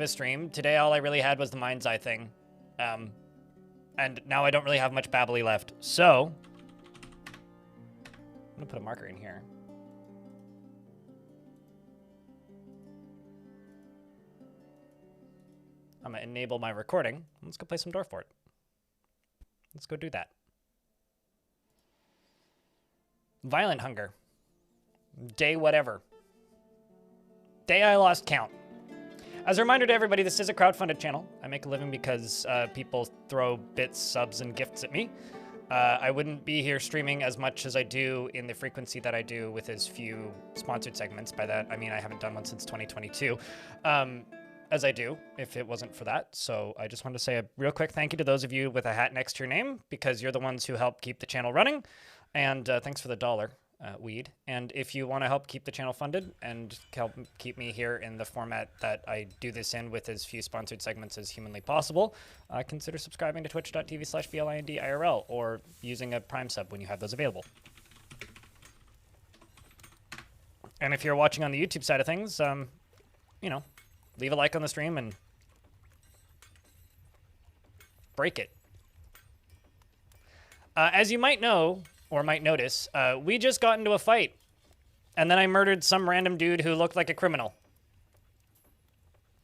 a stream. Today all I really had was the mind's eye thing. And now I don't really have much babbly left. So, I'm gonna put a marker in here. I'm gonna enable my recording. Let's go play some Dwarf. Let's go do that. Violenthunger. Day whatever. Day I lost count. As a reminder to everybody, this is a crowdfunded channel. I make a living because people throw bits, subs, and gifts at me. I wouldn't be here streaming as much as I do in the frequency that I do with as few sponsored segments. By that, I mean I haven't done one since 2022, as I do, if it wasn't for that. So I just wanted to say a real quick thank you to those of you with a hat next to your name, because you're the ones who help keep the channel running. And thanks for the $1. Weed. And if you want to help keep the channel funded and help keep me here in the format that I do this in with as few sponsored segments as humanly possible, consider subscribing to twitch.tv/VLINDIRL or using a Prime sub when you have those available. And if you're watching on the YouTube side of things, you know, leave a like on the stream and break it. As you might know, or might notice, we just got into a fight. And then I murdered some random dude who looked like a criminal.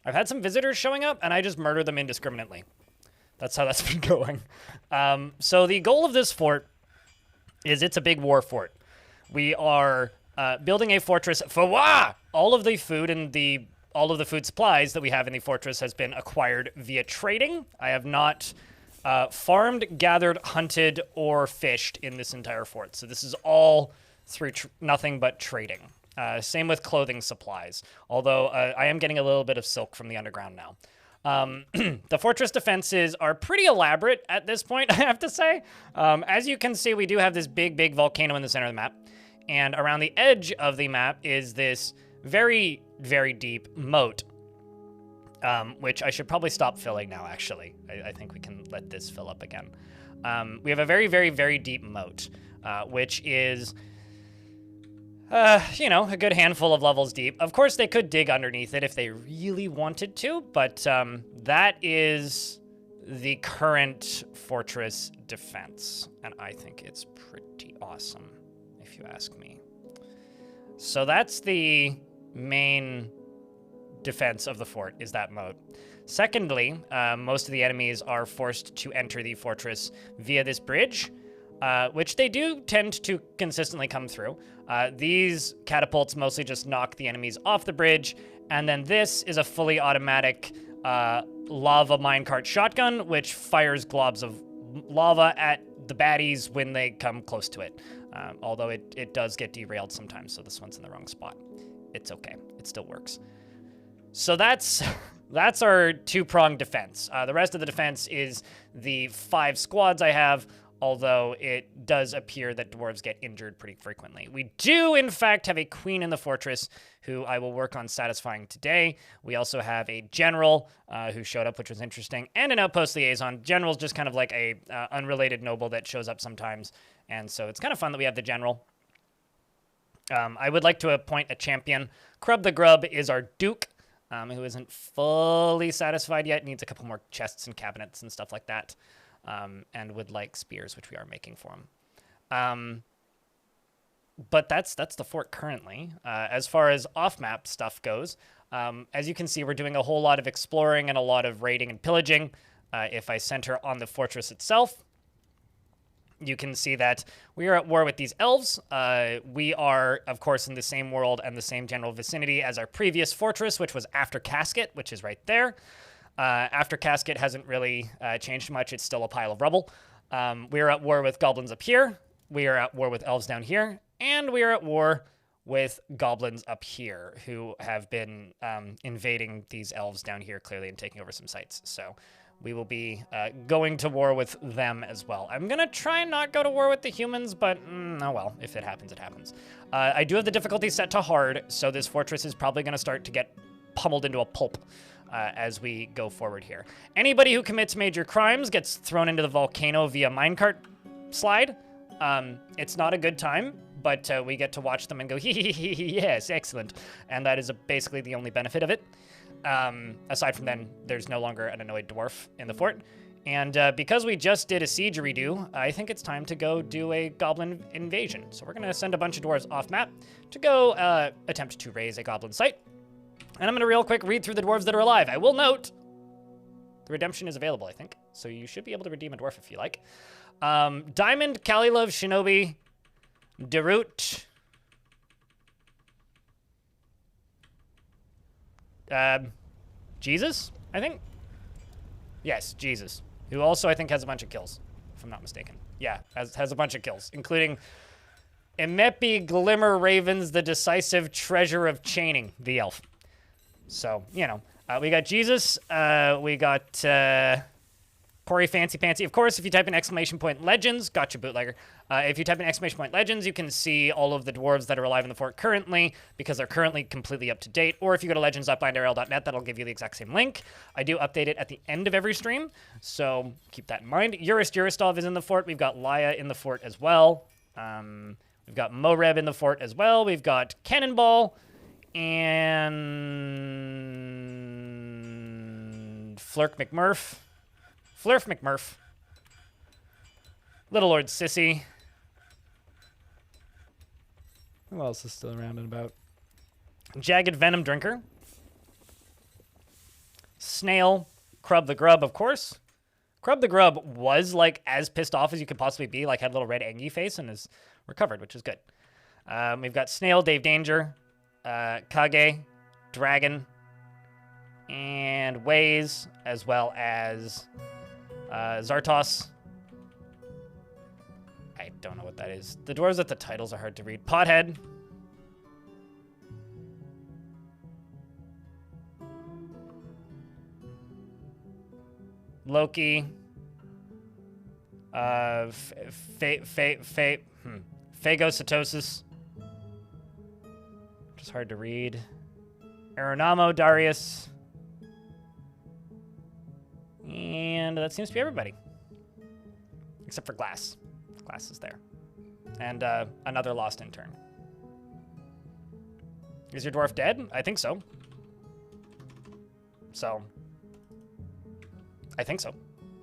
I've had some visitors showing up, and I just murdered them indiscriminately. That's how that's been going. So the goal of this fort is it's a big war fort. We are building a fortress for all of the food and all of the food supplies that we have in the fortress has been acquired via trading. I have not farmed, gathered, hunted, or fished in this entire fort. So this is all through nothing but trading. Same with clothing supplies, although I am getting a little bit of silk from the underground now. The fortress defenses are pretty elaborate at this point, I have to say. As you can see, we do have this big volcano in the center of the map. And around the edge of the map is this very, very deep moat. Which I should probably stop filling now, actually. I think we can let this fill up again. We have a very, very, very deep moat, which is, you know, a good handful of levels deep. Of course, they could dig underneath it if they really wanted to, but that is the current fortress defense, and I think it's pretty awesome, if you ask me. So that's the main defense of the fort, is that moat. Secondly, most of the enemies are forced to enter the fortress via this bridge, which they do tend to consistently come through. These catapults mostly just knock the enemies off the bridge, and then this is a fully automatic lava minecart shotgun, which fires globs of lava at the baddies when they come close to it. Although it does get derailed sometimes, so this one's in the wrong spot. It's okay. It still works. So that's our two-pronged defense. The rest of the defense is the 5 squads I have, although it does appear that dwarves get injured pretty frequently. We do, in fact, have a queen in the fortress who I will work on satisfying today. We also have a general who showed up, which was interesting, and an outpost liaison. General's just kind of like a unrelated noble that shows up sometimes, and so it's kind of fun that we have the general. I would like to appoint a champion. Crub the Grub is our duke. Who isn't fully satisfied yet, needs a couple more chests and cabinets and stuff like that, and would like spears, which we are making for him. But that's the fort currently. As far as off-map stuff goes, as you can see, we're doing a whole lot of exploring and a lot of raiding and pillaging. If I center on the fortress itself, you can see that we are at war with these elves. We are, of course, in the same world and the same general vicinity as our previous fortress, which was After Casket, which is right there. After Casket hasn't really changed much. It's still a pile of rubble. We are at war with goblins up here. We are at war with elves down here. And we are at war with goblins up here, who have been invading these elves down here, clearly, and taking over some sites. So we will be going to war with them as well. I'm going to try and not go to war with the humans, but oh well, if it happens, it happens. I do have the difficulty set to hard, so this fortress is probably going to start to get pummeled into a pulp as we go forward here. Anybody who commits major crimes gets thrown into the volcano via minecart slide. It's not a good time, but we get to watch them and go, yes, excellent. And that is basically the only benefit of it. Aside from then, there's no longer an annoyed dwarf in the fort. And because we just did a siege redo, I think it's time to go do a goblin invasion. So we're going to send a bunch of dwarves off map to go attempt to raise a goblin site. And I'm going to real quick read through the dwarves that are alive. I will note the redemption is available, I think. So you should be able to redeem a dwarf if you like. Diamond, Kalilov, Shinobi, Derut, Jesus, I think. Yes, Jesus. Who also, I think, has a bunch of kills, if I'm not mistaken. Yeah, has a bunch of kills, including Emepi Glimmer Ravens, the decisive treasure of chaining, the elf. So, you know, we got Jesus, we got Corey Fancy Pantsy. Of course, if you type in !legends, gotcha bootlegger. If you type in !legends, you can see all of the dwarves that are alive in the fort currently, because they're currently completely up to date. Or if you go to legends.blindrl.net, that'll give you the exact same link. I do update it at the end of every stream, so keep that in mind. Yuristov is in the fort. We've got Laya in the fort as well. We've got Moreb in the fort as well. We've got Cannonball and Flurk McMurph. Flurf McMurph. Little Lord Sissy. Who else is still around and about? Jagged Venom Drinker. Snail. Crub the Grub, of course. Crub the Grub was, like, as pissed off as you could possibly be. Like, had a little red angy face and is recovered, which is good. We've got Snail, Dave Danger, Kage, Dragon, and Waze, as well as Zartos. I don't know what that is. The dwarves at the titles are hard to read. Pothead. Loki. Phagocytosis. Which is hard to read. Aeronamo, Darius. And that seems to be everybody. Except for Glass. Glass is there. And another lost intern. Is your dwarf dead? I think so. I think so.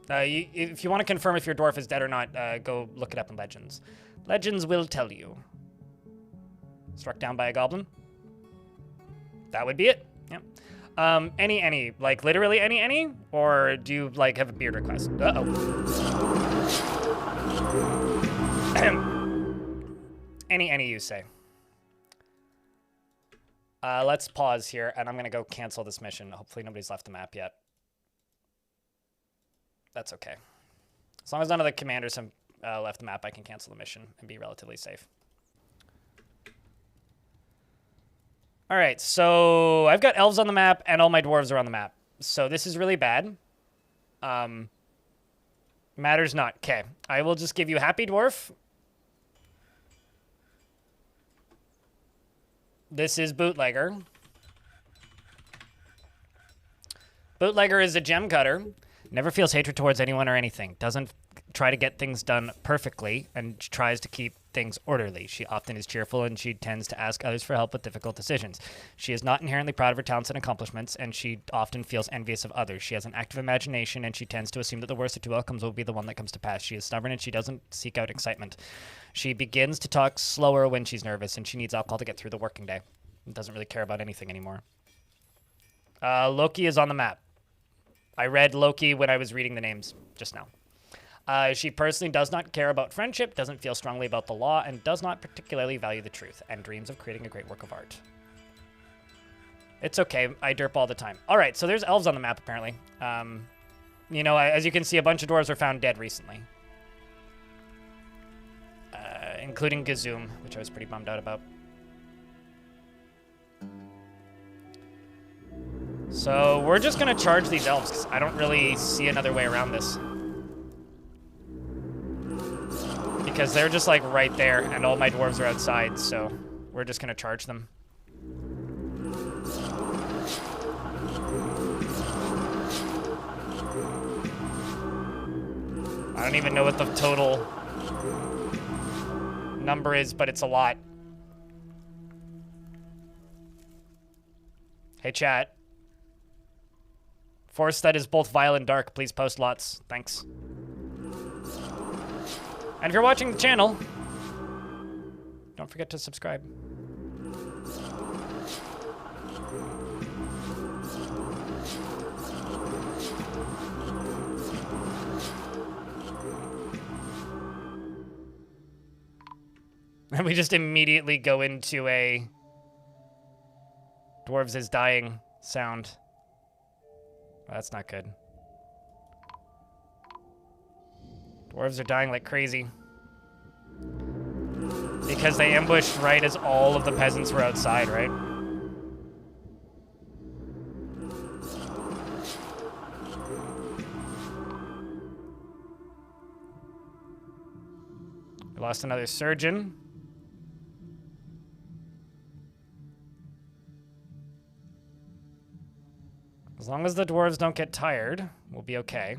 If you want to confirm if your dwarf is dead or not, go look it up in Legends. Legends will tell you. Struck down by a goblin. That would be it. Yep. Any, like literally any, or do you like have a beard request? Any you say. Let's pause here, and I'm gonna go cancel this mission. Hopefully nobody's left the map yet. That's okay. As long as none of the commanders have left the map, I can cancel the mission and be relatively safe. All right, so I've got elves on the map, and all my dwarves are on the map. So this is really bad. Matters not. Okay, I will just give you Happy Dwarf. This is Bootlegger. Bootlegger is a gem cutter. Never feels hatred towards anyone or anything. Doesn't try to get things done perfectly and tries to keep things orderly. She often is cheerful and she tends to ask others for help with difficult decisions. She is not inherently proud of her talents and accomplishments, and she often feels envious of others. She has an active imagination, and she tends to assume that the worst of two outcomes will be the one that comes to pass. She is stubborn and she doesn't seek out excitement. She begins to talk slower when she's nervous, and she needs alcohol to get through the working day. Doesn't really care about anything anymore. Loki is on the map. I read Loki when I was reading the names just now. She personally does not care about friendship, doesn't feel strongly about the law, and does not particularly value the truth, and dreams of creating a great work of art. It's okay. I derp all the time. All right, so there's elves on the map, apparently. You know, as you can see, a bunch of dwarves were found dead recently. Including Gazoom, which I was pretty bummed out about. So we're just going to charge these elves, because I don't really see another way around this. Because they're just, like, right there, and all my dwarves are outside, so we're just going to charge them. I don't even know what the total number is, but it's a lot. Hey, chat. Force that is both vile and dark, please post lots. Thanks. And if you're watching the channel, don't forget to subscribe. And we just immediately go into a dwarves is dying sound. Oh, that's not good. Dwarves are dying like crazy. Because they ambushed right as all of the peasants were outside, right? We lost another surgeon. As long as the dwarves don't get tired, we'll be okay.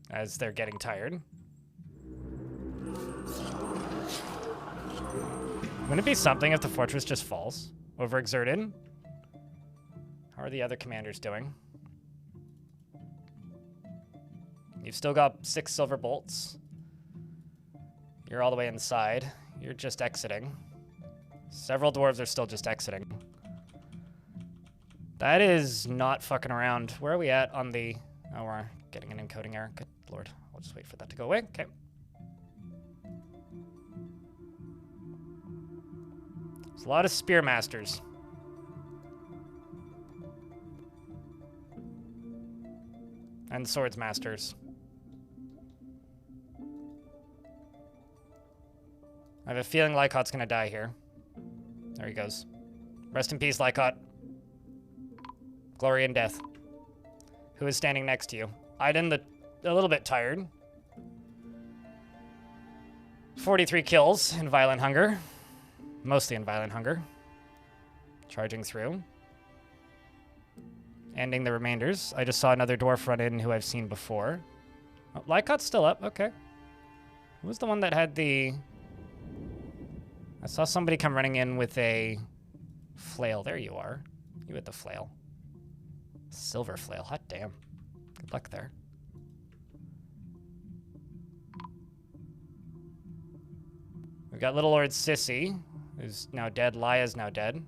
As they're getting tired. Wouldn't it be something if the fortress just falls? Overexerted? How are the other commanders doing? You've still got 6 silver bolts. You're all the way inside. You're just exiting. Several dwarves are still just exiting. That is not fucking around. Where are we at on the... Oh, we're getting an encoding error. Good lord. I'll just wait for that to go away. Okay. There's a lot of spear masters. And swords masters. I have a feeling Lycot's gonna die here. There he goes. Rest in peace, Lycot. Glory in death. Who is standing next to you? Aiden, a little bit tired. 43 kills in Violenthunger. Mostly in Violenthunger. Charging through. Ending the remainders. I just saw another dwarf run in who I've seen before. Oh, Lycot's still up. Okay. Who was the one that had the... I saw somebody come running in with a flail. There you are. You had the flail. Silver flail. Hot damn. Good luck there. We've got Little Lord Sissy, who's now dead. Laya's now dead.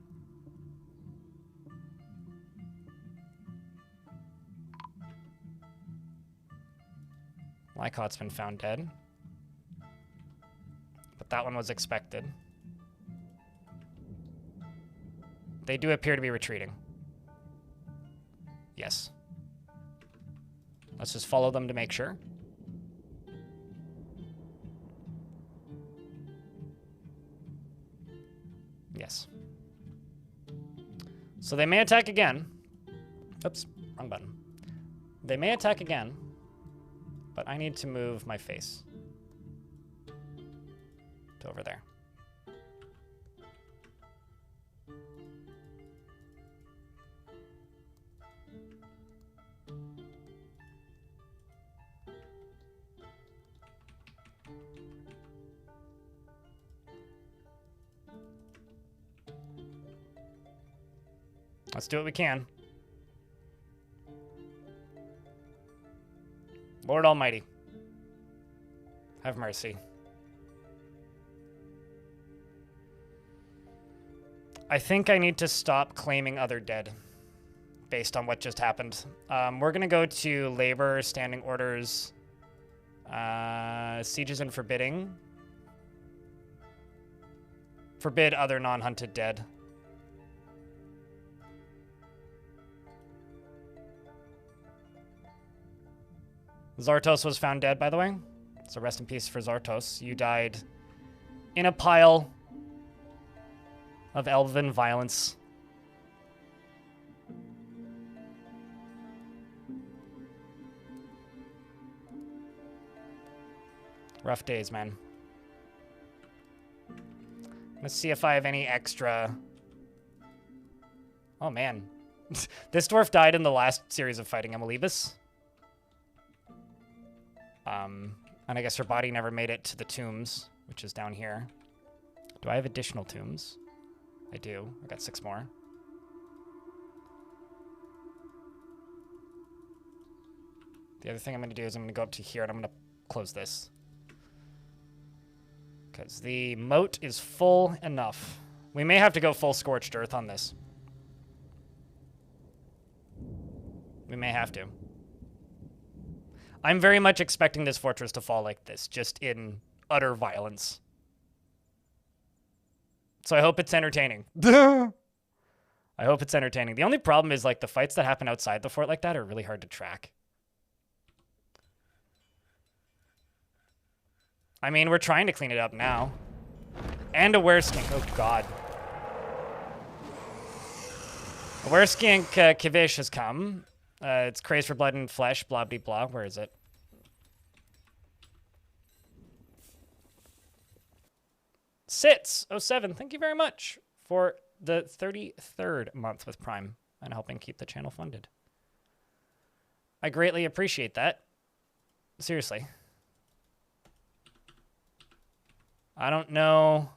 Lycot's been found dead. But that one was expected. They do appear to be retreating. Yes. Let's just follow them to make sure. Yes. So they may attack again. Oops, wrong button. They may attack again, but I need to move my face to over there. Let's do what we can. Lord Almighty, have mercy. I think I need to stop claiming other dead based on what just happened. We're going to go to labor, standing orders, sieges and forbidding. Forbid other non-hunted dead. Zartos was found dead, by the way. So rest in peace for Zartos. You died in a pile of elven violence. Rough days, man. Let's see if I have any extra... Oh, man. This dwarf died in the last series of fighting Emelibus. And I guess her body never made it to the tombs, which is down here. Do I have additional tombs? I do. I got 6 more. The other thing I'm going to do is I'm going to go up to here and I'm going to close this. Because the moat is full enough. We may have to go full Scorched Earth on this. We may have to. I'm very much expecting this fortress to fall like this, just in utter violence. So I hope it's entertaining. I hope it's entertaining. The only problem is, like, the fights that happen outside the fort like that are really hard to track. I mean, we're trying to clean it up now. And a wereskink. Oh, God. A wereskink Kivish has come. It's crazed for blood and flesh, blah, blah, blah. Where is it? Sits 07. Thank you very much for the 33rd month with Prime and helping keep the channel funded. I greatly appreciate that. Seriously. I don't know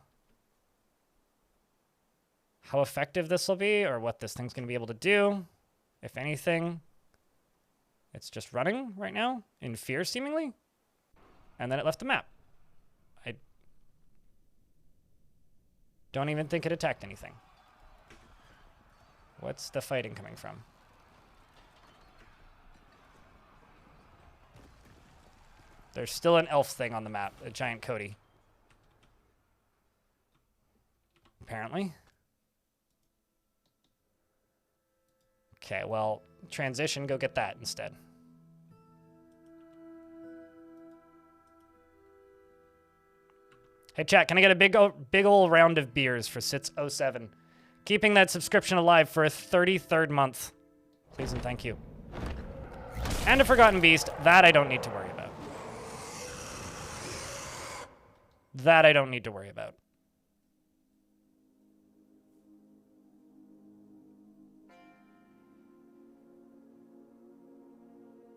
how effective this will be or what this thing's going to be able to do. If anything, it's just running right now in fear, seemingly. And then it left the map. I don't even think it attacked anything. What's the fighting coming from? There's still an elf thing on the map, a giant Cody. Apparently. Okay, well, transition, go get that instead. Hey, chat, can I get a big old round of beers for Sits 07? Keeping that subscription alive for a 33rd month. Please and thank you. And a Forgotten Beast, that I don't need to worry about. That I don't need to worry about.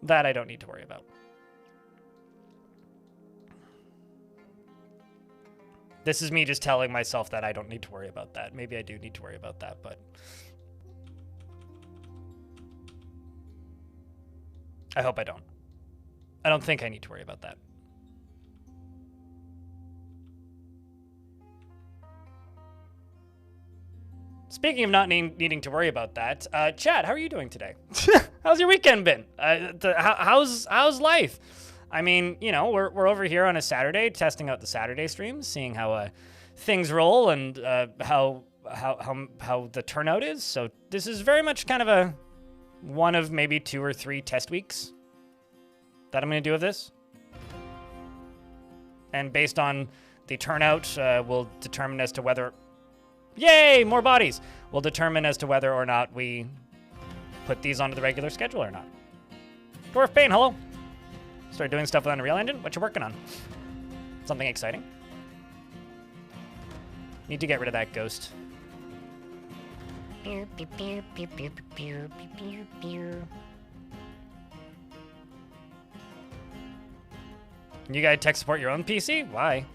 That I don't need to worry about. This is me just telling myself that I don't need to worry about that. Maybe I do need to worry about that, but I hope I don't. I don't think I need to worry about that. Speaking of not needing to worry about that, Chad, how are you doing today? How's your weekend been? How's life? I mean, you know, we're over here on a Saturday, testing out the Saturday streams, seeing how things roll and how the turnout is. So this is very much kind of one of maybe 2 or 3 test weeks that I'm going to do of this. And based on the turnout, we'll determine as to whether... Yay, more bodies! We'll determine as to whether or not we put these onto the regular schedule or not. Dwarf Bane, hello! Start doing stuff with Unreal Engine? What you working on? Something exciting? Need to get rid of that ghost. You gotta tech support your own PC? Why?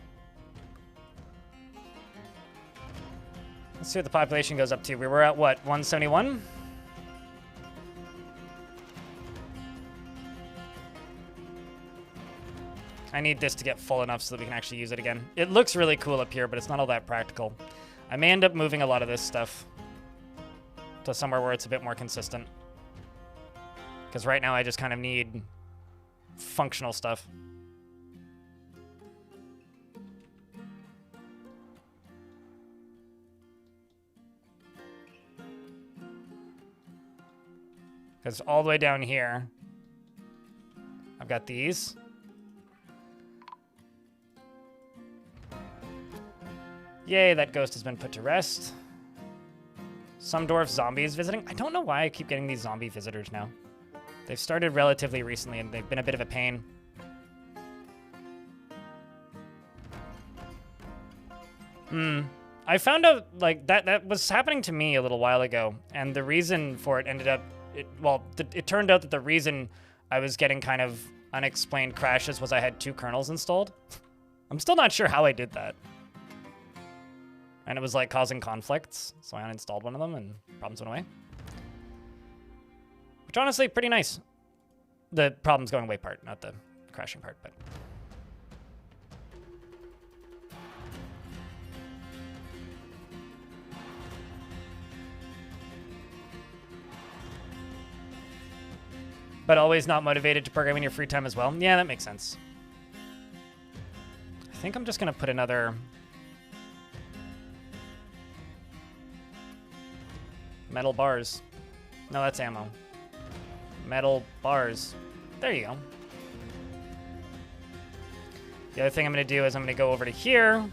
Let's see what the population goes up to. We were at what, 171? I need this to get full enough so that we can actually use it again. It looks really cool up here, but it's not all that practical. I may end up moving a lot of this stuff to somewhere where it's a bit more consistent. Because right now I just kind of need functional stuff. Because all the way down here, I've got these. Yay, that ghost has been put to rest. Some dwarf zombies visiting. I don't know why I keep getting these zombie visitors now. They've started relatively recently, and they've been a bit of a pain. I found out, like, that was happening to me a little while ago, and the reason for it ended up... It turned out that the reason I was getting kind of unexplained crashes was I had 2 kernels installed. I'm still not sure how I did that. And it was like causing conflicts, so I uninstalled one of them and problems went away. Which honestly, pretty nice. The problems going away part, not the crashing part, but. But always not motivated to program in your free time as well. Yeah, that makes sense. I think I'm just going to put another metal bars. No, that's ammo. Metal bars. There you go. The other thing I'm going to do is I'm going to go over to here. I'm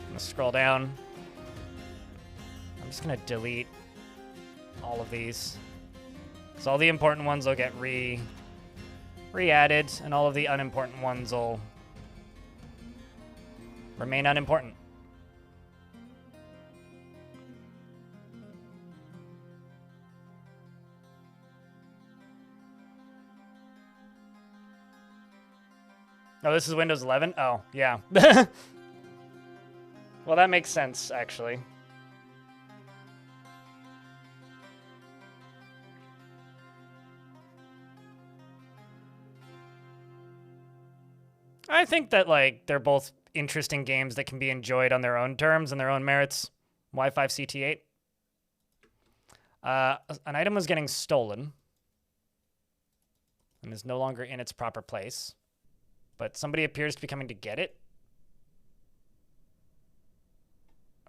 going to scroll down. I'm just going to delete all of these. So all the important ones will get re-added, and all of the unimportant ones will remain unimportant. Oh, this is Windows 11? Oh, yeah. Well, that makes sense, actually. I think that, like, they're both interesting games that can be enjoyed on their own terms and their own merits. Y5 CT8. An item was getting stolen and is no longer in its proper place, but somebody appears to be coming to get it.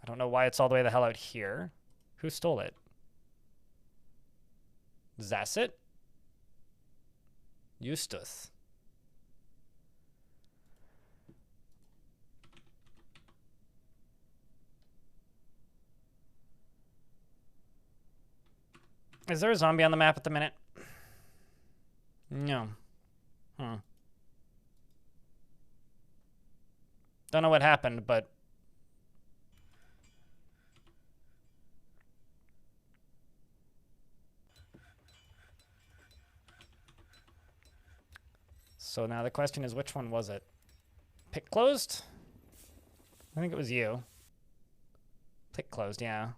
I don't know why it's all the way the hell out here. Who stole it? Zasset? Eustace. Is there a zombie on the map at the minute? No. Don't know what happened, but... So now the question is, which one was it? Pick closed? I think it was you. Pick closed, yeah.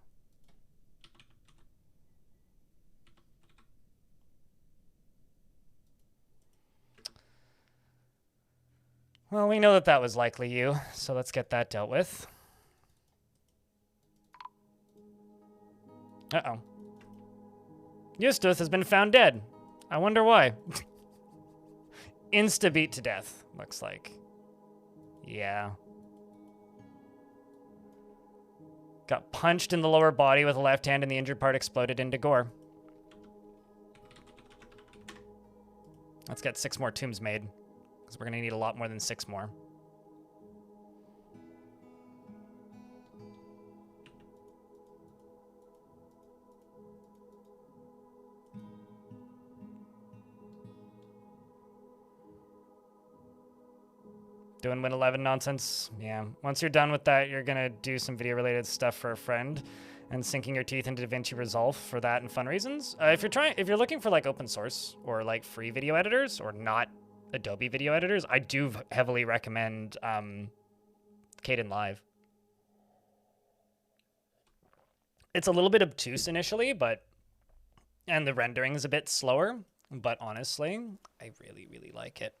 Well, we know that that was likely you, so let's get that dealt with. Uh-oh. Eustace has been found dead. I wonder why. Insta-beat to death, looks like. Yeah. Got punched in the lower body with a left hand and the injured part exploded into gore. Let's get 6 more tombs made, because we're going to need a lot more than 6 more. Doing Win 11 nonsense? Yeah. Once you're done with that, you're going to do some video-related stuff for a friend and sinking your teeth into DaVinci Resolve for that and fun reasons. If you're looking for like open source or like free video editors or not Adobe video editors, I do heavily recommend Kdenlive. It's a little bit obtuse initially, and the rendering is a bit slower, but honestly, I really, really like it.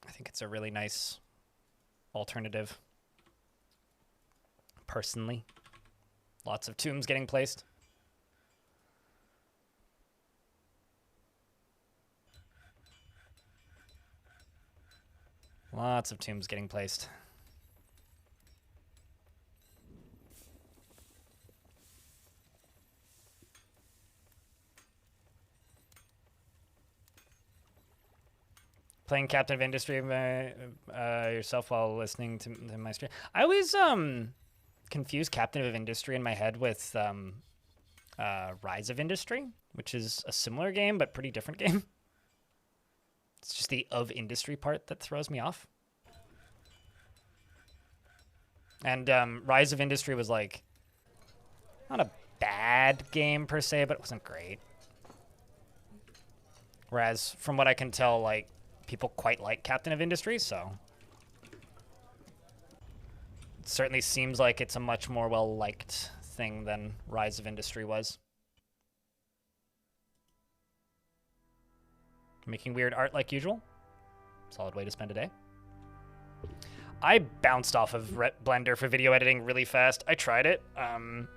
I think it's a really nice alternative. Personally. Lots of tombs getting placed. Lots of tombs getting placed. Playing Captain of Industry yourself while listening to my stream. I always confuse Captain of Industry in my head with Rise of Industry, which is a similar game but pretty different game. It's just the of industry part that throws me off. And Rise of Industry was like not a bad game per se, but it wasn't great. Whereas from what I can tell, like people quite like Captain of Industry, so it certainly seems like it's a much more well-liked thing than Rise of Industry was. Making weird art like usual. Solid way to spend a day. I bounced off of Blender for video editing really fast. I tried it, and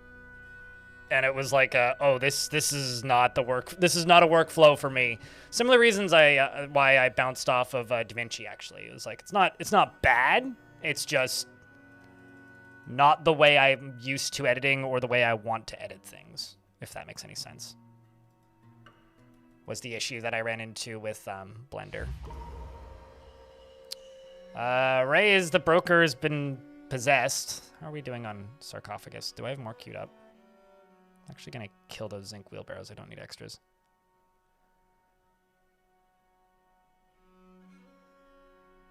it was like, oh, this is not the work. This is not a workflow for me. Similar reasons why I bounced off of DaVinci. Actually, it was like it's not bad. It's just not the way I'm used to editing or the way I want to edit things. If that makes any sense. Was the issue that I ran into with Blender. Ray is the broker has been possessed. How are we doing on sarcophagus? Do I have more queued up? I'm actually gonna kill those zinc wheelbarrows. I don't need extras.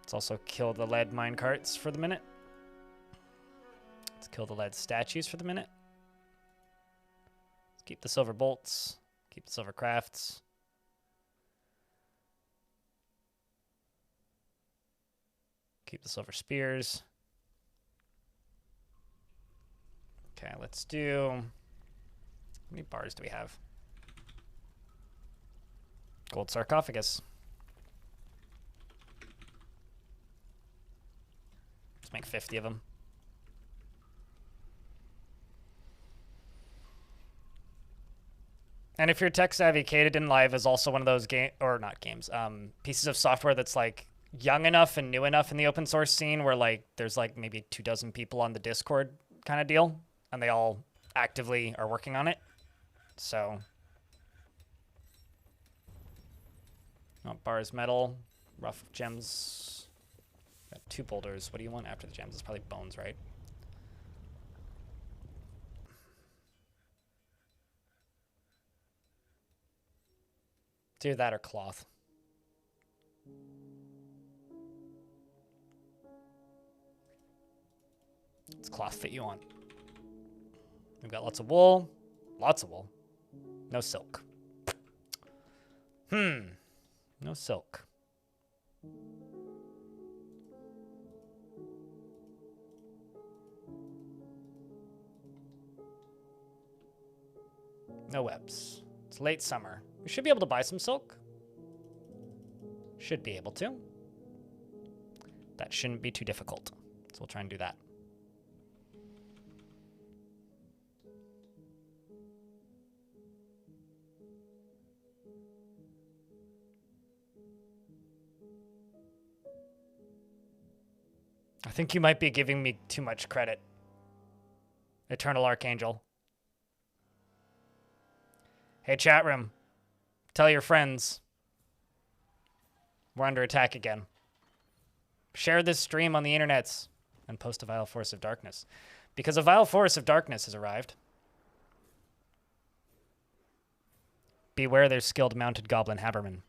Let's also kill the lead minecarts for the minute. Let's kill the lead statues for the minute. Let's keep the silver bolts. Keep the silver crafts. Keep the silver spears. Okay, let's do... How many bars do we have? Gold sarcophagus. Let's make 50 of them. And if you're tech savvy, Katedin Live is also one of those pieces of software that's like young enough and new enough in the open source scene where like there's like maybe 24 people on the Discord kind of deal, and they all actively are working on it. So, bars, metal, rough gems. Got 2 boulders. What do you want after the gems? It's probably bones, right? Do that or cloth. It's cloth that you want. We've got lots of wool. Lots of wool. No silk. No silk. No webs. It's late summer. We should be able to buy some silk. Should be able to. That shouldn't be too difficult. So we'll try and do that. I think you might be giving me too much credit. Eternal Archangel. Hey, chat room. Tell your friends. We're under attack again. Share this stream on the internets and post a vile force of darkness. Because a vile force of darkness has arrived. Beware their skilled mounted goblin habermen.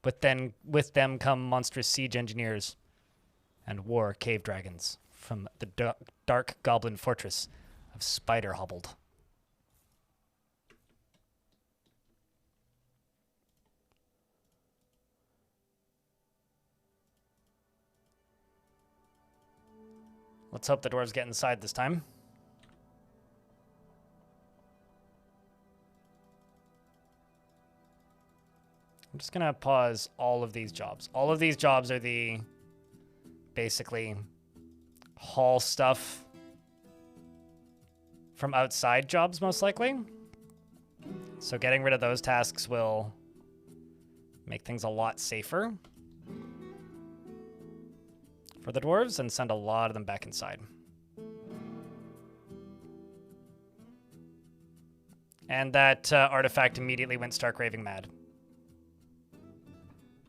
With them come monstrous siege engineers and war cave dragons from the dark goblin fortress of Spider Hobbled. Let's hope the dwarves get inside this time. I'm just gonna pause all of these jobs. All of these jobs are the basically haul stuff from outside jobs, most likely. So getting rid of those tasks will make things a lot safer for the dwarves and send a lot of them back inside. And that artifact immediately went stark raving mad,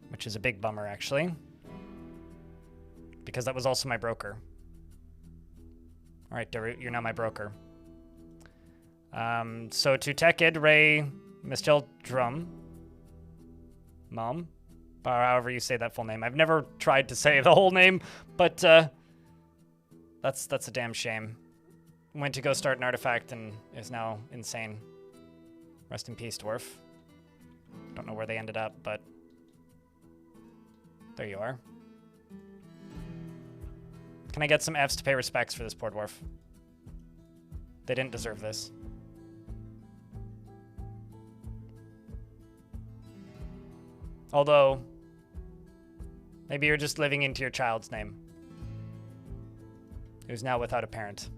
which is a big bummer, actually, because that was also my broker. All right, Darut, you're now my broker. So to Tekid, Ray, Mistel Drum, Mom, or however you say that full name. I've never tried to say the whole name, but that's a damn shame. Went to go start an artifact and is now insane. Rest in peace, Dwarf. Don't know where they ended up, but there you are. Can I get some Fs to pay respects for this poor dwarf? They didn't deserve this. Although, maybe you're just living into your child's name, who's now without a parent.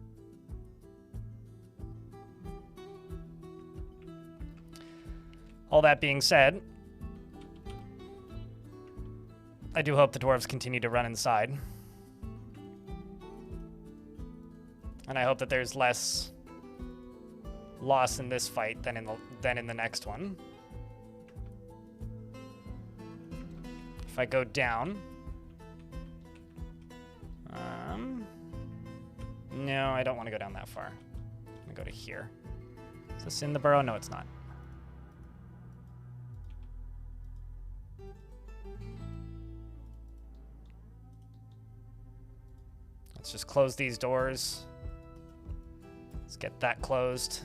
All that being said, I do hope the dwarves continue to run inside. And I hope that there's less loss in this fight than in the next one. If I go down... no, I don't want to go down that far. I'm going to go to here. Is this in the burrow? No, it's not. Let's just close these doors. Let's get that closed.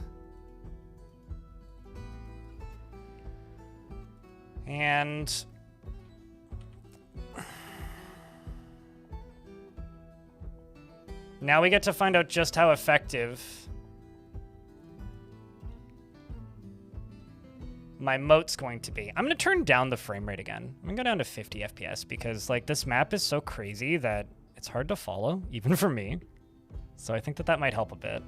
And now we get to find out just how effective my moat's going to be. I'm going to turn down the frame rate again. I'm going to go down to 50 FPS because like this map is so crazy that it's hard to follow, even for me. So I think that might help a bit.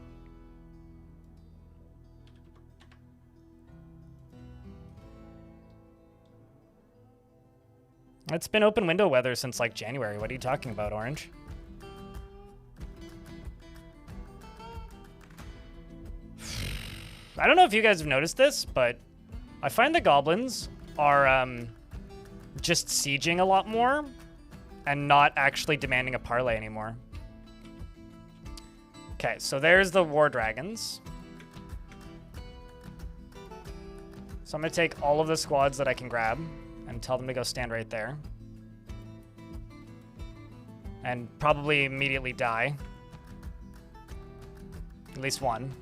It's been open window weather since like January. What are you talking about, Orange? I don't know if you guys have noticed this, but I find the goblins are just sieging a lot more and not actually demanding a parlay anymore. Okay, so there's the war dragons. So I'm going to take all of the squads that I can grab and tell them to go stand right there. And probably immediately die. At least one.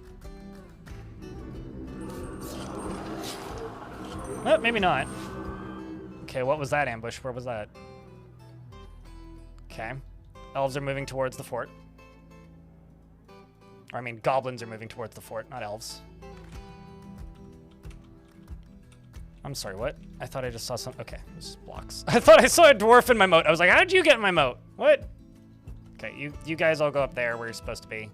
Oh, maybe not. Okay, what was that ambush? Where was that? Okay. Elves are moving towards the fort. Or, I mean, goblins are moving towards the fort, not elves. I'm sorry, what? I thought I just saw some... Okay, it was just blocks. I thought I saw a dwarf in my moat. I was like, how did you get in my moat? What? Okay, you guys all go up there where you're supposed to be.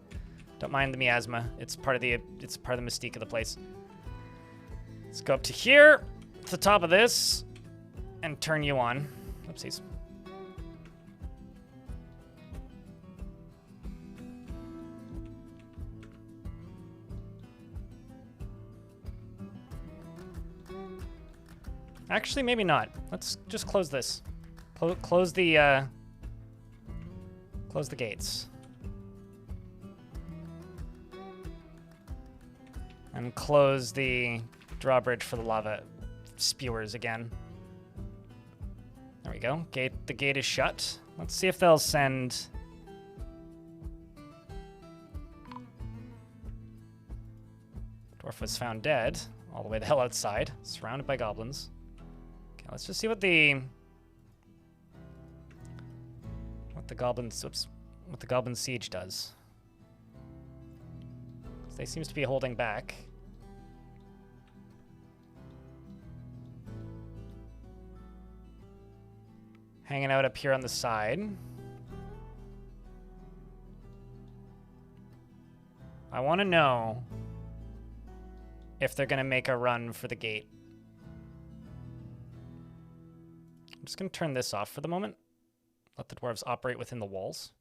Don't mind the miasma. It's part of the mystique of the place. Let's go up to here, to the top of this, and turn you on. Oopsies. Actually, maybe not. Let's just close this. Close the gates. And close the drawbridge for the lava spewers again. There we go. The gate is shut. Let's see if they'll send... Dwarf was found dead, all the way the hell outside, surrounded by goblins. Okay, let's just see what the goblin siege does. They seems to be holding back. Hanging out up here on the side. I want to know if they're going to make a run for the gate. I'm just going to turn this off for the moment. Let the dwarves operate within the walls.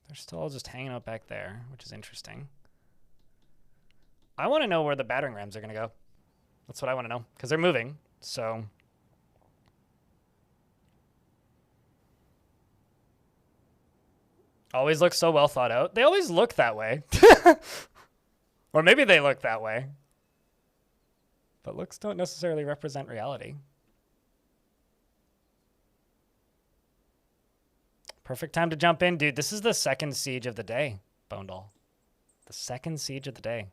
They're still all just hanging out back there, which is interesting. I want to know where the battering rams are going to go. That's what I want to know, because they're moving, so... Always look so well thought out. They always look that way. Or maybe they look that way. But looks don't necessarily represent reality. Perfect time to jump in, dude. This is the second siege of the day, Bonedoll. The second siege of the day.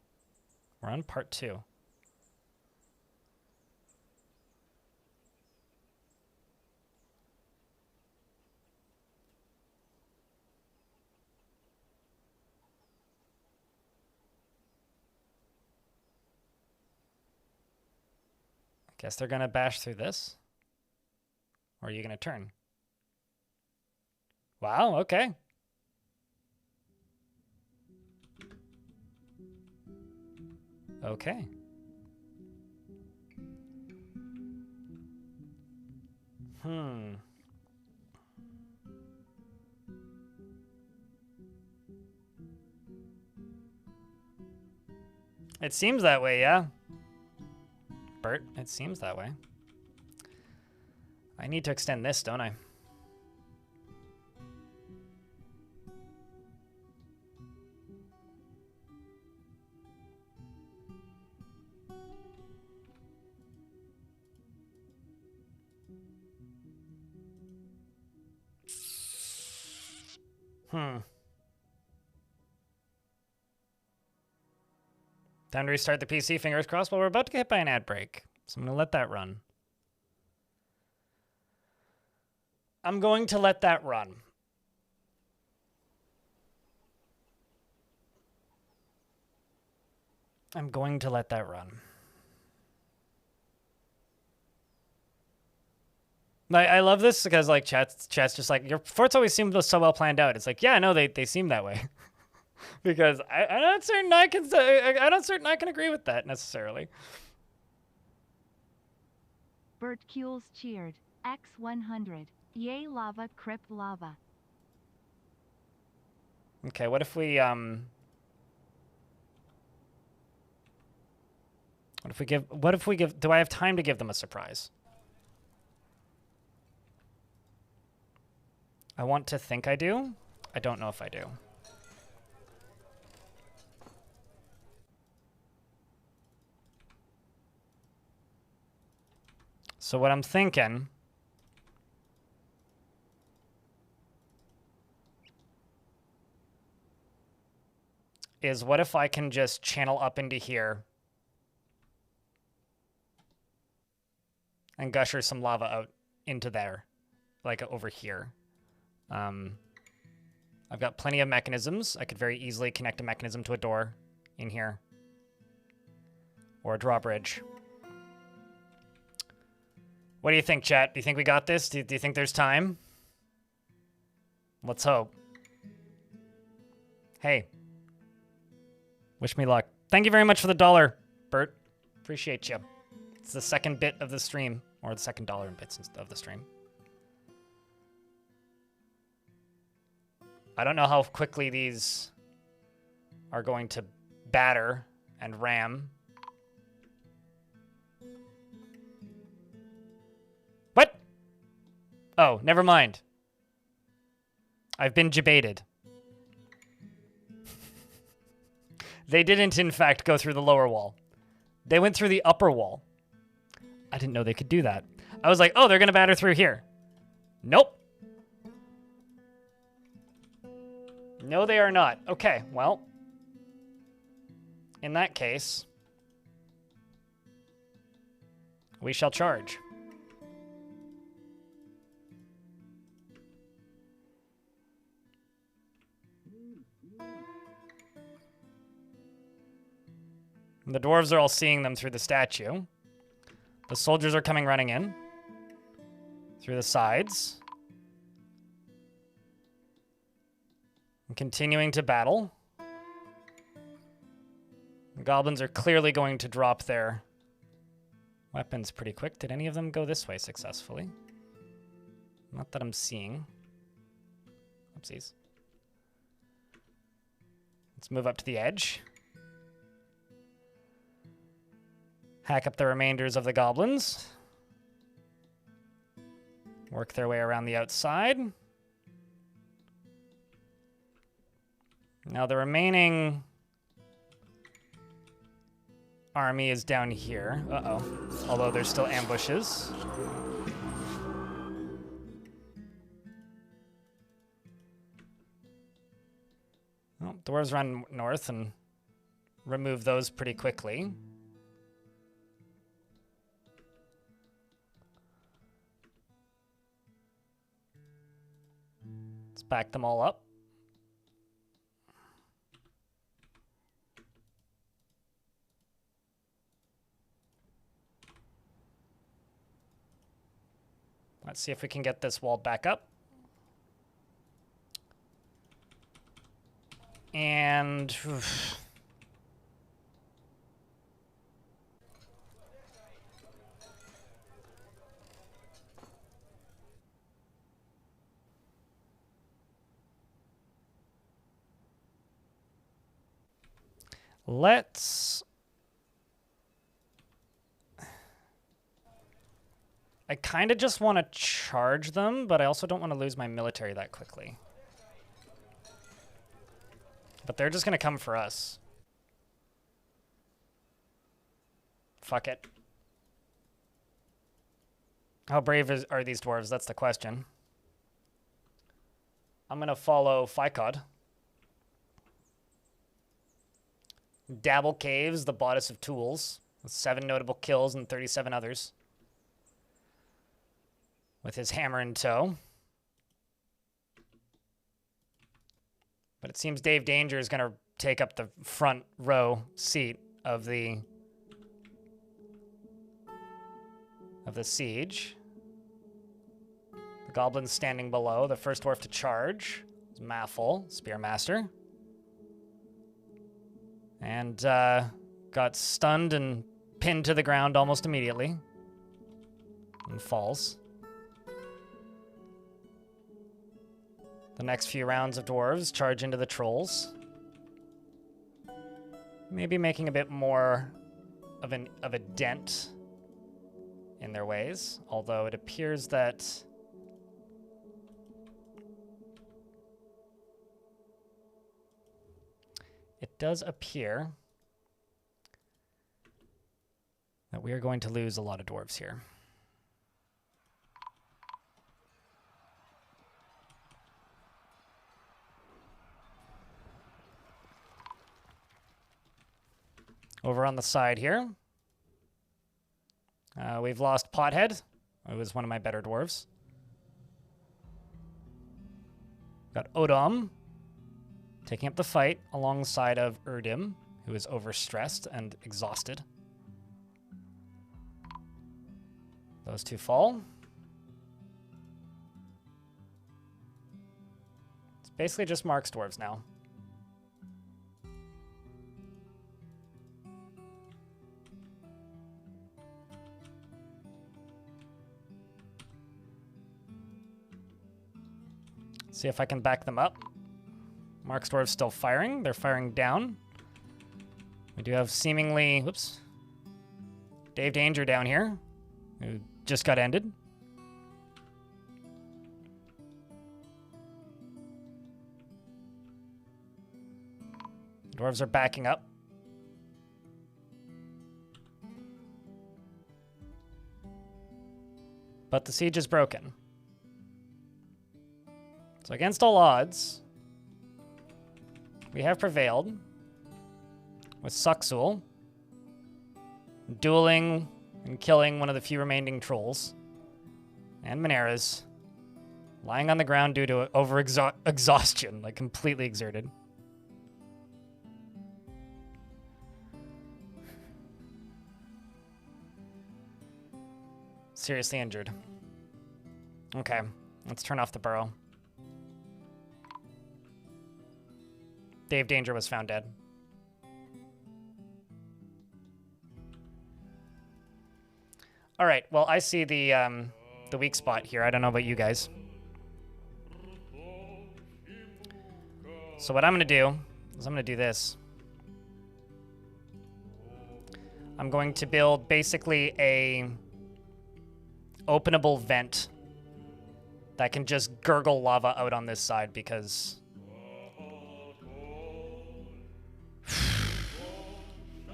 We're on part 2. Guess they're gonna bash through this. Or are you gonna turn? Wow, okay. Okay. It seems that way, yeah. Bert, it seems that way. I need to extend this, don't I? Time to restart the PC, fingers crossed. Well, we're about to get hit by an ad break, so I'm going to let that run. I'm going to let that run. I'm going to let that run. I love this because, like, chat's just like, your forts always seem so well planned out. It's like, yeah, no, they seem that way. Because I'm not certain I can agree with that necessarily. Bert Kules cheered. X100. Yay lava crypt lava. Okay, what if we give do I have time to give them a surprise? I want to think I do. I don't know if I do. So what I'm thinking is, what if I can just channel up into here and gusher some lava out into there, like over here. I've got plenty of mechanisms. I could very easily connect a mechanism to a door in here. Or a drawbridge. What do you think, chat? Do you think we got this? Do you think there's time? Let's hope. Hey. Wish me luck. Thank you very much for the $1, Bert. Appreciate you. It's the second bit of the stream. Or the second $1 in bits of the stream. I don't know how quickly these are going to batter and ram. What? Oh, never mind. I've been debated. They didn't, in fact, go through the lower wall. They went through the upper wall. I didn't know they could do that. I was like, oh, they're going to batter through here. Nope. No, they are not. Okay, well. In that case, we shall charge. The dwarves are all seeing them through the statue. The soldiers are coming running in through the sides. And continuing to battle. The goblins are clearly going to drop their weapons pretty quick. Did any of them go this way successfully? Not that I'm seeing. Oopsies. Let's move up to the edge. Hack up the remainders of the goblins. Work their way around the outside. Now the remaining army is down here. Uh-oh. Although there's still ambushes. Well, dwarves run north and remove those pretty quickly. Let's back them all up. Let's see if we can get this wall back up. And... let's... I kind of just want to charge them, but I also don't want to lose my military that quickly. But they're just going to come for us. Fuck it. How brave are these dwarves? That's the question. I'm going to follow Ficod. Dabble Caves, the bodice of tools, with 7 notable kills and 37 others. With his hammer in tow. But it seems Dave Danger is going to take up the front row seat of the siege. The goblins standing below. The first dwarf to charge is Maffle, Spearmaster. And got stunned and pinned to the ground almost immediately. And falls. The next few rounds of dwarves charge into the trolls. Maybe making a bit more of a dent in their ways, although it appears that it does appear that we are going to lose a lot of dwarves here. Over on the side here, we've lost Pothead, who was one of my better dwarves. Got Odom taking up the fight alongside of Erdim, who is overstressed and exhausted. Those two fall. It's basically just Mark's dwarves now. See if I can back them up. Mark's dwarves still firing. They're firing down. We do have seemingly, whoops, Dave Danger down here, who just got ended. Dwarves are backing up. But the siege is broken. So against all odds, we have prevailed with Suxul dueling and killing one of the few remaining trolls, and Mineras lying on the ground due to exhaustion, like completely exerted. Seriously injured. Okay, let's turn off the burrow. Dave Danger was found dead. All right, well, I see the weak spot here. I don't know about you guys. So what I'm going to do is I'm going to do this. I'm going to build basically a openable vent that can just gurgle lava out on this side because...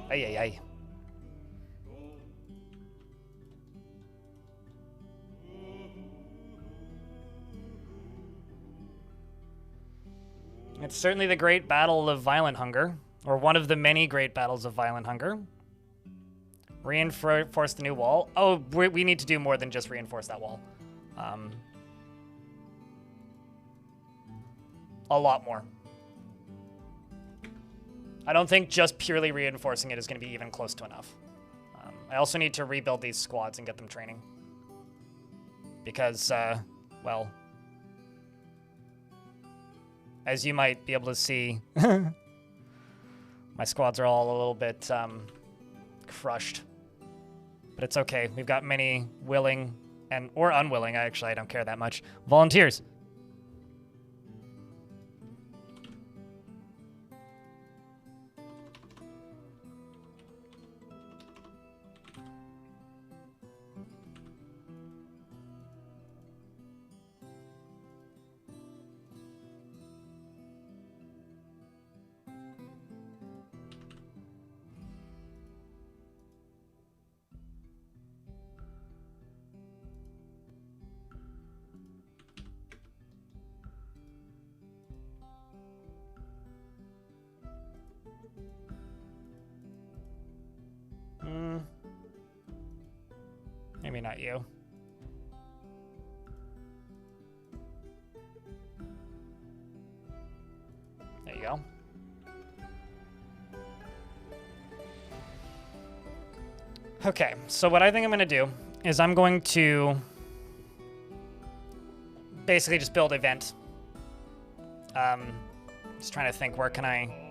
Ay, ay, ay. It's certainly the great battle of Violenthunger, or one of the many great battles of Violenthunger. Reinforce the new wall. Oh, we need to do more than just reinforce that wall. A lot more. I don't think just purely reinforcing it is going to be even close to enough. I also need to rebuild these squads and get them training. because, well, as you might be able to see, my squads are all a little bit crushed. But it's okay. We've got many willing or unwilling. I don't care that much. Volunteers. Maybe not you. There you go. Okay, so what I think I'm going to do is I'm going to basically just build a vent. Just trying to think, where can I...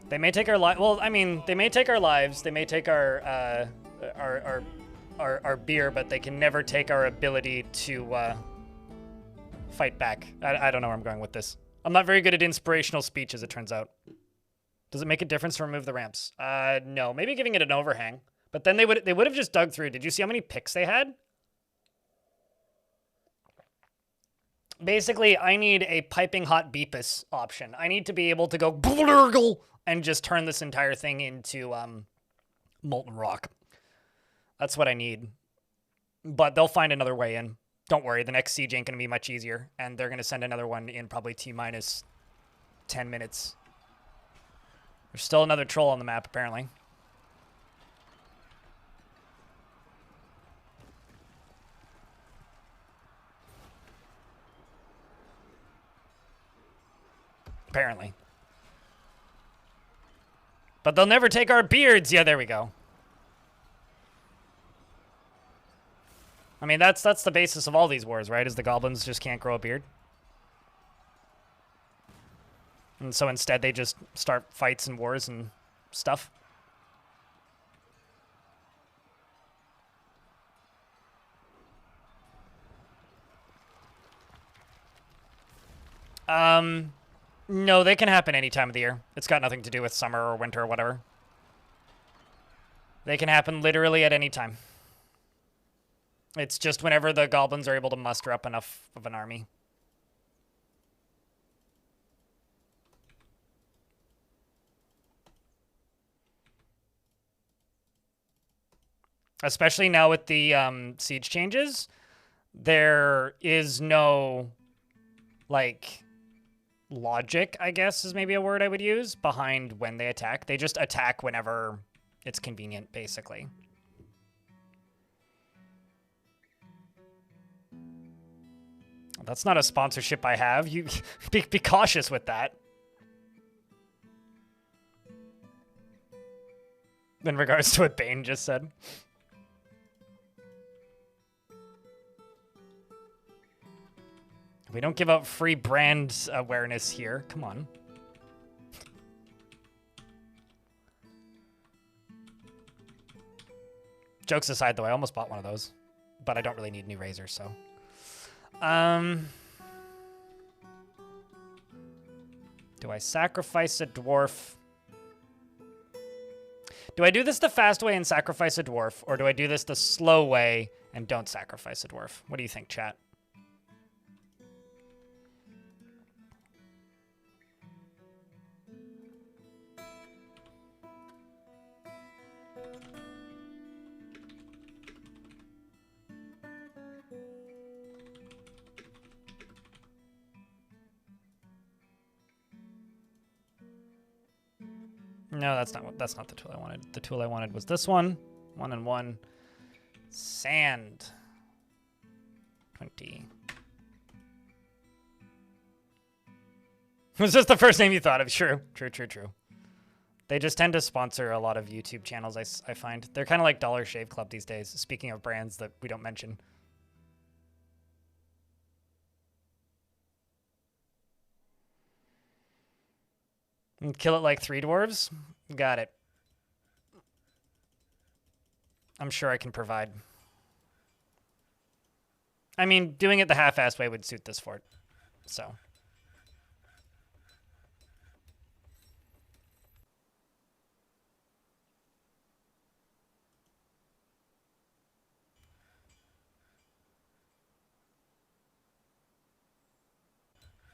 They may take our lives. Well, I mean, they may take our lives. They may take our beer, but they can never take our ability to fight back. I don't know where I'm going with this. I'm not very good at inspirational speech, as it turns out. Does it make a difference to remove the ramps? No. Maybe giving it an overhang. But then they would have just dug through. Did you see how many picks they had? Basically, I need a piping hot beepus option. I need to be able to go blurgle and just turn this entire thing into molten rock. That's what I need. But they'll find another way in. Don't worry, the next siege ain't going to be much easier. And they're going to send another one in probably T-minus 10 minutes. There's still another troll on the map, apparently. Apparently. But they'll never take our beards. Yeah, there we go. I mean, that's the basis of all these wars, right? Is the goblins just can't grow a beard. And so instead they just start fights and wars and stuff. No, they can happen any time of the year. It's got nothing to do with summer or winter or whatever. They can happen literally at any time. It's just whenever the goblins are able to muster up enough of an army. Especially now with the siege changes, there is no, like, logic, I guess is maybe a word I would use, behind when they attack. They just attack whenever it's convenient, basically. That's not a sponsorship I have. You be cautious with that. In regards to what Bane just said. We don't give out free brand awareness here. Come on. Jokes aside, though, I almost bought one of those. But I don't really need new razors, so... Do I sacrifice a dwarf? Do I do this the fast way and sacrifice a dwarf? Or do I do this the slow way and don't sacrifice a dwarf? What do you think, chat? No, that's not the tool I wanted. The tool I wanted was this one. 1 and 1. Sand. 20. Was this the first name you thought of? True. True. They just tend to sponsor a lot of YouTube channels, I find. They're kind of like Dollar Shave Club these days, speaking of brands that we don't mention. And kill it like 3 dwarves? Got it. I'm sure I can provide. I mean, doing it the half-assed way would suit this fort, so...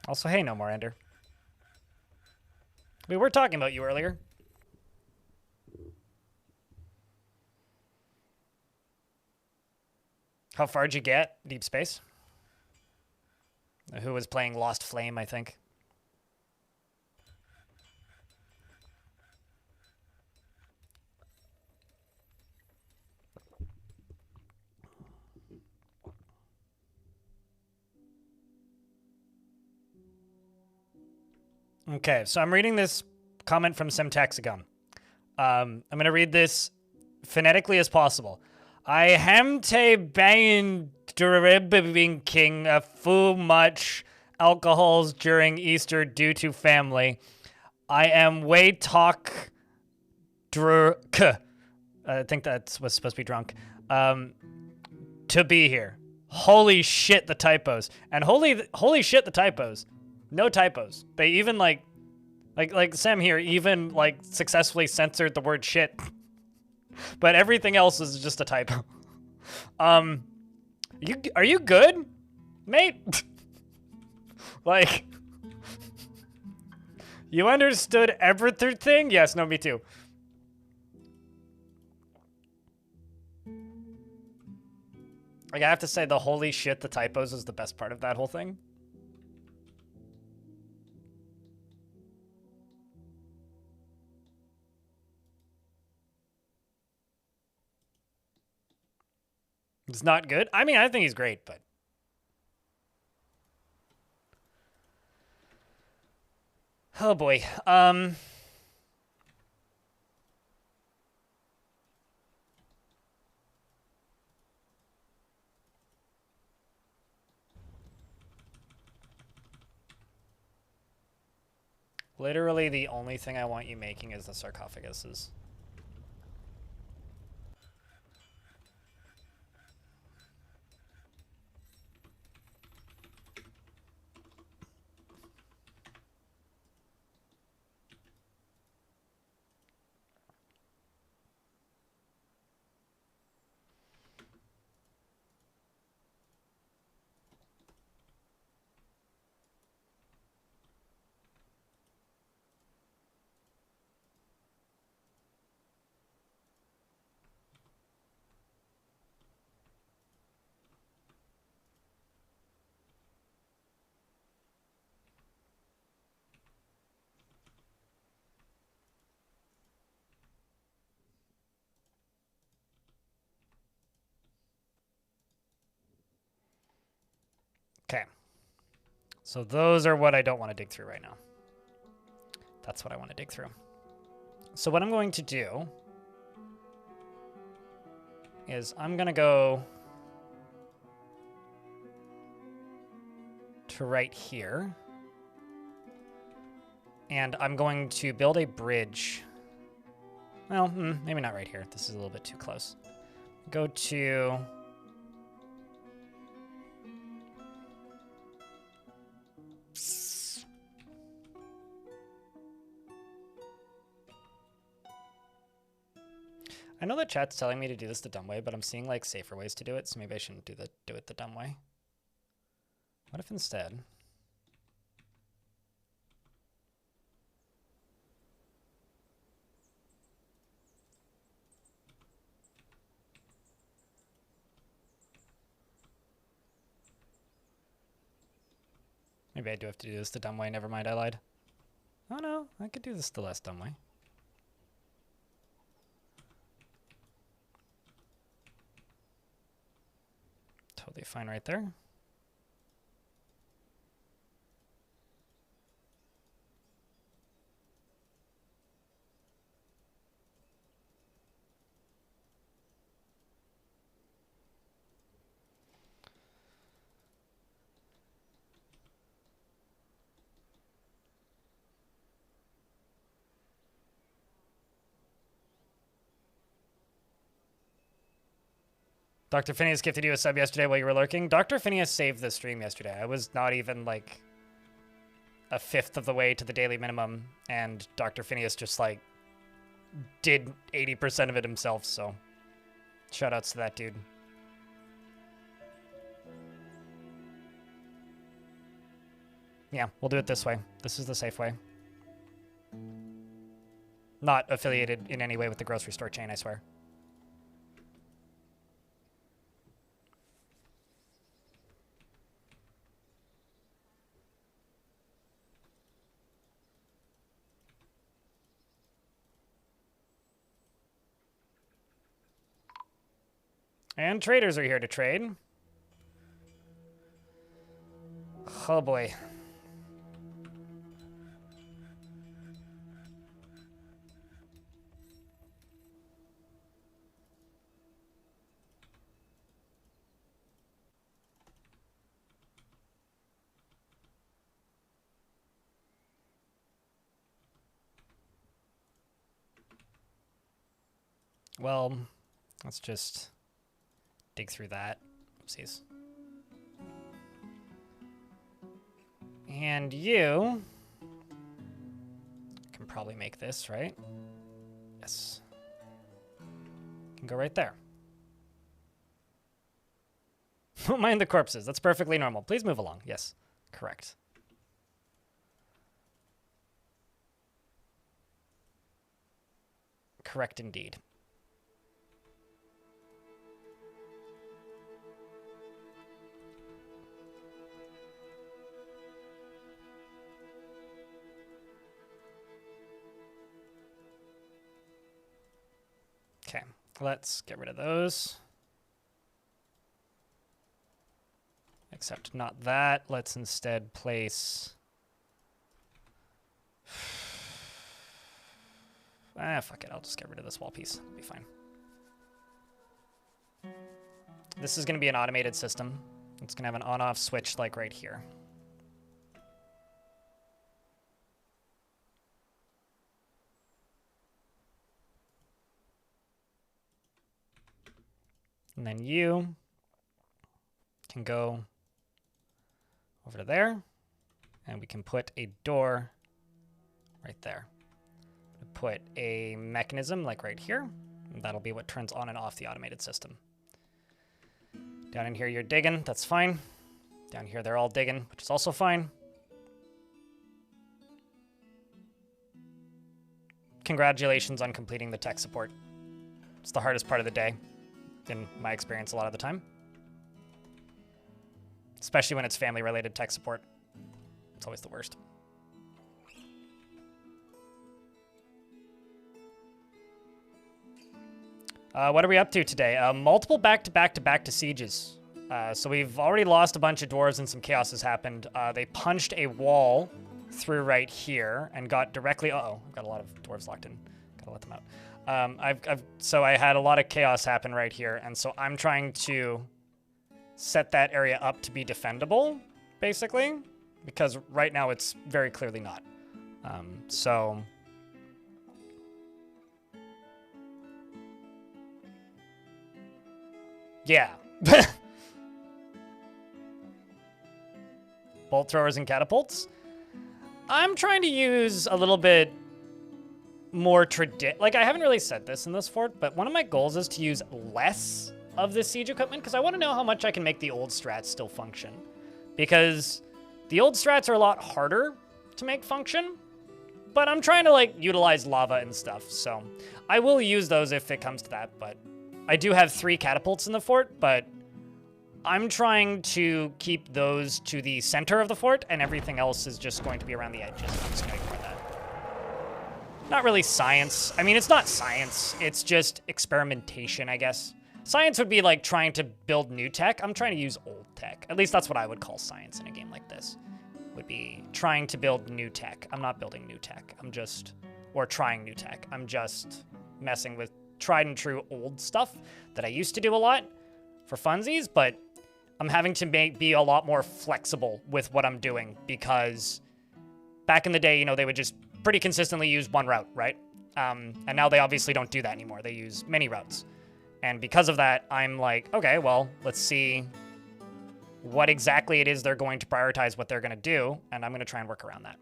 Also, hey, no more Ender. We were talking about you earlier. How far'd you get? Deep space? Who was playing Lost Flame, I think. Okay, so I'm reading this comment from Semtaxagon. I'm going to read this phonetically as possible. I ham te bain drinking a foo much alcohols during Easter due to family. I am way talk drunk. I think that was supposed to be drunk. To be here. Holy shit, the typos. And holy shit, the typos. No typos. They even like Sam here even like successfully censored the word shit. But everything else is just a typo. Are you good, mate? Like, you understood everything? Yes, no, me too. Like, I have to say the holy shit, the typos is the best part of that whole thing. It's not good. I mean, I think he's great, but... Oh boy. Literally the only thing I want you making is the sarcophaguses. Okay. So those are what I don't want to dig through right now. That's what I want to dig through. So what I'm going to do is I'm going to go to right here. And I'm going to build a bridge. Well, maybe not right here. This is a little bit too close. Go to... I know that chat's telling me to do this the dumb way, but I'm seeing like safer ways to do it, so maybe I shouldn't do it the dumb way. What if instead... Maybe I do have to do this the dumb way. Never mind, I lied. Oh no, I could do this the less dumb way. Totally fine right there. Dr. Phineas gifted you a sub yesterday while you were lurking. Dr. Phineas saved the stream yesterday. I was not even, like, a fifth of the way to the daily minimum, and Dr. Phineas just, like, did 80% of it himself, so shoutouts to that dude. Yeah, we'll do it this way. This is the safe way. Not affiliated in any way with the grocery store chain, I swear. And traders are here to trade. Oh boy. Well, let's just dig through that. Oopsies. And you can probably make this, right? Yes. Can go right there. Don't mind the corpses. That's perfectly normal. Please move along. Yes, correct. Correct indeed. Okay, let's get rid of those. Except not that. Let's instead place... fuck it. I'll just get rid of this wall piece. It'll be fine. This is going to be an automated system. It's going to have an on-off switch like right here. And then you can go over to there, and we can put a door right there. Put a mechanism like right here, and that'll be what turns on and off the automated system. Down in here you're digging, that's fine. Down here they're all digging, which is also fine. Congratulations on completing the tech support. It's the hardest part of the day, in my experience a lot of the time. Especially when it's family-related tech support. It's always the worst. What are we up to today? Multiple back-to-back-to-back to sieges. So we've already lost a bunch of dwarves and some chaos has happened. They punched a wall through right here and got directly... Uh-oh, I've got a lot of dwarves locked in. Gotta let them out. So I had a lot of chaos happen right here, and so I'm trying to set that area up to be defendable, basically, because right now it's very clearly not. So... yeah. Bolt throwers and catapults. I'm trying to use a little bit more like, I haven't really said this in this fort, but one of my goals is to use less of this siege equipment because I want to know how much I can make the old strats still function. Because the old strats are a lot harder to make function, but I'm trying to, like, utilize lava and stuff, so I will use those if it comes to that, but I do have 3 catapults in the fort, but I'm trying to keep those to the center of the fort, and everything else is just going to be around the edges. I'm just going to ignore that. Not really science. I mean, it's not science. It's just experimentation, I guess. Science would be like trying to build new tech. I'm trying to use old tech. At least that's what I would call science in a game like this. Would be trying to build new tech. I'm not building new tech. I'm just... or trying new tech. I'm just messing with tried and true old stuff that I used to do a lot for funsies, but I'm having to be a lot more flexible with what I'm doing because back in the day, you know, they would just pretty consistently use one route, right? And now they obviously don't do that anymore. They use many routes. And because of that, I'm like, okay, well, let's see what exactly it is they're going to prioritize, what they're going to do, and I'm going to try and work around that.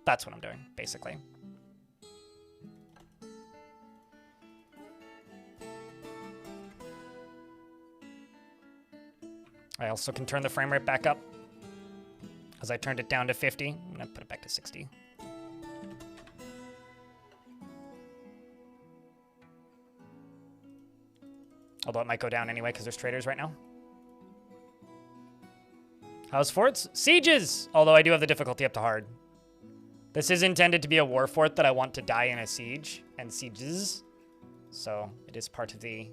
That's what I'm doing, basically. I also can turn the frame rate back up, because I turned it down to 50. I'm going to put it back to 60. Although it might go down anyway because there's traders right now. House forts? Sieges! Although I do have the difficulty up to hard. This is intended to be a war fort that I want to die in a siege and sieges. So it is part of the...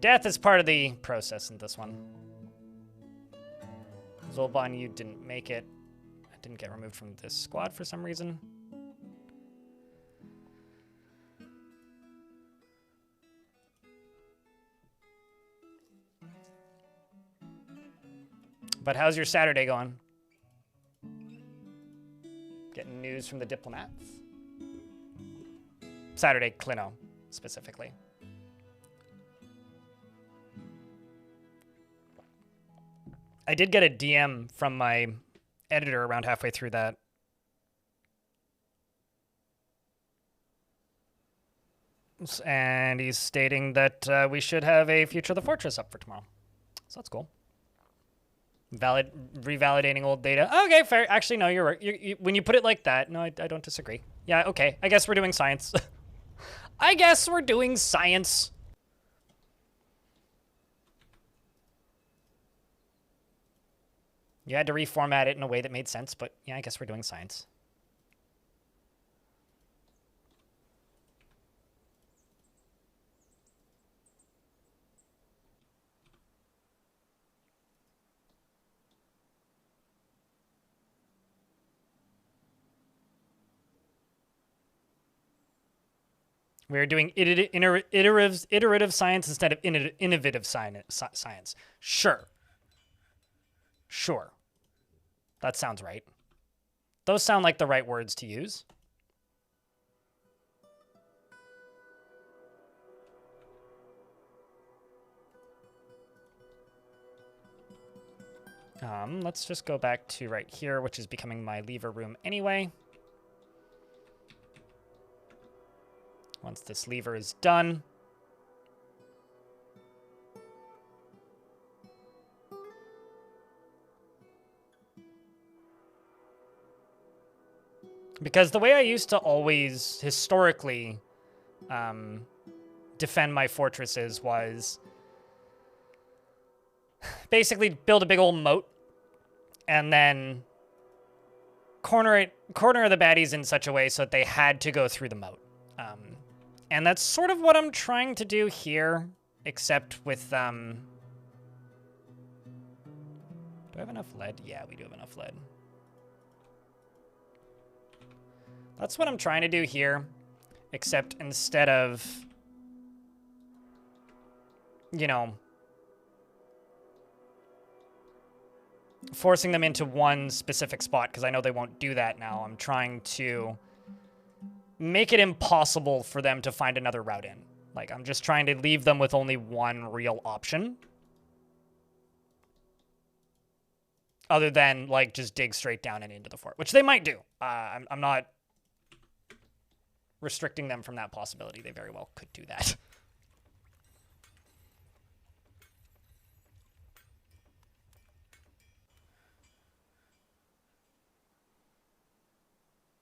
Death is part of the process in this one. Zolban, you didn't make it. I didn't get removed from this squad for some reason. But how's your Saturday going? Getting news from the diplomats? Saturday, Clino, specifically. I did get a DM from my editor around halfway through that. And he's stating that we should have a Future of the Fortress up for tomorrow. So that's cool. Revalidating old data. Okay, fair. Actually, no, you're right. When you put it like that, no, I don't disagree. Yeah, okay. I guess we're doing science. I guess we're doing science. You had to reformat it in a way that made sense, but yeah, I guess we're doing science. We're doing iterative science instead of innovative science. Sure. Sure. That sounds right. Those sound like the right words to use. Let's just go back to right here, which is becoming my lever room anyway. Once this lever is done. Because the way I used to always, historically, defend my fortresses was basically build a big old moat and then corner the baddies in such a way so that they had to go through the moat. And that's sort of what I'm trying to do here, except with, do I have enough lead? Yeah, we do have enough lead. That's what I'm trying to do here, except instead of, you know, forcing them into one specific spot, because I know they won't do that now. I'm trying to make it impossible for them to find another route in. Like, I'm just trying to leave them with only one real option. Other than, like, just dig straight down and into the fort, which they might do. I'm not restricting them from that possibility. They very well could do that.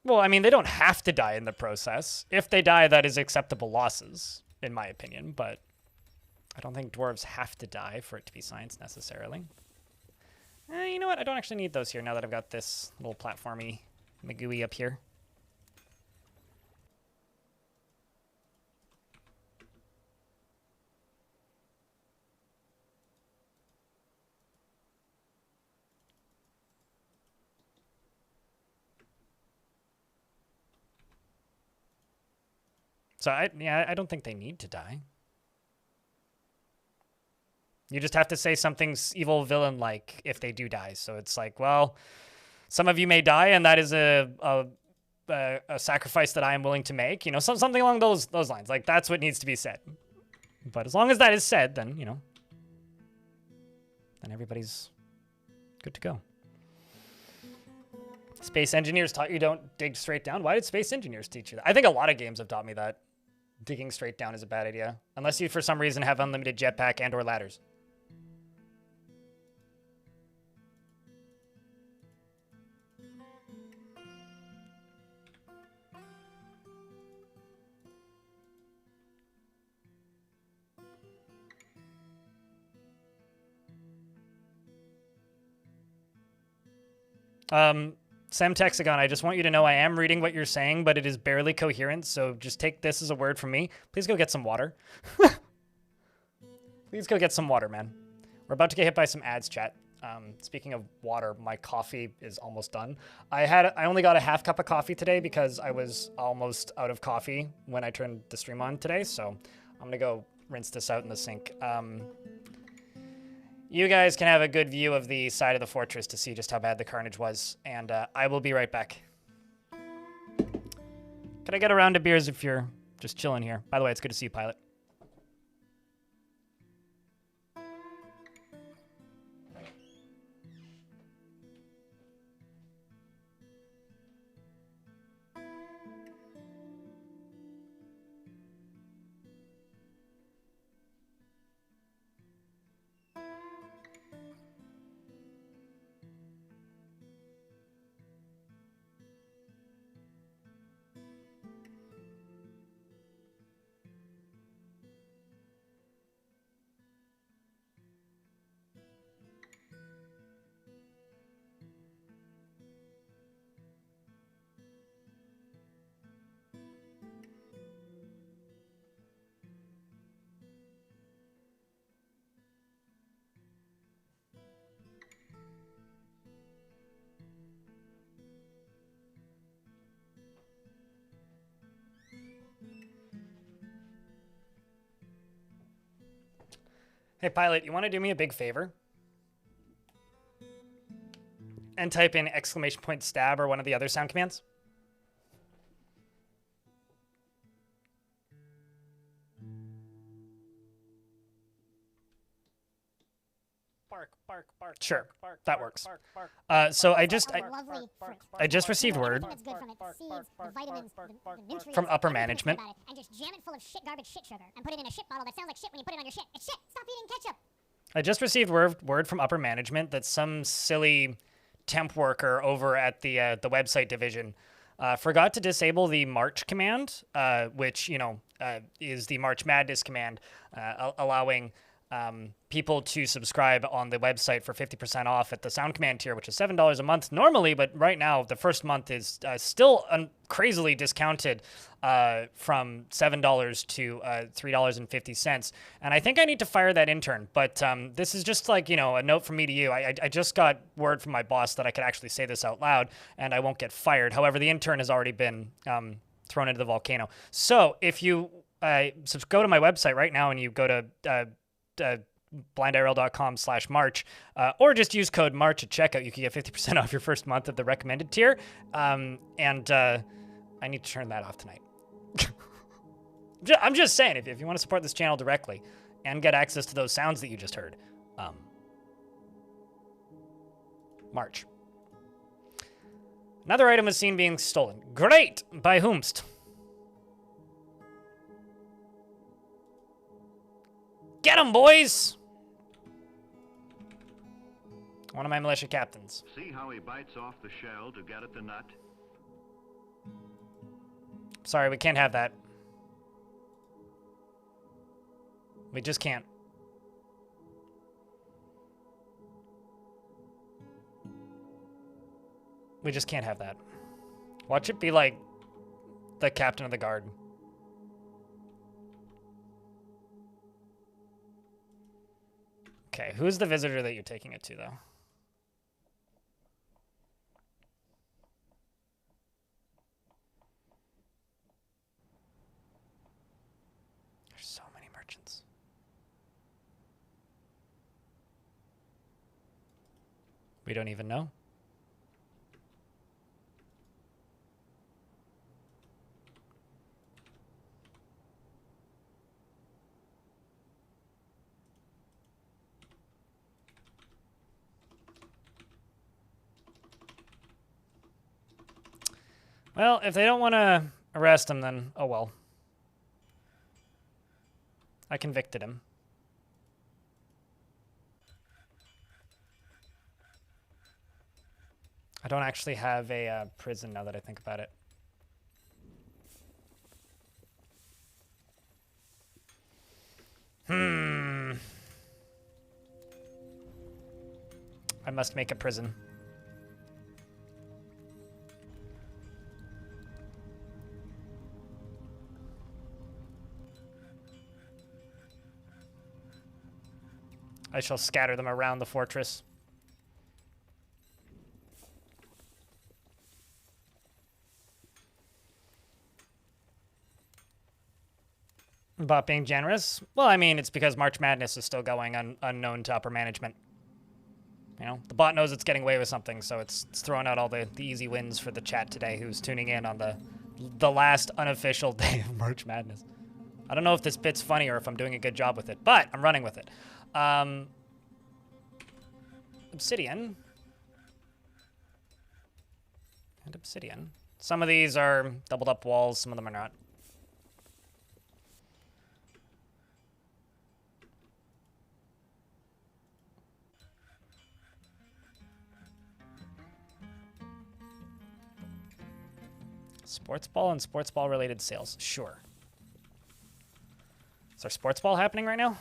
Well, I mean, they don't have to die in the process. If they die, that is acceptable losses, in my opinion, but I don't think dwarves have to die for it to be science necessarily. You know what? I don't actually need those here now that I've got this little platformy Magui up here. So, I don't think they need to die. You just have to say something's evil villain-like if they do die. So it's like, well, some of you may die, and that is a a sacrifice that I am willing to make. You know, something along those lines. Like, that's what needs to be said. But as long as that is said, then, you know, then everybody's good to go. Space engineers taught you don't dig straight down. Why did space engineers teach you that? I think a lot of games have taught me that digging straight down is a bad idea. Unless you, for some reason, have unlimited jetpack and or ladders. Semtexagon, I just want you to know I am reading what you're saying, but it is barely coherent, so just take this as a word from me. Please go get some water. Please go get some water, man. We're about to get hit by some ads, chat. Speaking of water, my coffee is almost done. I only got a half cup of coffee today because I was almost out of coffee when I turned the stream on today, so I'm gonna go rinse this out in the sink. You guys can have a good view of the side of the fortress to see just how bad the carnage was, and I will be right back. Can I get a round of beers if you're just chilling here? By the way, it's good to see you, Pilot. Hey, Pilot, you want to do me a big favor? And type in !stab or one of the other sound commands? Bark, bark, bark. Sure, that works. So I just received word from upper management. And just jam it full of shit, garbage, shit sugar, and put it in a shit bottle that sounds like shit when you put it on your shit. It's shit. Stop eating ketchup. I just received word from upper management that some silly temp worker over at the website division forgot to disable the March command, which, you know, is the March Madness command, allowing people to subscribe on the website for 50% off at the sound command tier, which is $7 a month normally, but right now the first month is still crazily discounted from $7 to $3.50. And I think I need to fire that intern, but this is just like, you know, a note from me to you. I just got word from my boss that I could actually say this out loud and I won't get fired. However, the intern has already been thrown into the volcano. So if you go to my website right now and you go to blindirl.com/March, or just use code March at checkout. You can get 50% off your first month of the recommended tier. And I need to turn that off tonight. I'm just saying, if you want to support this channel directly and get access to those sounds that you just heard, March. Another item was seen being stolen. Great! By whomst? Get 'em, boys! One of my militia captains. See how he bites off the shell to get at the nut? Sorry, we can't have that. We just can't. We just can't have that. Watch it be like the captain of the guard. Okay, who's the visitor that you're taking it to, though? There's so many merchants. We don't even know. Well, if they don't want to arrest him, then oh well. I convicted him. I don't actually have a prison now that I think about it. I must make a prison. I shall scatter them around the fortress. About being generous? Well, I mean, it's because March Madness is still going unknown to upper management. You know, the bot knows it's getting away with something, so it's throwing out all the easy wins for the chat today who's tuning in on the last unofficial day of March Madness. I don't know if this bit's funny or if I'm doing a good job with it, but I'm running with it. Obsidian. And obsidian. Some of these are doubled up walls, some of them are not. Sports ball and sports ball related sales. Sure. Is there sports ball happening right now?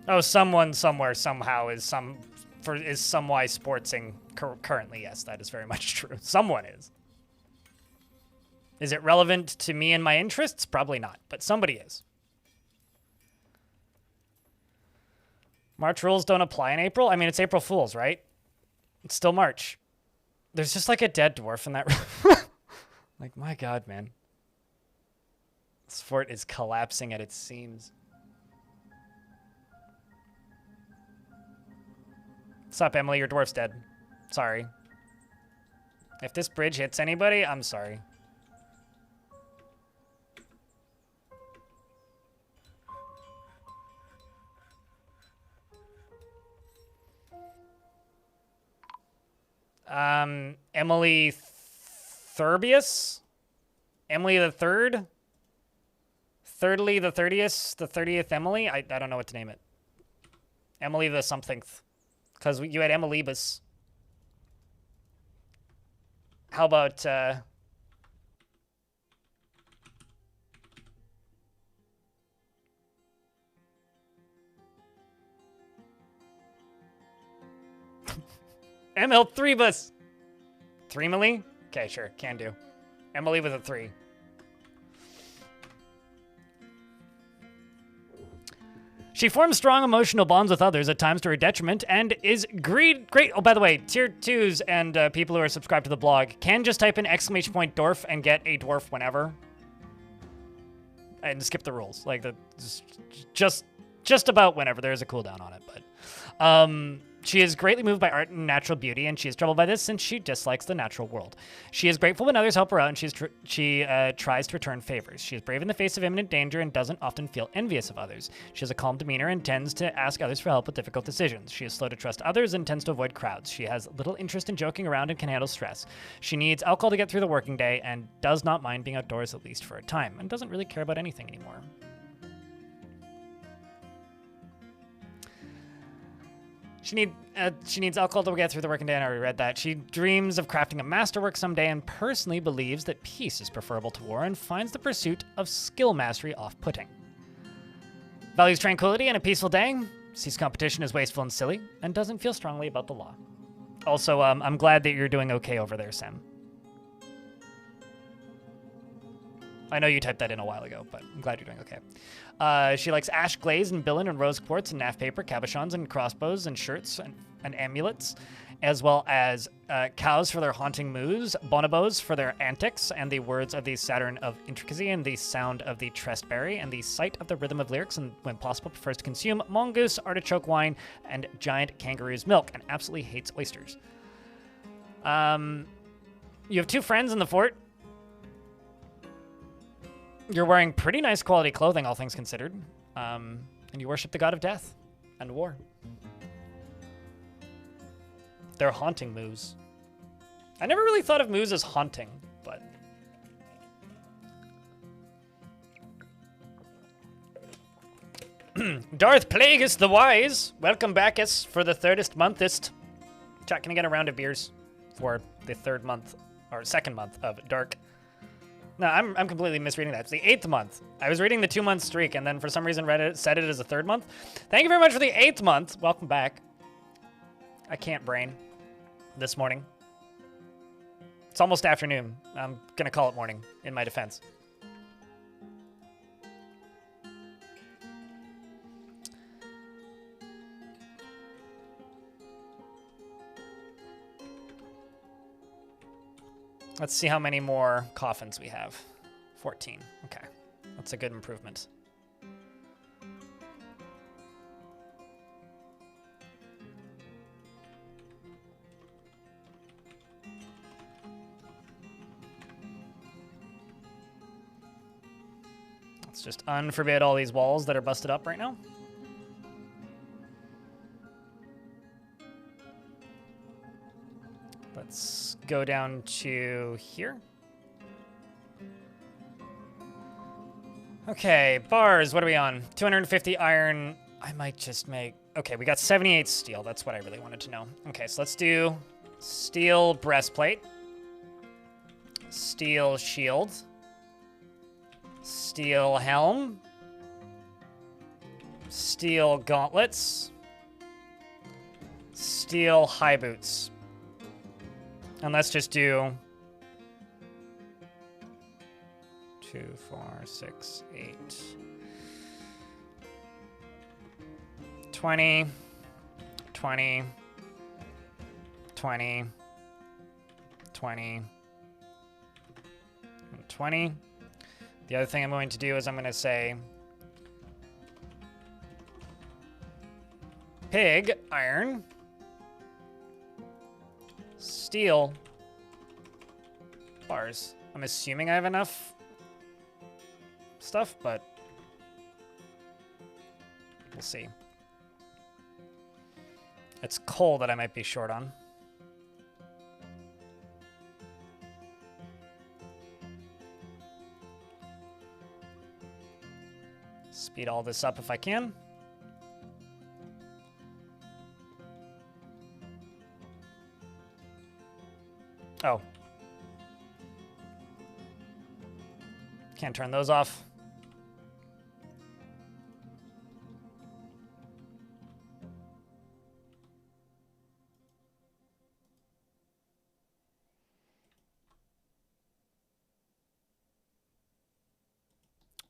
Oh, someone somewhere somehow is somewise sportsing currently. Yes, that is very much true. Someone is. Is it relevant to me and my interests? Probably not, but somebody is. March rules don't apply in April? I mean, it's April Fool's, right? It's still March. There's just like a dead dwarf in that room. Like, my God, man. This fort is collapsing at its seams. What's up, Emily? Your dwarf's dead. Sorry. If this bridge hits anybody, I'm sorry. Emily Thurbius? Emily the Third? Thirdly the 30th? The 30th Emily? I don't know what to name it. Emily the something. Because you had Emelibus. How about, ML3bus. 3 Emily? Okay, sure, can do. Emily with a 3. She forms strong emotional bonds with others, at times to her detriment, and is great. Oh, by the way, tier 2s and people who are subscribed to the blog can just type in !Dwarf and get a dwarf whenever. And skip the rules. Like, just about whenever. There's a cooldown on it, but... She is greatly moved by art and natural beauty, and she is troubled by this since she dislikes the natural world. She is grateful when others help her out, and she tries to return favors. She is brave in the face of imminent danger and doesn't often feel envious of others. She has a calm demeanor and tends to ask others for help with difficult decisions. She is slow to trust others and tends to avoid crowds. She has little interest in joking around and can handle stress. She needs alcohol to get through the working day and does not mind being outdoors at least for a time, and doesn't really care about anything anymore. She needs alcohol to get through the working day, and I already read that. She dreams of crafting a masterwork someday and personally believes that peace is preferable to war and finds the pursuit of skill mastery off-putting. Values tranquility and a peaceful day, sees competition as wasteful and silly, and doesn't feel strongly about the law. Also, I'm glad that you're doing okay over there, Sam. I know you typed that in a while ago, but I'm glad you're doing okay. She likes ash glaze and billen and rose quartz and naff paper, cabochons and crossbows and shirts and amulets, as well as cows for their haunting moos, bonobos for their antics, and the words of the Saturn of intricacy, and the sound of the trestberry, and the sight of the rhythm of lyrics, and when possible prefers to consume mongoose, artichoke wine, and giant kangaroo's milk, and absolutely hates oysters. You have 2 friends in the fort. You're wearing pretty nice quality clothing, all things considered. And you worship the god of death and war. They're haunting moos. I never really thought of moos as haunting, but... Darth Plagueis the Wise. Welcome backest for the thirdest monthest. Chat, can I get a round of beers for the 3rd month, or 2nd month of Dark? No, I'm completely misreading that. It's the 8th month. I was reading the 2-month streak, and then for some reason Reddit said it as a 3rd month. Thank you very much for the 8th month. Welcome back. I can't brain this morning. It's almost afternoon. I'm gonna call it morning in my defense. Let's see how many more coffins we have. 14. Okay. That's a good improvement. Let's just unforbid all these walls that are busted up right now. Let's go down to here. Okay, bars, what are we on? 250 iron. I might just make... Okay, we got 78 steel. That's what I really wanted to know. Okay, so let's do steel breastplate. Steel shield. Steel helm. Steel gauntlets. Steel high boots. And let's just do 2, 4, 6, 8, 20, 20, 20, 20, and 20. The other thing I'm going to do is I'm going to say pig iron. Steel bars. I'm assuming I have enough stuff, but we'll see. It's coal that I might be short on. Speed all this up if I can. Oh. Can't turn those off.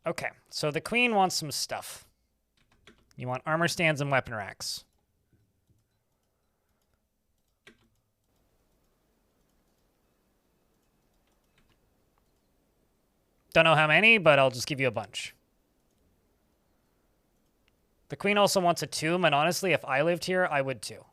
Okay, so the queen wants some stuff. You want armor stands and weapon racks. Don't know how many, but I'll just give you a bunch. The queen also wants a tomb, and honestly, if I lived here, I would too.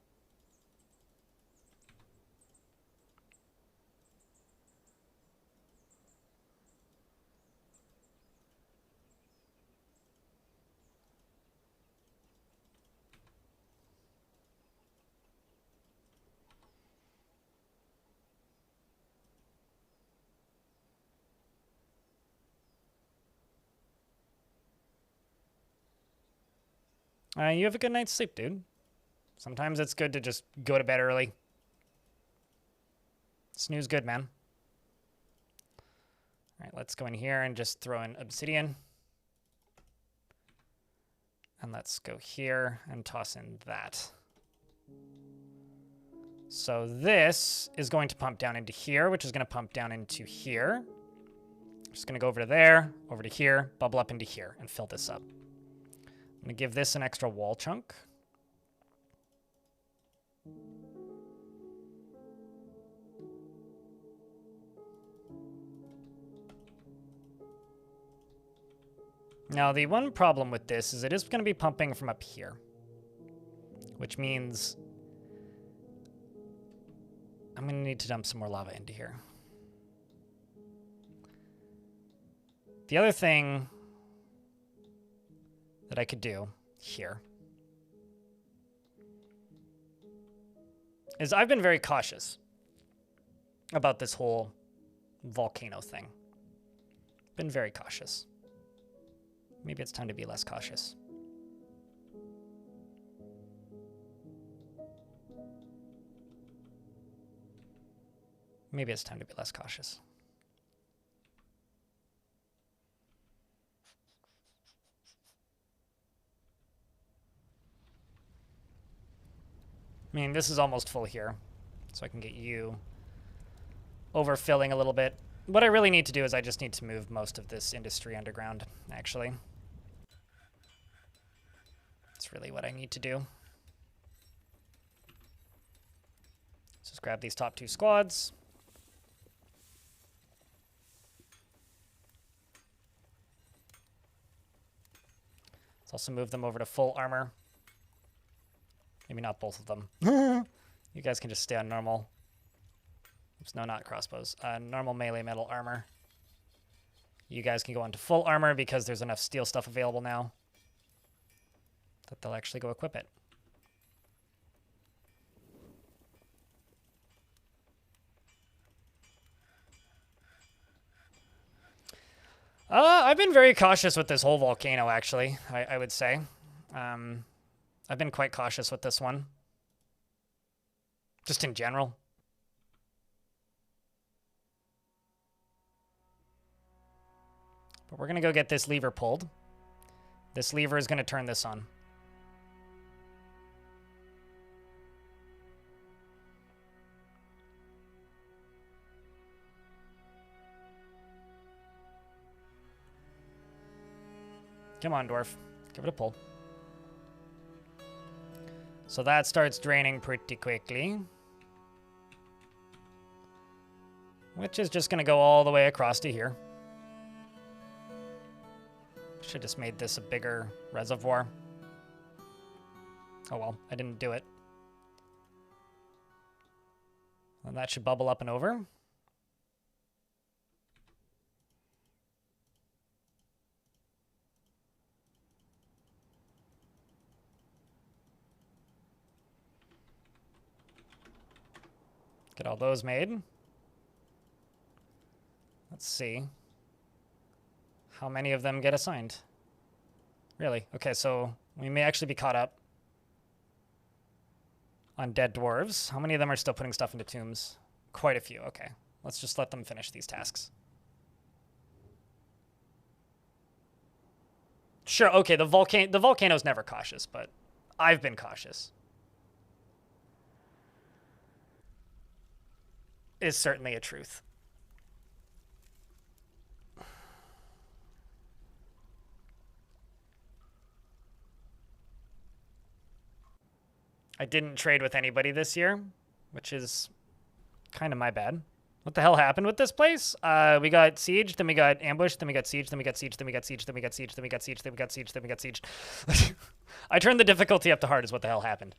You have a good night's sleep, dude. Sometimes it's good to just go to bed early. Snooze good, man. All right, let's go in here and just throw in obsidian. And let's go here and toss in that. So this is going to pump down into here, which is going to pump down into here. Just going to go over to there, over to here, bubble up into here, and fill this up. I'm going to give this an extra wall chunk. Now, the one problem with this is it is going to be pumping from up here, which means I'm going to need to dump some more lava into here. The other thing that I could do here is I've been very cautious about this whole volcano thing. Been very cautious. Maybe it's time to be less cautious. Maybe it's time to be less cautious. I mean, this is almost full here, so I can get you overfilling a little bit. What I really need to do is I just need to move most of this industry underground, actually. That's really what I need to do. Let's just grab these top 2 squads. Let's also move them over to full armor. Maybe not both of them. You guys can just stay on normal. Oops, no, not crossbows. Normal melee metal armor. You guys can go on to full armor because there's enough steel stuff available now that they'll actually go equip it. I've been very cautious with this whole volcano, actually, I would say. I've been quite cautious with this one. Just in general. But we're going to go get this lever pulled. This lever is going to turn this on. Come on, Dwarf. Give it a pull. So that starts draining pretty quickly. Which is just going to go all the way across to here. Should just made this a bigger reservoir. Oh well, I didn't do it. And that should bubble up and over. Get all those made. Let's see. How many of them get assigned? Really? Okay, so we may actually be caught up on dead dwarves. How many of them are still putting stuff into tombs? Quite a few. Okay. Let's just let them finish these tasks. Sure, okay, the volcano's never cautious, but I've been cautious. Is certainly a truth. I didn't trade with anybody this year, which is kind of my bad. What the hell happened with this place? We got sieged, then we got ambushed, then we got sieged, then we got sieged, then we got sieged, then we got sieged, then we got sieged, then we got sieged, then we got sieged. I turned the difficulty up to hard is what the hell happened.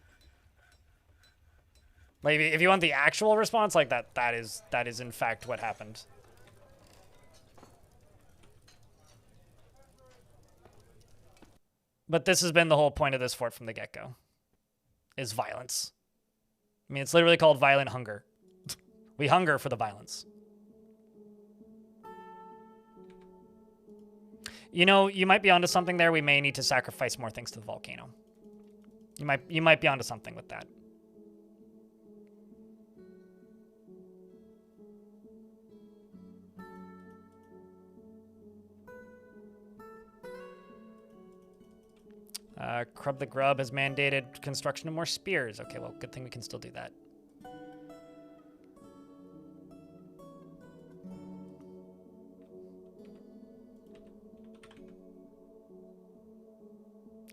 Like, if you want the actual response, like that is in fact what happened. But this has been the whole point of this fort from the get-go. Is violence. I mean, it's literally called Violenthunger. We hunger for the violence. You know, you might be onto something there. We may need to sacrifice more things to the volcano. You might be onto something with that. Crub the Grub has mandated construction of more spears. Okay, well, good thing we can still do that.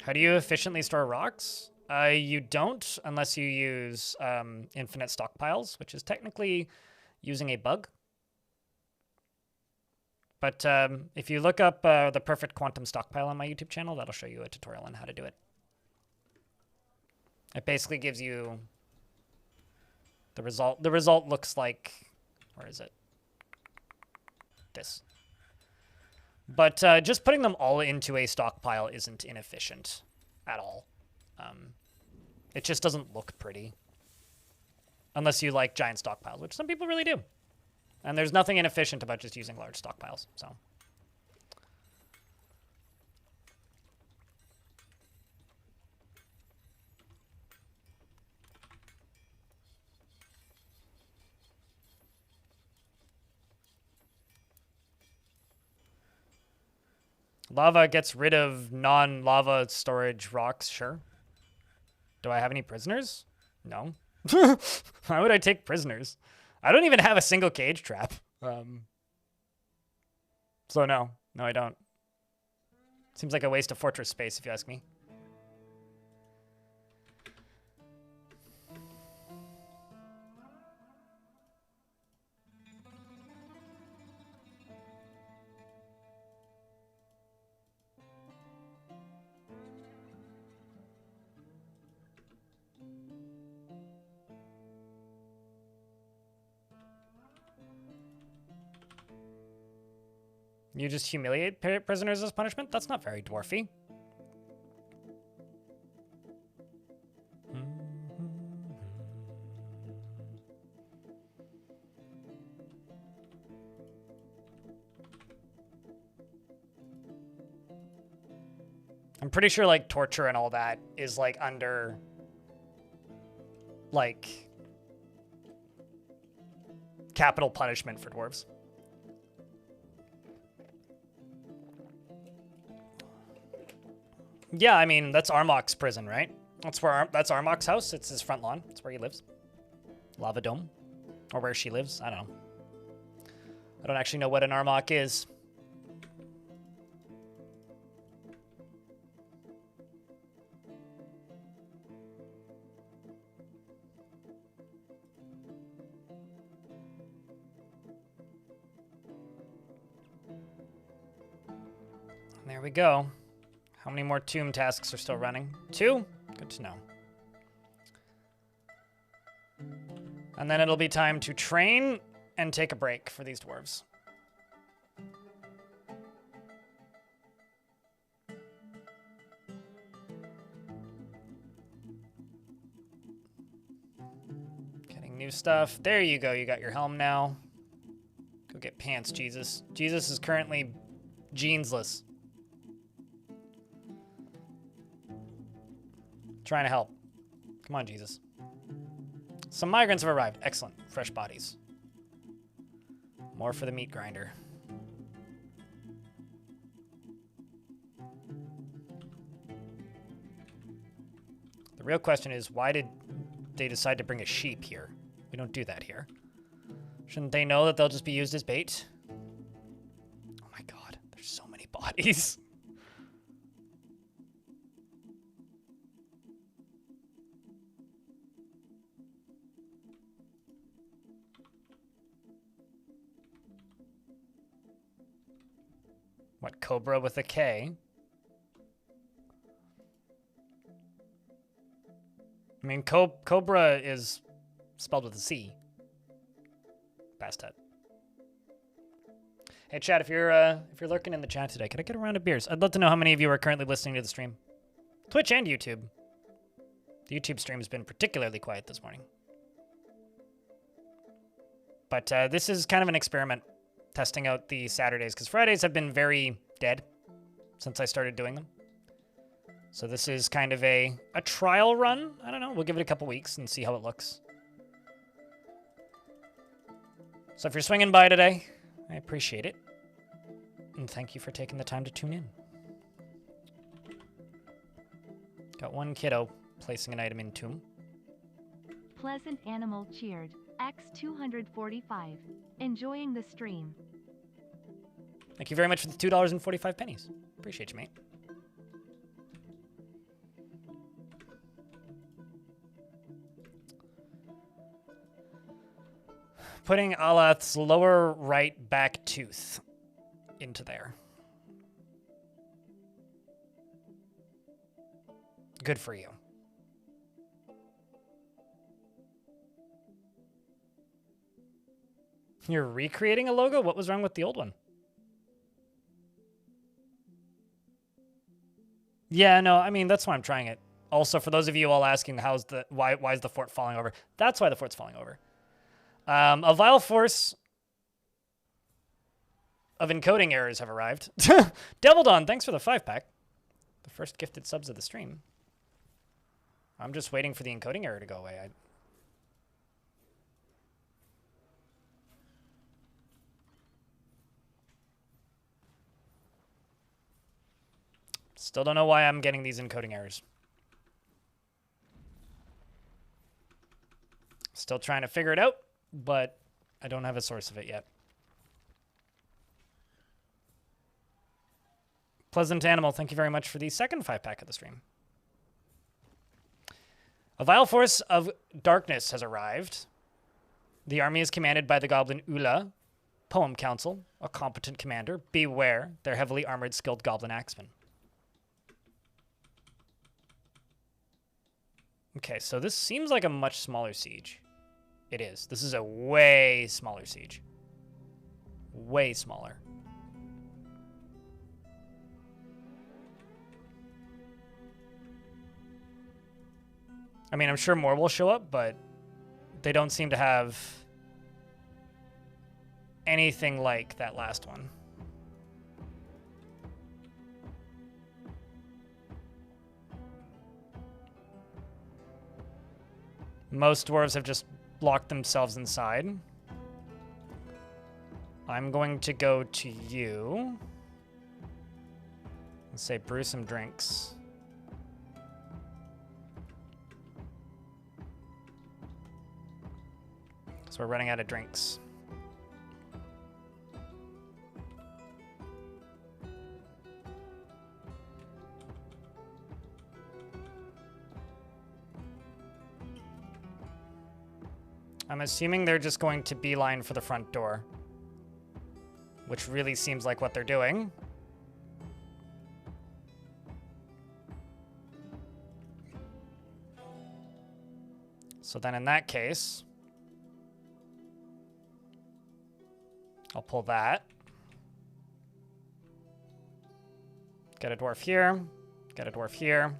How do you efficiently store rocks? You don't unless you use infinite stockpiles, which is technically using a bug. But if you look up the perfect quantum stockpile on my YouTube channel, that'll show you a tutorial on how to do it. It basically gives you the result. The result looks like, where is it? This. But just putting them all into a stockpile isn't inefficient at all. It just doesn't look pretty. Unless you like giant stockpiles, which some people really do. And there's nothing inefficient about just using large stockpiles, so. Lava gets rid of non-lava storage rocks, sure. Do I have any prisoners? No. Why would I take prisoners? I don't even have a single cage trap. So no. No, I don't. Seems like a waste of fortress space, if you ask me. You just humiliate prisoners as punishment? That's not very dwarfy. I'm pretty sure, like, torture and all that is, like, under, like, capital punishment for dwarves. Yeah, I mean, that's Armok's prison, right? That's Armok's house. It's his front lawn. That's where he lives. Lava Dome. Or where she lives. I don't know. I don't actually know what an Armok is. There we go. How many more tomb tasks are still running? 2? Good to know. And then it'll be time to train and take a break for these dwarves. Getting new stuff. There you go. You got your helm now. Go get pants, Jesus. Jesus is currently jeansless. Trying to help. Come on, Jesus. Some migrants have arrived. Excellent. Fresh bodies. More for the meat grinder. The real question is, why did they decide to bring a sheep here? We don't do that here. Shouldn't they know that they'll just be used as bait? Oh my god, there's so many bodies. What, Cobra with a K? I mean, Cobra is spelled with a C. Bastet. Hey, chat, if you're lurking in the chat today, could I get a round of beers? I'd love to know how many of you are currently listening to the stream. Twitch and YouTube. The YouTube stream has been particularly quiet this morning. But this is kind of an experiment. Testing out the Saturdays, because Fridays have been very dead since I started doing them. So this is kind of a trial run. I don't know. We'll give it a couple weeks and see how it looks. So if you're swinging by today, I appreciate it. And thank you for taking the time to tune in. Got one kiddo placing an item in tomb. Pleasant Animal cheered. X245. Enjoying the stream. Thank you very much for the $2.45. Appreciate you, mate. Putting Alath's lower right back tooth. into there. Good for you. You're recreating a logo? What was wrong with the old one? Yeah, no, I mean, that's why I'm trying it. Also, for those of you all asking why is the fort falling over? That's why the fort's falling over. A vile force of encoding errors have arrived. Devil Dawn, thanks for the 5-pack. The first gifted subs of the stream. I'm just waiting for the encoding error to go away. Still don't know why I'm getting these encoding errors. Still trying to figure it out, but I don't have a source of it yet. Pleasant Animal, thank you very much for the second 5-pack of the stream. A vile force of darkness has arrived. The army is commanded by the goblin Ula. Poem Council, a competent commander. Beware, they're heavily armored, skilled goblin axemen. Okay, so this seems like a much smaller siege. It is. This is a way smaller siege. Way smaller. I mean, I'm sure more will show up, but they don't seem to have anything like that last one. Most dwarves have just locked themselves inside. I'm going to go to you. Let's say brew some drinks. So we're running out of drinks. I'm assuming they're just going to beeline for the front door, which really seems like what they're doing. So then in that case, I'll pull that. Get a dwarf here. Get a dwarf here.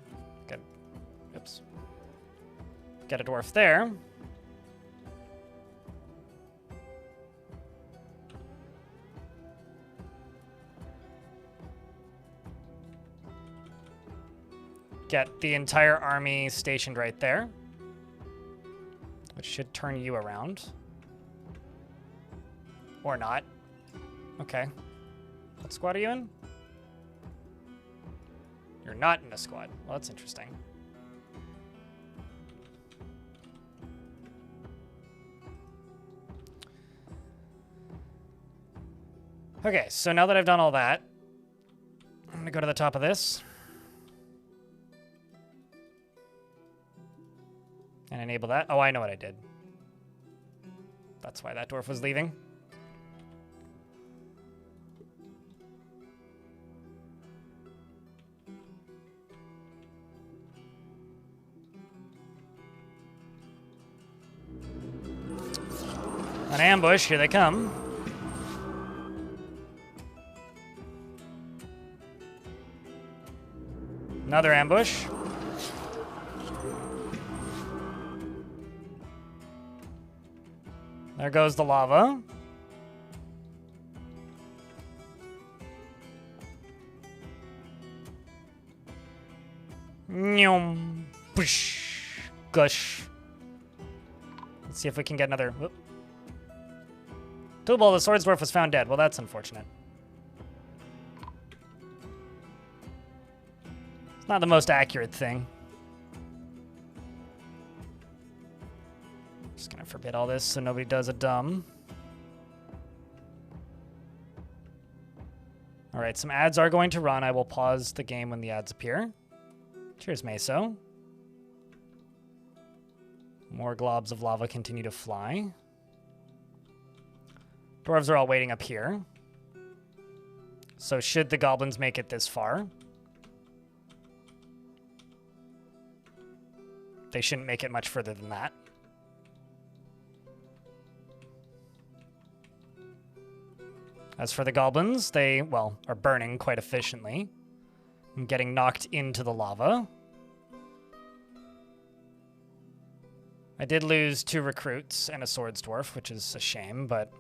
Oops. Get a dwarf there. Get the entire army stationed right there, which should turn you around. Or not. Okay. What squad are you in? You're not in a squad. Well, that's interesting. Okay, so now that I've done all that, I'm gonna go to the top of this. And enable that. Oh, I know what I did. That's why that dwarf was leaving. An ambush, here they come. Another ambush. There goes the lava. Nyum. Push. Gush. Let's see if we can get another. Whoop. Tubal, the swords dwarf was found dead. Well, that's unfortunate. It's not the most accurate thing. Just gonna forbid all this so nobody does a dumb. All right, some ads are going to run. I will pause the game when the ads appear. Cheers, Meso. More globs of lava continue to fly. Dwarves are all waiting up here. So should the goblins make it this far, they shouldn't make it much further than that. As for the goblins, they, well, are burning quite efficiently and getting knocked into the lava. I did lose 2 recruits and a swords dwarf, which is a shame, but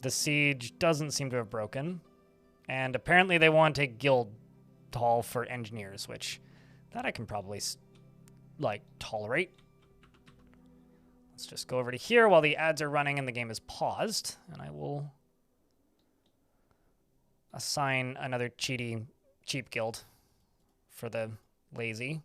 the siege doesn't seem to have broken. And apparently they want a guild hall for engineers, which that I can probably, like, tolerate. Let's just go over to here while the ads are running and the game is paused, and I will assign another cheap guild for the lazy.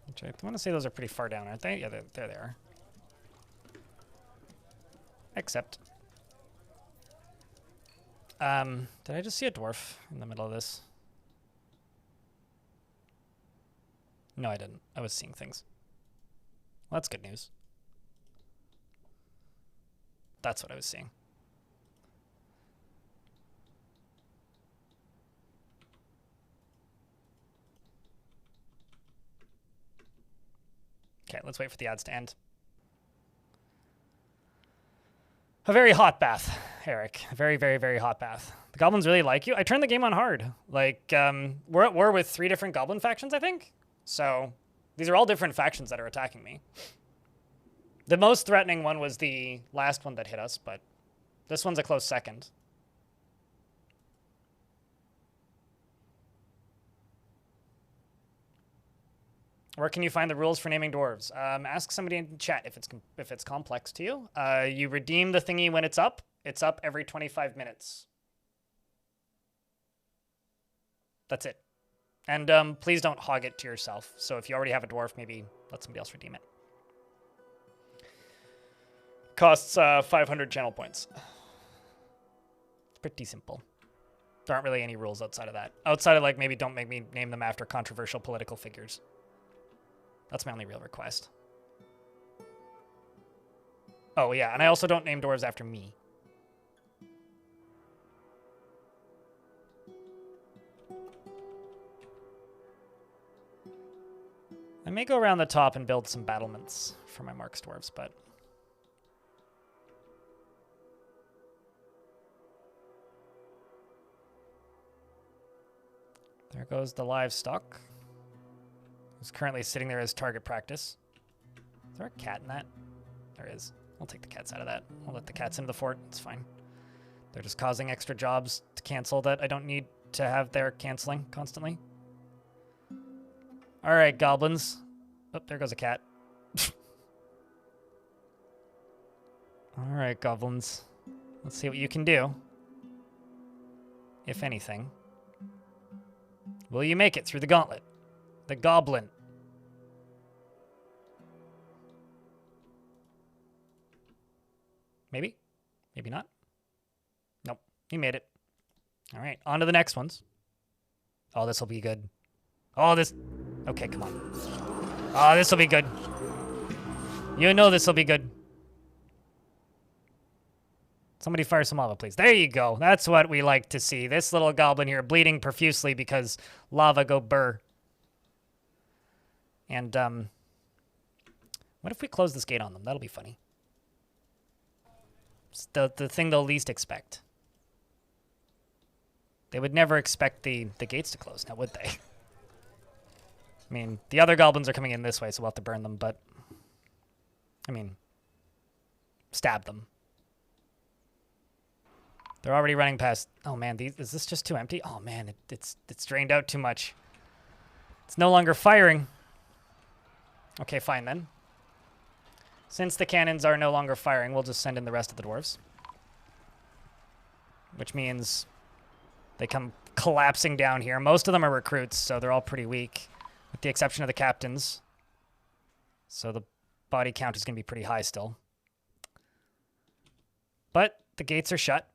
Which I want to say those are pretty far down, aren't they? Yeah, there they are. Except, did I just see a dwarf in the middle of this? No, I didn't. I was seeing things. Well, that's good news. That's what I was seeing. Okay, let's wait for the ads to end. A very hot bath, Eric. A very, very, very hot bath. The goblins really like you. I turned the game on hard. Like, we're at war with 3 different goblin factions, I think. So these are all different factions that are attacking me. The most threatening one was the last one that hit us, but this one's a close second. Where can you find the rules for naming dwarves? Ask somebody in chat if it's complex to you. You redeem the thingy when it's up. It's up every 25 minutes. That's it. And please don't hog it to yourself. So if you already have a dwarf, maybe let somebody else redeem it. Costs 500 channel points. It's pretty simple. There aren't really any rules outside of that. Outside of, like, maybe don't make me name them after controversial political figures. That's my only real request. Oh, yeah, and I also don't name dwarves after me. I may go around the top and build some battlements for my Marks dwarves, but there goes the livestock, who's currently sitting there as target practice. Is there a cat in that? There is. I'll take the cats out of that. I'll let the cats into the fort. It's fine. They're just causing extra jobs to cancel that I don't need to have their canceling constantly. All right, goblins. Oh, there goes a cat. All right, goblins. Let's see what you can do. If anything. Will you make it through the gauntlet? The goblin. Maybe? Maybe not? Nope. He made it. All right, on to the next ones. Oh, this will be good. Oh, this... Okay, come on. Oh, this will be good. You know this will be good. Somebody fire some lava, please. There you go. That's what we like to see. This little goblin here bleeding profusely because lava go burr. And, what if we close this gate on them? That'll be funny. It's the thing they'll least expect. They would never expect the gates to close, now would they? I mean, the other goblins are coming in this way, so we'll have to burn them, but... I mean... Stab them. They're already running past... Oh, man, is this just too empty? Oh, man, it's drained out too much. It's no longer firing. Okay, fine, then. Since the cannons are no longer firing, we'll just send in the rest of the dwarves. Which means they come collapsing down here. Most of them are recruits, so they're all pretty weak. With the exception of the captains. So the body count is going to be pretty high still. But the gates are shut.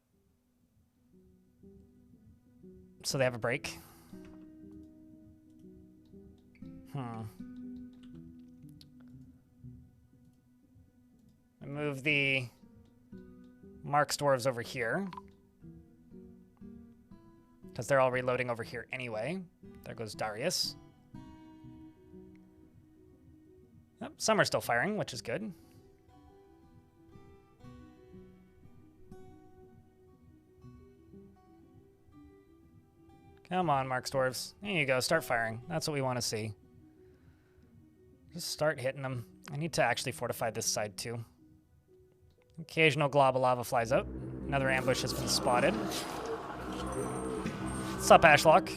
So they have a break. Move the Mark's dwarves over here. Because they're all reloading over here anyway. There goes Darius. Oh, some are still firing, which is good. Come on, Mark's dwarves. There you go. Start firing. That's what we want to see. Just start hitting them. I need to actually fortify this side too. Occasional glob of lava flies out. Another ambush has been spotted. What's up, Ashlock?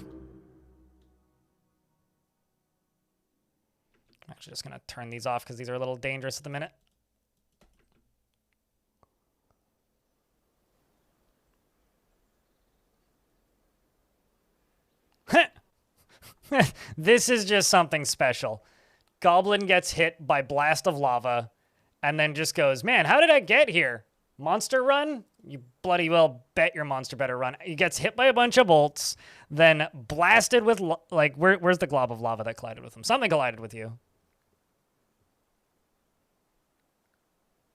I'm actually just going to turn these off because these are a little dangerous at the minute. This is just something special. Goblin gets hit by blast of lava and then just goes, man, how did I get here? Monster run? You bloody well bet your monster better run. He gets hit by a bunch of bolts, then blasted with, like, where's the glob of lava that collided with him? Something collided with you.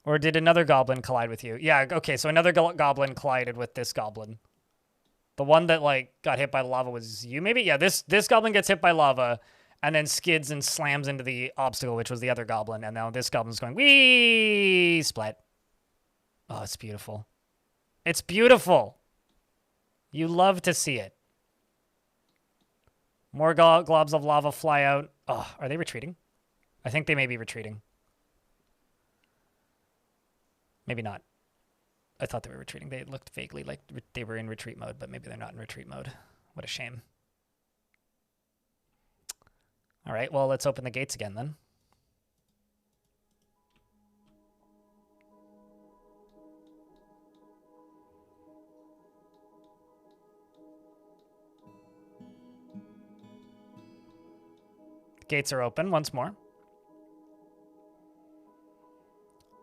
Or did another goblin collide with you? Yeah, okay, so another goblin collided with this goblin. The one that, like, got hit by the lava was you, maybe? Yeah, this goblin gets hit by lava and then skids and slams into the obstacle, which was the other goblin. And now this goblin's going, wee, splat. Oh, it's beautiful. It's beautiful. You love to see it. More globs of lava fly out. Oh, are they retreating? I think they may be retreating. Maybe not. I thought they were retreating. They looked vaguely like they were in retreat mode, but maybe they're not in retreat mode. What a shame. All right, well, let's open the gates again then. Gates are open once more.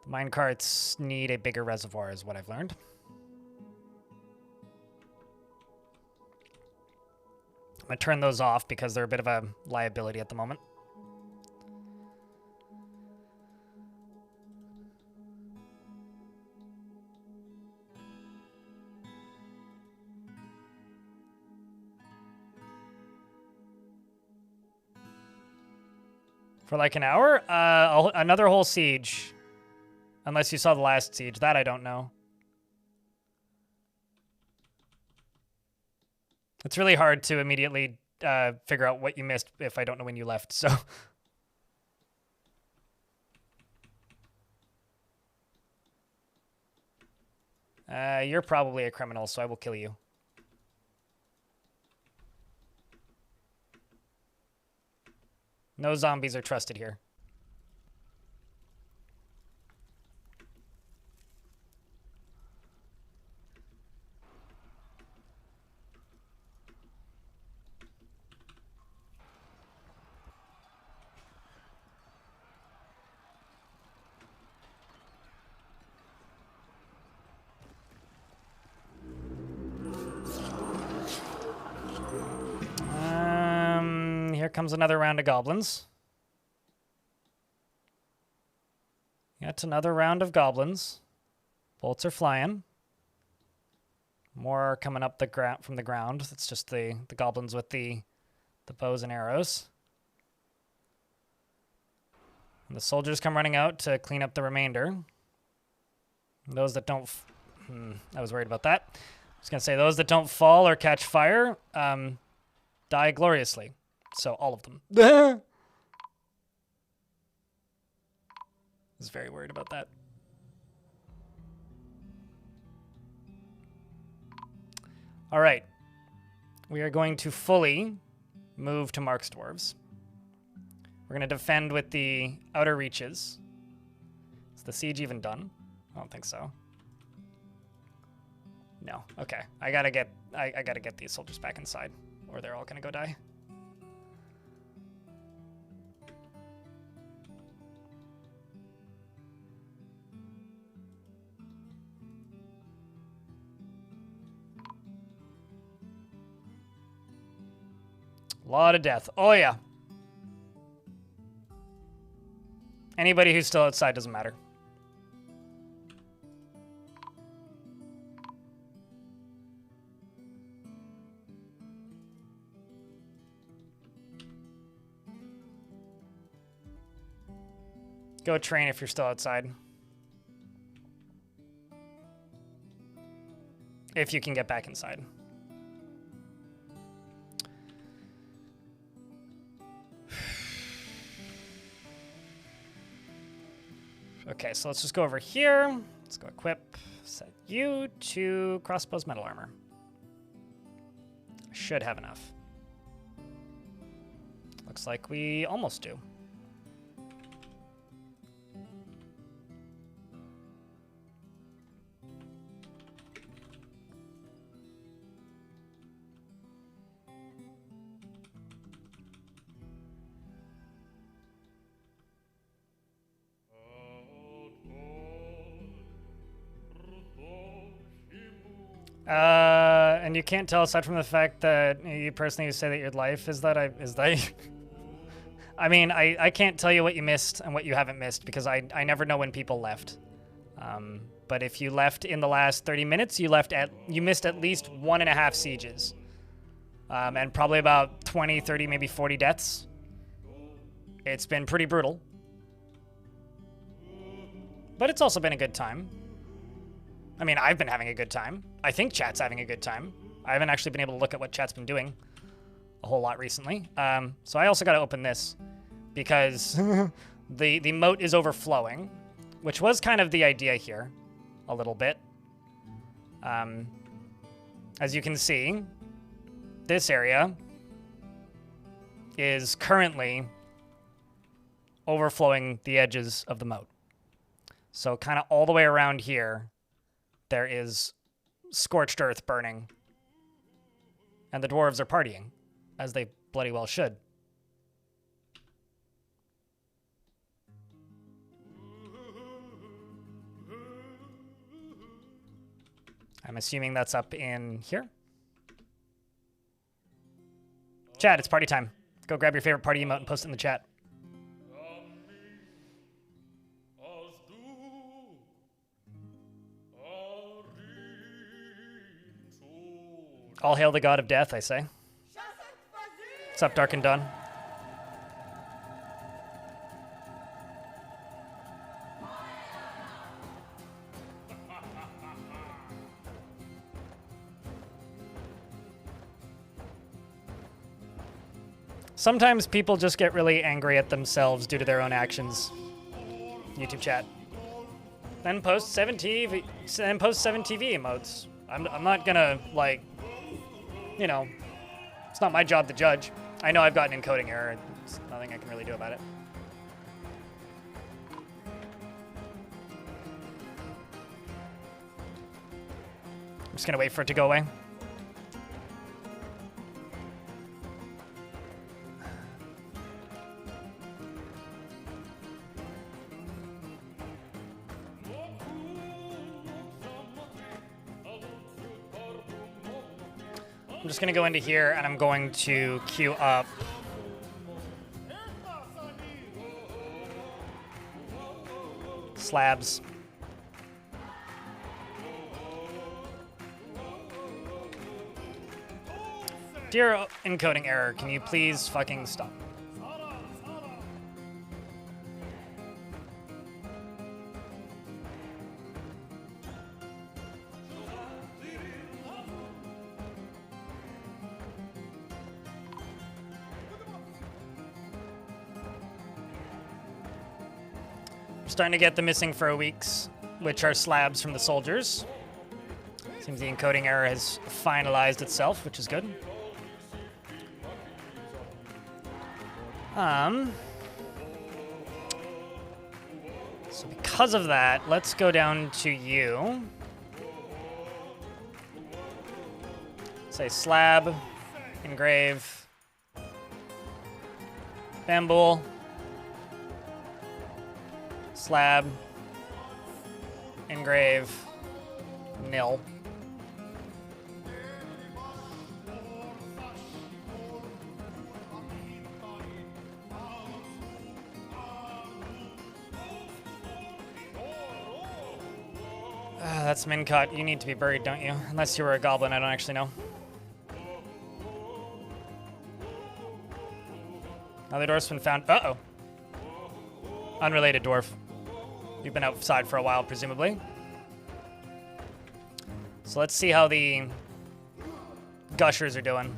The minecarts need a bigger reservoir is what I've learned. I'm going to turn those off because they're a bit of a liability at the moment. For like an hour? Another whole siege. Unless you saw the last siege. That I don't know. It's really hard to immediately figure out what you missed if I don't know when you left, so... You're probably a criminal, so I will kill you. No zombies are trusted here. Here comes another round of goblins. Yet another round of goblins. Bolts are flying. More are coming up from the ground. It's just the goblins with the bows and arrows. And the soldiers come running out to clean up the remainder. Those that don't... I was worried about that. I was going to say, those that don't fall or catch fire die gloriously. So, all of them. I was very worried about that. All right. We are going to fully move to Mark's dwarves. We're going to defend with the outer reaches. Is the siege even done? I don't think so. No. Okay. I gotta get these soldiers back inside, or they're all gonna go die. A lot of death. Oh, yeah. Anybody who's still outside doesn't matter. Go train if you're still outside. If you can get back inside. Okay, so let's just go over here. Let's go equip. Set you to crossbows metal armor. Should have enough. Looks like we almost do. And you can't tell aside from the fact that you personally say that your life is that I mean, I can't tell you what you missed and what you haven't missed because I never know when people left. But if you left in the last 30 minutes, you missed at least 1.5 sieges. And probably about 20, 30, maybe 40 deaths. It's been pretty brutal. But it's also been a good time. I mean, I've been having a good time. I think chat's having a good time. I haven't actually been able to look at what chat's been doing a whole lot recently. So I also got to open this because the moat is overflowing, which was kind of the idea here a little bit. As you can see, this area is currently overflowing the edges of the moat. So kind of all the way around here, there is scorched earth burning. And the dwarves are partying, as they bloody well should. I'm assuming that's up in here. Chat, it's party time. Go grab your favorite party emote and post it in the chat. All hail the god of death, I say. What's up, Dark and Dawn? Sometimes people just get really angry at themselves due to their own actions. YouTube chat. Then post 7 TV emotes. I'm not gonna, like, you know, it's not my job to judge. I know I've got an encoding error. There's nothing I can really do about it. I'm just gonna wait for it to go away. I'm just gonna go into here and I'm going to queue up slabs. Dear encoding error, can you please fucking stop? Starting to get the missing for weeks, which are slabs from the soldiers. Seems the encoding error has finalized itself, which is good. So because of that, let's go down to you. Say slab, engrave, bamboo. Slab, engrave, nil. That's Mincot. You need to be buried, don't you? Unless you were a goblin, I don't actually know. Another dwarf's been found. Uh-oh. Unrelated dwarf. You've been outside for a while, presumably. So let's see how the gushers are doing.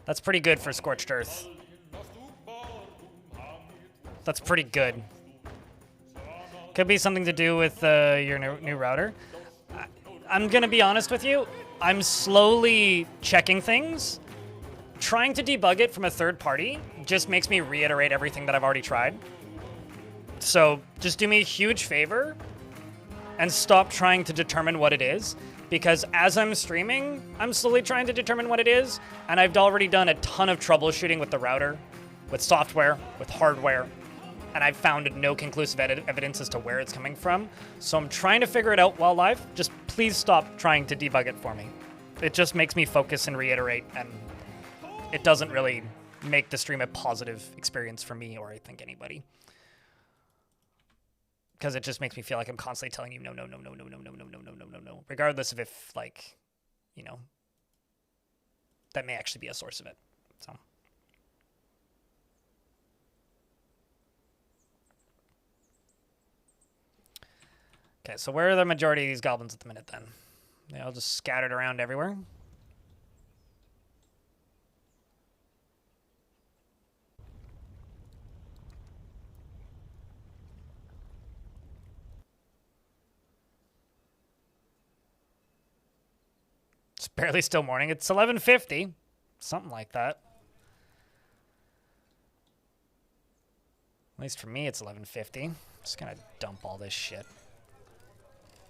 That's pretty good for Scorched Earth. That's pretty good. Could be something to do with your new router. I'm gonna be honest with you. I'm slowly checking things. Trying to debug it from a third party just makes me reiterate everything that I've already tried. So just do me a huge favor and stop trying to determine what it is, because as I'm streaming, I'm slowly trying to determine what it is, and I've already done a ton of troubleshooting with the router, with software, with hardware, and I've found no conclusive evidence as to where it's coming from. So I'm trying to figure it out while live. Just please stop trying to debug it for me. It just makes me focus and reiterate, and it doesn't really make the stream a positive experience for me, or I think anybody. Because it just makes me feel like I'm constantly telling you no, no, no, no, no, no, no, no, no, no, no, no, no. Regardless of if, like, you know, that may actually be a source of it. So. Okay, so where are the majority of these goblins at the minute then? They all just scattered around everywhere. It's barely still morning. It's 11:50. Something like that. At least for me, it's 11:50. Just gonna dump all this shit.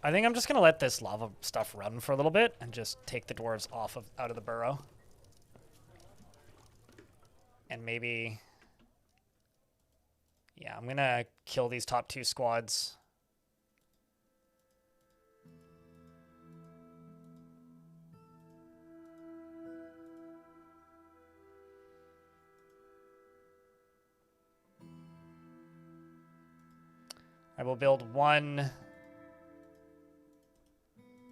I think I'm just gonna let this lava stuff run for a little bit and just take the dwarves out of the burrow. And maybe... yeah, I'm gonna kill these top two squads. I will build one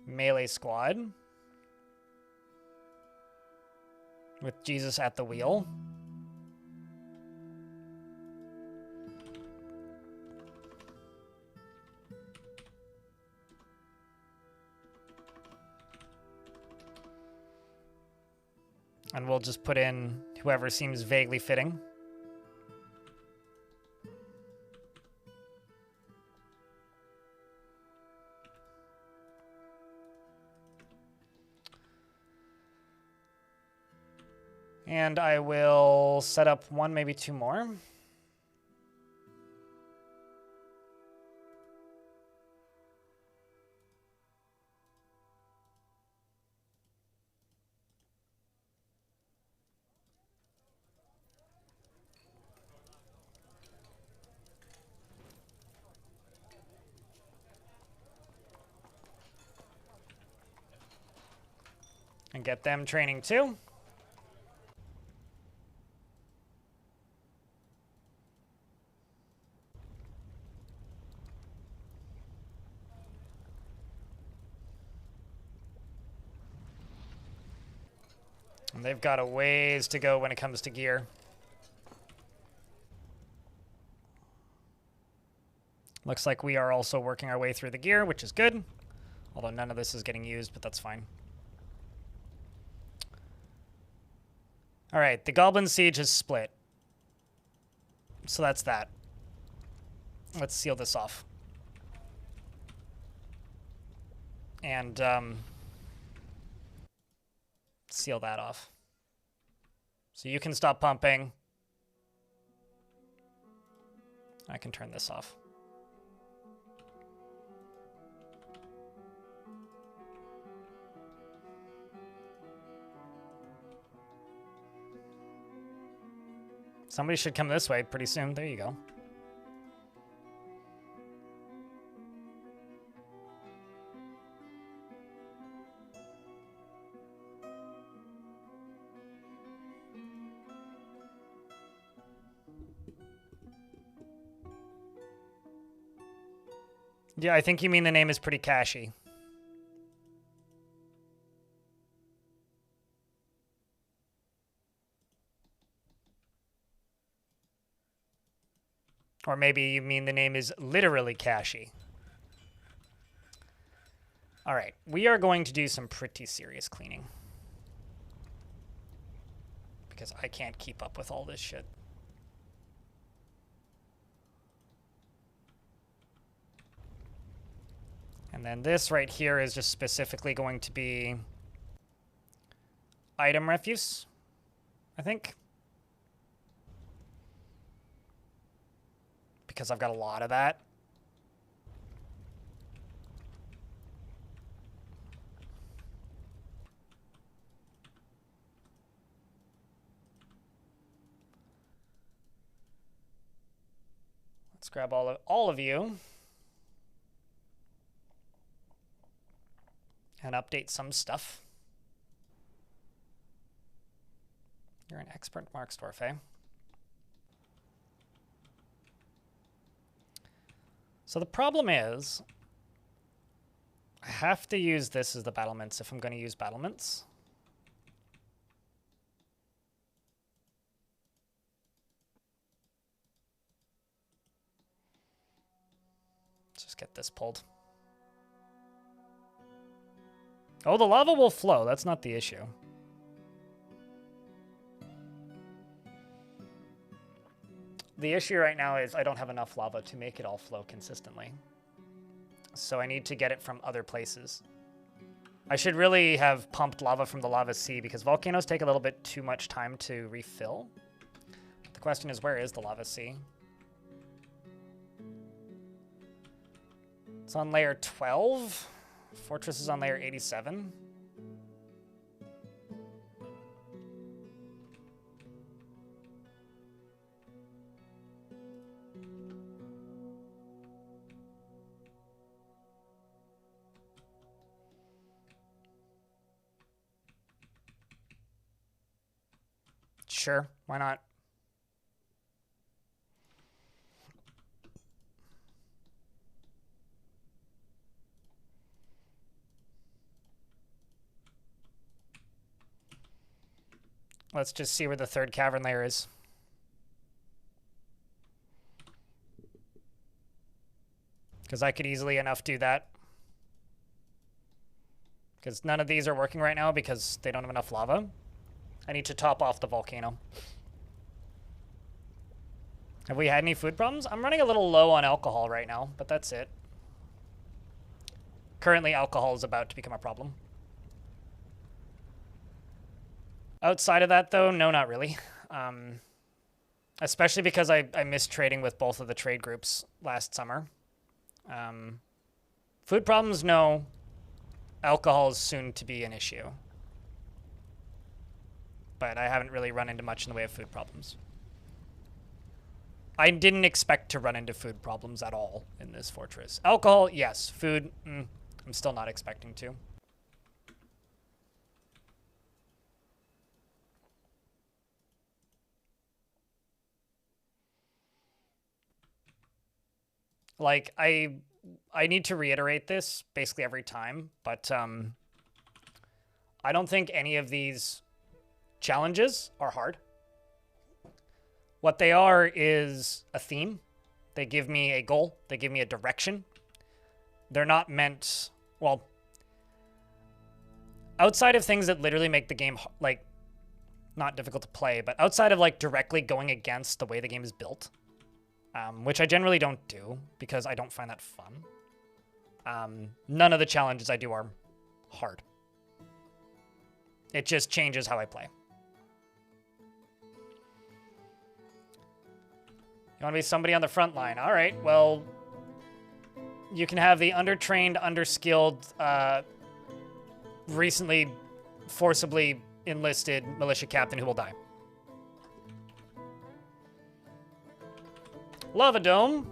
melee squad with Jesus at the wheel. And we'll just put in whoever seems vaguely fitting. And I will set up one, maybe two more. And get them training too. And they've got a ways to go when it comes to gear. Looks like we are also working our way through the gear, which is good. Although none of this is getting used, but that's fine. All right, the Goblin Siege has split. So that's that. Let's seal this off. And seal that off. So you can stop pumping. I can turn this off. Somebody should come this way pretty soon. There you go. Yeah, I think you mean the name is pretty cashy. Or maybe you mean the name is literally cashy. All right, we are going to do some pretty serious cleaning. Because I can't keep up with all this shit. And then this right here is just specifically going to be item refuse, I think. Because I've got a lot of that. Let's grab all of you and update some stuff. You're an expert Marks Dwarf, eh? So the problem is, I have to use this as the battlements if I'm going to use battlements. Let's just get this pulled. Oh, the lava will flow. That's not the issue. The issue right now is I don't have enough lava to make it all flow consistently. So I need to get it from other places. I should really have pumped lava from the lava sea because volcanoes take a little bit too much time to refill. The question is, where is the lava sea? It's on layer 12. Fortress is on layer 87. Sure, why not? Let's just see where the third cavern layer is. Because I could easily enough do that. Because none of these are working right now because they don't have enough lava. I need to top off the volcano. Have we had any food problems? I'm running a little low on alcohol right now, but that's it. Currently, alcohol is about to become a problem. Outside of that, though, no, not really. Especially because I missed trading with both of the trade groups last summer. Food problems, no. Alcohol is soon to be an issue. But I haven't really run into much in the way of food problems. I didn't expect to run into food problems at all in this fortress. Alcohol, yes. Food, I'm still not expecting to. Like, I need to reiterate this basically every time, but I don't think any of these challenges are hard. What they are is a theme. They give me a goal. They give me a direction. They're not meant, well, outside of things that literally make the game, like, not difficult to play, but outside of, like, directly going against the way the game is built, which I generally don't do because I don't find that fun. None of the challenges I do are hard. It just changes how I play. You want to be somebody on the front line? All right, well, you can have the undertrained, underskilled, recently forcibly enlisted militia captain who will die. Lava Dome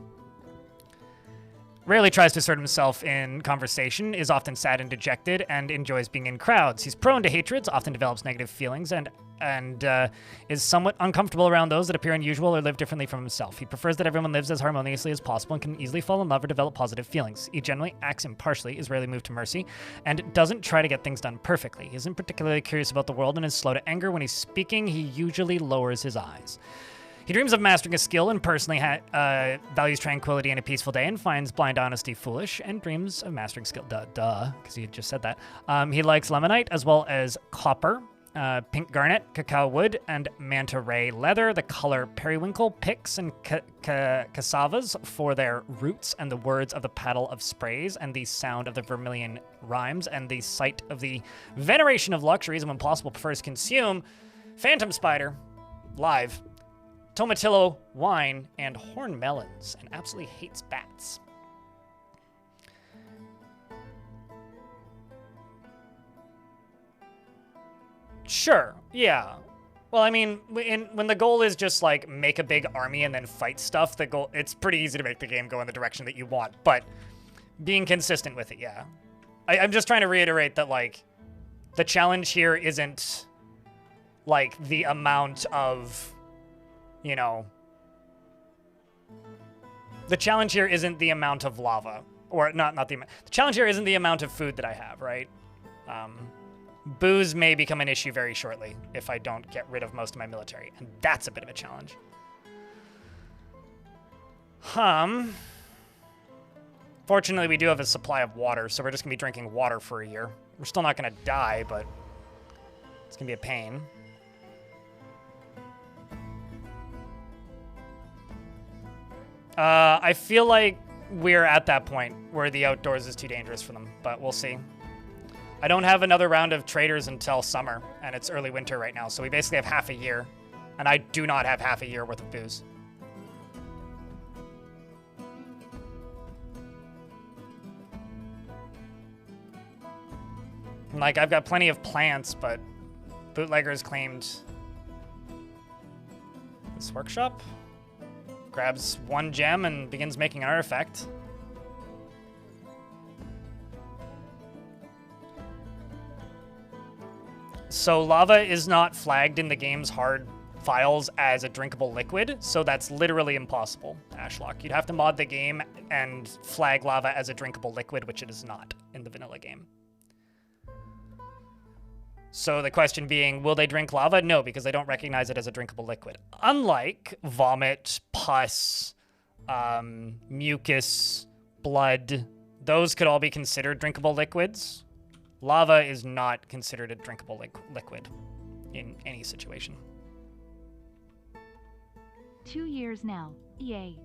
rarely tries to assert himself in conversation, is often sad and dejected, and enjoys being in crowds. He's prone to hatreds, often develops negative feelings, and and is somewhat uncomfortable around those that appear unusual or live differently from himself. He prefers that everyone lives as harmoniously as possible and can easily fall in love or develop positive feelings. He generally acts impartially, is rarely moved to mercy, and doesn't try to get things done perfectly. He isn't particularly curious about the world and is slow to anger. When he's speaking, he usually lowers his eyes. He dreams of mastering a skill and personally values tranquility and a peaceful day and finds blind honesty foolish and dreams of mastering skill. Because he just said that. He likes lemonite as well as copper, pink garnet, cacao wood, and manta ray leather. The color periwinkle, picks, and cassavas for their roots and the words of the paddle of sprays and the sound of the vermilion rhymes and the sight of the veneration of luxuries and when possible prefers consume phantom spider, live, tomatillo wine, and horn melons, and absolutely hates bats. Sure, yeah. Well, I mean, when the goal is just, like, make a big army and then fight stuff, it's pretty easy to make the game go in the direction that you want, but being consistent with it, yeah. I'm just trying to reiterate that, like, the challenge here isn't, like, the amount of... You know, the challenge here isn't the amount of lava, or not the amount. The challenge here isn't the amount of food that I have, right? Booze may become an issue very shortly if I don't get rid of most of my military, and that's a bit of a challenge. Fortunately, we do have a supply of water, so we're just gonna be drinking water for a year. We're still not gonna die, but it's gonna be a pain. I feel like we're at that point where the outdoors is too dangerous for them, but we'll see. I don't have another round of traders until summer, and it's early winter right now, so we basically have half a year, and I do not have half a year worth of booze. Like, I've got plenty of plants, but bootleggers claimed this workshop. Grabs one gem and begins making an artifact. So lava is not flagged in the game's hard files as a drinkable liquid, so that's literally impossible, Ashlock. You'd have to mod the game and flag lava as a drinkable liquid, which it is not in the vanilla game. So the question being, will they drink lava? No, because they don't recognize it as a drinkable liquid. Unlike vomit, pus, mucus, blood, those could all be considered drinkable liquids. Lava is not considered a drinkable liquid in any situation. 2 years now, EA.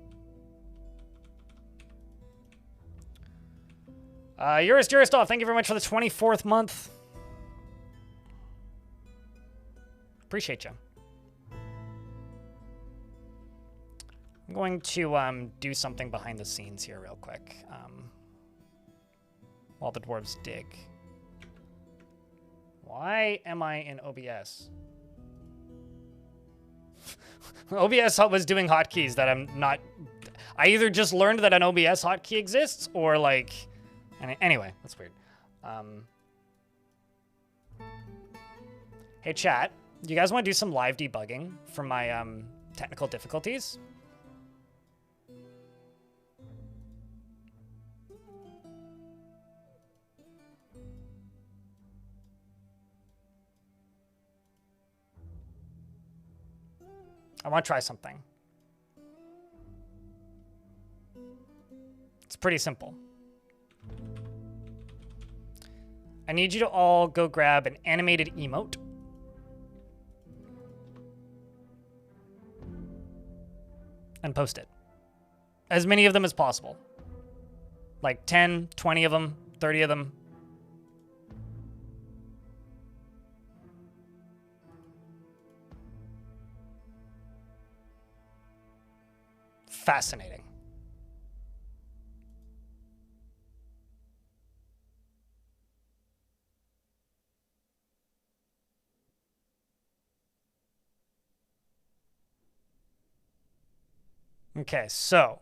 Eurus Juristov, thank you very much for the 24th month. Appreciate you. I'm going to do something behind the scenes here real quick while the dwarves dig. Why am I in OBS? OBS was doing hotkeys that I'm not... I either just learned that an OBS hotkey exists or like... Anyway, that's weird. Hey chat, do you guys want to do some live debugging for my technical difficulties? I want to try something. It's pretty simple. I need you to all go grab an animated emote. And post it. As many of them as possible. Like 10, 20 of them, 30 of them. Fascinating. Okay, so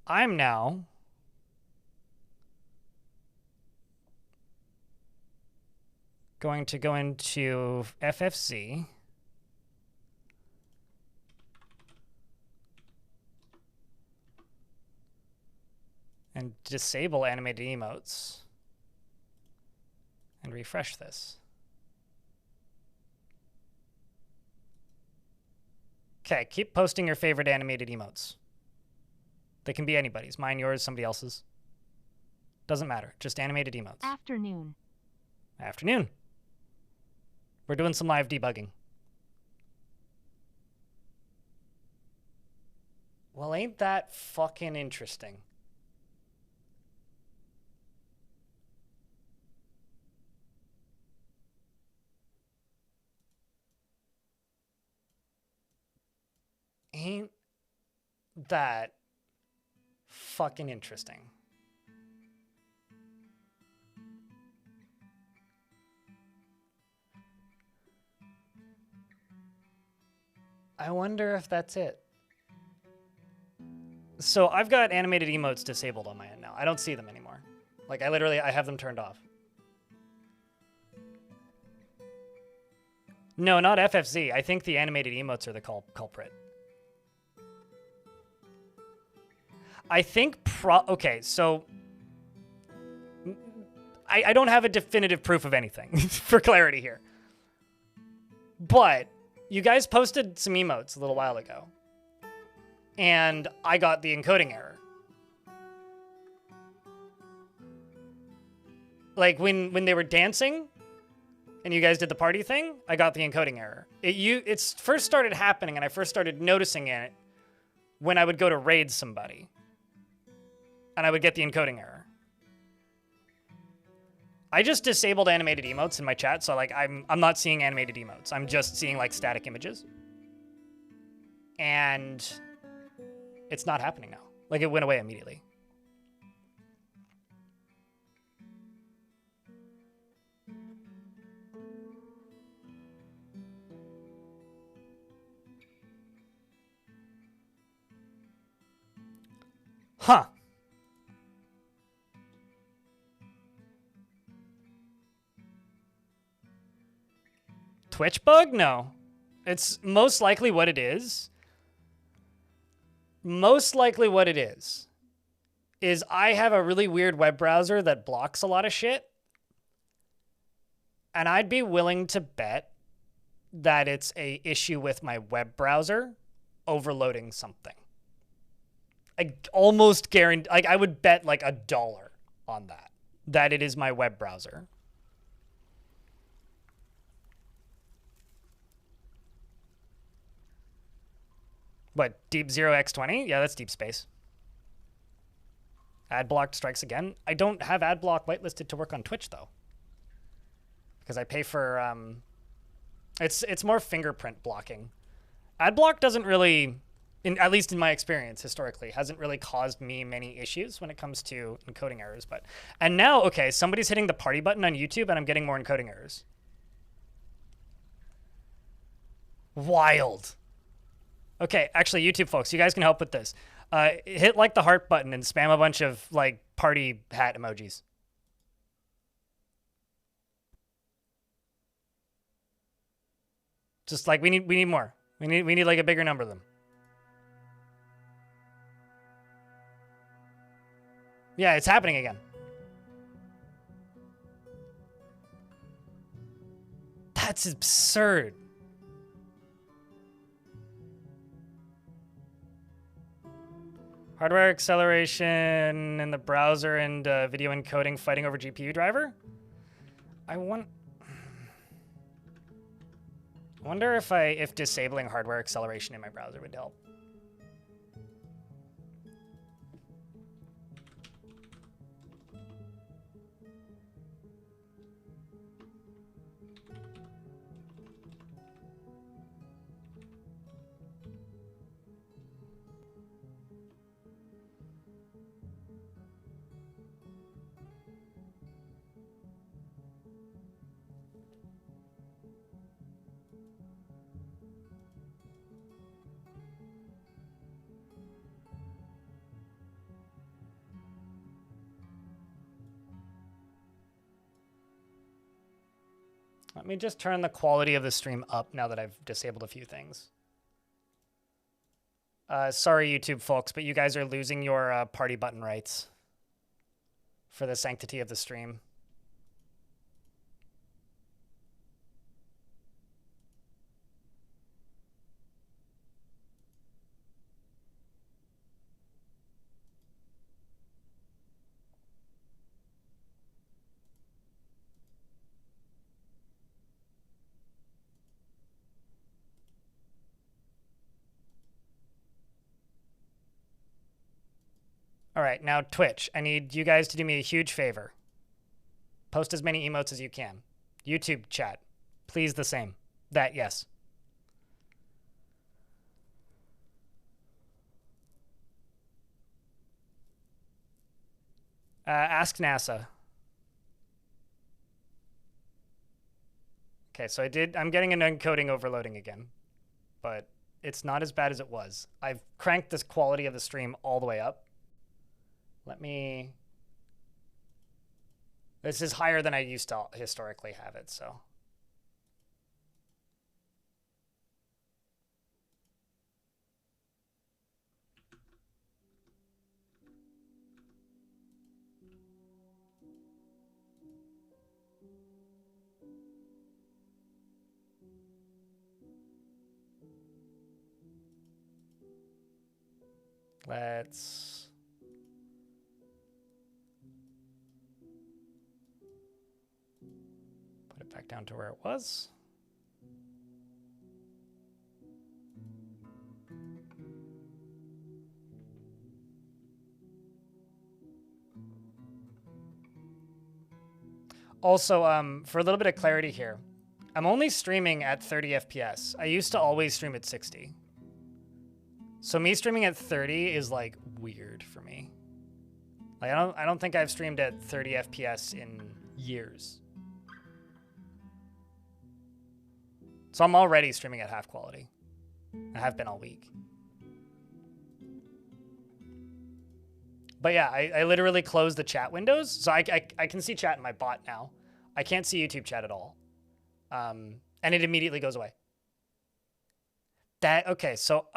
I'm now going to go into FFC. And disable animated emotes. And refresh this. Okay, keep posting your favorite animated emotes. They can be anybody's. Mine, yours, somebody else's. Doesn't matter. Just animated emotes. Afternoon. Afternoon. We're doing some live debugging. Well, ain't that fucking interesting? Ain't that fucking interesting? I wonder if that's it. So I've got animated emotes disabled on my end now. I don't see them anymore. Like I have them turned off. No, not FFZ. I think the animated emotes are the culprit. I think okay, so I don't have a definitive proof of anything for clarity here. But you guys posted some emotes a little while ago. And I got the encoding error. Like when they were dancing and you guys did the party thing, I got the encoding error. It's first started happening and I first started noticing it when I would go to raid somebody. And I would get the encoding error. I just disabled animated emotes in my chat, so like I'm not seeing animated emotes. I'm just seeing like static images. And it's not happening now. Like it went away immediately. Huh. Twitch bug? No. It's most likely what it is. Most likely what it is I have a really weird web browser that blocks a lot of shit. And I'd be willing to bet that it's a issue with my web browser overloading something. I almost guarantee, like I would bet like $1 on that it is my web browser. What, Deep 0x20? Yeah, that's deep space. Adblock strikes again. I don't have Adblock whitelisted to work on Twitch, though. Because I pay for, it's more fingerprint blocking. Adblock doesn't really, at least in my experience, historically, hasn't really caused me many issues when it comes to encoding errors. And now, okay, somebody's hitting the party button on YouTube, and I'm getting more encoding errors. Wild. Okay, actually, YouTube folks, you guys can help with this. Hit like the heart button and spam a bunch of like party hat emojis. Just like we need more. We need like a bigger number of them. Yeah, it's happening again. That's absurd. Hardware acceleration in the browser and video encoding fighting over GPU driver? I wonder if disabling hardware acceleration in my browser would help. Let me just turn the quality of the stream up now that I've disabled a few things. Sorry, YouTube folks, but you guys are losing your party button rights for the sanctity of the stream. All right, now Twitch. I need you guys to do me a huge favor. Post as many emotes as you can. YouTube chat, please the same. That, yes. Ask NASA. Okay, so I'm getting an encoding overloading again, but it's not as bad as it was. I've cranked this quality of the stream all the way up. This is higher than I used to historically have it, so. Let's put it back down to where it was. Also, for a little bit of clarity here, I'm only streaming at 30 FPS. I used to always stream at 60. So me streaming at 30 is like weird for me. Like I don't think I've streamed at 30 FPS in years. So I'm already streaming at half quality. I have been all week. But yeah, I literally closed the chat windows. So I can see chat in my bot now. I can't see YouTube chat at all. And it immediately goes away. Okay, so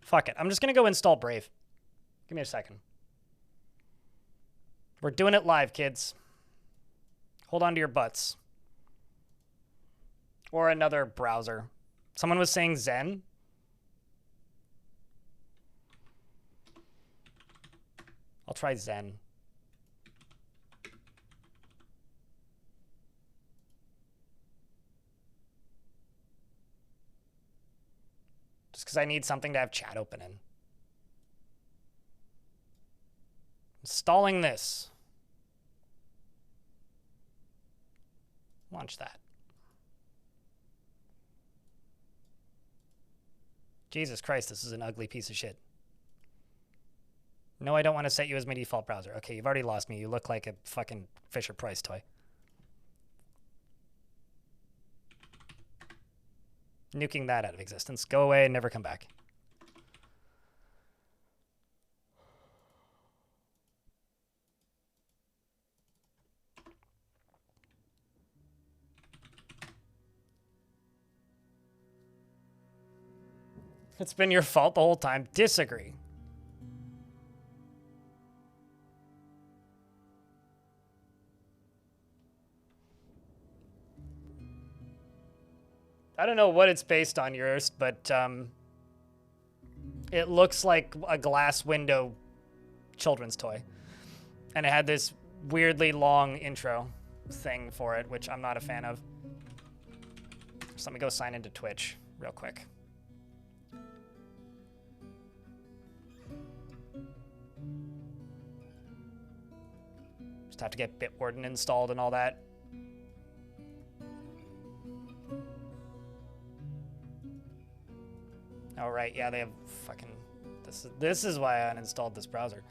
fuck it. I'm just gonna go install Brave. Give me a second. We're doing it live, kids. Hold on to your butts. Or another browser. Someone was saying Zen. I'll try Zen. Just because I need something to have chat open in. Installing this. Launch that. Jesus Christ, this is an ugly piece of shit. No, I don't want to set you as my default browser. Okay, you've already lost me. You look like a fucking Fisher-Price toy. Nuking that out of existence. Go away and never come back. It's been your fault the whole time. Disagree. I don't know what it's based on yours, but it looks like a glass window children's toy. And it had this weirdly long intro thing for it, which I'm not a fan of. So let me go sign into Twitch real quick. Just have to get Bitwarden installed and all that. Oh, right, yeah, they have fucking... This is why I uninstalled this browser.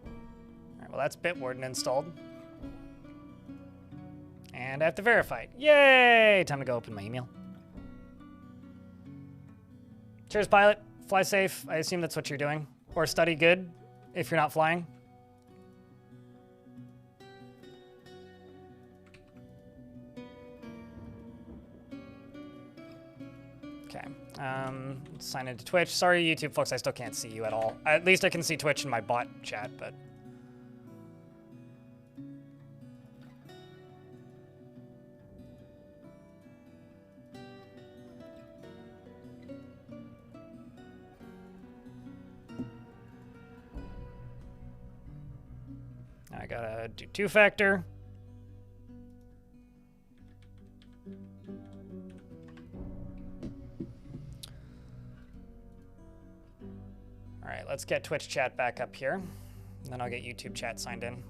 All right, well, that's Bitwarden installed. And I have to verify it. Yay! Time to go open my email. Cheers, pilot. Fly safe. I assume that's what you're doing. Or study good if you're not flying. Okay. Sign into Twitch. Sorry, YouTube folks, I still can't see you at all. At least I can see Twitch in my bot chat, but... I gotta do two-factor. All right, let's get Twitch chat back up here. And then I'll get YouTube chat signed in.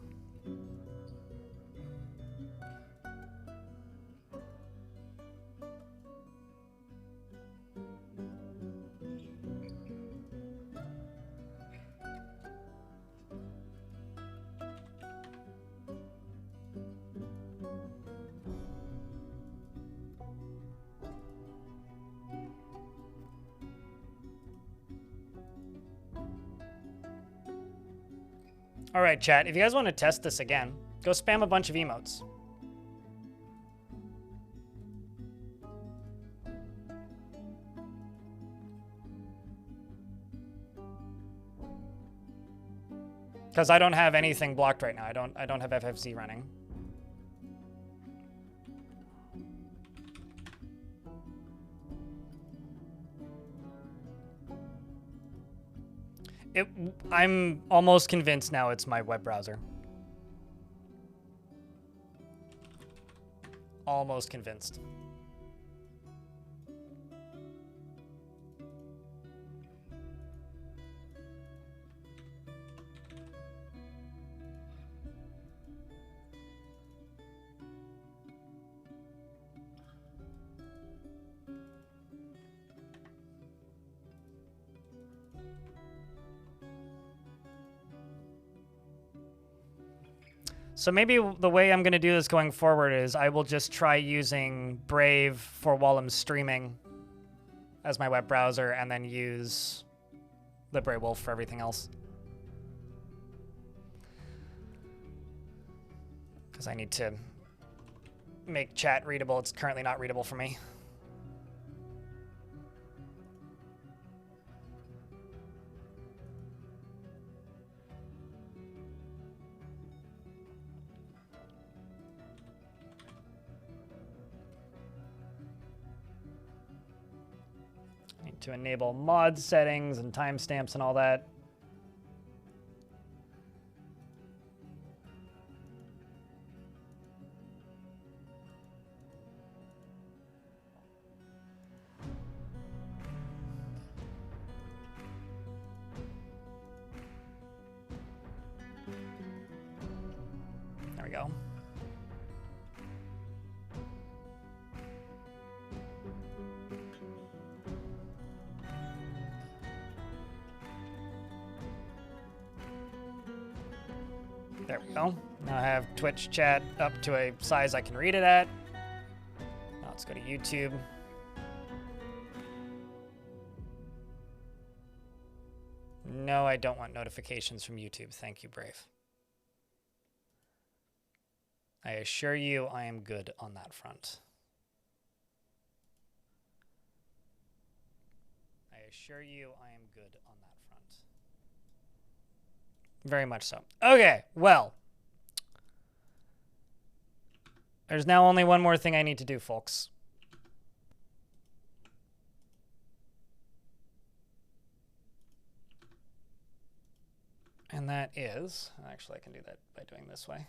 All right, chat, if you guys want to test this again, go spam a bunch of emotes. Because I don't have anything blocked right now. I don't have FFZ running. I'm almost convinced now it's my web browser. Almost convinced. So maybe the way I'm going to do this going forward is I will just try using Brave for while I'm streaming as my web browser and then use the Brave Wolf for everything else. Because I need to make chat readable. It's currently not readable for me. To enable mod settings and timestamps and all that. There we go. There we go. Now I have Twitch chat up to a size I can read it at. Now let's go to YouTube. No, I don't want notifications from YouTube. Thank you, Brave. I assure you I am good on that front. I assure you I am good on that front. Very much so. Okay, well. There's now only one more thing I need to do, folks. And that is, actually I can do that by doing this way.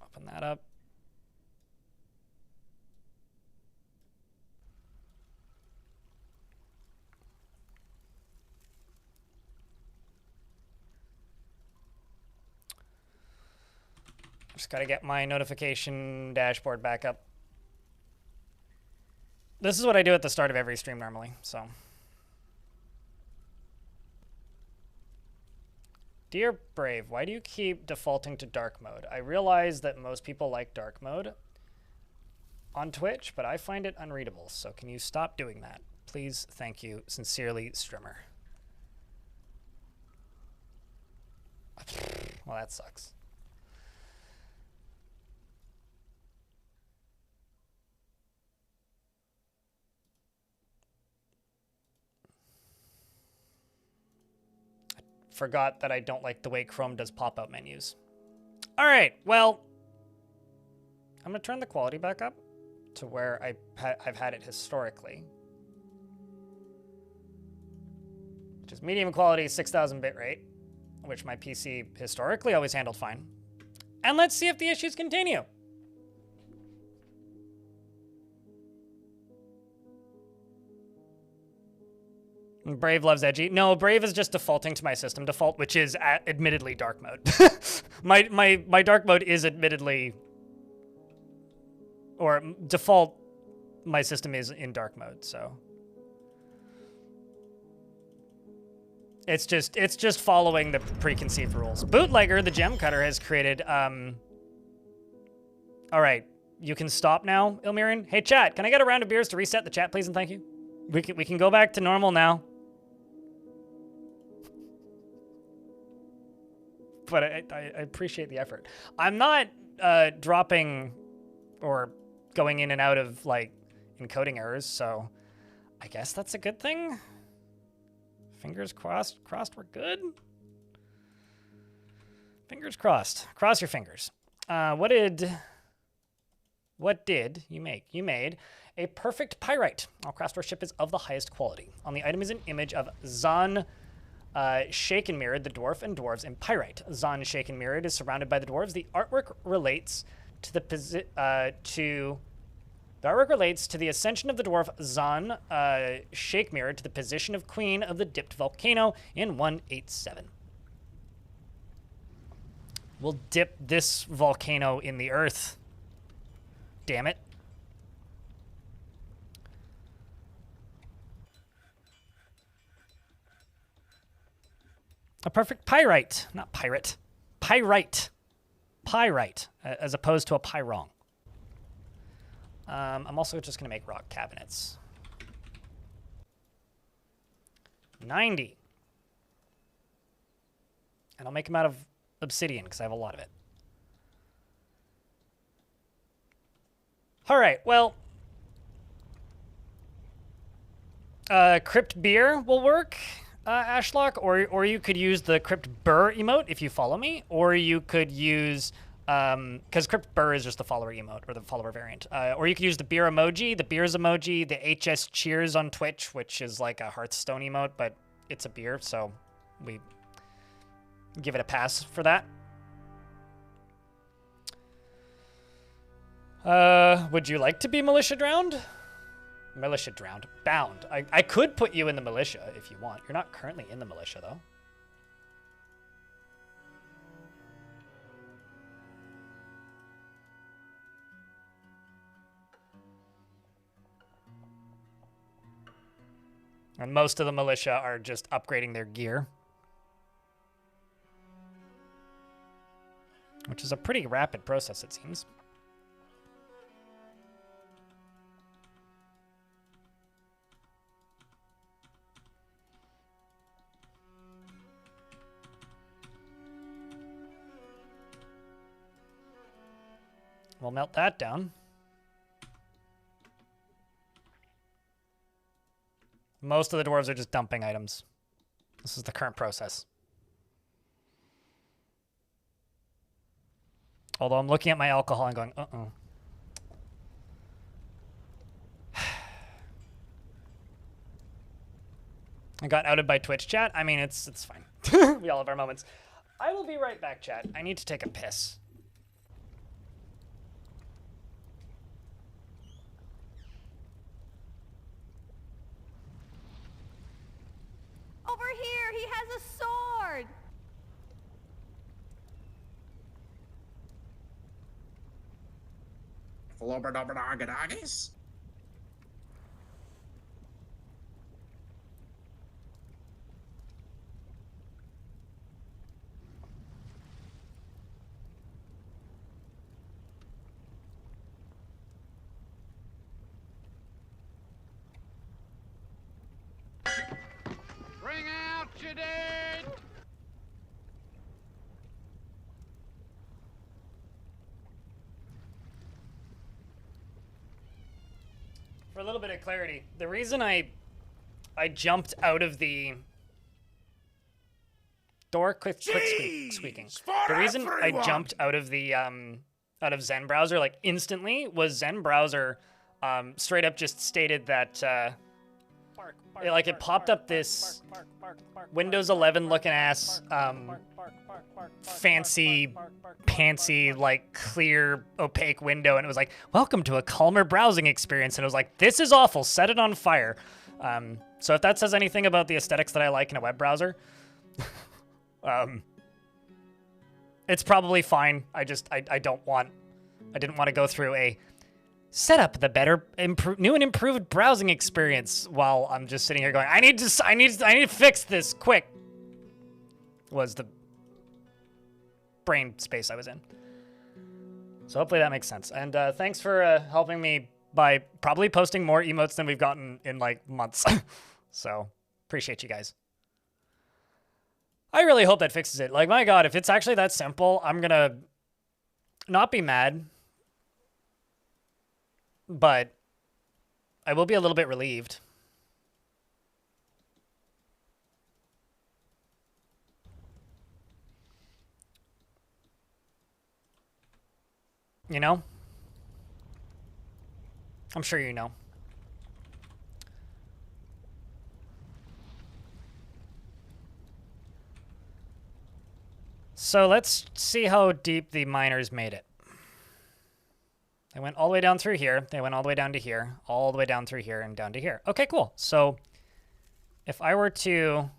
Open that up. Just gotta get my notification dashboard back up. This is what I do at the start of every stream normally, so. Dear Brave, why do you keep defaulting to dark mode? I realize that most people like dark mode on Twitch, but I find it unreadable, so can you stop doing that? Please, thank you. Sincerely, Strimmer. Well, that sucks. Forgot that I don't like the way Chrome does pop-up menus. All right, well, I'm gonna turn the quality back up to where I've had it historically, which is medium quality, 6,000 bit rate, which my PC historically always handled fine. And let's see if the issues continue. Brave loves edgy. No, Brave is just defaulting to my system default, which is admittedly dark mode. my dark mode is admittedly, or default, my system is in dark mode, so. It's just following the preconceived rules. Bootlegger, the gem cutter, has created, all right, you can stop now, Ilmirian. Hey chat, can I get a round of beers to reset the chat, please and thank you? We can go back to normal now. But I appreciate the effort. I'm not dropping or going in and out of like encoding errors, so I guess that's a good thing. Fingers crossed we're good. Fingers crossed. Cross your fingers. What did you make? You made a perfect pyrite. All Craftsdwarf ship is of the highest quality. On the item is an image of Zahn shaken mirrored, the dwarf and dwarves in pyrite. Zahn shaken mirrored is surrounded by the dwarves. The artwork relates to the ascension of the dwarf Zahn shake mirrored to the position of queen of the dipped volcano in 187. We'll dip this volcano in the earth. Damn it. A perfect pyrite, not pirate. Pyrite. Pyrite, as opposed to a pyrong. I'm also just going to make rock cabinets. 90. And I'll make them out of obsidian because I have a lot of it. All right, well. Crypt beer will work. Ashlock, or you could use the Crypt Burr emote if you follow me, or you could use, because Crypt Burr is just the follower emote, or the follower variant, or you could use the beer emoji, the beers emoji, the HS Cheers on Twitch, which is like a Hearthstone emote, but it's a beer, so we give it a pass for that. Would you like to be militia drowned? Militia drowned. Bound. I could put you in the militia if you want. You're not currently in the militia, though. And most of the militia are just upgrading their gear. Which is a pretty rapid process, it seems. We'll melt that down. Most of the dwarves are just dumping items. This is the current process. Although I'm looking at my alcohol and going, uh-oh. I got outed by Twitch chat. I mean, it's fine. We all have our moments. I will be right back, chat. I need to take a piss. Over here, he has a sword. Flubberdubberdoggadoggies? Bring out your dead! For a little bit of clarity, the reason I jumped out of the door, squeaking. The reason I jumped out of the out of Zen browser like instantly was Zen browser straight up just stated that it popped up this Windows 11 looking ass fancy pantsy like clear opaque window, and it was like, welcome to a calmer browsing experience, and it was like, this is awful, set it on fire. So if that says anything about the aesthetics that I like in a web browser, it's probably fine. I didn't want to go through a set up the better new and improved browsing experience while I'm just sitting here going, I need to fix this quick. Was the brain space I was in. So hopefully that makes sense. And thanks for helping me by probably posting more emotes than we've gotten in like months. So appreciate you guys. I really hope that fixes it. Like, my God, if it's actually that simple, I'm gonna not be mad, but I will be a little bit relieved. You know? I'm sure you know. So let's see how deep the miners made it. They went all the way down through here. They went all the way down to here. All the way down through here and down to here. Okay, cool. So if I were to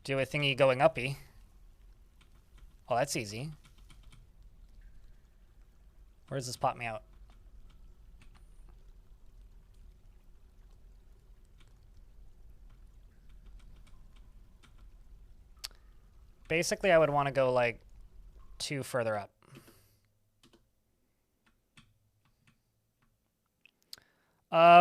do a thingy going uppy. Oh, that's easy. Where does this pop me out? Basically, I would want to go like 2 further up.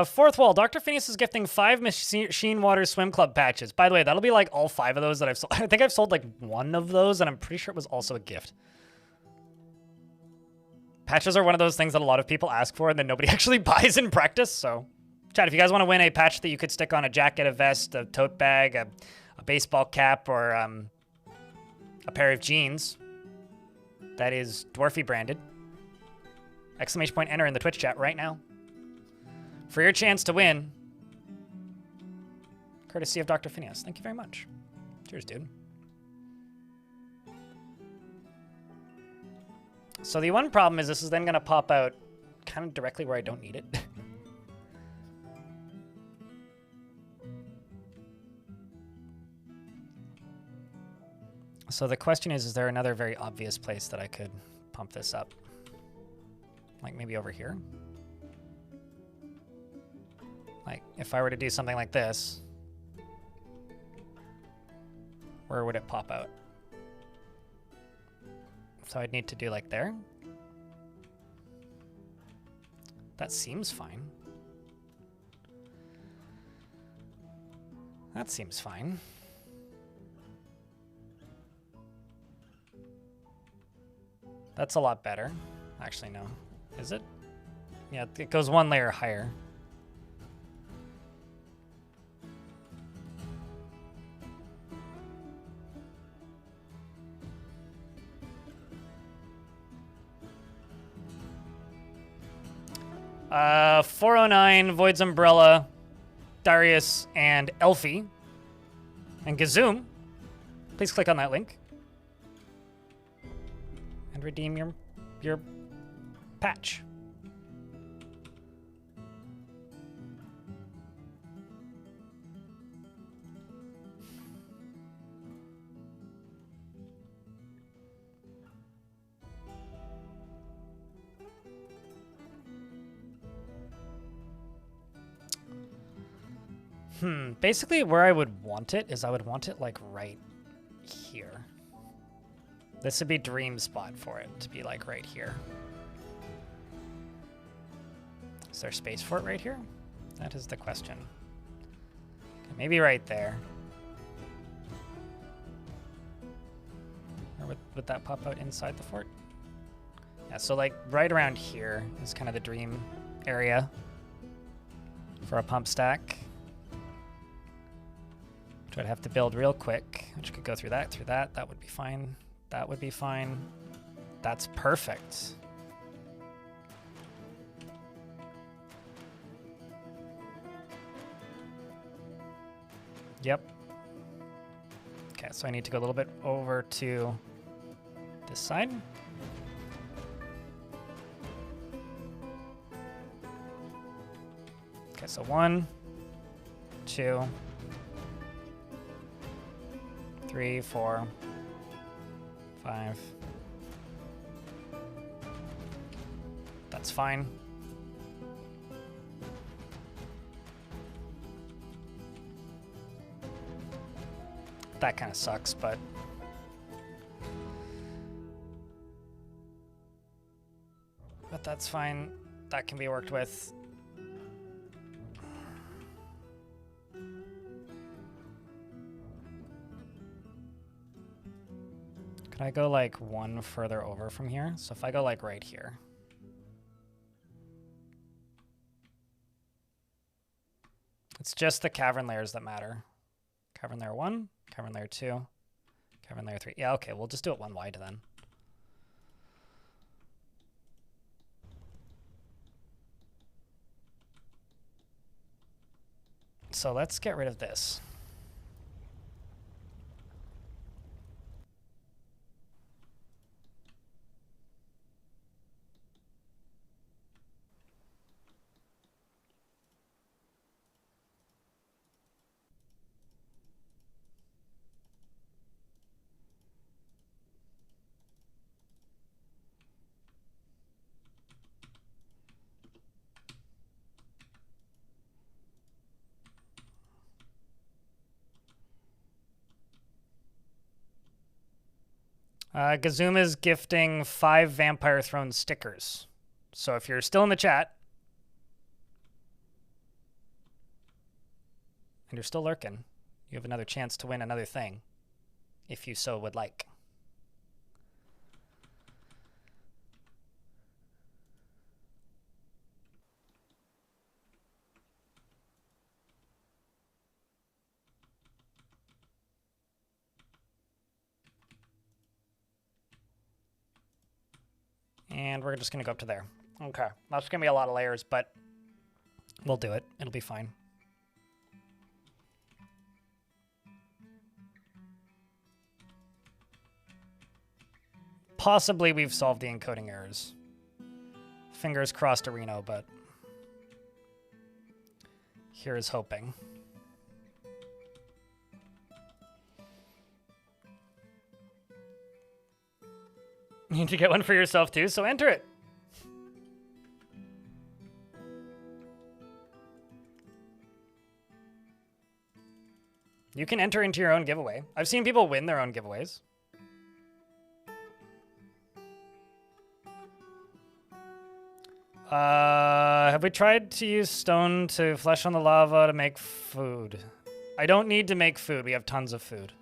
Fourth wall, Dr. Phineas is gifting 5 Machine Water Swim Club patches. By the way, that'll be like all 5 of those that I've sold. I think I've sold like 1 of those, and I'm pretty sure it was also a gift. Patches are one of those things that a lot of people ask for and then nobody actually buys in practice. So, chat, if you guys want to win a patch that you could stick on a jacket, a vest, a tote bag, a baseball cap, or a pair of jeans that is Dwarfy branded, exclamation point enter in the Twitch chat right now for your chance to win, courtesy of Dr. Phineas. Thank you very much. Cheers, dude. So the one problem is this is then going to pop out kind of directly where I don't need it. So the question is there another very obvious place that I could pump this up? Like maybe over here? Like if I were to do something like this, where would it pop out? So I'd need to do like there. That seems fine. That seems fine. That's a lot better. Actually, no. Is it? Yeah, it goes 1 layer higher. Uh, 409, Void's Umbrella, Darius, and Elfie, and Gazoom. Please click on that link and redeem your patch. Basically, where I would want it is I would want it like right here. This would be dream spot for it to be like right here. Is there space for it right here? That is the question. Okay, maybe right there. Or would that pop out inside the fort? Yeah, so like right around here is kind of the dream area for a pump stack. Which I'd have to build real quick, which could go through that, that would be fine. That would be fine. That's perfect. Yep. Okay, so I need to go a little bit over to this side. Okay, so 1, 2, 3, 4, 5. That's fine. That kind of sucks, but that's fine. That can be worked with. Could I go like one further over from here? So if I go like right here. It's just the cavern layers that matter. Cavern layer 1, cavern layer 2, cavern layer 3. Yeah, okay, we'll just do it one wide then. So let's get rid of this. Gazuma's gifting 5 Vampire Throne stickers. So if you're still in the chat, and you're still lurking, you have another chance to win another thing, if you so would like. And we're just going to go up to there. Okay. That's going to be a lot of layers, but we'll do it. It'll be fine. Possibly we've solved the encoding errors. Fingers crossed, Reno, but here's hoping. You need to get one for yourself too, so enter it. You can enter into your own giveaway. I've seen people win their own giveaways. Have we tried to use stone to flesh on the lava to make food? I don't need to make food. We have tons of food.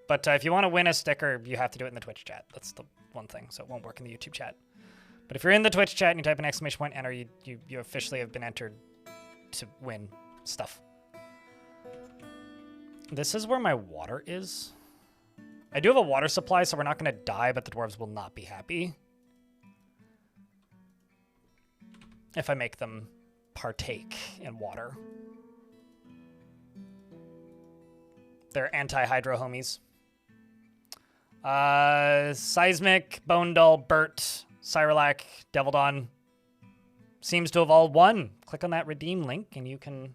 But if you want to win a sticker, you have to do it in the Twitch chat. That's the one thing, so it won't work in the YouTube chat. But if you're in the Twitch chat and you type an exclamation point enter, you officially have been entered to win stuff. This is where my water is. I do have a water supply, so we're not going to die, but the dwarves will not be happy if I make them partake in water. They're anti-hydro homies. Seismic, Bone Dull, Burt, Cyrolac, Devildawn seems to have all won. Click on that redeem link and you can...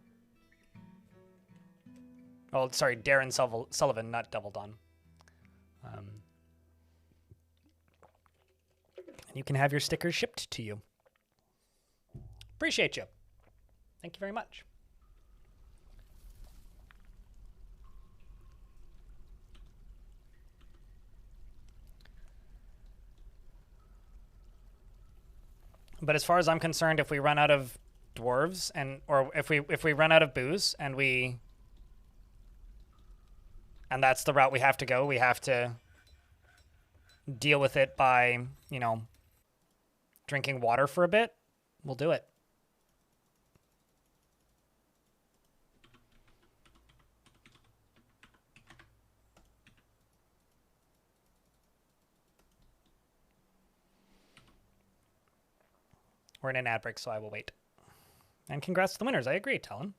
Oh, sorry, Darren Sullivan, not Devildawn. And you can have your stickers shipped to you. Appreciate you. Thank you very much. But as far as I'm concerned, if we run out of dwarves or if we run out of booze and that's the route we have to go, we have to deal with it by, you know, drinking water for a bit, we'll do it. We're in an ad break, so I will wait. And congrats to the winners. I agree, Talon.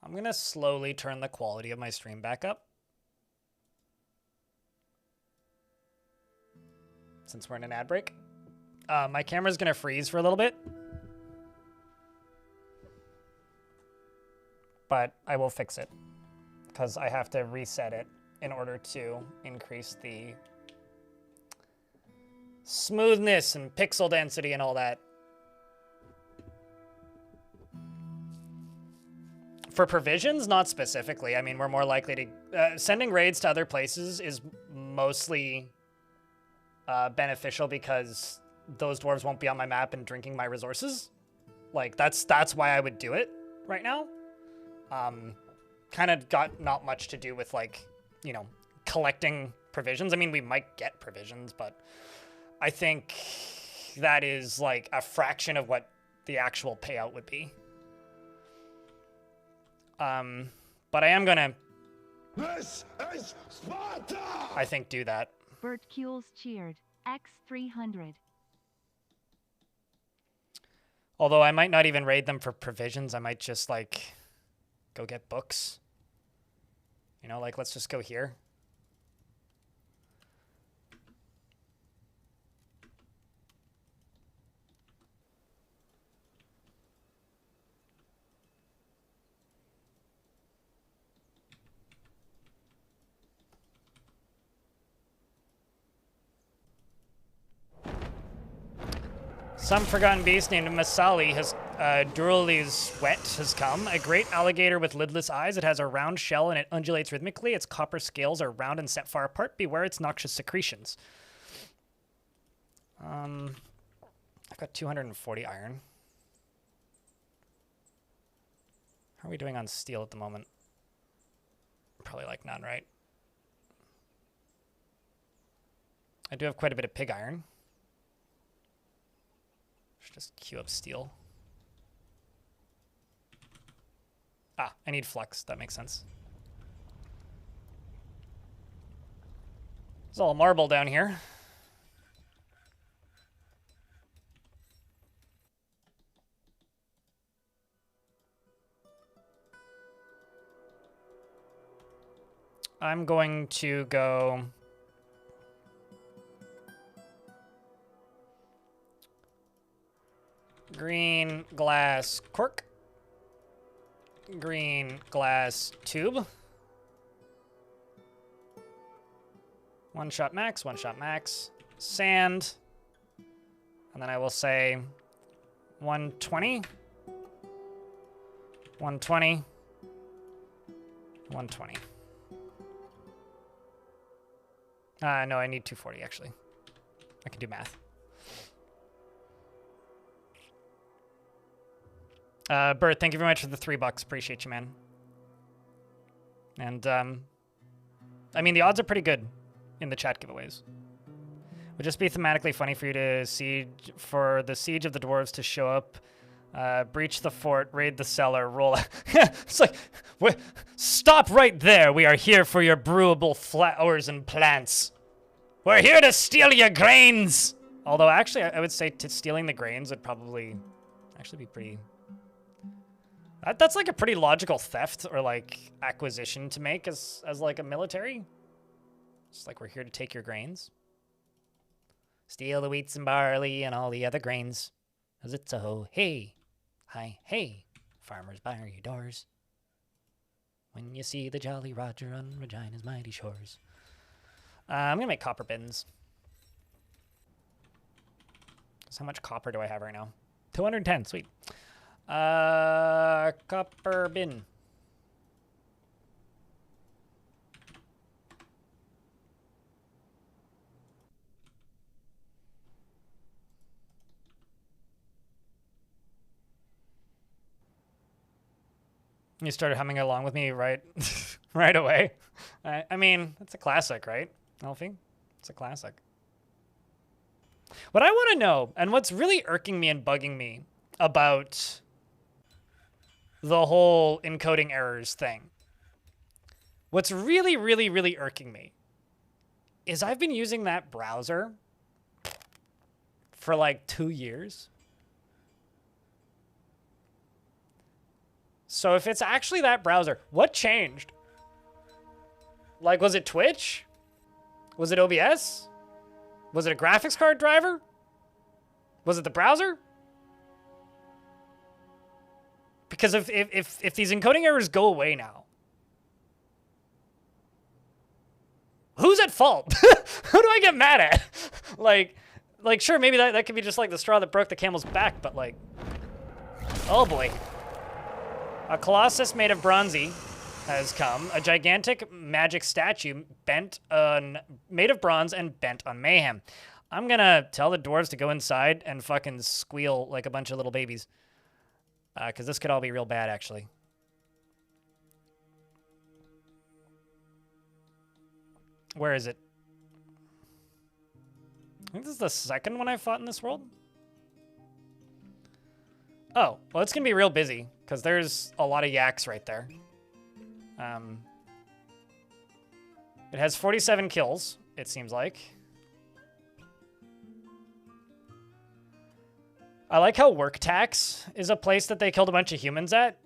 I'm going to slowly turn the quality of my stream back up. Since we're in an ad break. My camera's going to freeze for a little bit. But I will fix it. Because I have to reset it in order to increase the smoothness and pixel density and all that. For provisions, not specifically. I mean, we're more likely to... sending raids to other places is mostly beneficial because those dwarves won't be on my map and drinking my resources. Like, that's why I would do it right now. Kind of got not much to do with, like, you know, collecting provisions. I mean, we might get provisions, but I think that is, like, a fraction of what the actual payout would be. But I am gonna... This is Sparta! I think do that. Bert Kules cheered. X300. Although I might not even raid them for provisions. I might just, like, go get books. You know, like, let's just go here. Some forgotten beast named Masali has, Durali's wet has come. A great alligator with lidless eyes. It has a round shell and it undulates rhythmically. Its copper scales are round and set far apart. Beware its noxious secretions. I've got 240 iron. How are we doing on steel at the moment? Probably like none, right? I do have quite a bit of pig iron. Just queue up steel. Ah, I need flux. That makes sense. There's all marble down here. I'm going to go... green glass cork. Green glass tube. One shot max, one shot max. Sand. And then I will say 120. 120. 120. No, I need 240 actually. I can do math. Bert, thank you very much for the $3. Appreciate you, man. And, I mean, the odds are pretty good in the chat giveaways. Would just be thematically funny for you to for the siege of the dwarves to show up, breach the fort, raid the cellar, roll. It's like, stop right there. We are here for your brewable flowers and plants. We're here to steal your grains. Although, actually, I would say stealing the grains would probably actually be pretty... That's like a pretty logical theft or like acquisition to make as like a military. It's like we're here to take your grains. Steal the wheats and barley and all the other grains. Cause it's a ho, hey, hi, hey, farmers by your doors. When you see the Jolly Roger on Regina's mighty shores. I'm gonna make copper bins. So how much copper do I have right now? 210, sweet. Copper bin. You started humming along with me right away. I mean, it's a classic, right, Elfie? It's a classic. What I want to know, and what's really irking me and bugging me about the whole encoding errors thing, what's really, really, really irking me is I've been using that browser for like 2 years. So if it's actually that browser, what changed? Like, was it Twitch? Was it OBS? Was it a graphics card driver? Was it the browser? Because if these encoding errors go away now, who's at fault? Who do I get mad at? like sure, maybe that could be just like the straw that broke the camel's back, but like, oh boy. A colossus made of bronzy has come. A gigantic magic statue made of bronze and bent on mayhem. I'm gonna tell the dwarves to go inside and fucking squeal like a bunch of little babies. Because this could all be real bad, actually. Where is it? I think this is the second one I fought in this world. Oh, well, it's going to be real busy, because there's a lot of yaks right there. It has 47 kills, it seems like. I like how Work Tax is a place that they killed a bunch of humans at.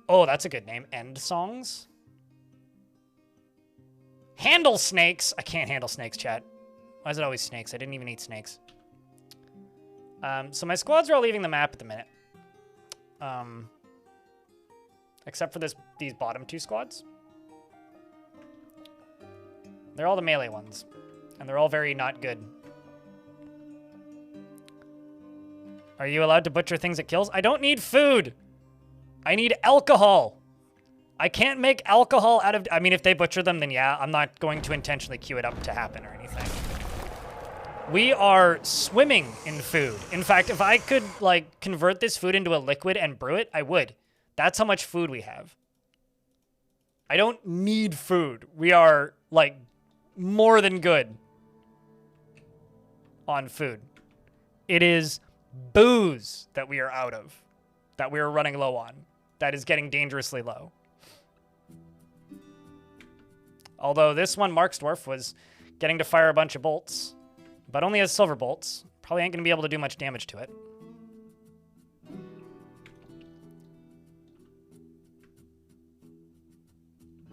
Oh, that's a good name. End Songs. Handle snakes. I can't handle snakes, chat. Why is it always snakes? I didn't even eat snakes. So my squads are all leaving the map at the minute. Except for these bottom two squads. They're all the melee ones. And they're all very not good. Are you allowed to butcher things it kills? I don't need food. I need alcohol. I can't make alcohol out of... I mean, if they butcher them, then yeah, I'm not going to intentionally queue it up to happen or anything. We are swimming in food. In fact, if I could, like, convert this food into a liquid and brew it, I would. That's how much food we have. I don't need food. We are, like, more than good on food. It is booze that we are out of, that we are running low on, that is getting dangerously low. Although this one, Mark's Dwarf, was getting to fire a bunch of bolts, but only has silver bolts. Probably ain't going to be able to do much damage to it.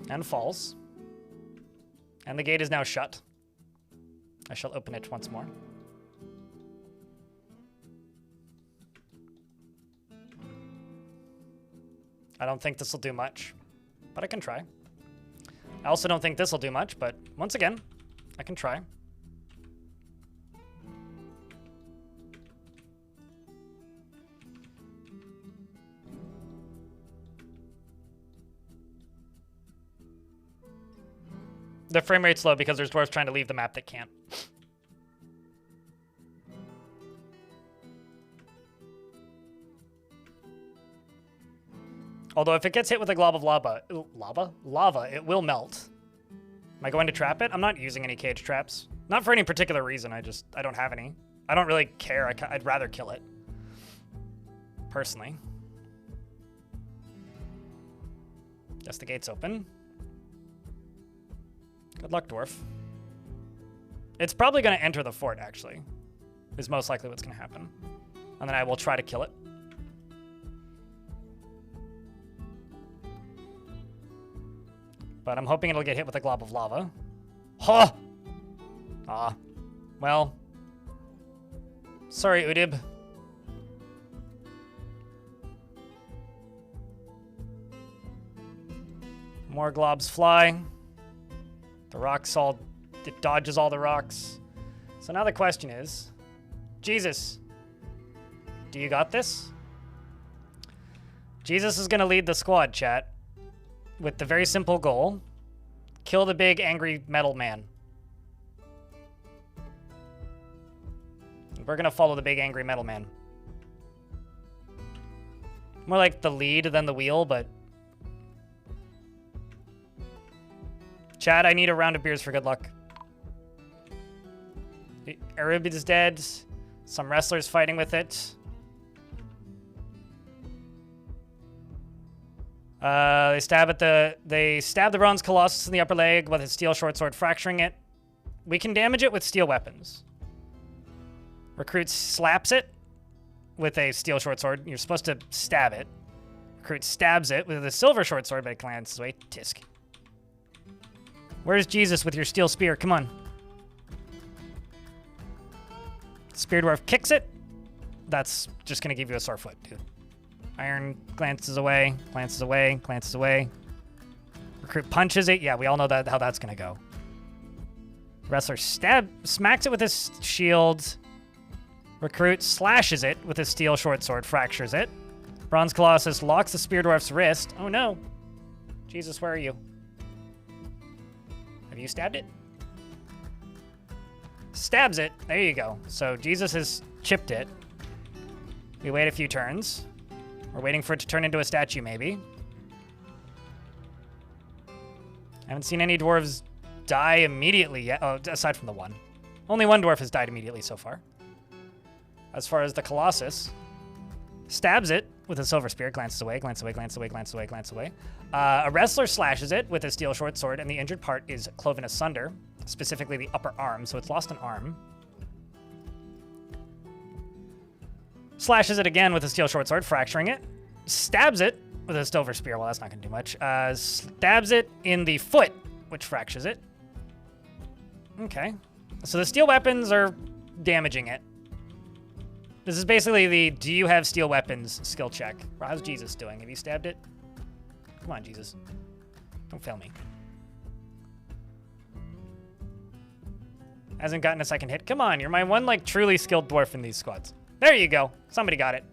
And falls. And the gate is now shut. I shall open it once more. I don't think this will do much, but I can try. I also don't think this will do much, but once again, I can try. The frame rate's low because there's dwarves trying to leave the map that can't. Although if it gets hit with a glob of lava, it will melt. Am I going to trap it? I'm not using any cage traps. Not for any particular reason, I don't have any. I don't really care, I'd rather kill it. Personally. Guess the gate's open. Good luck, dwarf. It's probably going to enter the fort, actually. Is most likely what's going to happen. And then I will try to kill it. But I'm hoping it'll get hit with a glob of lava. Huh! Ah. Well. Sorry, Udib. More globs fly. The rocks it dodges all the rocks. So now the question is, Jesus, do you got this? Jesus is gonna lead the squad, chat, with the very simple goal, kill the big angry metal man. We're gonna follow the big angry metal man. More like the lead than the wheel, but... Chad, I need a round of beers for good luck. Arib is dead. Some wrestlers fighting with it. They stab the bronze colossus in the upper leg with his steel short sword, fracturing it. We can damage it with steel weapons. Recruit slaps it with a steel short sword. You're supposed to stab it. Recruit stabs it with a silver short sword, but it glances away. Tisk. Where's Jesus with your steel spear? Come on. Spear Dwarf kicks it. That's just going to give you a sore foot, dude. Iron glances away, glances away, glances away. Recruit punches it. Yeah, we all know how that's going to go. Wrestler smacks it with his shield. Recruit slashes it with his steel short sword, fractures it. Bronze Colossus locks the Spear Dwarf's wrist. Oh no. Jesus, where are you? Have you stabbed it? Stabs it. There you go. So Jesus has chipped it. We wait a few turns. We're waiting for it to turn into a statue, maybe. Haven't seen any dwarves die immediately yet. Oh, aside from the one. Only one dwarf has died immediately so far. As far as the Colossus, stabs it with a silver spear, glances away, glances away, glances away, glances away, glances away. A wrestler slashes it with a steel short sword, and the injured part is cloven asunder, specifically the upper arm, so it's lost an arm. Slashes it again with a steel short sword, fracturing it. Stabs it with a silver spear. Well, that's not going to do much. Stabs it in the foot, which fractures it. Okay. So the steel weapons are damaging it. This is basically the do you have steel weapons skill check. How's Jesus doing? Have you stabbed it? Come on, Jesus. Don't fail me. Hasn't gotten a second hit. Come on, you're my one, like, truly skilled dwarf in these squads. There you go. Somebody got it.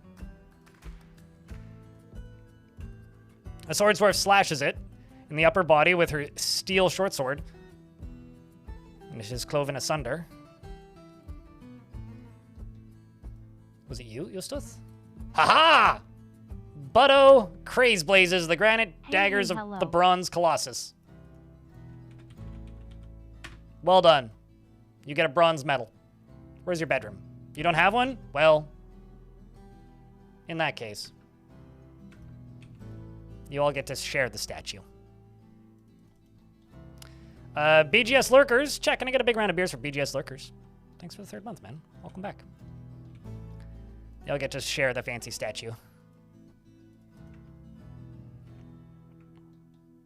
A sword dwarf slashes it in the upper body with her steel short sword. And it is cloven asunder. Was it you, Eustace? Ha-ha! Butto craze blazes the granite daggers of the bronze colossus. Well done. You get a bronze medal. Where's your bedroom? You don't have one? Well, in that case, you all get to share the statue. BGS Lurkers. Check, can I get a big round of beers for BGS Lurkers? Thanks for the 3rd month, man. Welcome back. Y'all get to share the fancy statue.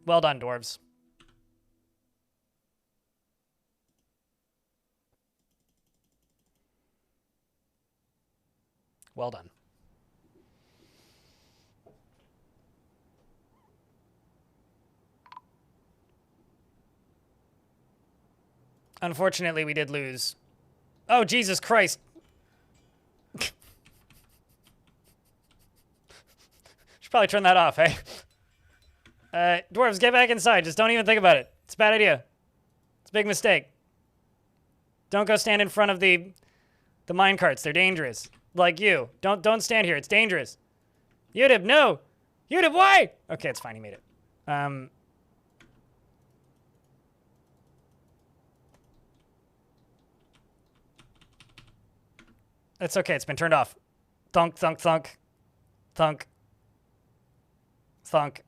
Well done, dwarves. Well done. Unfortunately, we did lose. Oh, Jesus Christ. Should probably turn that off, hey? Dwarves, get back inside. Just don't even think about it. It's a bad idea. It's a big mistake. Don't go stand in front of the mine carts. They're dangerous. Like you. Don't stand here. It's dangerous. Udib, no! Udib, why? Okay, it's fine. He made it. It's okay. It's been turned off. Thunk, thunk, thunk. Thunk. Thunk.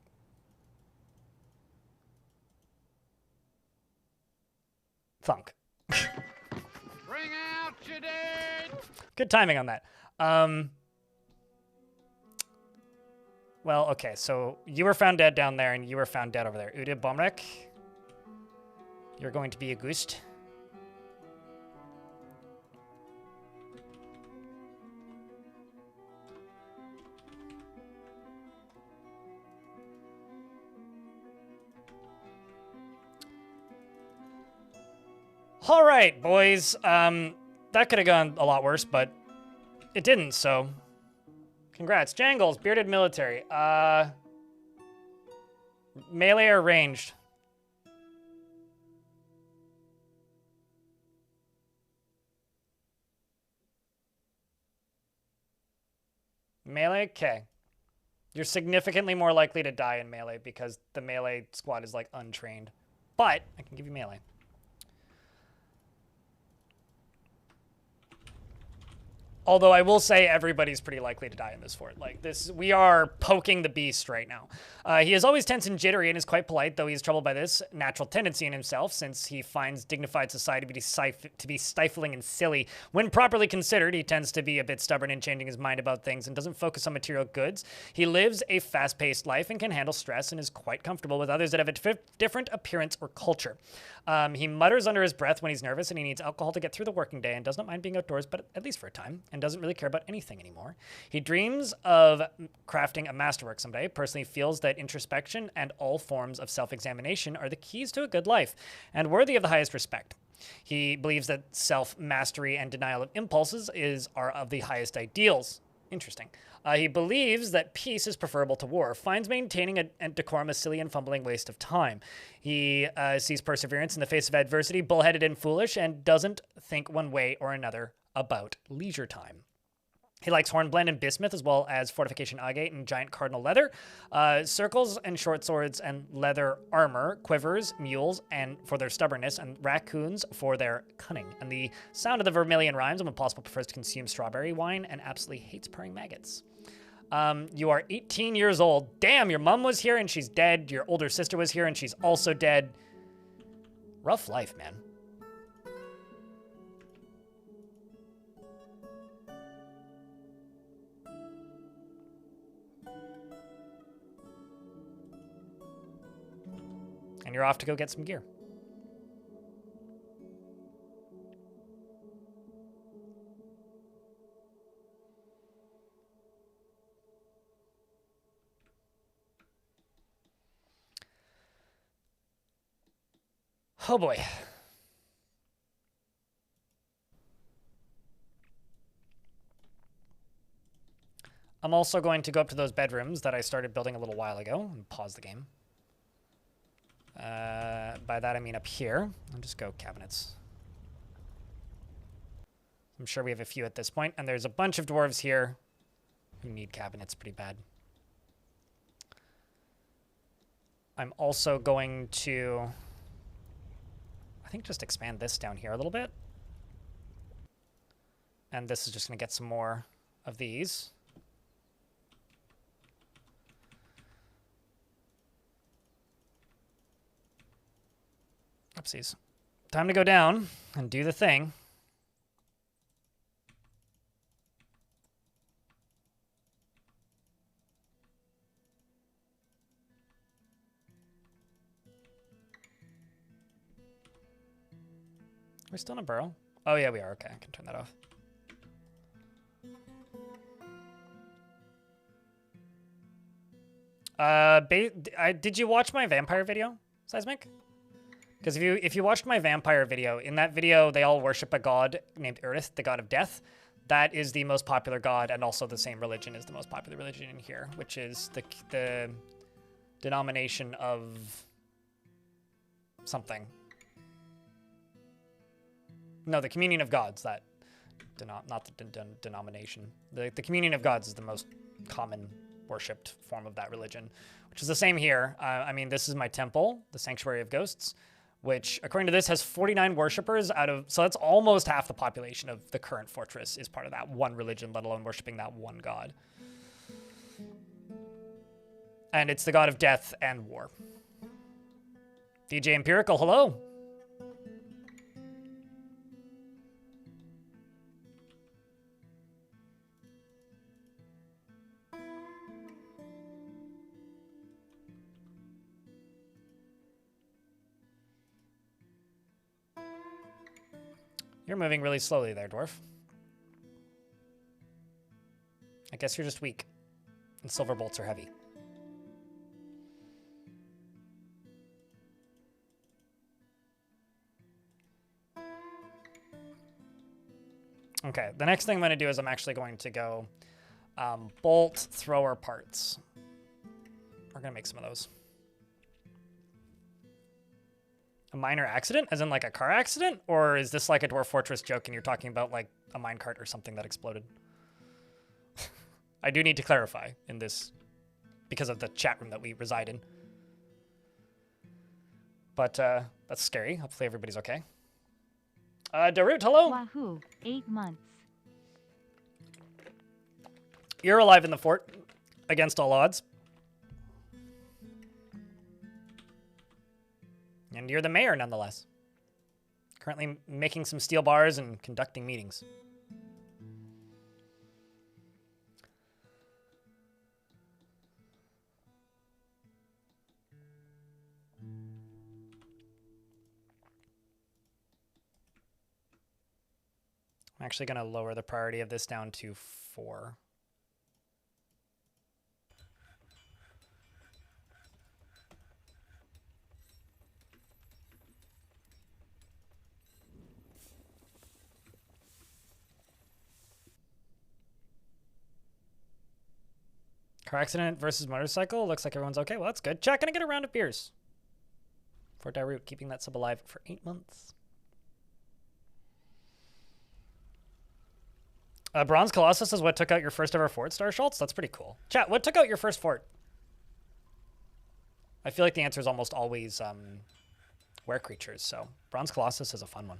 Thunk. Bring out your dead! Good timing on that. Well, okay, so you were found dead down there, and you were found dead over there. Udib Bomrek, you're going to be a ghost. All right, boys. That could have gone a lot worse, but it didn't, so congrats. Jangles, bearded military. Melee or ranged? Melee? Okay. You're significantly more likely to die in melee because the melee squad is like untrained. But I can give you melee. Although I will say everybody's pretty likely to die in this fort. Like this, we are poking the beast right now. He is always tense and jittery and is quite polite, though he is troubled by this natural tendency in himself, since he finds dignified society to be stifling and silly. When properly considered, he tends to be a bit stubborn in changing his mind about things and doesn't focus on material goods. He lives a fast-paced life and can handle stress and is quite comfortable with others that have a different appearance or culture. He mutters under his breath when he's nervous and he needs alcohol to get through the working day and does not mind being outdoors, but at least for a time, and doesn't really care about anything anymore. He dreams of crafting a masterwork someday, personally feels that introspection and all forms of self-examination are the keys to a good life and worthy of the highest respect. He believes that self-mastery and denial of impulses are of the highest ideals. Interesting. He believes that peace is preferable to war, finds maintaining a decorum a silly and fumbling waste of time. He sees perseverance in the face of adversity, bullheaded and foolish, and doesn't think one way or another about leisure time. He likes hornblende and bismuth, as well as fortification agate and giant cardinal leather, circles and short swords and leather armor, quivers, mules, and for their stubbornness, and raccoons for their cunning. And the sound of the vermilion rhymes, when possible, prefers to consume strawberry wine and absolutely hates purring maggots. You are 18 years old. Damn, your mom was here and she's dead. Your older sister was here and she's also dead. Rough life, man. And you're off to go get some gear. Oh boy. I'm also going to go up to those bedrooms that I started building a little while ago and pause the game. By that I mean up here. I'll just go cabinets. I'm sure we have a few at this point, and there's a bunch of dwarves here who need cabinets pretty bad. I'm also going to, I think, just expand this down here a little bit. And this is just going to get some more of these. Oopsies. Time to go down and do the thing. We're still in a burrow. Oh yeah, we are. Okay, I can turn that off. Did you watch my vampire video, Seismic? Because if you watched my vampire video, in that video they all worship a god named Urith, the god of death. That is the most popular god, and also the same religion as the most popular religion in here, which is the denomination of something. No, the communion of gods. That not the denomination. The communion of gods is the most common worshipped form of that religion, which is the same here. I mean, this is my temple, the Sanctuary of Ghosts, which, according to this, has 49 worshippers out of... So that's almost half the population of the current fortress is part of that one religion, let alone worshipping that one god. And it's the god of death and war. DJ Empirical, hello! You're moving really slowly there, Dwarf. I guess you're just weak. And silver bolts are heavy. Okay, the next thing I'm going to do is I'm actually going to go bolt thrower parts. We're going to make some of those. A minor accident? As in like a car accident? Or is this like a Dwarf Fortress joke and you're talking about like a minecart or something that exploded? I do need to clarify in this because of the chat room that we reside in. But that's scary. Hopefully everybody's okay. Darut, hello. Wahoo, 8 months. You're alive in the fort, against all odds. And you're the mayor, nonetheless. Currently making some steel bars and conducting meetings. I'm actually going to lower the priority of this down to 4. Car accident versus motorcycle. Looks like everyone's okay. Well, that's good. Chat, gonna get a round of beers. For Darut, keeping that sub alive for 8 months. Bronze Colossus is what took out your first ever fort, Star Schultz? That's pretty cool. Chat, what took out your first fort? I feel like the answer is almost always were creatures, so Bronze Colossus is a fun one.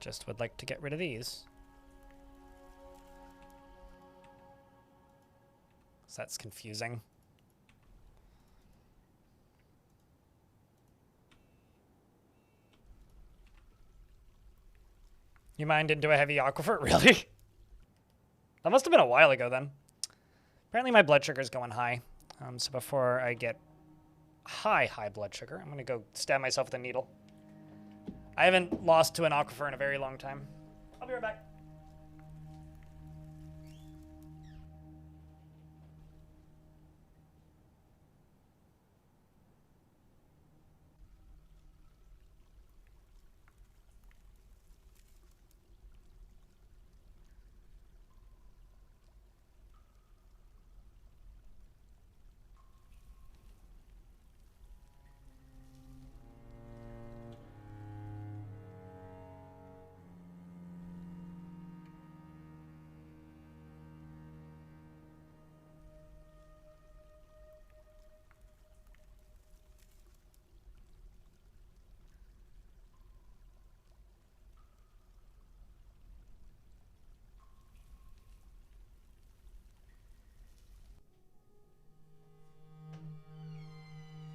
Just would like to get rid of these. So that's confusing. You mined into a heavy aquifer? Really? That must have been a while ago then. Apparently my blood sugar is going high. So before I get high blood sugar, I'm going to go stab myself with a needle. I haven't lost to an aquifer in a very long time. I'll be right back.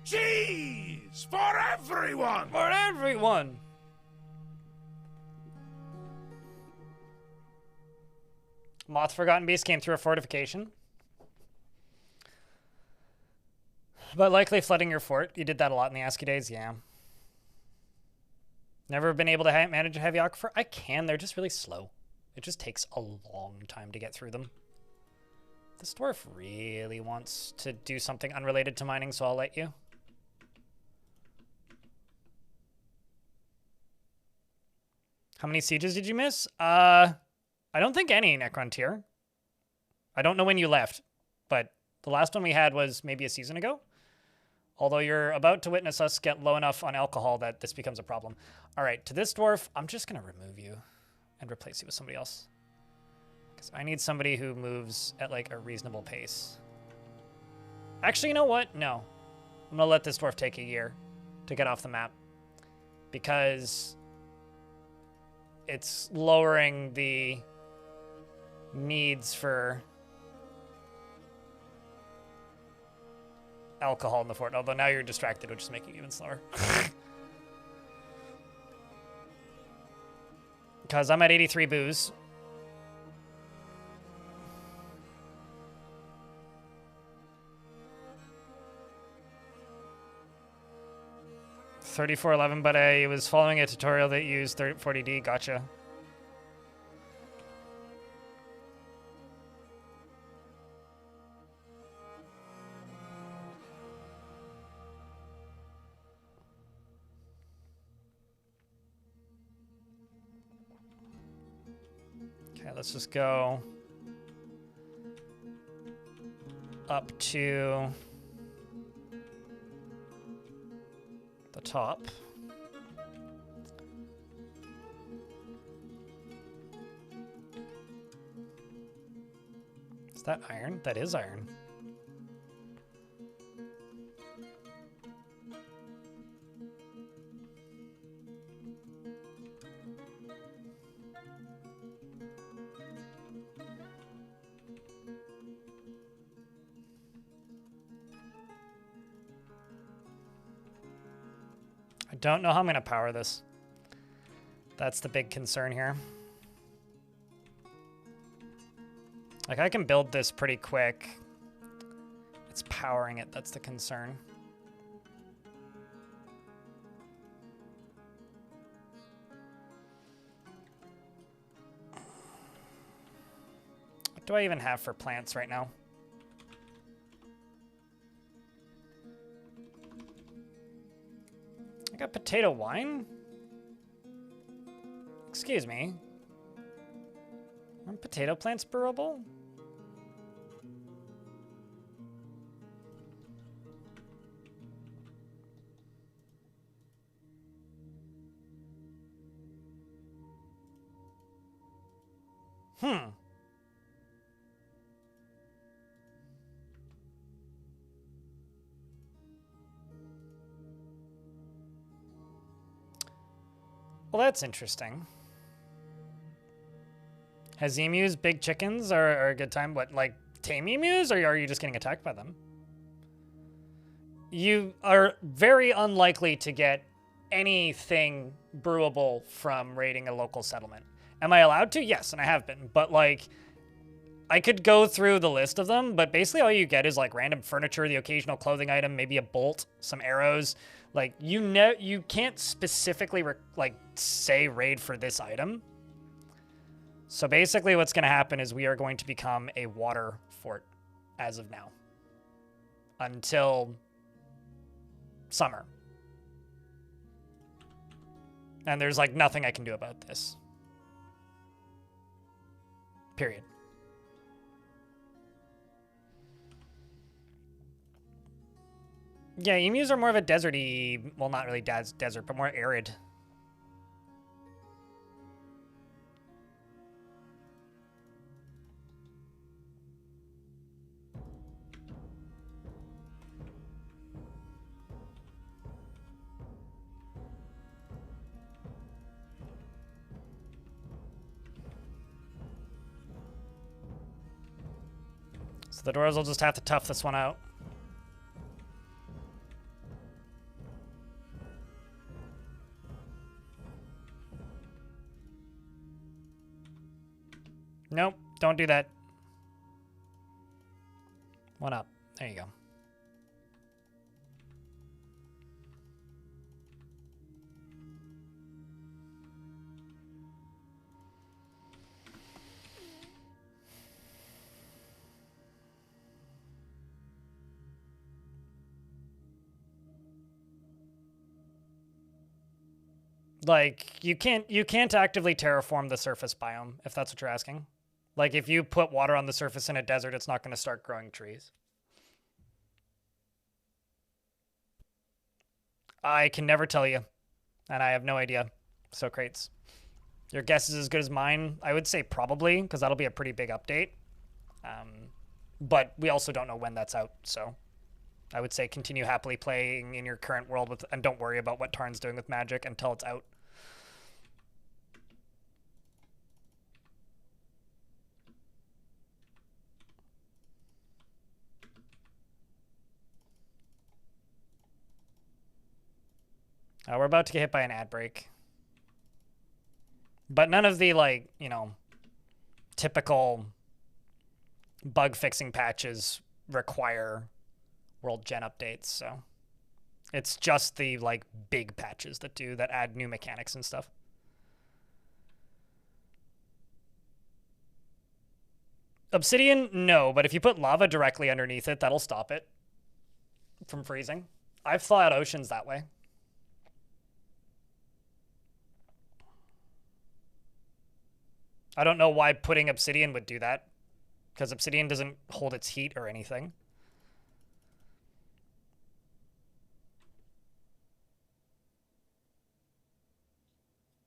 Cheese for everyone! For everyone! Moth Forgotten Beast came through a fortification. But likely flooding your fort. You did that a lot in the ASCII days, yeah. Never been able to manage a heavy aquifer? I can, they're just really slow. It just takes a long time to get through them. This dwarf really wants to do something unrelated to mining, so I'll let you. How many sieges did you miss? I don't think any, Necrontier. I don't know when you left, but the last one we had was maybe a season ago. Although you're about to witness us get low enough on alcohol that this becomes a problem. All right, to this dwarf, I'm just going to remove you and replace you with somebody else. Because I need somebody who moves at like a reasonable pace. Actually, you know what? No. I'm going to let this dwarf take a year to get off the map. Because it's lowering the needs for alcohol in the fort. Although now you're distracted, which is making it even slower. Because I'm at 83 booze. $34.11, but I was following a tutorial that used 40D. Gotcha. let's just go up to the top. Is that iron? That is iron. I don't know how I'm going to power this. That's the big concern here. Like, I can build this pretty quick. It's powering it that's the concern. What do I even have for plants right now? I got potato wine? Excuse me. Aren't potato plants brewable? Hmm. Well, that's interesting. Has emus, big chickens, are a good time? What, like tame emus, or are you just getting attacked by them? You are very unlikely to get anything brewable from raiding a local settlement. Am I allowed to? Yes, and I have been. But, like, I could go through the list of them, but basically all you get is, like, random furniture, the occasional clothing item, maybe a bolt, some arrows. Like, you can't specifically, say raid for this item. So basically what's going to happen is we are going to become a water fort as of now. Until summer. And there's, like, nothing I can do about this. Period. Yeah, emus are more of a deserty, well, not really desert, but more arid. So the dwarves will just have to tough this one out. Nope, don't do that. One up. There you go. Like, you can't actively terraform the surface biome, if that's what you're asking. Like, if you put water on the surface in a desert, it's not going to start growing trees. I can never tell you, and I have no idea. So, crates. Your guess is as good as mine. I would say probably, because that'll be a pretty big update. But we also don't know when that's out, so I would say continue happily playing in your current world with, and don't worry about what Tarn's doing with magic until it's out. We're about to get hit by an ad break. But none of the, like, you know, typical bug fixing patches require world gen updates, so it's just the, like, big patches that add new mechanics and stuff. Obsidian, no, but if you put lava directly underneath it, that'll stop it from freezing. I've thawed oceans that way. I don't know why putting Obsidian would do that, because Obsidian doesn't hold its heat or anything.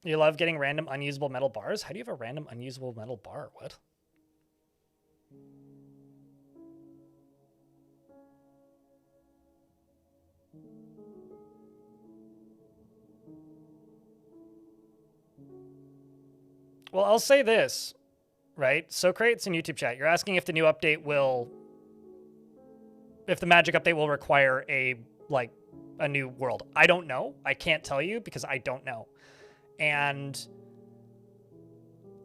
You love getting random unusable metal bars? How do you have a random unusable metal bar? What? Well, I'll say this, right? Socrates in YouTube chat, you're asking if the new update will, if the magic update will require a new world. I don't know. I can't tell you because I don't know. And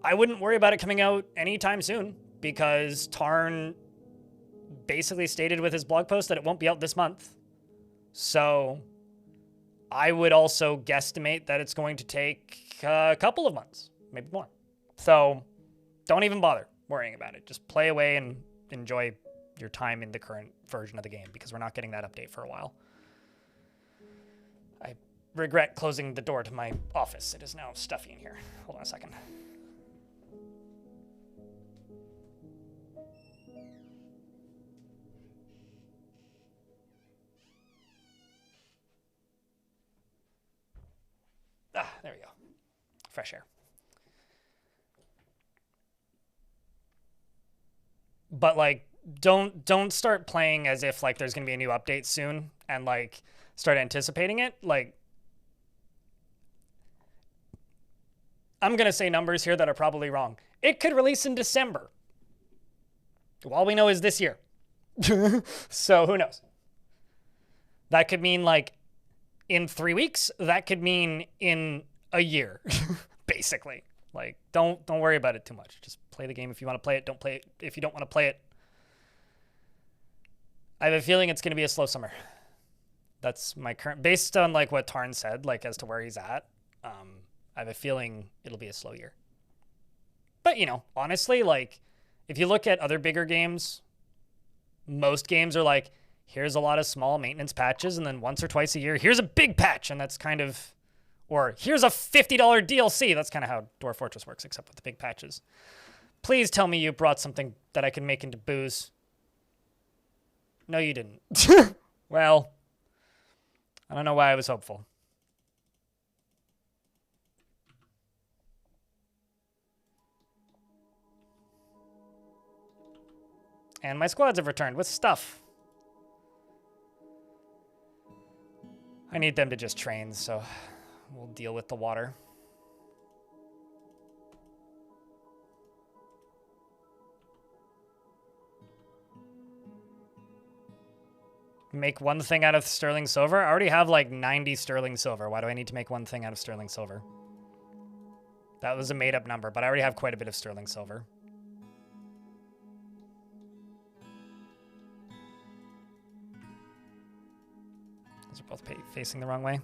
I wouldn't worry about it coming out anytime soon because Tarn basically stated with his blog post that it won't be out this month. So I would also guesstimate that it's going to take a couple of months, maybe more. So don't even bother worrying about it. Just play away and enjoy your time in the current version of the game because we're not getting that update for a while. I regret closing the door to my office. It is now stuffy in here. Hold on a second. Ah, there we go. Fresh air. But like, don't start playing as if like there's gonna be a new update soon and like start anticipating it. Like, I'm gonna say numbers here that are probably wrong. It could release in December. All we know is this year. So who knows? That could mean like in 3 weeks. That could mean in a year, basically. Like, don't worry about it too much. Just play the game if you want to play it. Don't play it if you don't want to play it. I have a feeling it's going to be a slow summer. That's my current, based on like what Tarn said, like as to where he's at. I have a feeling it'll be a slow year. But you know, honestly, like if you look at other bigger games, most games are like, here's a lot of small maintenance patches, and then once or twice a year, here's a big patch, and that's kind of, or here's a $50 DLC. That's kind of how Dwarf Fortress works, except with the big patches. Please tell me you brought something that I can make into booze. No, you didn't. Well, I don't know why I was hopeful. And my squads have returned with stuff. I need them to just train, so we'll deal with the water. Make one thing out of sterling silver? I already have like 90 sterling silver. Why do I need to make one thing out of sterling silver? That was a made-up number, but I already have quite a bit of sterling silver. Those are both facing the wrong way.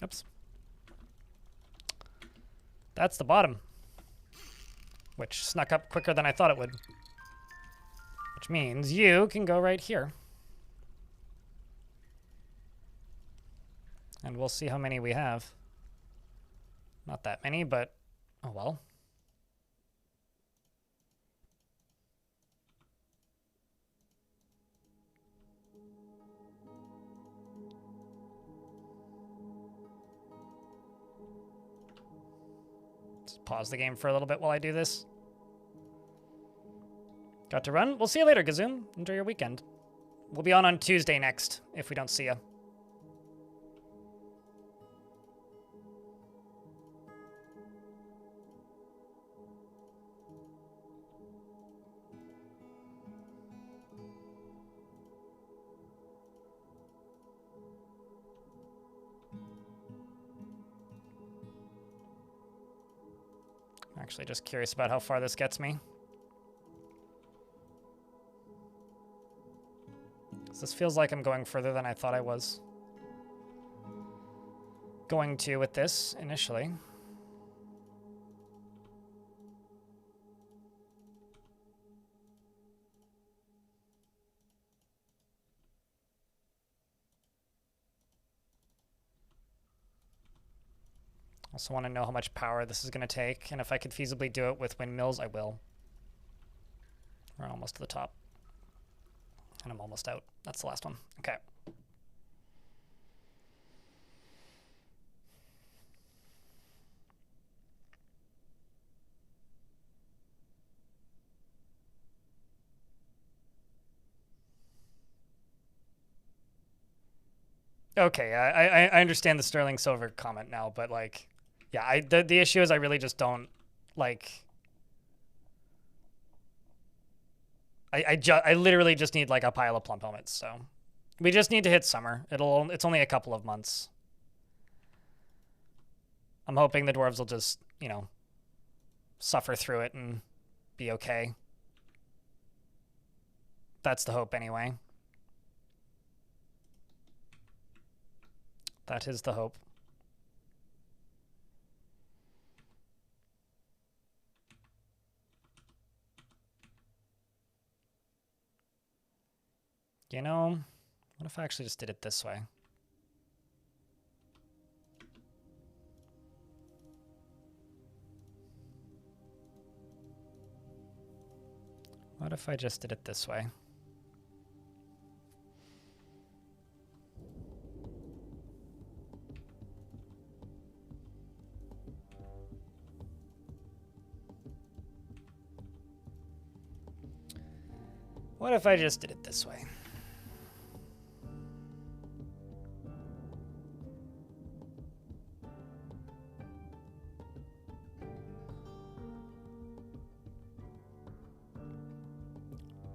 Oops. That's the bottom, which snuck up quicker than I thought it would. Which means you can go right here. And we'll see how many we have. Not that many, but oh well. pause the game for a little bit while I do this. Got to run? We'll see you later, Gazoom. Enjoy your weekend. We'll be on Tuesday next, if we don't see you. I'm actually just curious about how far this gets me. This feels like I'm going further than I thought I was going to with this initially. Also want to know how much power this is going to take, and if I could feasibly do it with windmills, I will. We're almost to the top. And I'm almost out. That's the last one. Okay. Okay, I understand the sterling silver comment now, but like, yeah, the issue is I really just don't like. I literally just need like a pile of plump helmets, so we just need to hit summer. It's only a couple of months. I'm hoping the dwarves will just, you know, suffer through it and be okay. That's the hope anyway. That is the hope. You know, what if I actually just did it this way? What if I just did it this way? What if I just did it this way?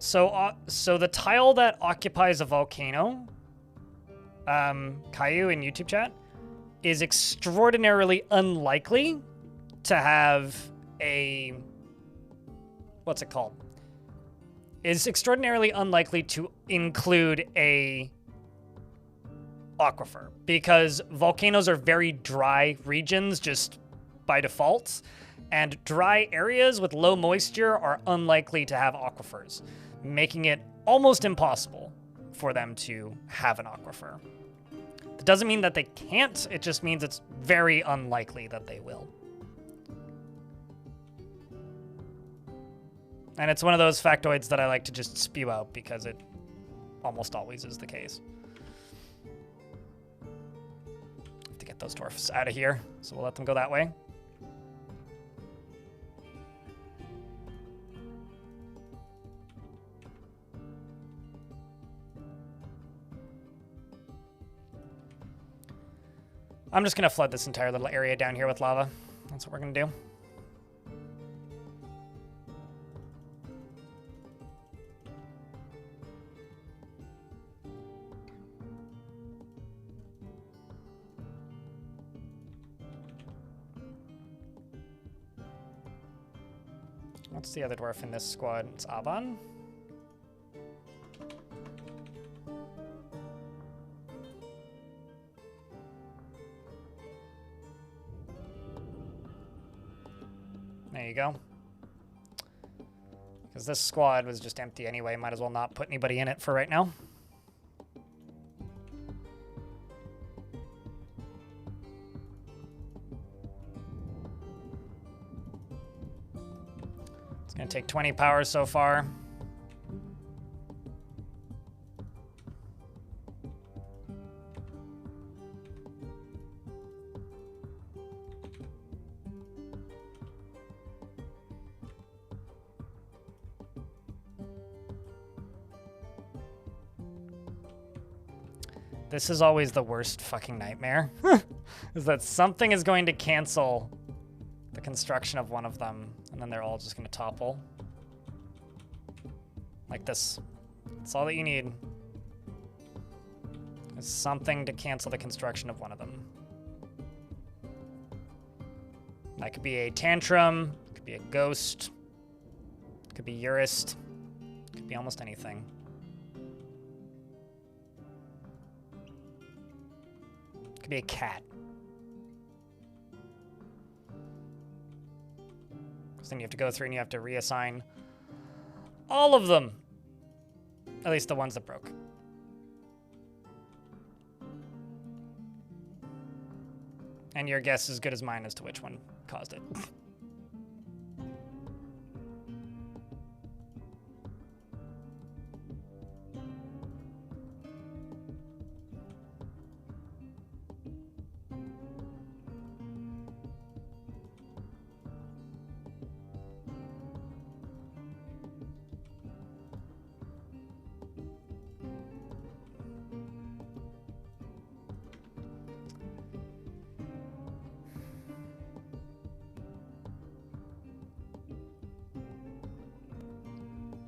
So the tile that occupies a volcano, Caillou in YouTube chat, is extraordinarily unlikely to have a, what's it called? Is extraordinarily unlikely to include a aquifer because volcanoes are very dry regions just by default, and dry areas with low moisture are unlikely to have aquifers, making it almost impossible for them to have an aquifer. That doesn't mean that they can't, it just means it's very unlikely that they will. And it's one of those factoids that I like to just spew out because it almost always is the case. Have to get those dwarfs out of here, so we'll let them go that way. I'm just going to flood this entire little area down here with lava. That's what we're going to do. What's the other dwarf in this squad? It's Aban. There you go. Because this squad was just empty anyway, might as well not put anybody in it for right now. It's going to take 20 power so far. This is always the worst fucking nightmare. Is that something is going to cancel the construction of one of them, and then they're all just going to topple. Like this. That's all that you need. Is something to cancel the construction of one of them. That could be a tantrum, could be a ghost, could be Urist, could be almost anything. Could be a cat. Because then you have to go through and you have to reassign all of them. At least the ones that broke. And your guess is as good as mine as to which one caused it.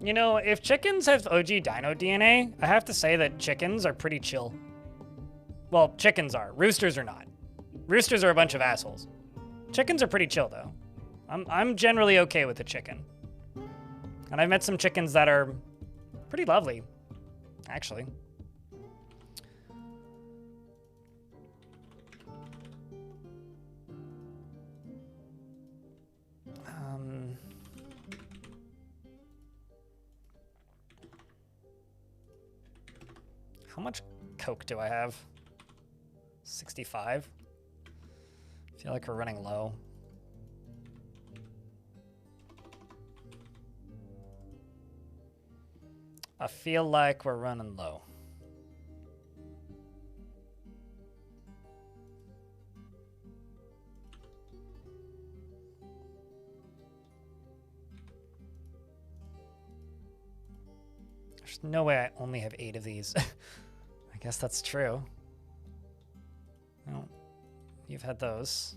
You know, if chickens have OG dino DNA, I have to say that chickens are pretty chill. Well, chickens are. Roosters are not. Roosters are a bunch of assholes. Chickens are pretty chill, though. I'm generally okay with a chicken. And I've met some chickens that are pretty lovely, actually. How much coke do I have? 65? I feel like we're running low. I feel like we're running low. There's no way I only have 8 of these. I guess that's true. Well, you've had those.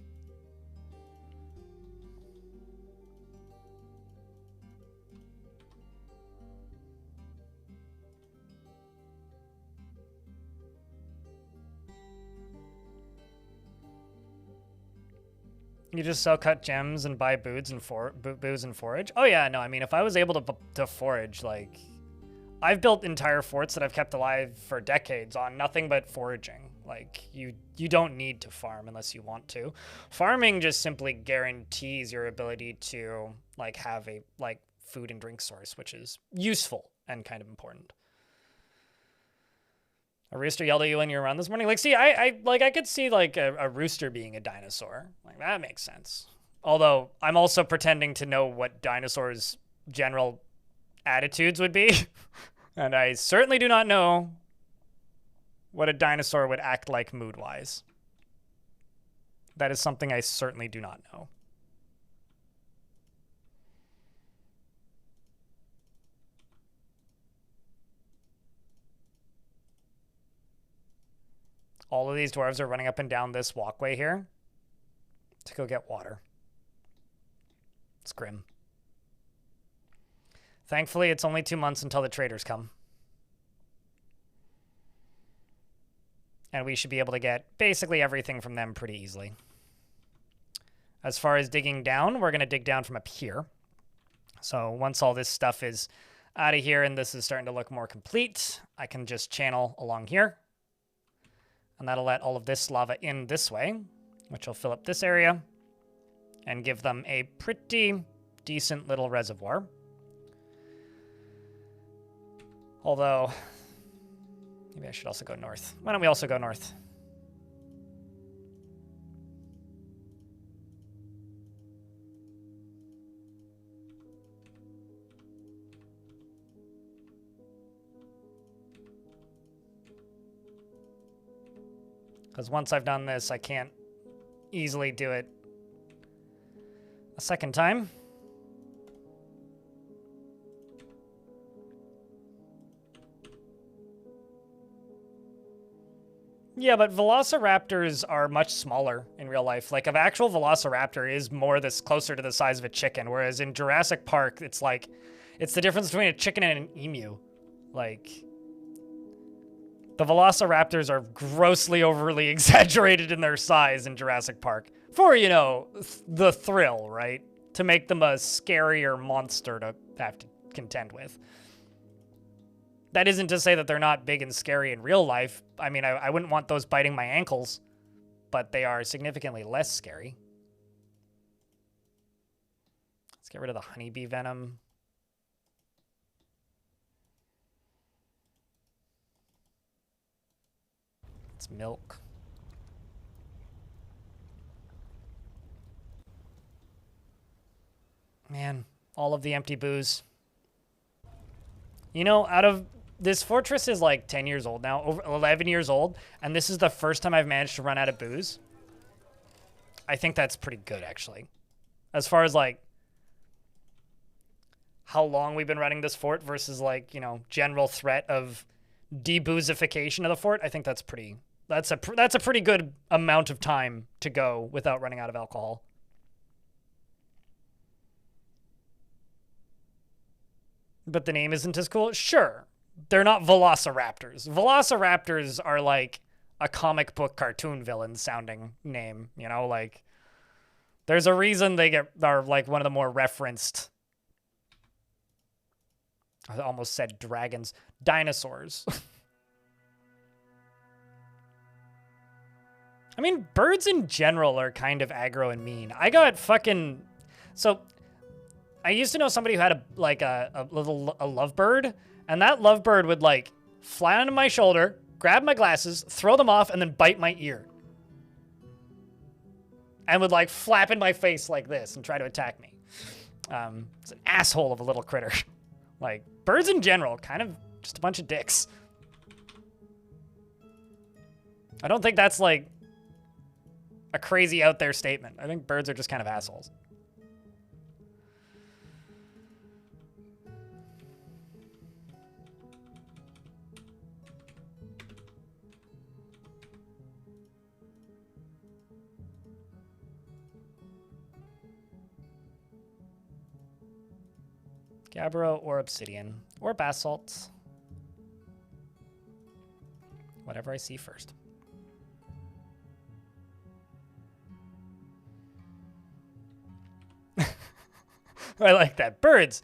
You just sell cut gems and buy booze and forage? Oh yeah, no, I mean, if I was able to forage, like... I've built entire forts that I've kept alive for decades on nothing but foraging. Like, you don't need to farm unless you want to. Farming just simply guarantees your ability to, like, have a, like, food and drink source, which is useful and kind of important. A rooster yelled at you when you were around this morning? Like, see, I could see, like, a rooster being a dinosaur. Like, that makes sense. Although, I'm also pretending to know what dinosaurs' general attitudes would be. And I certainly do not know what a dinosaur would act like mood-wise. That is something I certainly do not know. All of these dwarves are running up and down this walkway here to go get water. It's grim. Thankfully, it's only 2 months until the traders come. And we should be able to get basically everything from them pretty easily. As far as digging down, we're going to dig down from up here. So once all this stuff is out of here and this is starting to look more complete, I can just channel along here. And that'll let all of this lava in this way, which will fill up this area and give them a pretty decent little reservoir. Although, maybe I should also go north. Why don't we also go north? Because once I've done this, I can't easily do it a second time. Yeah, but velociraptors are much smaller in real life. Like, an actual velociraptor is more this closer to the size of a chicken, whereas in Jurassic Park, it's like, it's the difference between a chicken and an emu. Like, the velociraptors are grossly overly exaggerated in their size in Jurassic Park. For, you know, the thrill, right? To make them a scarier monster to have to contend with. That isn't to say that they're not big and scary in real life. I mean, I wouldn't want those biting my ankles, but they are significantly less scary. Let's get rid of the honeybee venom. It's milk. Man, all of the empty booze. You know, out of this fortress is like 10 years old now, over 11 years old, and this is the first time I've managed to run out of booze. I think that's pretty good, actually. As far as like how long we've been running this fort versus like, you know, general threat of deboozification of the fort, I think that's pretty. That's a pretty good amount of time to go without running out of alcohol. But the name isn't as cool? Sure. They're not velociraptors. Velociraptors are like a comic book cartoon villain sounding name, you know, like there's a reason they are like one of the more referenced. I almost said dragons, dinosaurs. I mean, birds in general are kind of aggro and mean. I got fucking I used to know somebody who had a lovebird, and that lovebird would like fly onto my shoulder, grab my glasses, throw them off, and then bite my ear. And would like flap in my face like this and try to attack me. It's an asshole of a little critter. Like, birds in general, kind of just a bunch of dicks. I don't think that's like a crazy out there statement. I think birds are just kind of assholes. Gabbro or obsidian or basalt. Whatever I see first. I like that. Birds.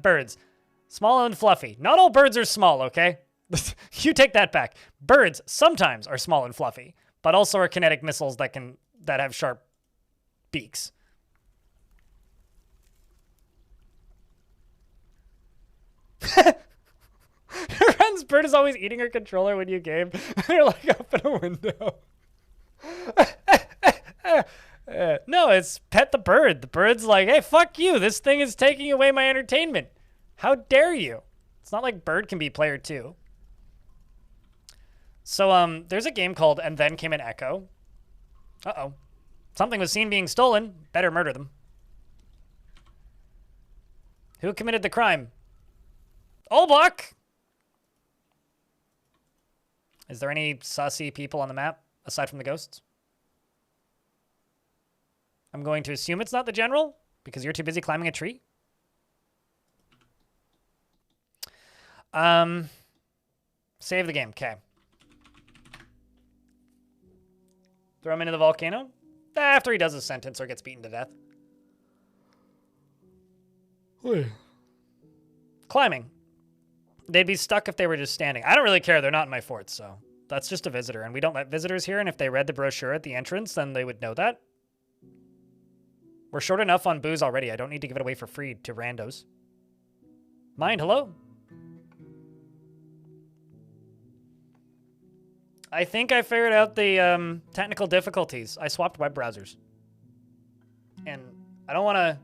Birds. Small and fluffy. Not all birds are small, okay? You take that back. Birds sometimes are small and fluffy, but also are kinetic missiles that have sharp beaks. Your friend's bird is always eating her controller when you game. You're like up in a window. No, it's pet the bird. The bird's like, hey, fuck you. This thing is taking away my entertainment. How dare you? It's not like bird can be player 2. So, there's a game called And Then Came an Echo. Uh-oh. Something was seen being stolen. Better murder them. Who committed the crime? Olbach! Is there any sussy people on the map, aside from the ghosts? I'm going to assume it's not the general, because you're too busy climbing a tree. Save the game, okay. Throw him into the volcano? After he does his sentence or gets beaten to death. Climbing. They'd be stuck if they were just standing. I don't really care. They're not in my fort, so that's just a visitor. And we don't let visitors here, and if they read the brochure at the entrance, then they would know that. We're short enough on booze already. I don't need to give it away for free to randos. Mind, hello? I think I figured out the technical difficulties. I swapped web browsers. And I don't want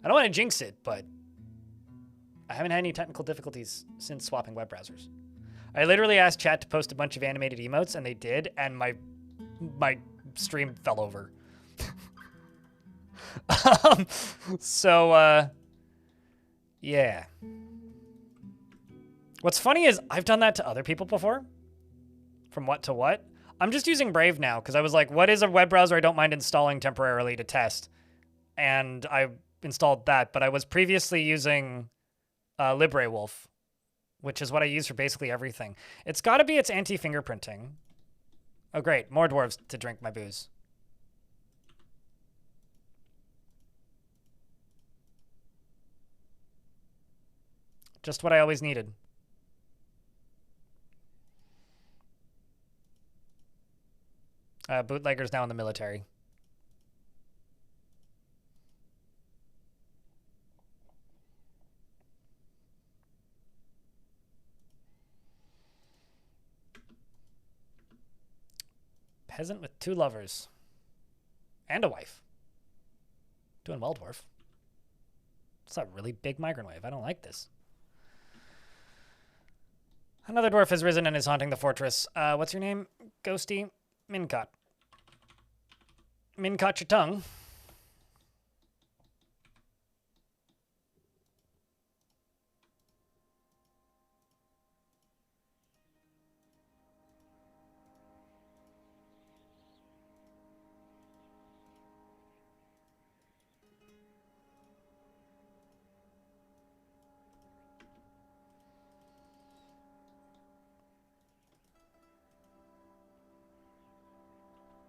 to jinx it, but I haven't had any technical difficulties since swapping web browsers. I literally asked chat to post a bunch of animated emotes, and they did, and my stream fell over. Yeah. What's funny is I've done that to other people before. From what to what? I'm just using Brave now because I was like, what is a web browser I don't mind installing temporarily to test? And I installed that, but I was previously using LibreWolf, which is what I use for basically everything. It's got to be its anti-fingerprinting. Oh, great. More dwarves to drink my booze. Just what I always needed. Bootlegger's now in the military. Peasant with 2 lovers. And a wife. Doing well, dwarf. It's a really big migrant wave. I don't like this. Another dwarf has risen and is haunting the fortress. What's your name? Ghosty? Mincot. Mincot your tongue.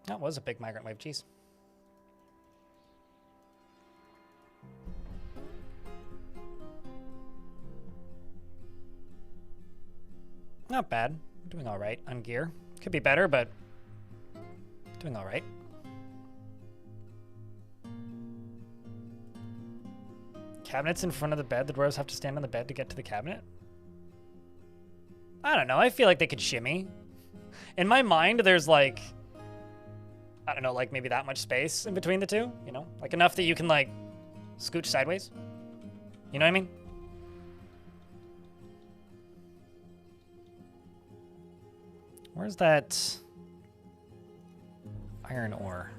That was a big migrant wave, jeez. Not bad. Doing all right on gear. Could be better, but doing all right. Cabinets in front of the bed. The dwarves have to stand on the bed to get to the cabinet. I don't know. I feel like they could shimmy. In my mind, there's like, I don't know, like maybe that much space in between the two, you know? Like enough that you can like scooch sideways. You know what I mean? Where's that iron ore?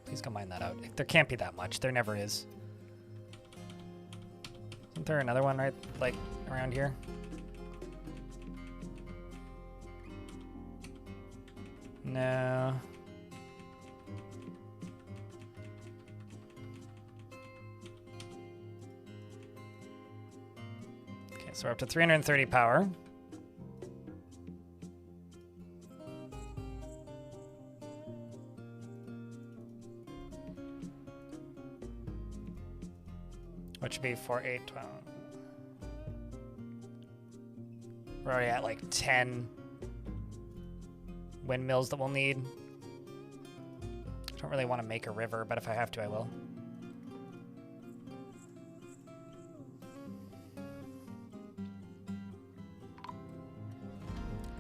Please go mine that out. There can't be that much. There never is. Isn't there another one right, like, around here? No. Okay, so we're up to 330 power. Which would be 4, 8, 12. We're already at like 10 windmills that we'll need. I don't really want to make a river, but if I have to, I will.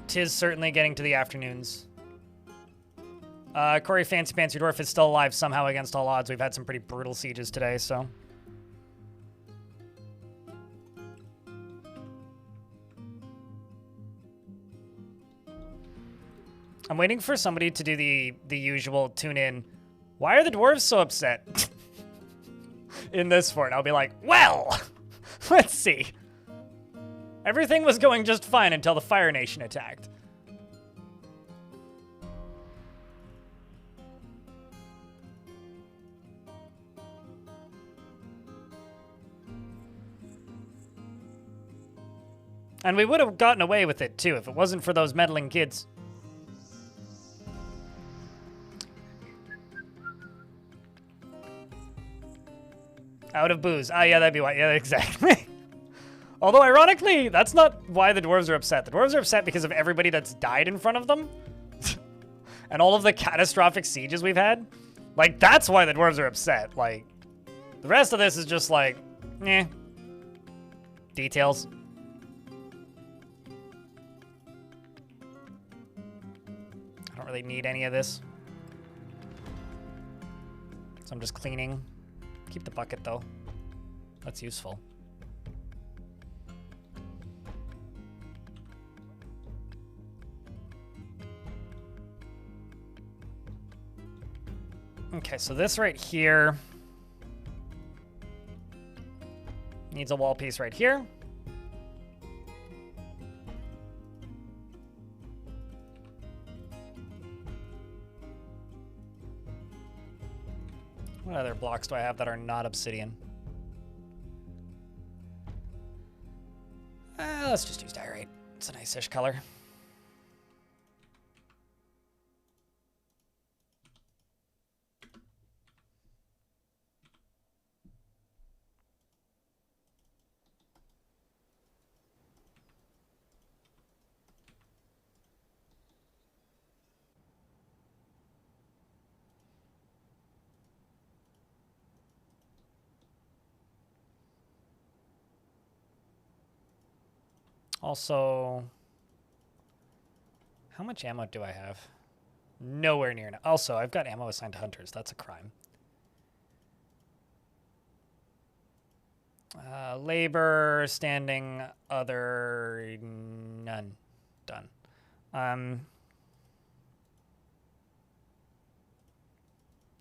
Tis certainly getting to the afternoons. Corey Fancy Pants, your dwarf is still alive somehow against all odds. We've had some pretty brutal sieges today, so. I'm waiting for somebody to do the usual tune in. Why are the dwarves so upset in this fort? I'll be like, well, let's see. Everything was going just fine until the Fire Nation attacked. And we would have gotten away with it too if it wasn't for those meddling kids. Out of booze. Ah, yeah, that'd be why. Yeah, exactly. Although, ironically, that's not why the dwarves are upset. The dwarves are upset because of everybody that's died in front of them. And all of the catastrophic sieges we've had. Like, that's why the dwarves are upset. Like, the rest of this is just like, eh. Details. I don't really need any of this. So I'm just cleaning. Keep the bucket, though. That's useful. Okay, so this right here needs a wall piece right here. What other blocks do I have that are not obsidian? Let's just use diorite. It's a nice-ish color. Also, how much ammo do I have? Nowhere near enough. Also, I've got ammo assigned to hunters. That's a crime. Labor, standing, other, none. Done.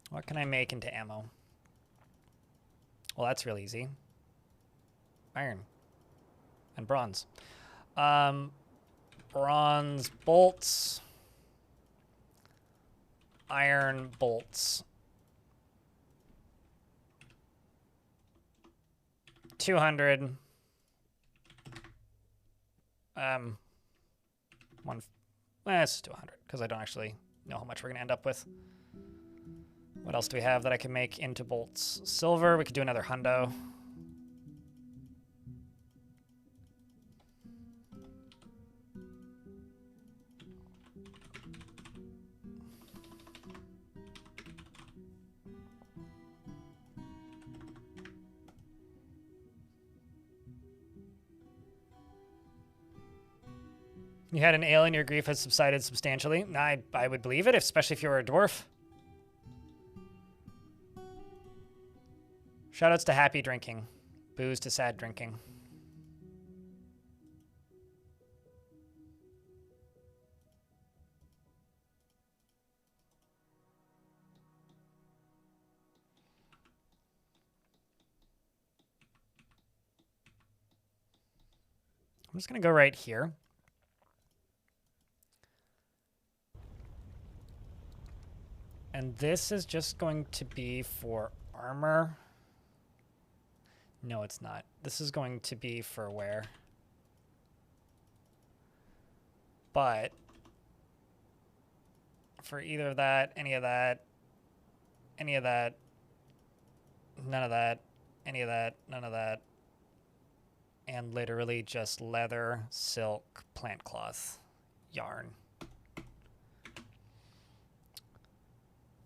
What can I make into ammo? Well, that's real easy. Iron and bronze. Bronze bolts. Iron bolts. 200. Let's do 100 because I don't actually know how much we're gonna end up with. What else do we have that I can make into bolts? Silver. We could do another hundo. You had an ale and your grief has subsided substantially. I would believe it, especially if you were a dwarf. Shoutouts to happy drinking. Booze to sad drinking. I'm just going to go right here. And this is just going to be for armor. No, it's not. This is going to be for wear. But for either that, any of that, any of that, none of that, any of that, none of that, and literally just leather, silk, plant cloth, yarn.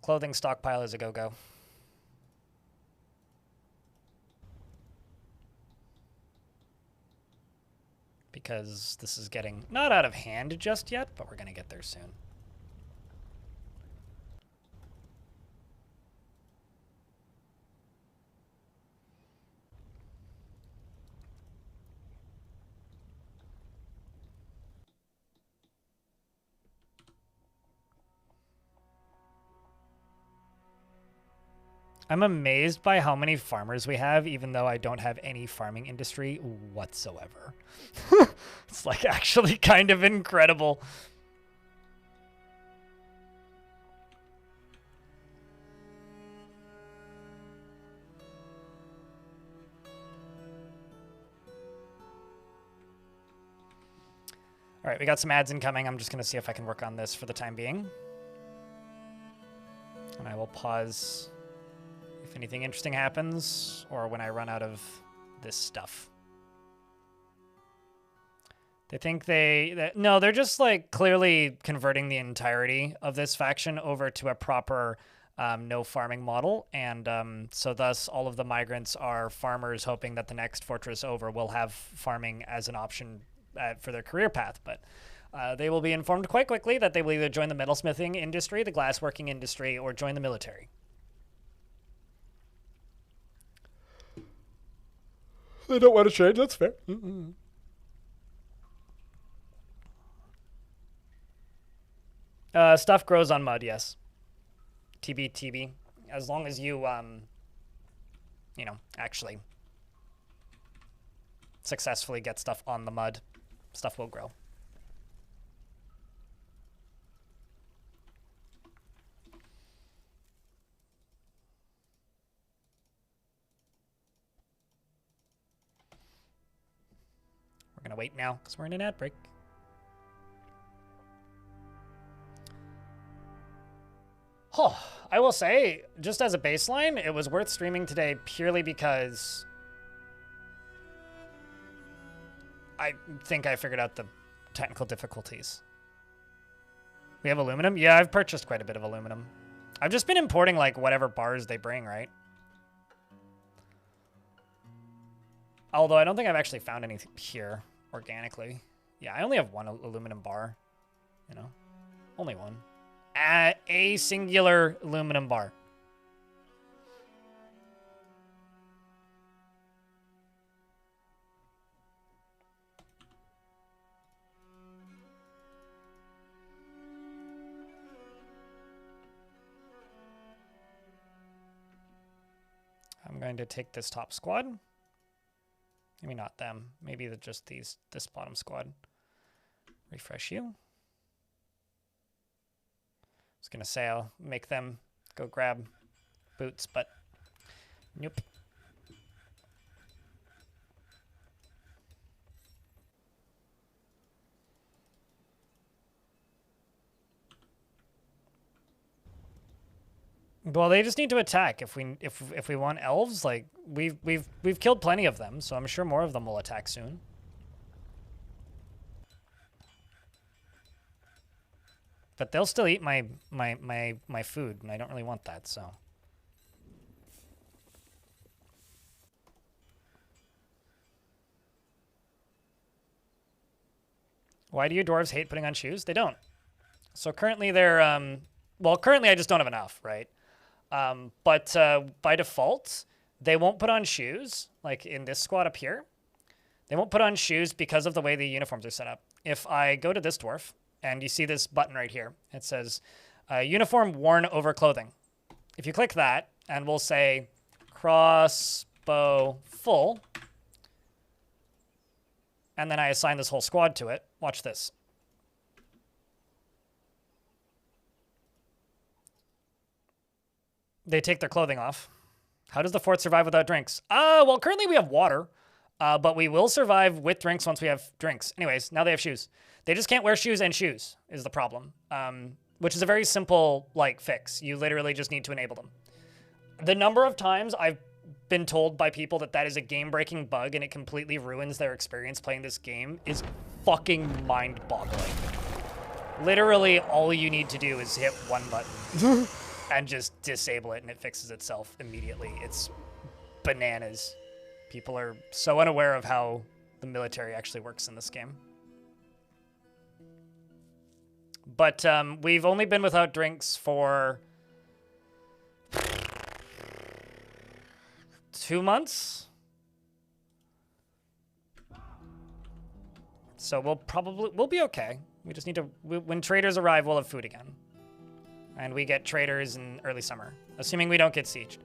Clothing stockpile is a go-go. Because this is getting not out of hand just yet, but we're going to get there soon. I'm amazed by how many farmers we have, even though I don't have any farming industry whatsoever. It's like actually kind of incredible. All right, we got some ads incoming. I'm just going to see if I can work on this for the time being. And I will pause if anything interesting happens or when I run out of this stuff. They think no, they're just like clearly converting the entirety of this faction over to a proper no farming model. And so thus all of the migrants are farmers hoping that the next fortress over will have farming as an option for their career path. But they will be informed quite quickly that they will either join the metalsmithing industry, the glassworking industry, or join the military. They don't want to change, that's fair. Stuff grows on mud, yes. TB. As long as you, you know, actually successfully get stuff on the mud, stuff will grow. We're gonna wait now because we're in an ad break. Oh, I will say, just as a baseline, it was worth streaming today purely because I think I figured out the technical difficulties. We have aluminum? Yeah, I've purchased quite a bit of aluminum. I've just been importing, like, whatever bars they bring, right? Although I don't think I've actually found anything here organically. Yeah, I only have one aluminum bar, you know? Only one. A singular aluminum bar. I'm going to take this top squad. Maybe not them. Maybe just this bottom squad. Refresh you. I was going to say I'll make them go grab boots, but nope. Well, they just need to attack. If we want elves, like we've killed plenty of them, so I'm sure more of them will attack soon. But they'll still eat my food, and I don't really want that, so. Why do you dwarves hate putting on shoes? They don't. So currently they're well, currently I just don't have enough, right? But by default, they won't put on shoes, like in this squad up here. They won't put on shoes because of the way the uniforms are set up. If I go to this dwarf, and you see this button right here, it says, uniform worn over clothing. If you click that, and we'll say crossbow full, and then I assign this whole squad to it, watch this. They take their clothing off. How does the fort survive without drinks? Well, currently we have water, but we will survive with drinks once we have drinks. Anyways, now they have shoes. They just can't wear shoes and shoes is the problem, which is a very simple, like, fix. You literally just need to enable them. The number of times I've been told by people that that is a game-breaking bug and it completely ruins their experience playing this game is fucking mind-boggling. Literally, all you need to do is hit one button. And just disable it, and it fixes itself immediately. It's bananas. People are so unaware of how the military actually works in this game. But we've only been without drinks for 2 months. So we'll be okay. We just need to, when traders arrive, we'll have food again. And we get traders in early summer, assuming we don't get sieged.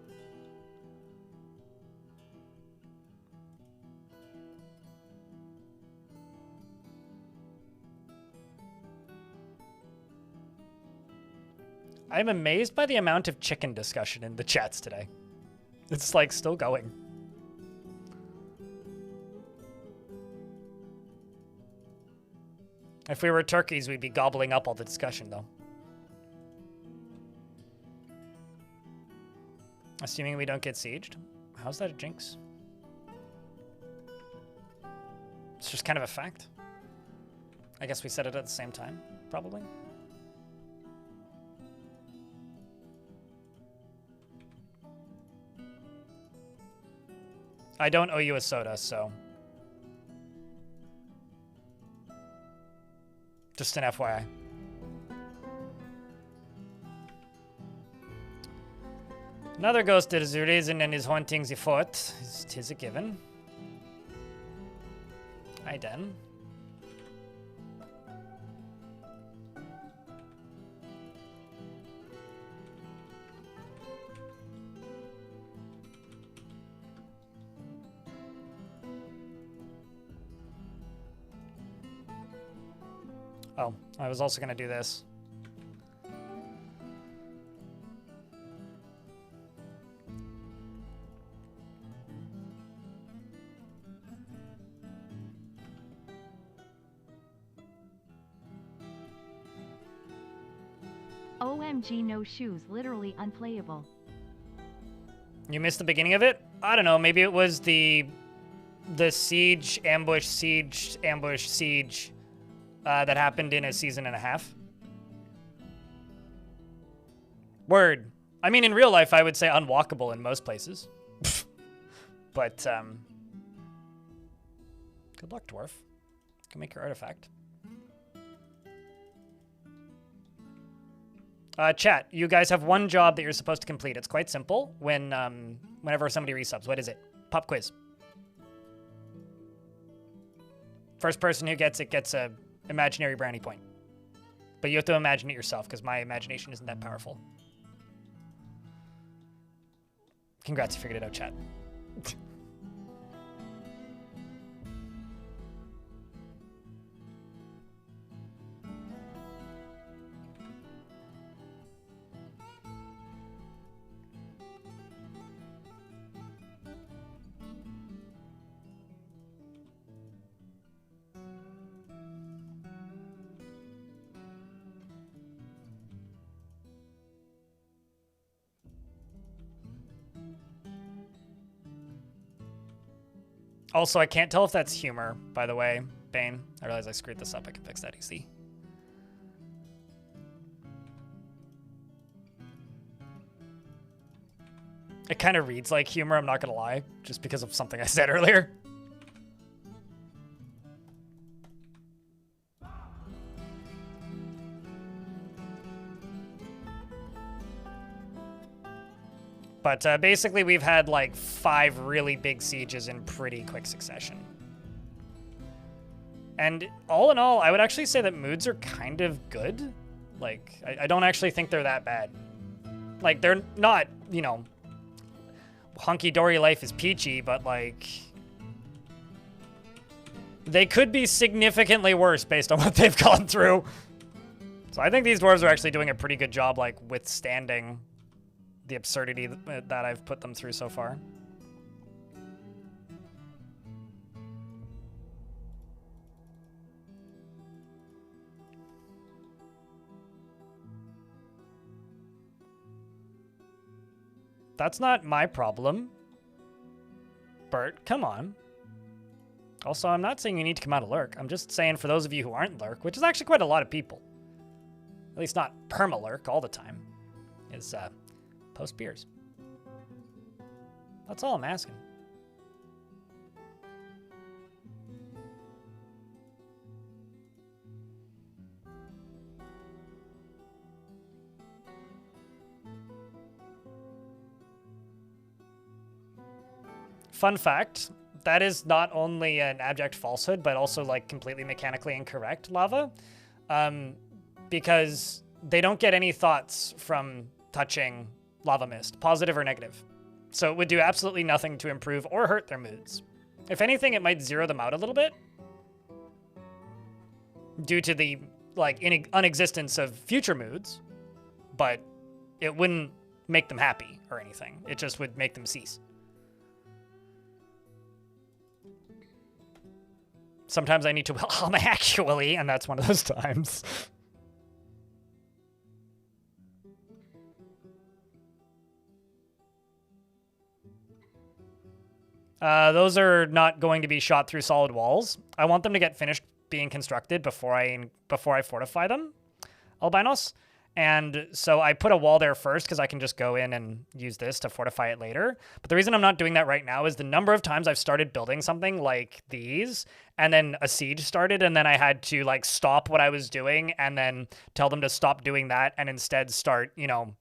I'm amazed by the amount of chicken discussion in the chats today. It's like still going. If we were turkeys, we'd be gobbling up all the discussion, though. Assuming we don't get sieged. How's that a jinx? It's just kind of a fact. I guess we said it at the same time, probably. I don't owe you a soda, so. Just an FYI. Another ghost that is risen and is haunting the fort. Tis a given. Hi, Den. Oh, I was also going to do this. OMG, no shoes, literally unplayable. You missed the beginning of it? I don't know, maybe it was the siege, ambush, siege, ambush, siege that happened in a season and a half. Word. I mean, in real life, I would say unwalkable in most places. But, good luck, Dwarf. Can make your artifact. Chat, you guys have one job that you're supposed to complete. It's quite simple. Whenever somebody resubs, what is it? Pop quiz. First person who gets it gets a imaginary brownie point. But you have to imagine it yourself, because my imagination isn't that powerful. Congrats, you figured it out, chat. Also, I can't tell if that's humor, by the way, Bane. I realize I screwed this up. I can fix that easy. It kind of reads like humor, I'm not gonna lie, just because of something I said earlier. But basically, we've had like 5 really big sieges in pretty quick succession. And all in all, I would actually say that moods are kind of good. Like, I don't actually think they're that bad. Like, they're not, you know, hunky-dory life is peachy, but like, they could be significantly worse based on what they've gone through. So I think these dwarves are actually doing a pretty good job, like, withstanding the absurdity that I've put them through so far. That's not my problem. Bert, come on. Also, I'm not saying you need to come out of lurk. I'm just saying for those of you who aren't lurk, which is actually quite a lot of people, at least not perma-lurk all the time, is post beers. That's all I'm asking. Fun fact, that is not only an abject falsehood, but also like completely mechanically incorrect, Lava. Because they don't get any thoughts from touching Lava Mist, positive or negative. So it would do absolutely nothing to improve or hurt their moods. If anything, it might zero them out a little bit due to the like unexistence of future moods, but it wouldn't make them happy or anything. It just would make them cease. Sometimes I need to Wilhelm actually, and that's one of those times. Those are not going to be shot through solid walls. I want them to get finished being constructed before I fortify them, albinos. And so I put a wall there first because I can just go in and use this to fortify it later. But the reason I'm not doing that right now is the number of times I've started building something like these and then a siege started and then I had to like stop what I was doing and then tell them to stop doing that and instead start, you know,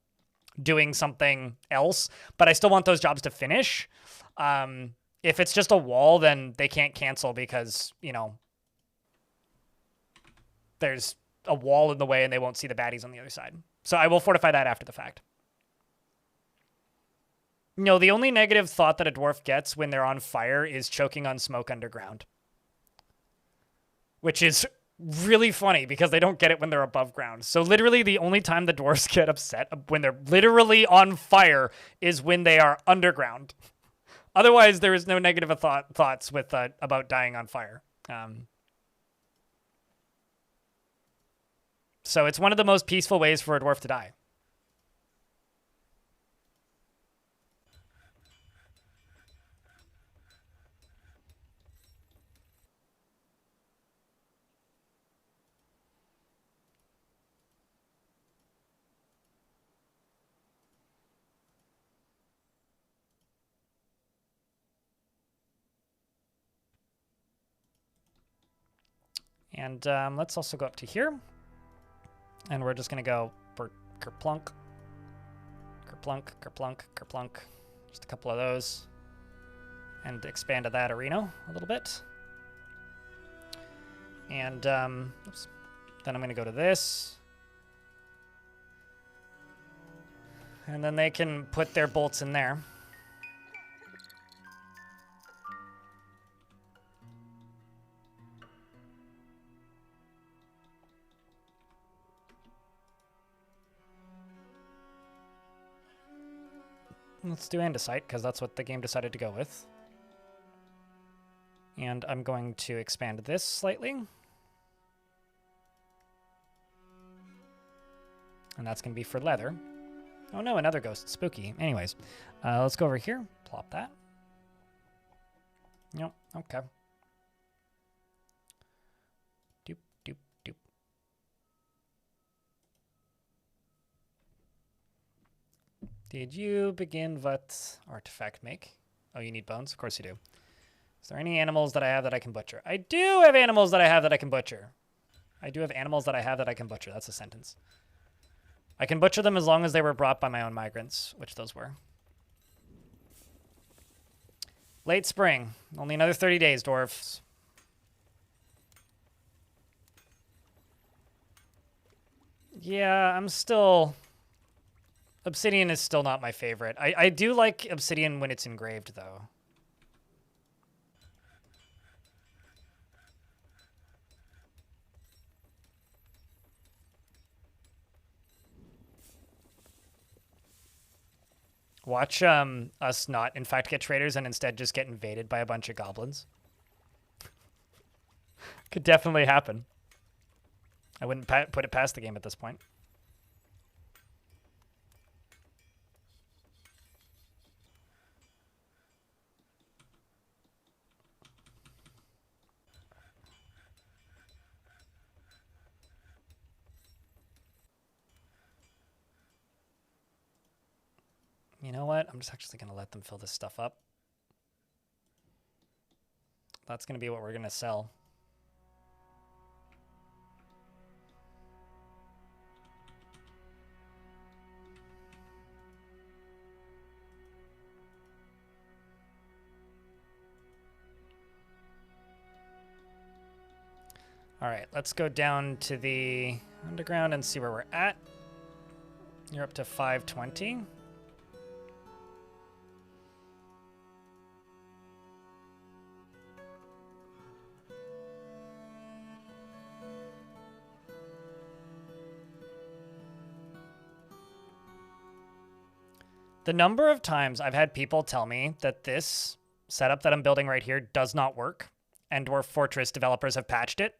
doing something else. But I still want those jobs to finish. If it's just a wall, then they can't cancel because, you know, there's a wall in the way and they won't see the baddies on the other side. So I will fortify that after the fact. No, the only negative thought that a dwarf gets when they're on fire is choking on smoke underground. Which is really funny because they don't get it when they're above ground. So literally the only time the dwarves get upset when they're literally on fire is when they are underground. Otherwise, there is no negative thoughts with about dying on fire. So it's one of the most peaceful ways for a dwarf to die. And let's also go up to here. And we're just going to go for kerplunk, kerplunk, kerplunk, kerplunk. Just a couple of those. And expand to that arena a little bit. And oops. Then I'm going to go to this. And then they can put their bolts in there. Let's do andesite, because that's what the game decided to go with. And I'm going to expand this slightly. And that's going to be for leather. Oh no, another ghost. Spooky. Anyways, let's go over here. Plop that. Nope. Okay. Doop, doop, doop. Did you begin what artifact make? Oh, you need bones? Of course you do. Is there any animals that I have that I can butcher? I do have animals that I have that I can butcher. I do have animals that I have that I can butcher. That's a sentence. I can butcher them as long as they were brought by my own migrants, which those were. Late spring. Only another 30 days, dwarfs. Yeah, I'm still... Obsidian is still not my favorite. I do like obsidian when it's engraved, though. Watch us not, in fact, get traders and instead just get invaded by a bunch of goblins. Could definitely happen. I wouldn't put it past the game at this point. You know what? I'm just actually going to let them fill this stuff up. That's going to be what we're going to sell. All right, let's go down to the underground and see where we're at. You're up to 520. The number of times I've had people tell me that this setup that I'm building right here does not work, and Dwarf Fortress developers have patched it.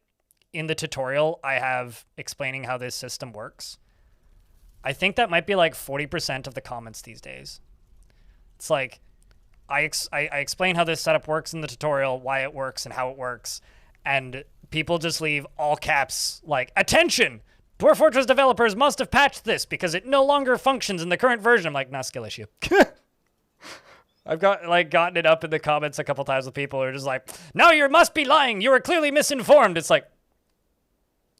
In the tutorial, I have explaining how this system works. I think that might be like 40% of the comments these days. It's like, I explain how this setup works in the tutorial, why it works and how it works, and people just leave all caps like, attention! Dwarf Fortress developers must have patched this because it no longer functions in the current version. I'm like, nah, skill issue. I've gotten it up in the comments a couple times with people who are just like, no, you must be lying. You are clearly misinformed. It's like,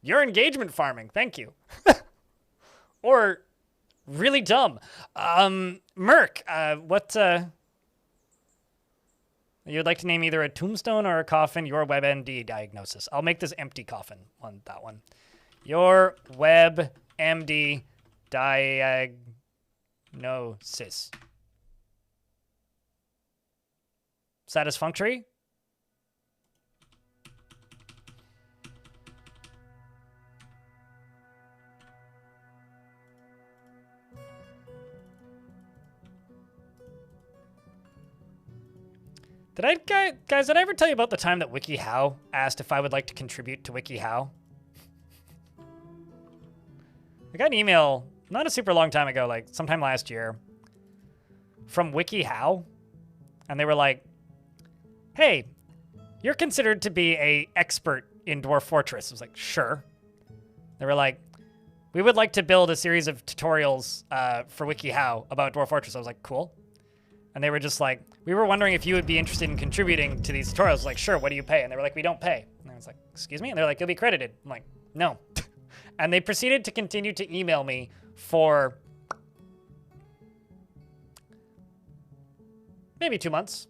you're engagement farming. Thank you. Or really dumb. Merc, what, you'd like to name either a tombstone or a coffin, your WebMD diagnosis. I'll make this empty coffin on that one. Your WebMD diagnosis. Satisfactory? Guys, did I ever tell you about the time that WikiHow asked if I would like to contribute to WikiHow? I got an email not a super long time ago, like sometime last year, from WikiHow, and they were like, hey, you're considered to be a expert in Dwarf Fortress. I was like, sure. They were like, we would like to build a series of tutorials for WikiHow about Dwarf Fortress. I was like, cool. And they were just like, we were wondering if you would be interested in contributing to these tutorials. I was like, sure, what do you pay? And they were like, we don't pay. And I was like, excuse me? And they're like, you'll be credited. I'm like, no. And they proceeded to continue to email me for maybe 2 months.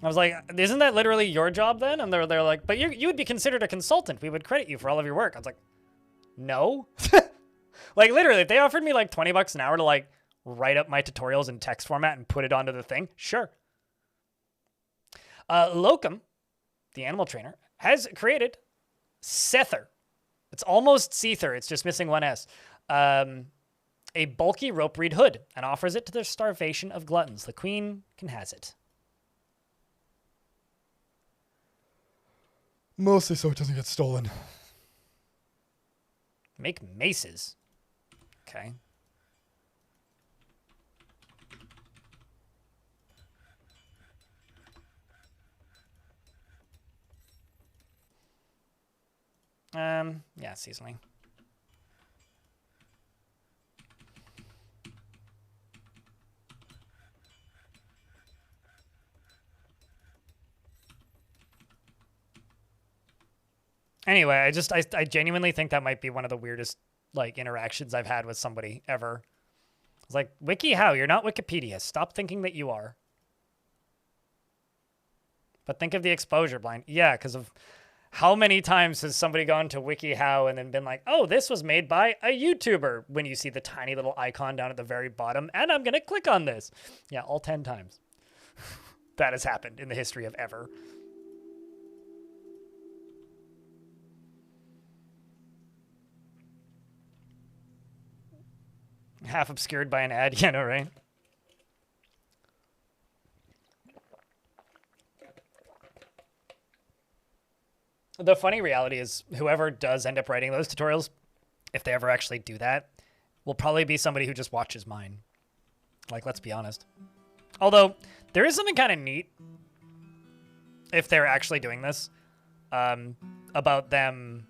I was like, isn't that literally your job then? And they're like, but you would be considered a consultant. We would credit you for all of your work. I was like, no. Like literally, if they offered me like 20 bucks an hour to like write up my tutorials in text format and put it onto the thing, sure. Locum, the animal trainer, has created Sether. It's almost Seether. It's just missing one S. A bulky rope reed hood, and offers it to the starvation of gluttons. The queen can has it. Mostly so it doesn't get stolen. Make maces. Okay. Yeah, seasonally. Anyway, I genuinely think that might be one of the weirdest like interactions I've had with somebody ever. It's like, WikiHow, you're not Wikipedia. Stop thinking that you are. But think of the exposure blind. Yeah, because of how many times has somebody gone to WikiHow and then been like, oh, this was made by a YouTuber, when you see the tiny little icon down at the very bottom, and I'm going to click on this. Yeah, all 10 times. That has happened in the history of ever. Half obscured by an ad, you know, right? The funny reality is whoever does end up writing those tutorials, if they ever actually do that, will probably be somebody who just watches mine. Like, let's be honest. Although, there is something kind of neat, if they're actually doing this, about them,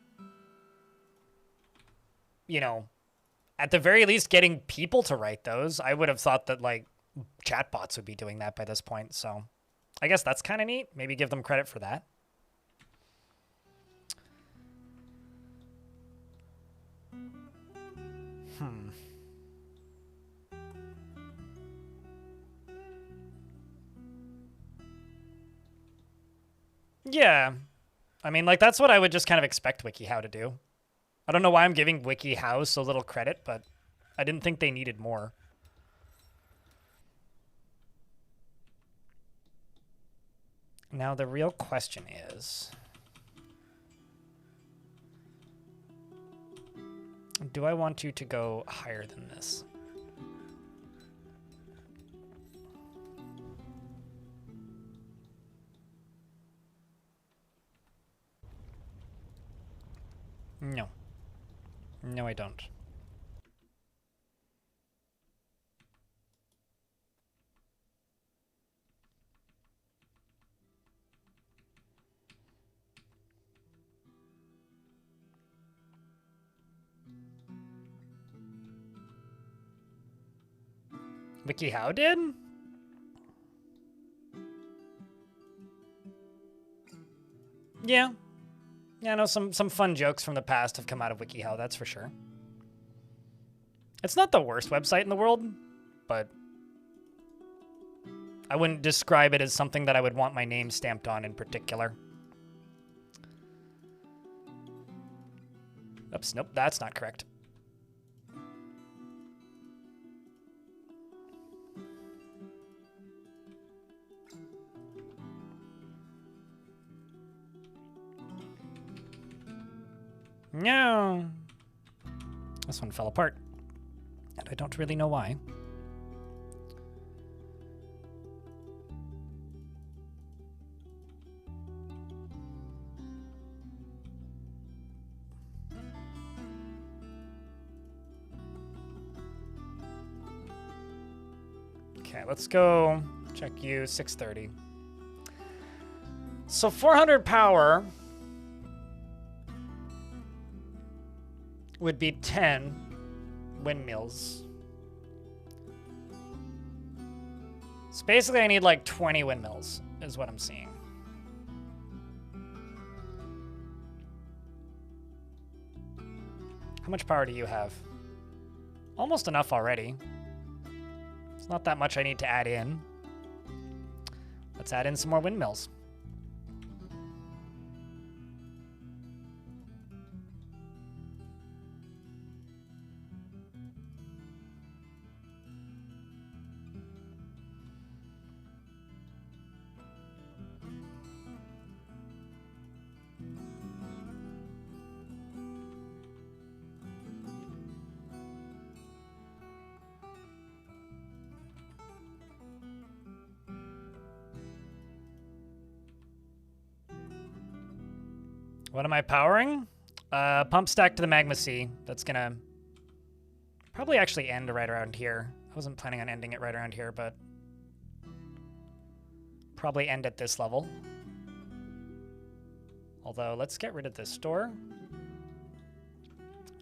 you know, at the very least getting people to write those. I would have thought that, like, chatbots would be doing that by this point, so I guess that's kind of neat. Maybe give them credit for that. Yeah. I mean, like, that's what I would just kind of expect WikiHow to do. I don't know why I'm giving WikiHow so little credit, but I didn't think they needed more. Now, the real question is, do I want you to go higher than this? No. No, I don't. WikiHow did? Yeah. Yeah, I know some fun jokes from the past have come out of WikiHow, that's for sure. It's not the worst website in the world, but I wouldn't describe it as something that I would want my name stamped on in particular. Oops, nope, that's not correct. No. This one fell apart. And I don't really know why. Okay, let's go check you 630. So 400 power would be 10 windmills. So basically I need like 20 windmills is what I'm seeing. How much power do you have? Almost enough already. It's not that much I need to add in. Let's add in some more windmills. What am I powering? Pump stack to the magma sea. That's gonna probably actually end right around here. I wasn't planning on ending it right around here, but probably end at this level. Although, let's get rid of this door.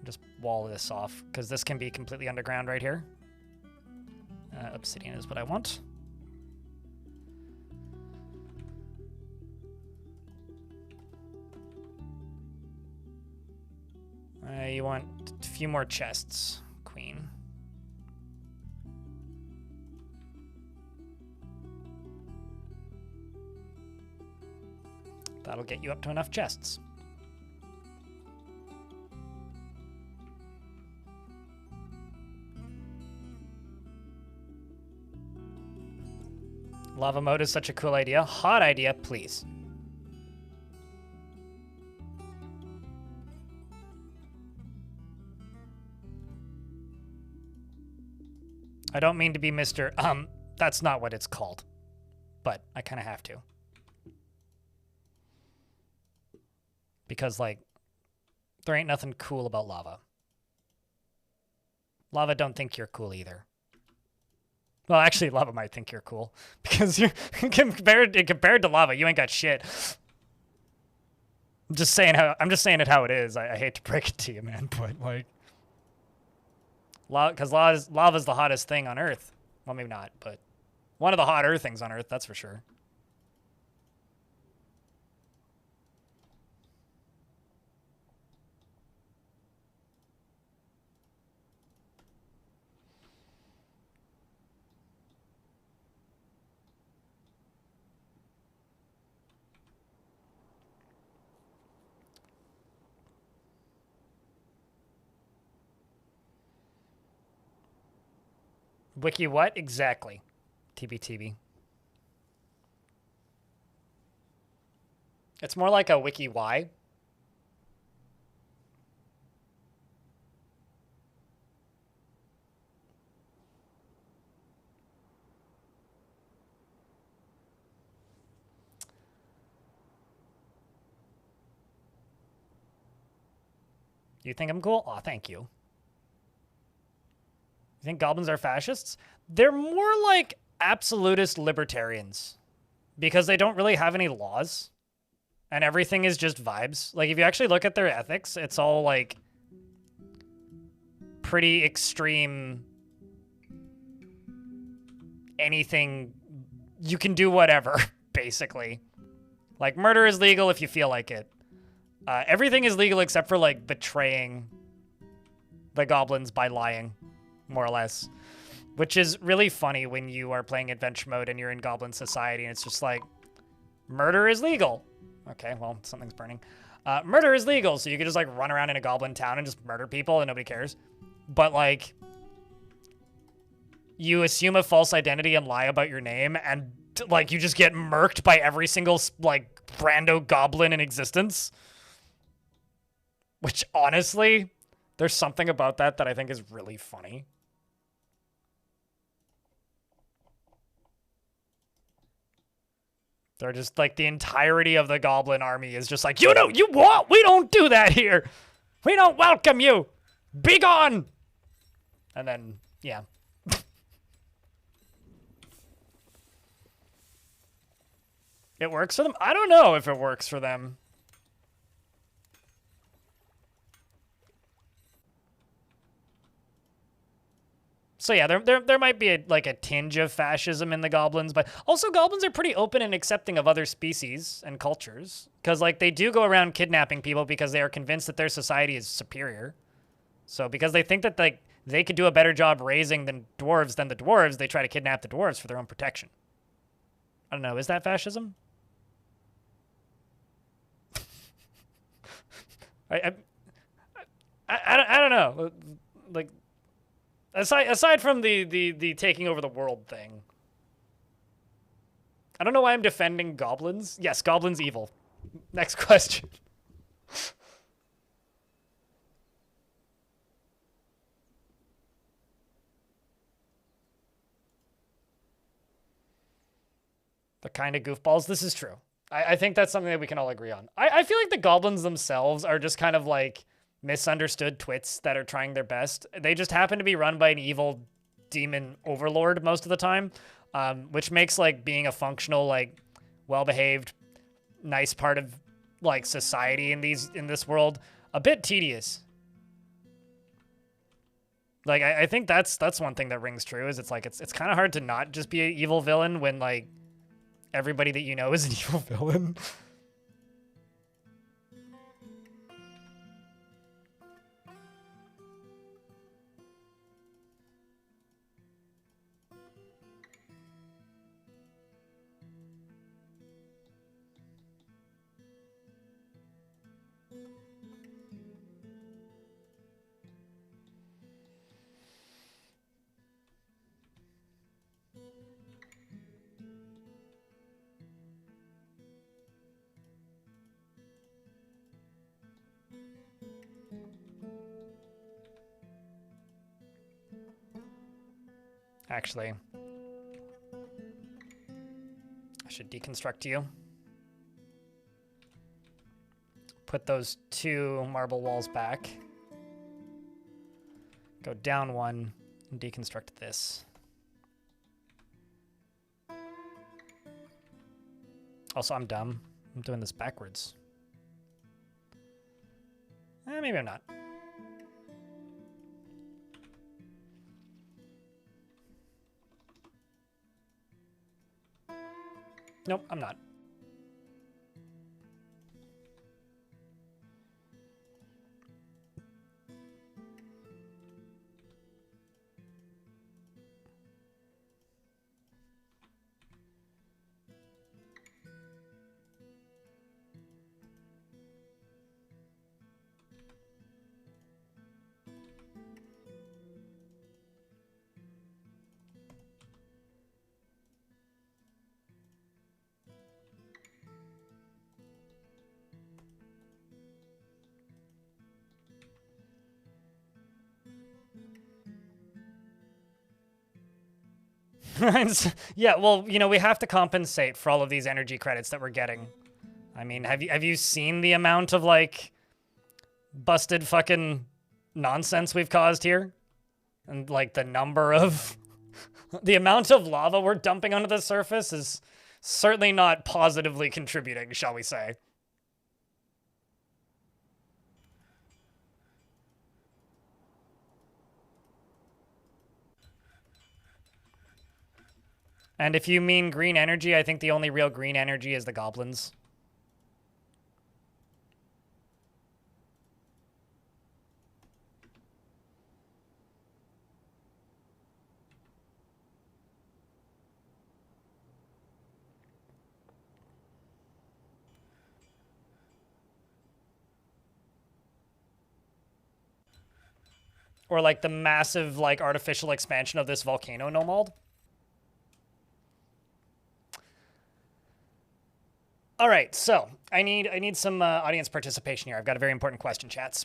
Just wall this off, because this can be completely underground right here. Obsidian is what I want. You want a few more chests, Queen. That'll get you up to enough chests. Lava mode is such a cool idea. Hot idea, please. I don't mean to be Mr. That's not what it's called. But I kind of have to. Because, like, there ain't nothing cool about lava. Lava don't think you're cool either. Well, actually, lava might think you're cool. Because you're compared to lava, you ain't got shit. I'm just saying it how it is. I hate to break it to you, man, but, like... Because lava's the hottest thing on Earth. Well, maybe not, but one of the hotter things on Earth, that's for sure. Wiki what? Exactly. TBTB. It's more like a wiki why. You think I'm cool? Aw, thank you. You think goblins are fascists? They're more like absolutist libertarians because they don't really have any laws and everything is just vibes. Like, if you actually look at their ethics, it's all like pretty extreme. Anything, you can do whatever, basically. Like, murder is legal if you feel like it. Everything is legal except for, like, betraying the goblins by lying. More or less, which is really funny when you are playing adventure mode and you're in goblin society and it's just like, murder is legal. Okay, well, something's burning. Murder is legal, so you can just like run around in a goblin town and just murder people and nobody cares. But like, you assume a false identity and lie about your name and like you just get murked by every single like rando goblin in existence. Which honestly, there's something about that I think is really funny. They're just like the entirety of the goblin army is just like, you know, you what? We don't do that here. We don't welcome you. Be gone. And then, yeah. It works for them? I don't know if it works for them. So yeah, there might be like a tinge of fascism in the goblins, but also goblins are pretty open and accepting of other species and cultures, because like they do go around kidnapping people because they are convinced that their society is superior. So because they think that like they could do a better job raising the dwarves than the dwarves, they try to kidnap the dwarves for their own protection. I don't know, is that fascism? I don't know. Like, aside from the taking over the world thing, I don't know why I'm defending goblins. Yes, goblins evil. Next question. The kind of goofballs. This is true. I think that's something that we can all agree on. I feel like the goblins themselves are just kind of like misunderstood twits that are trying their best. They just happen to be run by an evil demon overlord most of the time, which makes like being a functional, like well-behaved, nice part of like society in this world a bit tedious. Like I think that's one thing that rings true, is it's like it's kind of hard to not just be an evil villain when like everybody that you know is an evil villain. Actually, I should deconstruct you. Put those 2 marble walls back. Go down 1 and deconstruct this. Also, I'm dumb. I'm doing this backwards. Maybe I'm not. Nope, I'm not. Yeah, well, you know, we have to compensate for all of these energy credits that we're getting. I mean, have you seen the amount of like busted fucking nonsense we've caused here? And like the number of the amount of lava we're dumping onto the surface is certainly not positively contributing, shall we say. And if you mean green energy, I think the only real green energy is the goblins. Or like the massive like artificial expansion of this volcano nomald. All right, so I need some audience participation here. I've got a very important question, chats.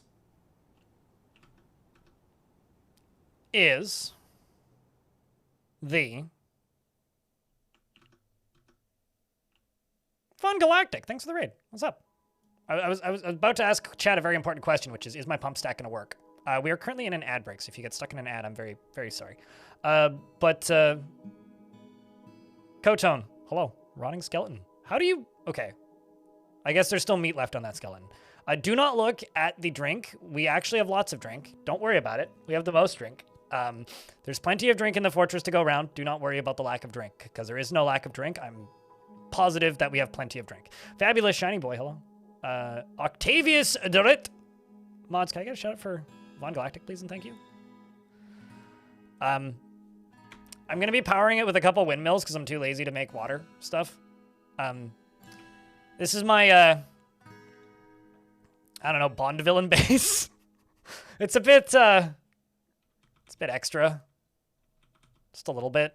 Is the Fun Galactic? Thanks for the raid. What's up? I was about to ask chat a very important question, which is my pump stack going to work? We are currently in an ad break, so if you get stuck in an ad, I'm very, very sorry. Kotone, hello. Rotting Skeleton, How do you... Okay. I guess there's still meat left on that skeleton. Do not look at the drink. We actually have lots of drink. Don't worry about it. We have the most drink. There's plenty of drink in the fortress to go around. Do not worry about the lack of drink, because there is no lack of drink. I'm positive that we have plenty of drink. Fabulous Shiny Boy, hello. Octavius Dorit. Mods, can I get a shout out for Von Galactic, please, and thank you? I'm going to be powering it with a couple windmills because I'm too lazy to make water stuff. This is my, I don't know, Bond villain base. It's a bit extra. Just a little bit.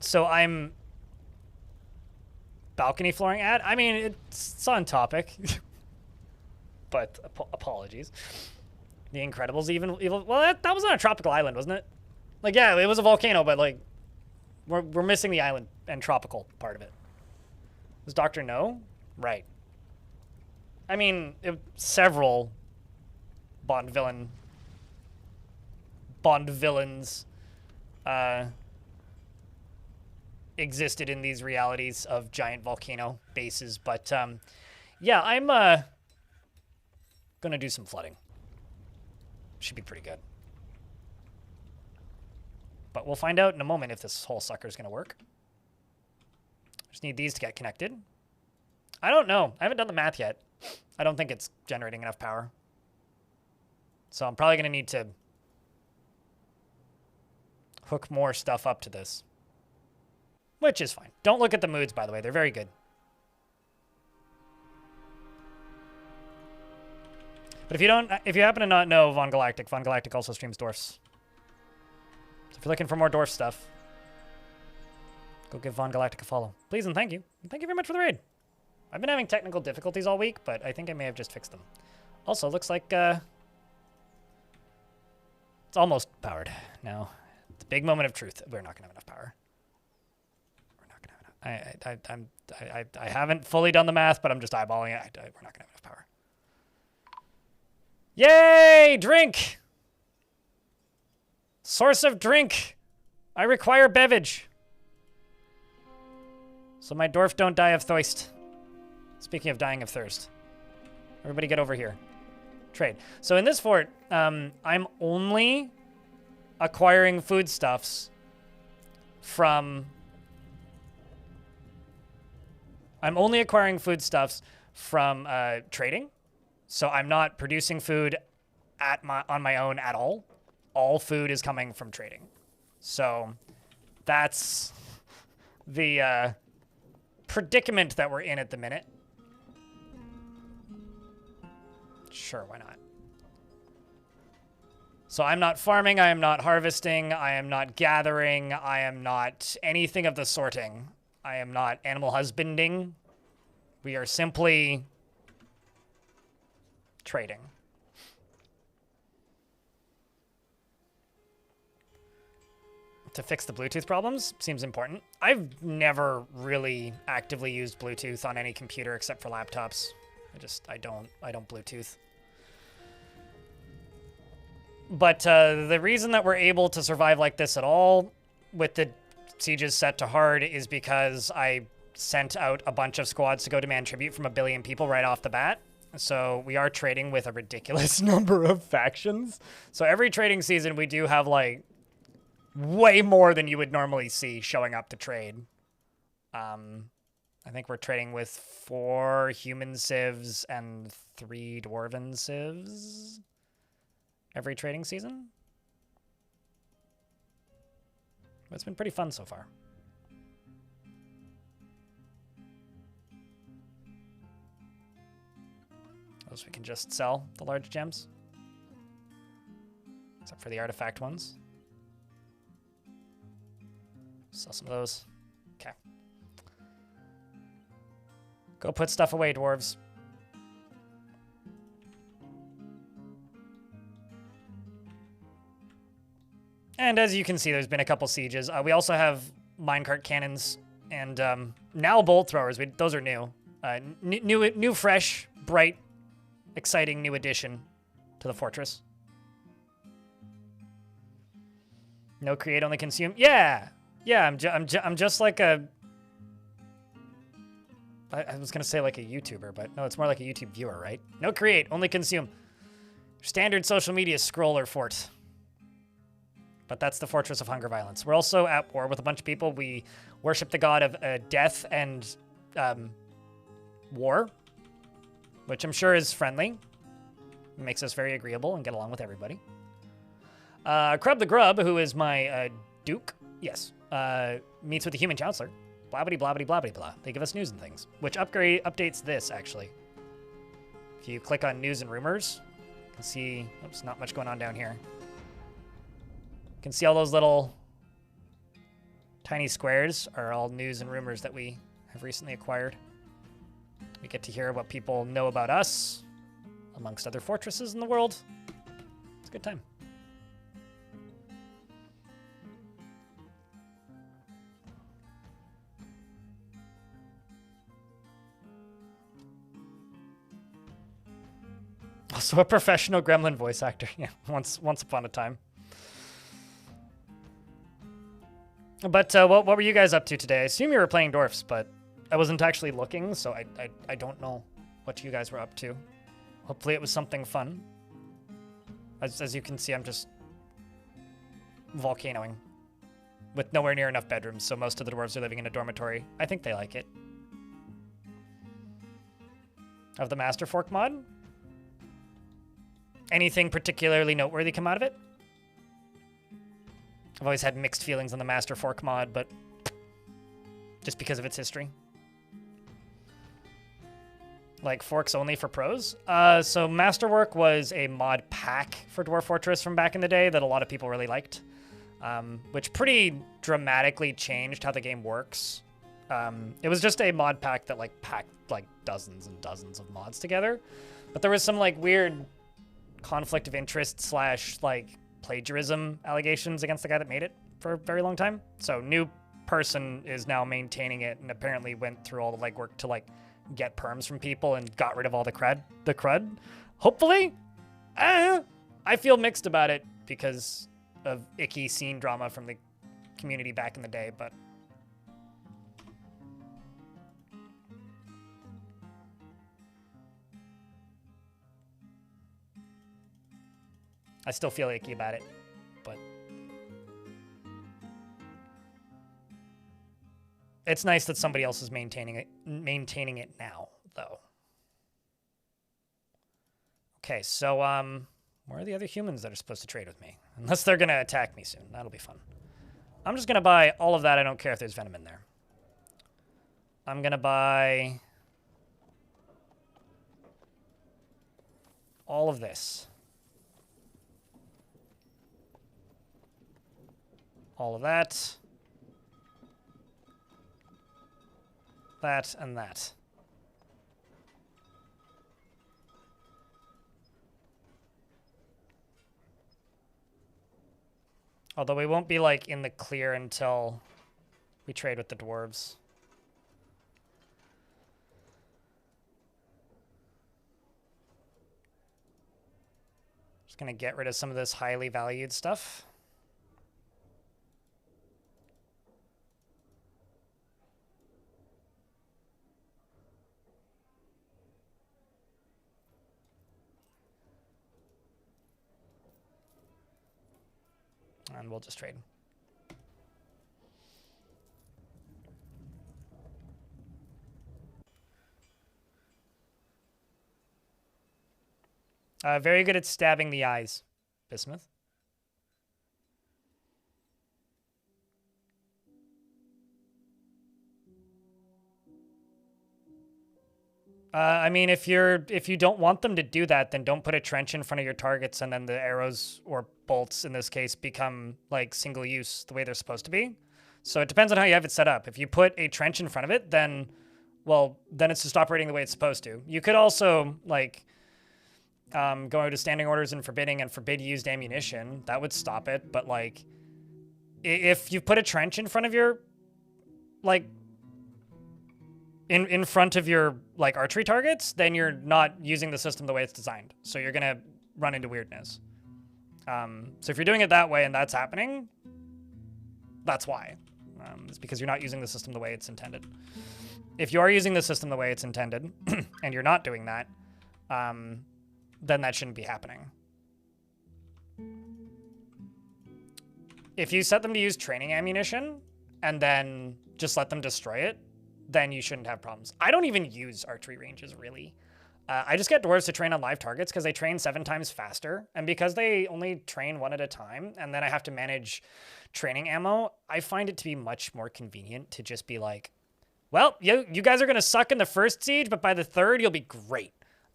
So I'm balcony flooring ad. I mean, it's on topic, but apologies. The Incredibles evil. Well, that was on a tropical island, wasn't it? Like, yeah, it was a volcano, but like, we're missing the island and tropical part of it. Was Doctor No? Right. I mean, several Bond villains existed in these realities of giant volcano bases, but yeah, I'm gonna do some flooding. Should be pretty good. But we'll find out in a moment if this whole sucker is gonna work. Just need these to get connected. I don't know. I haven't done the math yet. I don't think it's generating enough power. So I'm probably gonna need to hook more stuff up to this. Which is fine. Don't look at the moods, by the way. They're very good. But if you happen to not know Von Galactic also streams Dwarfs. So if you're looking for more Dwarf stuff, go give Von Galactic a follow. Please and thank you. And thank you very much for the raid. I've been having technical difficulties all week, but I think I may have just fixed them. Also, looks like it's almost powered now. It's a big moment of truth. We're not gonna have enough power. I haven't fully done the math, but I'm just eyeballing it. We're not gonna have enough power. Yay! Drink! Source of drink! I require beverage. So my dwarf don't die of thirst. Speaking of dying of thirst. Everybody get over here. Trade. So in this fort, I'm only acquiring foodstuffs from... trading. So I'm not producing food on my own at all. All food is coming from trading. So that's the predicament that we're in at the minute. Sure, why not? So I'm not farming, I am not harvesting, I am not gathering, I am not anything of the sorting. I am not animal husbanding. We are simply trading. To fix the Bluetooth problems seems important. I've never really actively used Bluetooth on any computer except for laptops. I don't Bluetooth. But the reason that we're able to survive like this at all with the sieges set to hard is because I sent out a bunch of squads to go demand tribute from 1 billion people right off the bat. So we are trading with a ridiculous number of factions. So every trading season we do have like way more than you would normally see showing up to trade. I think we're trading with 4 human civs and 3 dwarven civs every trading season. It's been pretty fun so far. Those we can just sell the large gems. Except for the artifact ones. Sell some of those. Okay. Go put stuff away, dwarves. And as you can see, there's been a couple sieges. We also have minecart cannons and now bolt throwers. Those are new. New, fresh, bright, exciting new addition to the fortress. No create, only consume. Yeah, yeah. I'm just like a. I was gonna say like a YouTuber, but no, it's more like a YouTube viewer, right? No create, only consume. Standard social media scroller fort. But that's the Fortress of Hunger Violence. We're also at war with a bunch of people. We worship the god of death and war, which I'm sure is friendly. It makes us very agreeable and get along with everybody. Crub the Grub, who is my duke, yes, meets with the human counselor. Blabbity, blabbity, blabbity, blah. They give us news and things, which updates this, actually. If you click on news and rumors, you can see, oops, not much going on down here. You can see all those little tiny squares are all news and rumors that we have recently acquired. We get to hear what people know about us, amongst other fortresses in the world. It's a good time. Also a professional gremlin voice actor. Yeah, once upon a time. But what were you guys up to today? I assume you were playing Dwarfs, but I wasn't actually looking, so I don't know what you guys were up to. Hopefully it was something fun. As you can see, I'm just volcanoing with nowhere near enough bedrooms, so most of the dwarves are living in a dormitory. I think they like it. Of the Master Fork mod? Anything particularly noteworthy come out of it? I've always had mixed feelings on the Master Fork mod, but just because of its history. Like, forks only for pros? So Masterwork was a mod pack for Dwarf Fortress from back in the day that a lot of people really liked, which pretty dramatically changed how the game works. It was just a mod pack that, like, packed, like, dozens and dozens of mods together. But there was some, like, weird conflict of interest / like plagiarism allegations against the guy that made it for a very long time. So new person is now maintaining it and apparently went through all the legwork to like get perms from people and got rid of all the crud. Hopefully. I feel mixed about it because of icky scene drama from the community back in the day, but I still feel icky about it, but it's nice that somebody else is maintaining it now, though. Okay, so where are the other humans that are supposed to trade with me? Unless they're gonna attack me soon. That'll be fun. I'm just gonna buy all of that. I don't care if there's venom in there. I'm gonna buy all of this. All of that. That and that. Although we won't be like in the clear until we trade with the dwarves. Just gonna get rid of some of this highly valued stuff. And we'll just trade. Very good at stabbing the eyes, Bismuth. I mean, if you don't want them to do that, then don't put a trench in front of your targets, and then the arrows or bolts in this case become like single use the way they're supposed to be. So it depends on how you have it set up. If you put a trench in front of it, then it's just operating the way it's supposed to. You could also like go to standing orders and forbid used ammunition. That would stop it. But like, if you put a trench in front of your like in front of your like archery targets, then you're not using the system the way it's designed. So you're gonna run into weirdness. So if you're doing it that way and that's happening, That's why. It's because you're not using the system the way it's intended. If you are using the system the way it's intended, and you're not doing that, then that shouldn't be happening. If you set them to use training ammunition, and then just let them destroy it, then you shouldn't have problems. I don't even use archery ranges, really. I just get dwarves to train on live targets because they train 7 times faster. And because they only train 1 at a time, and then I have to manage training ammo, I find it to be much more convenient to just be like, well, you guys are going to suck in the first siege, but by the 3rd, you'll be great.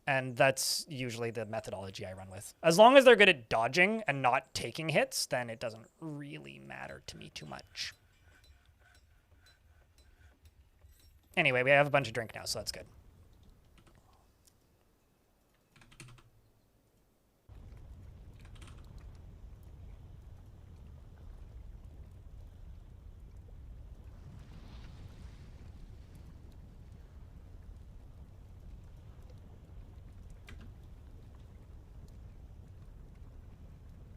And that's usually the methodology I run with. As long as they're good at dodging and not taking hits, then it doesn't really matter to me too much. Anyway, we have a bunch of drink now, so that's good.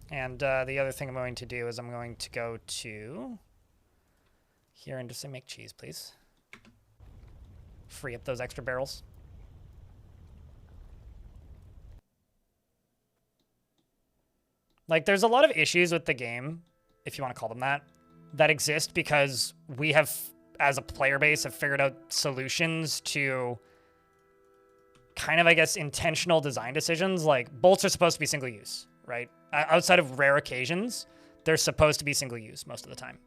And the other thing I'm going to do is I'm going to go to here and just say make cheese, please. Free up those extra barrels. Like, there's a lot of issues with the game, if you want to call them that, that exist because we have, as a player base, have figured out solutions to kind of, I guess, intentional design decisions. Like, bolts are supposed to be single use, right? Outside of rare occasions, they're supposed to be single use most of the time.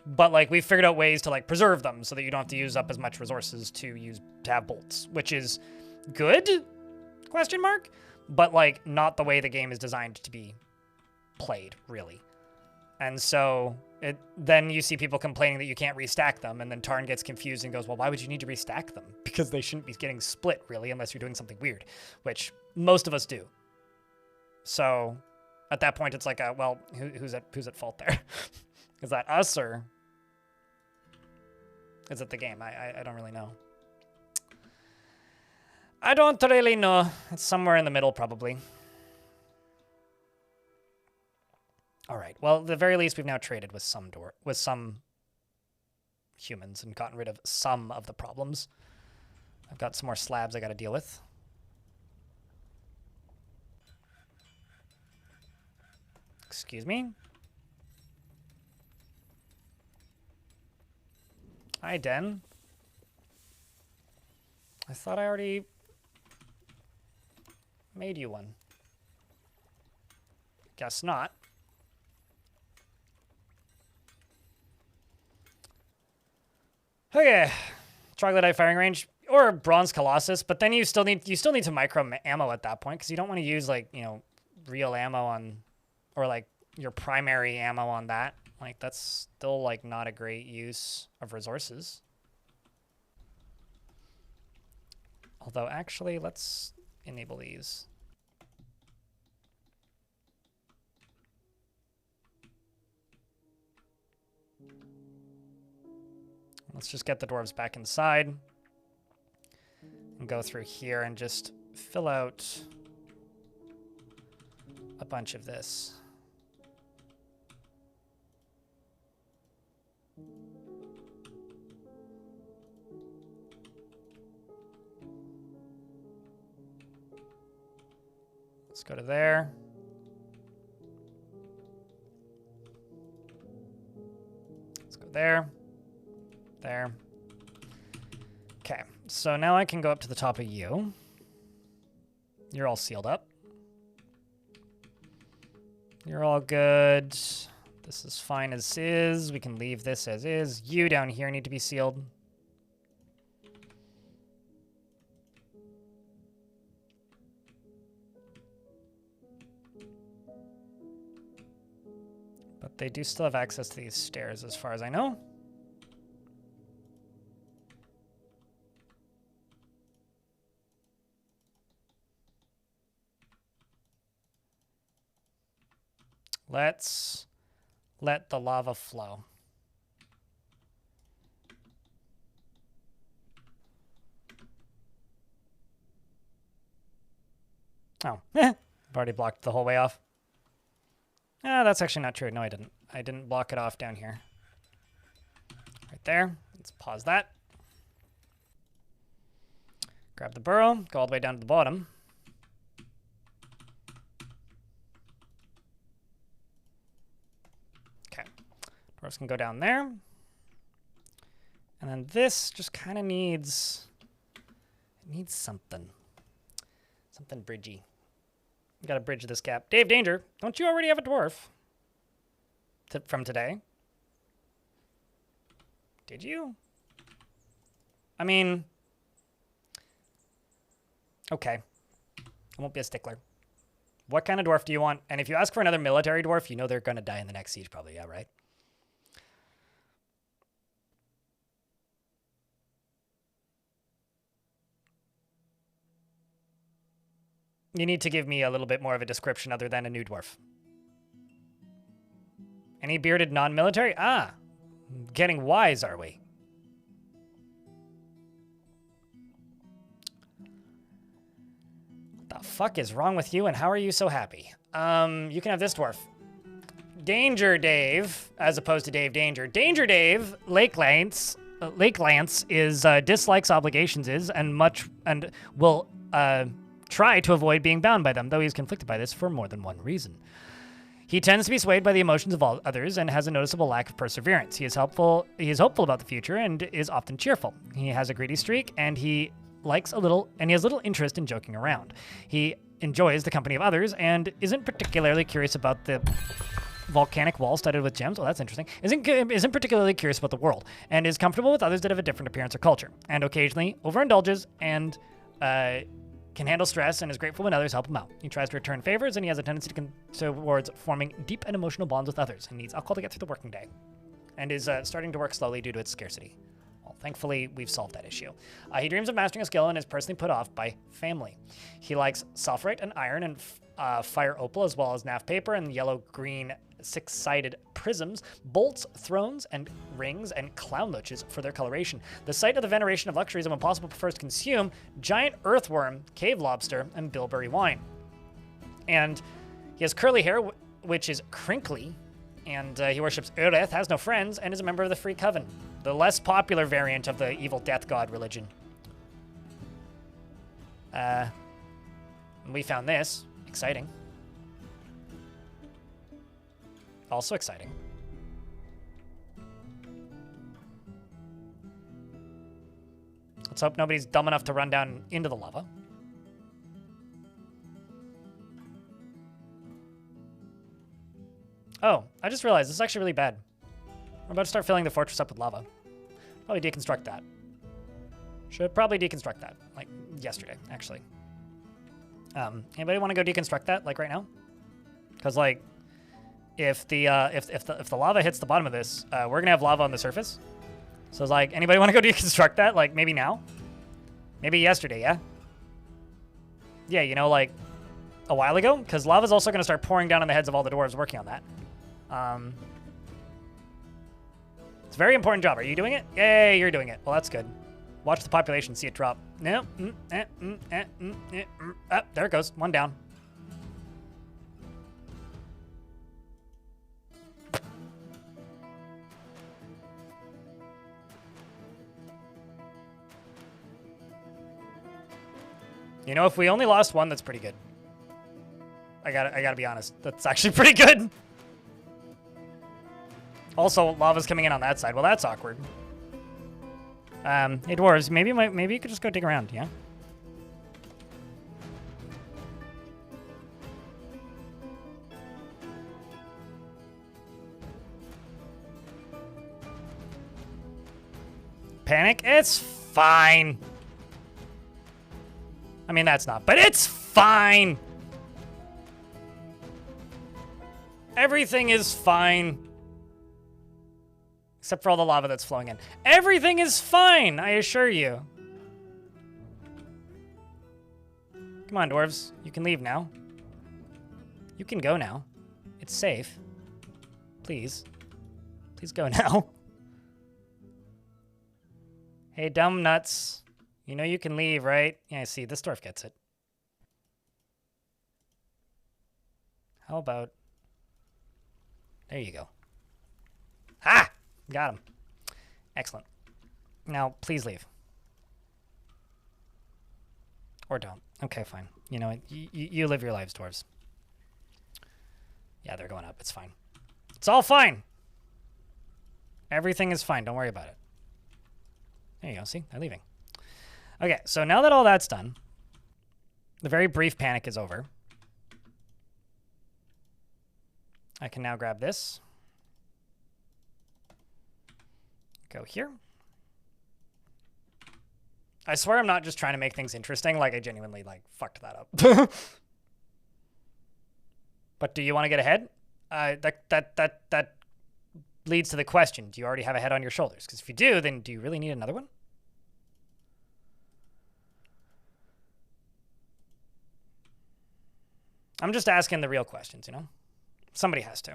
But like we've figured out ways to like preserve them so that you don't have to use up as much resources to have bolts, which is good, question mark, but like not the way the game is designed to be played, really. And so then you see people complaining that you can't restack them, and then Tarn gets confused and goes, well, why would you need to restack them? Because they shouldn't be getting split, really, unless you're doing something weird, which most of us do. So at that point, it's like, well, who's at fault there? Is that us, or is it the game? I don't really know. I don't really know. It's somewhere in the middle, probably. All right. Well, at the very least, we've now traded with some humans and gotten rid of some of the problems. I've got some more slabs I got to deal with. Excuse me. Hi, Den. I thought I already made you one. Guess not. Okay, troglodyte firing range or bronze colossus, but then you still need to micro ammo at that point because you don't want to use like real ammo on, or like your primary ammo on that. Like that's still like not a great use of resources. Although actually, let's enable these. Let's just get the dwarves back inside and go through here and just fill out a bunch of this. Let's go to there. Let's go there. There. Okay, so now I can go up to the top of you. You're all sealed up. You're all good. This is fine as is. We can leave this as is. You down here need to be sealed. But they do still have access to these stairs as far as I know. Let's let the lava flow. Oh, I've already blocked the whole way off. Ah, that's actually not true. No, I didn't. I didn't block it off down here. Right there. Let's pause that. Grab the burrow, go all the way down to the bottom. Okay. Dwarfs can go down there. And then this just kind of needs... It needs something. Something bridgy. We gotta bridge this gap. Dave Danger, don't you already have a dwarf? From today? Did you? I mean... Okay. I won't be a stickler. What kind of dwarf do you want? And if you ask for another military dwarf, you know they're gonna die in the next siege probably, yeah, right? You need to give me a little bit more of a description other than a new dwarf. Any bearded non-military? Ah, getting wise, are we? What the fuck is wrong with you and how are you so happy? You can have this dwarf. Danger Dave, as opposed to Dave Danger. Danger Dave, Lake Lance is, dislikes obligations and will, try to avoid being bound by them, though he's conflicted by this for more than one reason. He tends to be swayed by the emotions of all others and has a noticeable lack of perseverance. He is hopeful about the future and is often cheerful. He has a greedy streak and he has little interest in joking around. He enjoys the company of others and isn't particularly curious about the volcanic wall studded with gems. Oh, that's interesting. Isn't particularly curious about the world and is comfortable with others that have a different appearance or culture, and occasionally overindulges and can handle stress and is grateful when others help him out. He tries to return favors, and he has a tendency towards forming deep and emotional bonds with others, and needs alcohol to get through the working day, and is starting to work slowly due to its scarcity. Well, thankfully, we've solved that issue. He dreams of mastering a skill and is personally put off by family. He likes sulfurite and iron and fire opal, as well as NAF paper and yellow-green six-sided prisms, bolts, thrones, and rings, and clown loaches for their coloration. The sight of the veneration of luxuries of impossible prefers to consume giant earthworm, cave lobster, and bilberry wine. And he has curly hair, which is crinkly, and he worships Ureth, has no friends, and is a member of the Free Coven, the less popular variant of the evil death god religion. We found this. Exciting. Also exciting. Let's hope nobody's dumb enough to run down into the lava. Oh, I just realized this is actually really bad. We're about to start filling the fortress up with lava. Probably deconstruct that. Should probably deconstruct that, like yesterday, actually. Anybody want to go deconstruct that, like right now? Because like, if the lava hits the bottom of this, we're gonna have lava on the surface. So it's like, anybody want to go deconstruct that? Like maybe now, maybe yesterday, yeah. Yeah, you know, like a while ago, because lava's also gonna start pouring down on the heads of all the dwarves working on that. It's a very important job. Are you doing it? Yay, you're doing it. Well, that's good. Watch the population see it drop. No. There it goes. One down. You know, if we only lost one, that's pretty good. I gotta be honest. That's actually pretty good. Also, lava's coming in on that side. Well, that's awkward. Hey dwarves, maybe you could just go dig around, yeah? Panic? It's fine. I mean, that's not, but it's fine. Everything is fine. Except for all the lava that's flowing in. Everything is fine, I assure you. Come on, dwarves. You can leave now. You can go now. It's safe. Please. Please go now. Hey, dumb nuts. You know you can leave, right? Yeah, I see. This dwarf gets it. How about There you go. Ha! Got him. Excellent. Now, please leave. Or don't. Okay, fine. You know what? You live your lives, dwarves. Yeah, they're going up. It's fine. It's all fine. Everything is fine. Don't worry about it. There you go. See? They're leaving. Okay, so now that all that's done, the very brief panic is over. I can now grab this. Go here. I swear I'm not just trying to make things interesting. Like, I genuinely, like, fucked that up. But do you want to get ahead? That leads to the question. Do you already have a head on your shoulders? Because if you do, then do you really need another one? I'm just asking the real questions, you know? Somebody has to.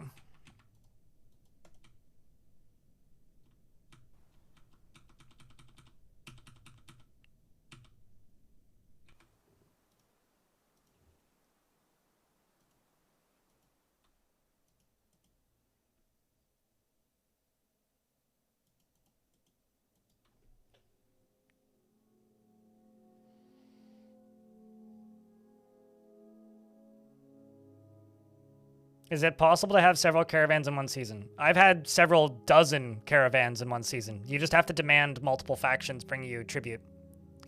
Is it possible to have several caravans in one season? I've had several dozen caravans in one season. You just have to demand multiple factions bring you tribute.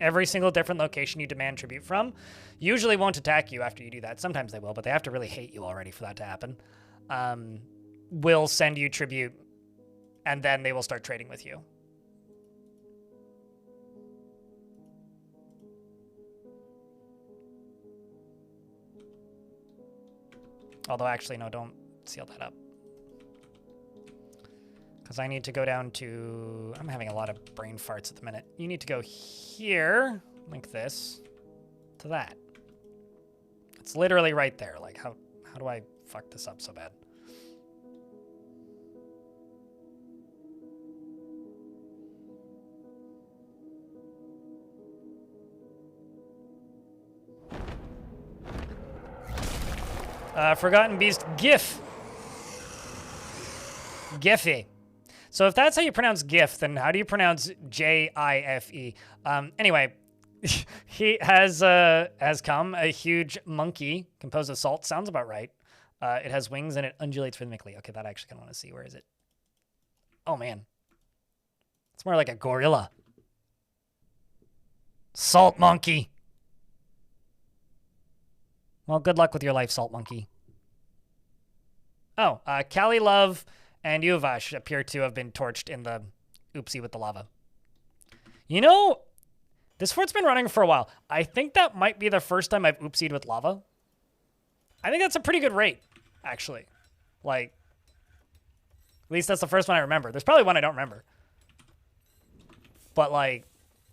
Every single different location you demand tribute from usually won't attack you after you do that. Sometimes they will, but they have to really hate you already for that to happen. Will send you tribute, and then they will start trading with you. Although, actually, no, don't seal that up. Because I need to go down to... I'm having a lot of brain farts at the minute. You need to go here, link this, to that. It's literally right there. Like, how do I fuck this up so bad? Forgotten Beast GIF. Giphy. So if that's how you pronounce GIF, then how do you pronounce J-I-F-E? Anyway, he has come a huge monkey composed of salt. Sounds about right. It has wings and it undulates rhythmically. Okay, that I actually kind of want to see. Where is it? Oh, man. It's more like a gorilla. Salt monkey. Well, good luck with your life, Salt Monkey. Oh, Kali Love and Yuvash appear to have been torched in the oopsie with the lava. You know, this fort's been running for a while. I think that might be the first time I've oopsied with lava. I think that's a pretty good rate, actually. Like, at least that's the first one I remember. There's probably one I don't remember. But, like,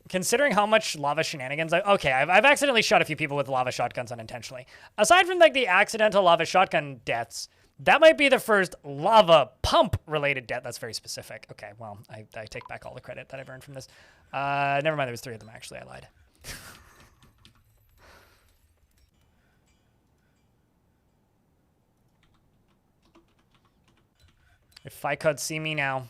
considering how much lava shenanigans I've accidentally shot a few people with lava shotguns unintentionally. Aside from, like, the accidental lava shotgun deaths, that might be the first lava pump related death. That's very specific. Okay, well, I take back all the credit that I've earned from this. Never mind, there was 3 of them, actually. I lied. If I could see me now.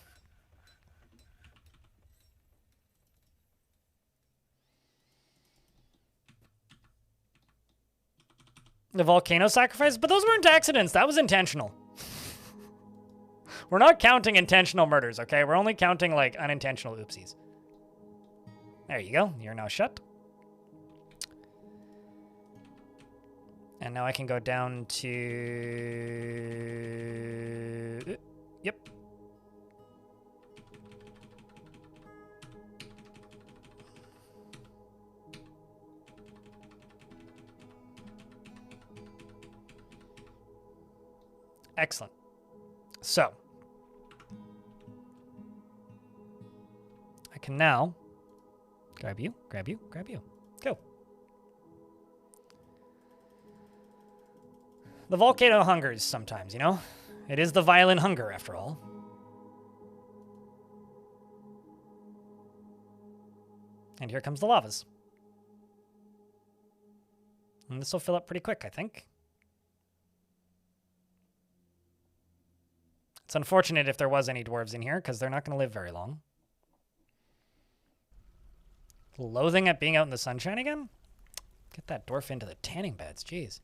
The volcano sacrifice? But those weren't accidents. That was intentional. We're not counting intentional murders, okay? We're only counting, like, unintentional oopsies. There you go. You're now shut. And now I can go down to... Yep. Excellent. So, I can now grab you, grab you, grab you. Go. The volcano hungers sometimes, you know? It is the violent hunger, after all. And here comes the lavas. And this will fill up pretty quick, I think. It's unfortunate if there was any dwarves in here, because they're not going to live very long. Loathing at being out in the sunshine again? Get that dwarf into the tanning beds, jeez.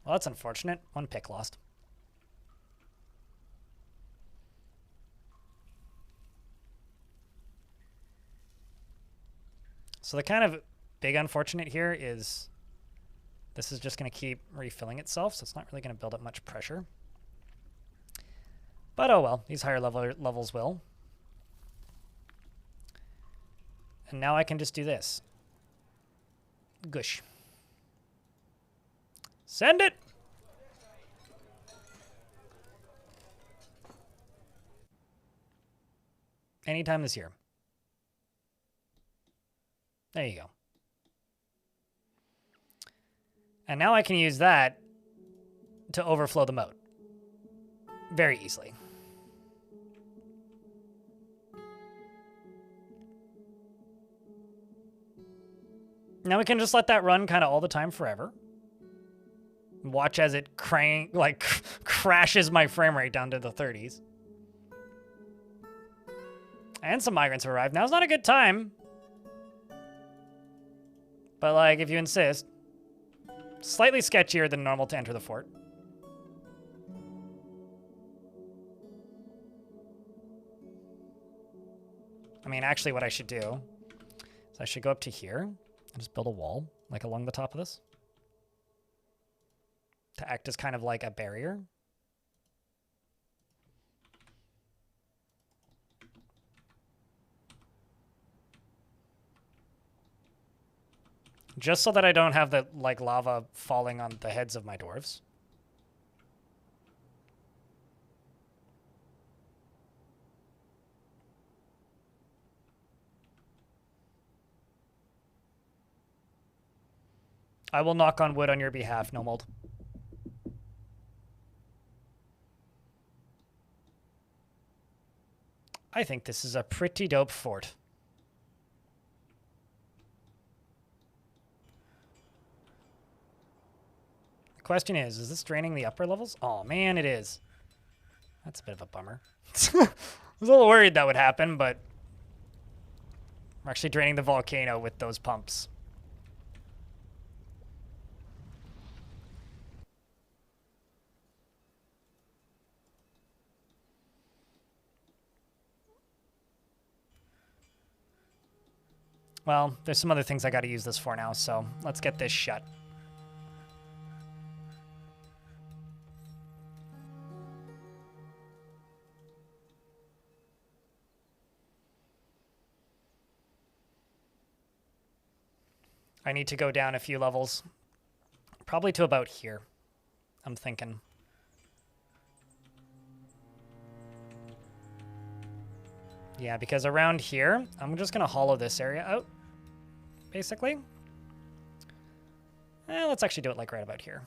Well, that's unfortunate. 1 pick lost. So the kind of big unfortunate here is this is just going to keep refilling itself, so it's not really going to build up much pressure. But oh well, these higher levels will. And now I can just do this. Gush. Send it! Anytime this year. There you go. And now I can use that to overflow the moat. Very easily. Now we can just let that run kind of all the time forever. Watch as it crashes my frame rate down to the 30s. And some migrants have arrived. Now's not a good time. But, like, if you insist, slightly sketchier than normal to enter the fort. I mean, actually what I should do is I should go up to here and just build a wall, like, along the top of this. To act as kind of like a barrier. Just so that I don't have the, like, lava falling on the heads of my dwarves. I will knock on wood on your behalf, No Mold. I think this is a pretty dope fort. Question is this draining the upper levels? Oh man, it is. That's a bit of a bummer. I was a little worried that would happen, but we're actually draining the volcano with those pumps. Well, there's some other things I gotta use this for now, so let's get this shut. I need to go down a few levels. Probably to about here, I'm thinking. Yeah, because around here, I'm just going to hollow this area out, basically. Let's actually do it like right about here.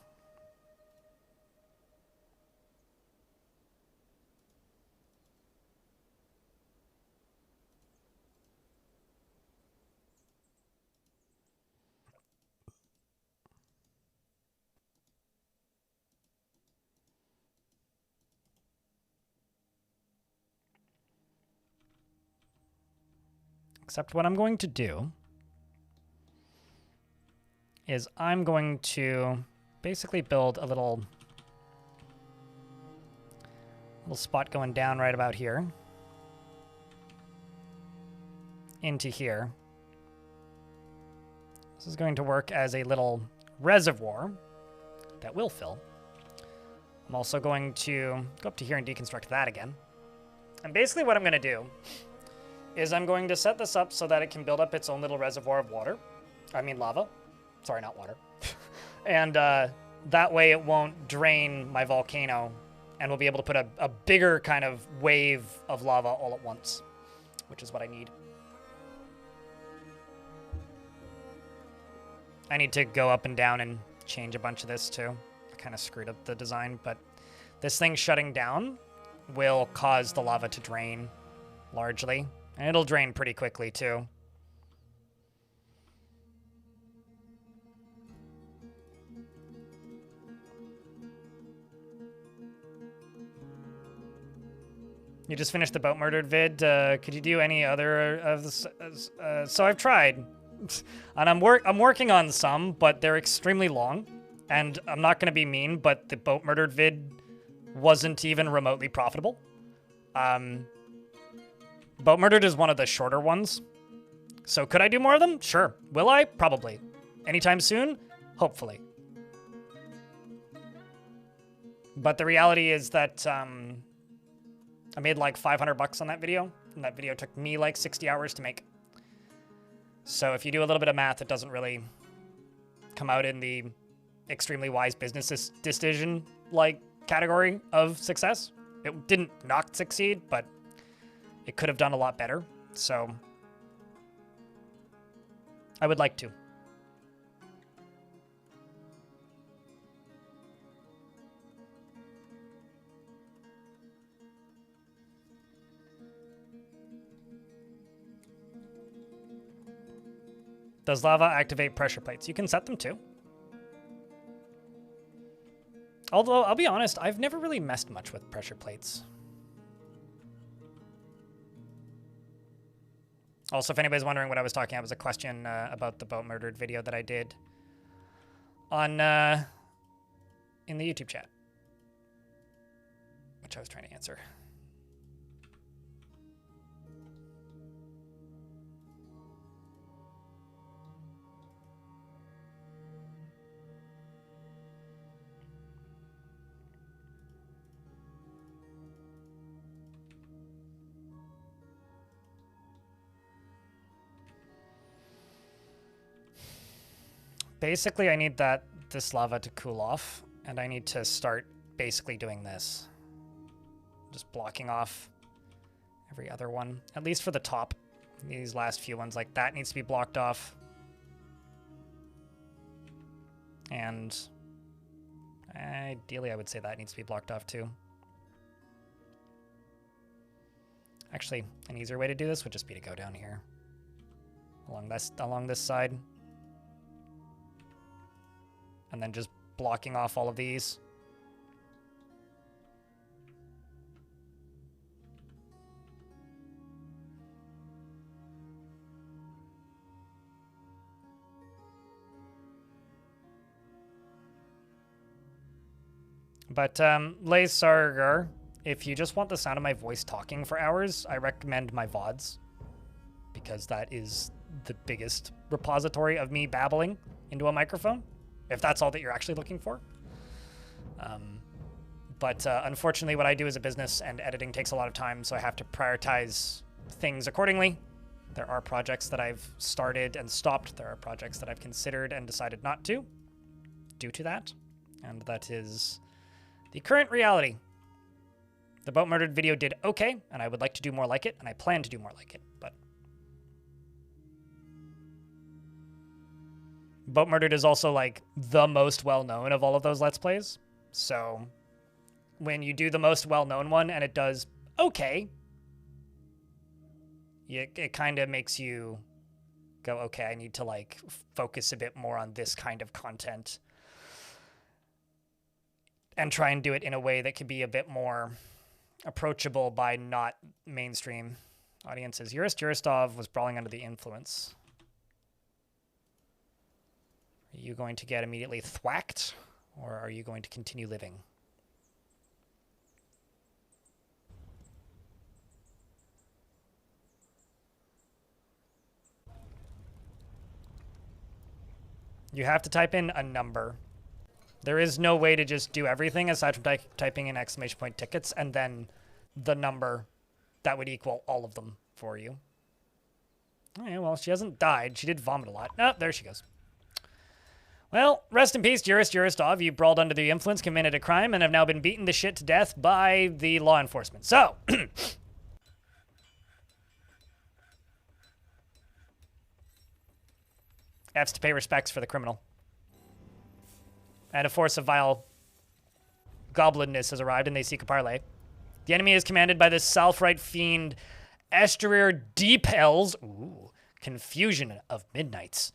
Except what I'm going to do is I'm going to basically build a little spot going down right about here into here. This is going to work as a little reservoir that will fill. I'm also going to go up to here and deconstruct that again. And basically what I'm going to do is I'm going to set this up so that it can build up its own little reservoir of water. I mean lava. Sorry, not water. And that way it won't drain my volcano, and we'll be able to put a bigger kind of wave of lava all at once, which is what I need. I need to go up and down and change a bunch of this too. I kind of screwed up the design, but this thing shutting down will cause the lava to drain largely. And it'll drain pretty quickly, too. You just finished the boat murdered vid. Could you do any other of this? So I've tried, and I'm working on some, but they're extremely long. And I'm not gonna be mean, but the boat murdered vid wasn't even remotely profitable. Boat murdered is one of the shorter ones. So could I do more of them? Sure. Will I? Probably. Anytime soon? Hopefully. But the reality is that I made like 500 bucks on that video, and that video took me like 60 hours to make. So if you do a little bit of math, it doesn't really come out in the extremely wise business decision like category of success. It didn't not succeed, but it could have done a lot better. So I would like to. Does lava activate pressure plates? You can set them too. Although, I'll be honest, I've never really messed much with pressure plates. Also, if anybody's wondering what I was talking about, it was a question about the boat murdered video that I did on in the YouTube chat, which I was trying to answer. Basically, I need this lava to cool off, and I need to start basically doing this. Just blocking off every other one, at least for the top. These last few ones, like that needs to be blocked off. And ideally, I would say that needs to be blocked off too. Actually, an easier way to do this would just be to go down here. Along this side. And then just blocking off all of these. But, Laysargar, if you just want the sound of my voice talking for hours, I recommend my VODs. Because that is the biggest repository of me babbling into a microphone. If that's all that you're actually looking for. But unfortunately, what I do is a business, and editing takes a lot of time, so I have to prioritize things accordingly. There are projects that I've started and stopped. There are projects that I've considered and decided not to, due to that. And that is the current reality. The boat murdered video did okay, and I would like to do more like it, and I plan to do more like it, but Boat Murdered is also, like, the most well-known of all of those Let's Plays. So, when you do the most well-known one and it does okay, it kind of makes you go, okay, I need to, like, focus a bit more on this kind of content. And try and do it in a way that could be a bit more approachable by not mainstream audiences. Yuristov was brawling under the influence. Are you going to get immediately thwacked, or are you going to continue living? You have to type in a number. There is no way to just do everything aside from typing in exclamation point tickets and then the number that would equal all of them for you. Oh, yeah, well, she hasn't died. She did vomit a lot. Oh, there she goes. Well, rest in peace, Yuristov. You brawled under the influence, committed a crime, and have now been beaten to shit to death by the law enforcement. So, F's to pay respects for the criminal. And a force of vile goblinness has arrived, and they seek a parley. The enemy is commanded by the self-right fiend Estuarier Deephells. Ooh, confusion of midnights.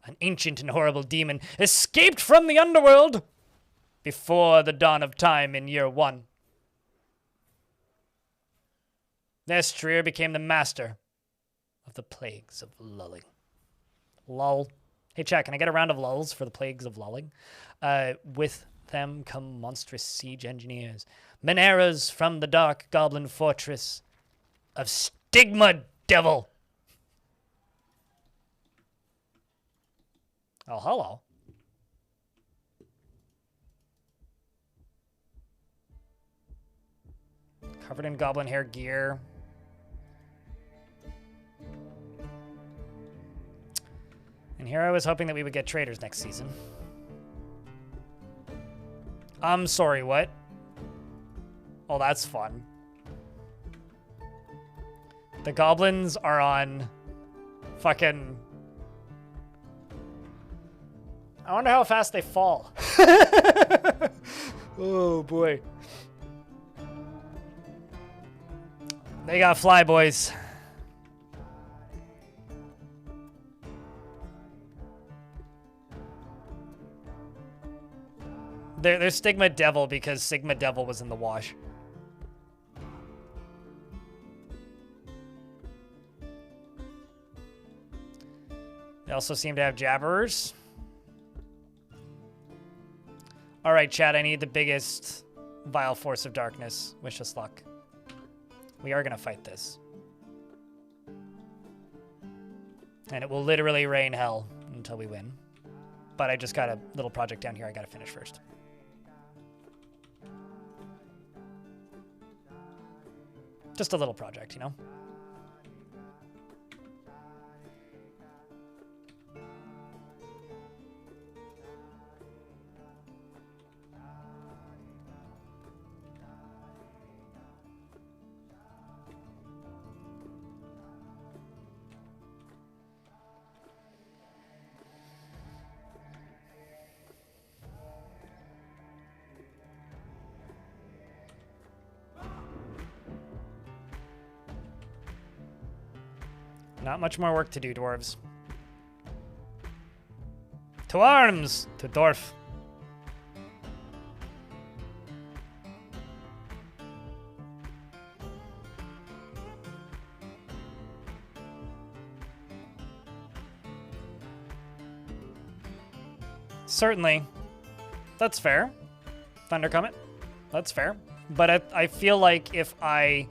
An ancient and horrible demon escaped from the underworld before the dawn of time in year 1. Nestrier became the master of the plagues of lulling. Lull. Hey, chat, can I get a round of lulls for the plagues of lulling? With them come monstrous siege engineers, Maneras from the dark goblin fortress of Stigma Devil. Oh, hello. Covered in goblin hair gear. And here I was hoping that we would get traders next season. I'm sorry, what? Oh, that's fun. The goblins are on fucking... I wonder how fast they fall. Oh, boy. They got fly, boys. They're Stigma Devil because Sigma Devil was in the wash. They also seem to have Jabberers. All right, chat, I need the biggest vile force of darkness. Wish us luck. We are going to fight this. And it will literally rain hell until we win. But I just got a little project down here I got to finish first. Just a little project, you know? Not much more work to do, dwarves. To arms! To Dwarf. Certainly. That's fair. Thundercomet. That's fair. But I feel like if I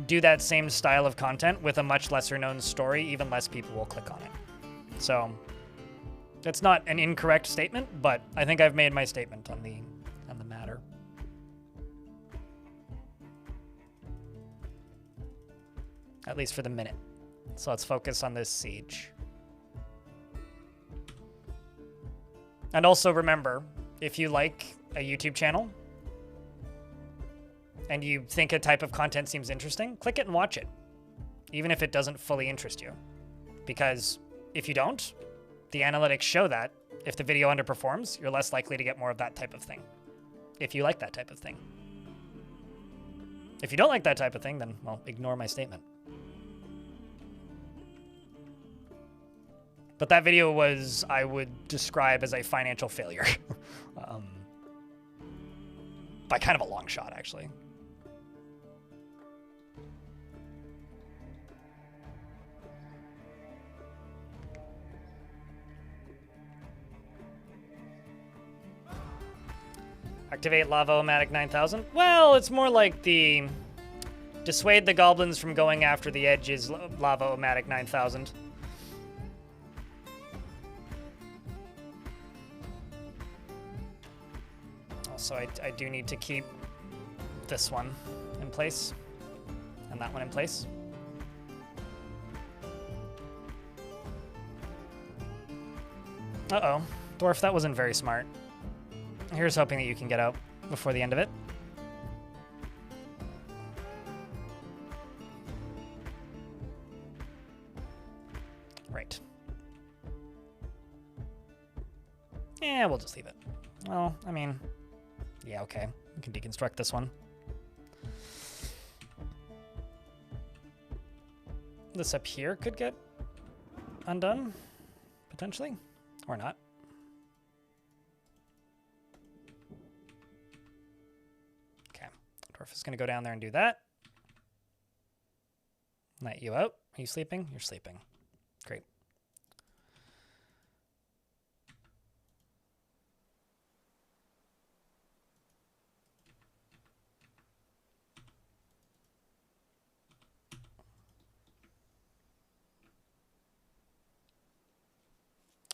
do that same style of content with a much lesser known story, even less people will click on it. So it's not an incorrect statement, but I think I've made my statement on the matter. At least for the minute. So let's focus on this siege. And also remember, if you like a YouTube channel and you think a type of content seems interesting, click it and watch it, even if it doesn't fully interest you. Because if you don't, the analytics show that if the video underperforms, you're less likely to get more of that type of thing, if you like that type of thing. If you don't like that type of thing, then, well, ignore my statement. But that video was, I would describe as a financial failure. By kind of a long shot, actually. Activate Lava-O-Matic 9000. Well, it's more like the dissuade the goblins from going after the edges Lava-O-Matic 9000. Also, I do need to keep this one in place and that one in place. Uh-oh. Dwarf, that wasn't very smart. Here's hoping that you can get out before the end of it. Right. Yeah, we'll just leave it. Well, I mean, yeah, okay. We can deconstruct this one. This up here could get undone, potentially, or not. Dwarf is going to go down there and do that. Let you out. Are you sleeping? You're sleeping. Great.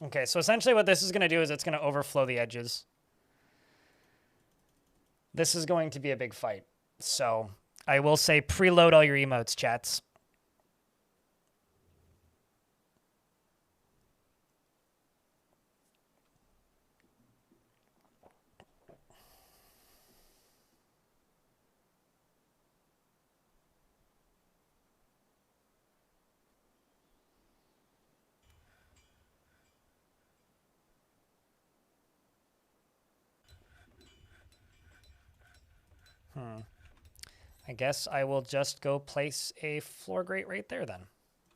Okay, so essentially what this is going to do is it's going to overflow the edges. This is going to be a big fight. So I will say preload all your emotes, chats. I guess I will just go place a floor grate right there then.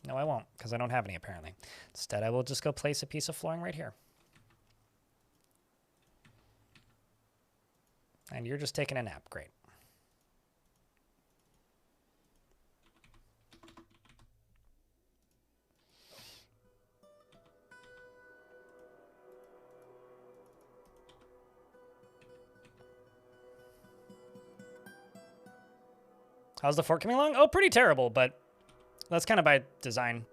No, I won't, because I don't have any apparently. Instead, I will just go place a piece of flooring right here. And you're just taking a nap. Great. How's the fort coming along? Oh, pretty terrible, but that's kind of by design.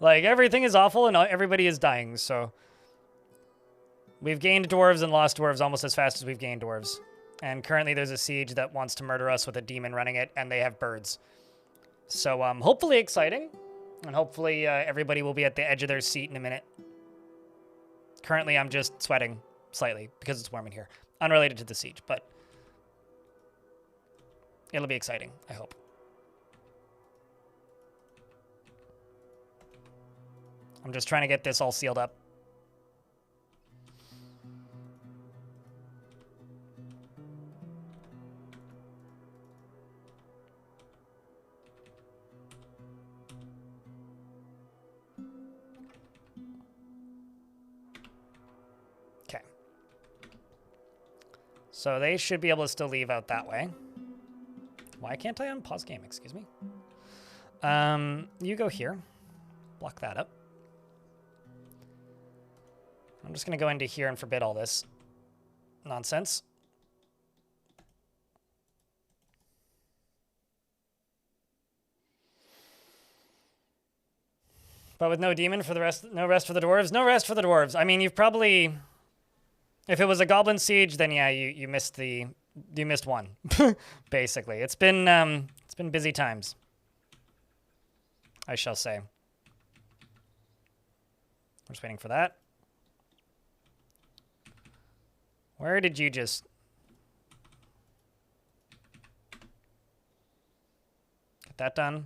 Like, everything is awful and everybody is dying, so... We've gained dwarves and lost dwarves almost as fast as we've gained dwarves. And currently there's a siege that wants to murder us with a demon running it, and they have birds. So, hopefully exciting. And hopefully everybody will be at the edge of their seat in a minute. Currently I'm just sweating slightly because it's warm in here. Unrelated to the siege, but... It'll be exciting, I hope. I'm just trying to get this all sealed up. Okay. So they should be able to still leave out that way. Why can't I unpause game? Excuse me. You go here. Block that up. I'm just going to go into here and forbid all this nonsense. But with no demon for the rest, no rest for the dwarves. No rest for the dwarves. I mean, you've probably... If it was a goblin siege, then yeah, you missed one, basically. It's been busy times, I shall say. We're just waiting for that. Where did you just... Get that done.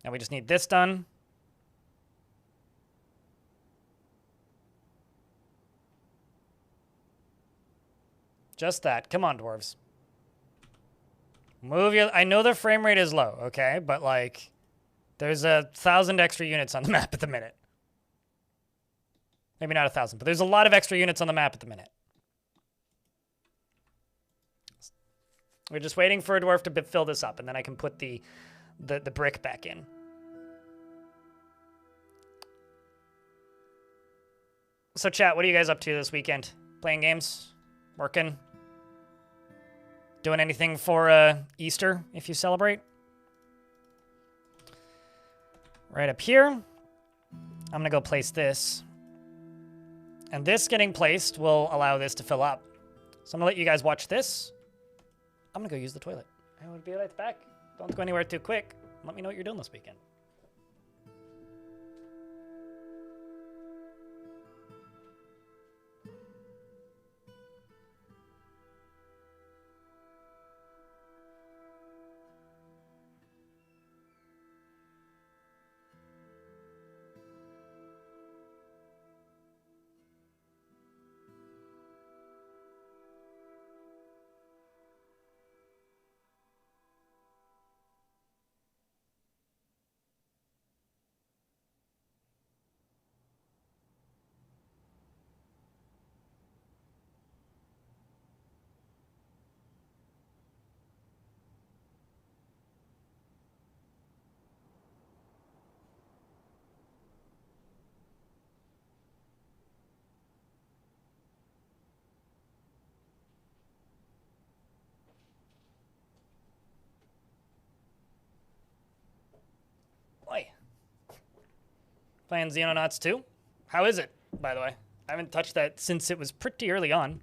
Now we just need this done. Just that. Come on, dwarves. Move your... I know the frame rate is low, okay? But, like, there's 1,000 extra units on the map at the minute. Maybe not 1,000, but there's a lot of extra units on the map at the minute. We're just waiting for a dwarf to fill this up, and then I can put the brick back in. So, chat, what are you guys up to this weekend? Playing games? Working? Doing anything for Easter, if you celebrate? Right up here. I'm going to go place this. And this getting placed will allow this to fill up. So I'm going to let you guys watch this. I'm going to go use the toilet. I will be right back. Don't go anywhere too quick. Let me know what you're doing this weekend. Playing Xenonauts 2. How is it, by the way? I haven't touched that since it was pretty early on.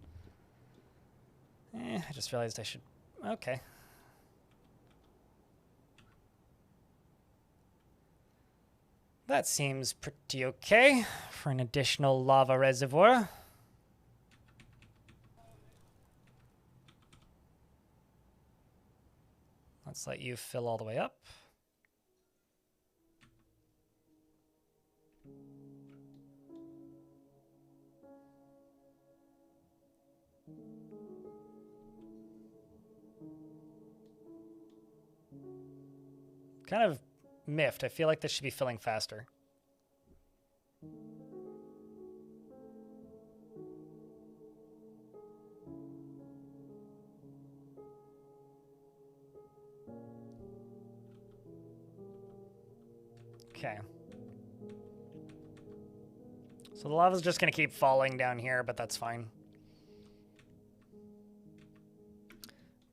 I just realized I should... Okay. That seems pretty okay for an additional lava reservoir. Let's let you fill all the way up. Kind of miffed. I feel like this should be filling faster. Okay. So the lava's just going to keep falling down here, but that's fine.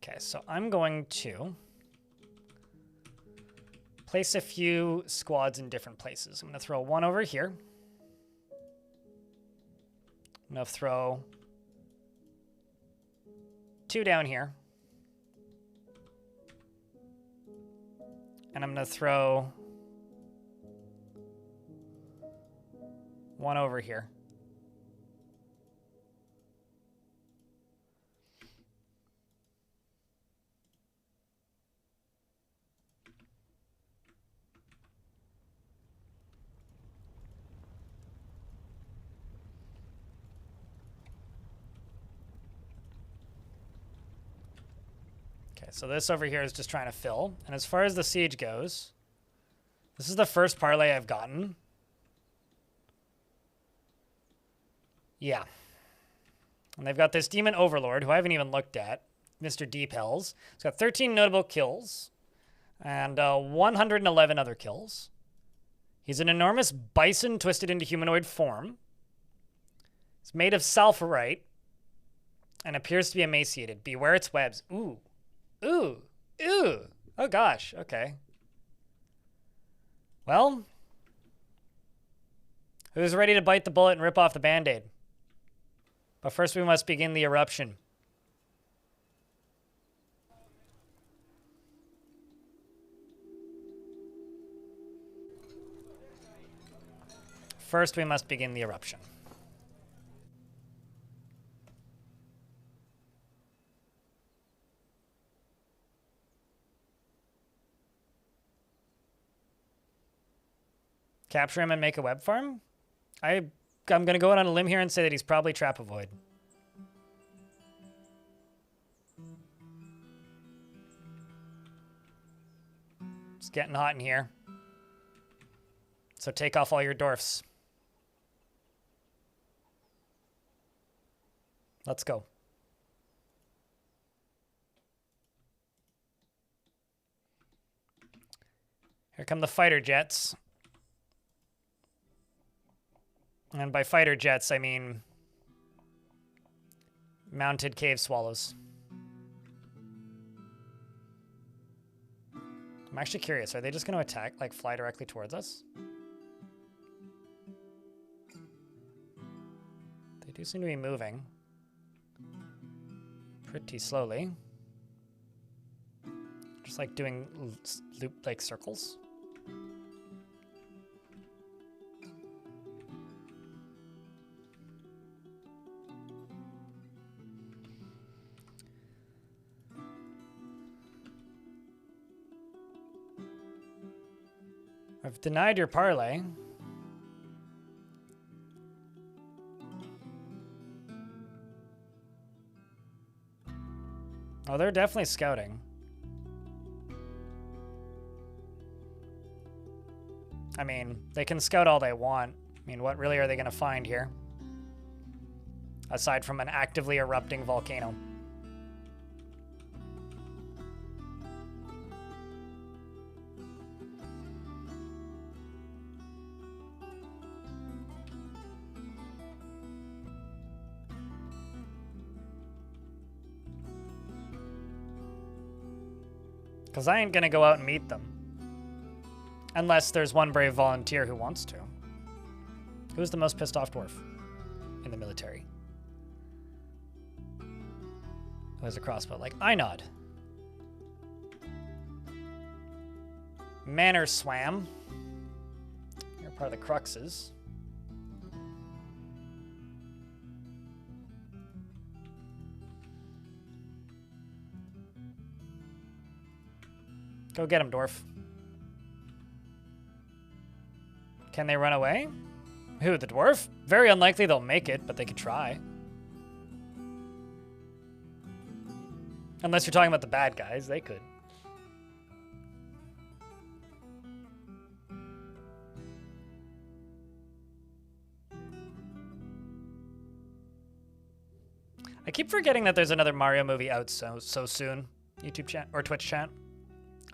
Okay, so I'm going to place a few squads in different places. I'm going to throw one over here. I'm going to throw two down here. And I'm going to throw one over here. Okay, so this over here is just trying to fill. And as far as the siege goes, this is the first parlay I've gotten. Yeah. And they've got this Demon Overlord, who I haven't even looked at, Mr. Deep Hells. He's got 13 notable kills and 111 other kills. He's an enormous bison twisted into humanoid form. It's made of sulfurite and appears to be emaciated. Beware its webs. Ooh. Ooh. Ooh. Oh, gosh. Okay. Well, who's ready to bite the bullet and rip off the Band-Aid? But first we must begin the eruption. First we must begin the eruption. Capture him and make a web farm? I'm going to go out on a limb here and say that he's probably Trapovoid. It's getting hot in here. So take off all your dwarfs. Let's go. Here come the fighter jets. And by fighter jets, I mean mounted cave swallows. I'm actually curious. Are they just going to attack, like fly directly towards us? They do seem to be moving pretty slowly. Just like doing loop-like circles. I've denied your parlay. Oh, they're definitely scouting. I mean, they can scout all they want. I mean, what really are they going to find here? Aside from an actively erupting volcano. Because I ain't going to go out and meet them. Unless there's one brave volunteer who wants to. Who's the most pissed off dwarf in the military? Who has a crossbow? Like, I nod. Manor swam. You're part of the Cruxes. Go get him, dwarf. Can they run away? Who, the dwarf? Very unlikely they'll make it, but they could try. Unless you're talking about the bad guys, they could. I keep forgetting that there's another Mario movie out so soon. YouTube chat or Twitch chat.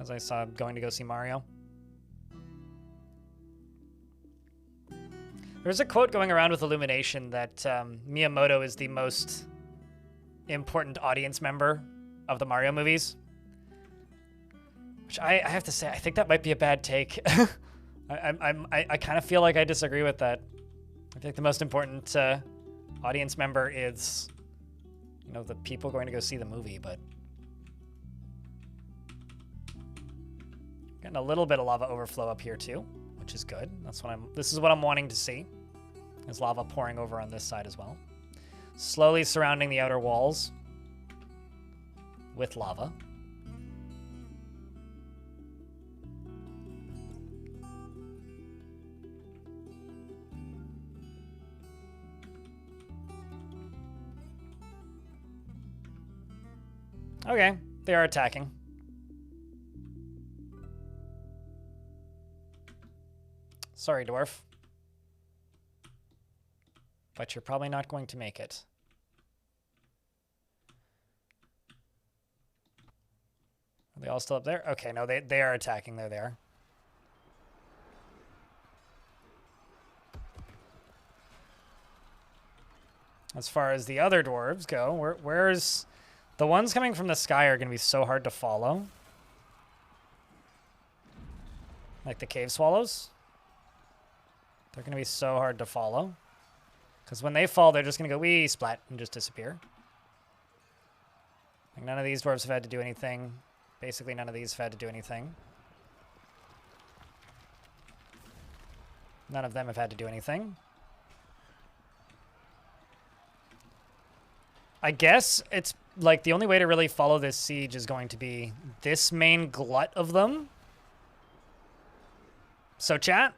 As I saw going to go see Mario. There's a quote going around with Illumination that Miyamoto is the most important audience member of the Mario movies. Which I have to say, I think that might be a bad take. I kind of feel like I disagree with that. I think the most important audience member is, you know, the people going to go see the movie, but getting a little bit of lava overflow up here too, which is good. This is what I'm wanting to see. There's lava pouring over on this side as well. Slowly surrounding the outer walls with lava. Okay, they are attacking. Sorry, dwarf. But you're probably not going to make it. Are they all still up there? Okay, no, they are attacking. They're there. As far as the other dwarves go, where's... The ones coming from the sky are going to be so hard to follow. Like the cave swallows. They're going to be so hard to follow. Because when they fall, they're just going to go wee, splat, and just disappear. Like none of these dwarves have had to do anything. Basically, none of these have had to do anything. None of them have had to do anything. I guess it's like the only way to really follow this siege is going to be this main glut of them. So chat,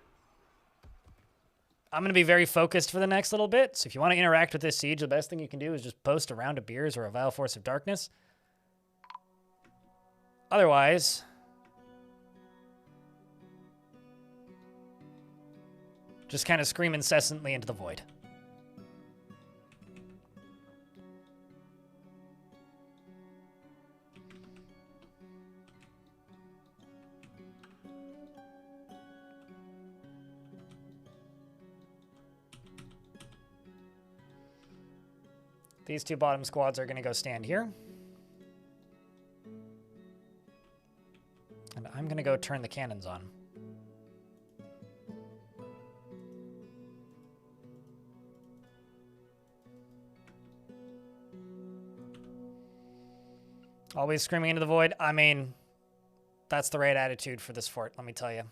I'm going to be very focused for the next little bit. So if you want to interact with this siege, the best thing you can do is just post a round of beers or a vile force of darkness. Otherwise, just kind of scream incessantly into the void. These two bottom squads are going to go stand here. And I'm going to go turn the cannons on. Always screaming into the void. I mean, that's the right attitude for this fort, let me tell you.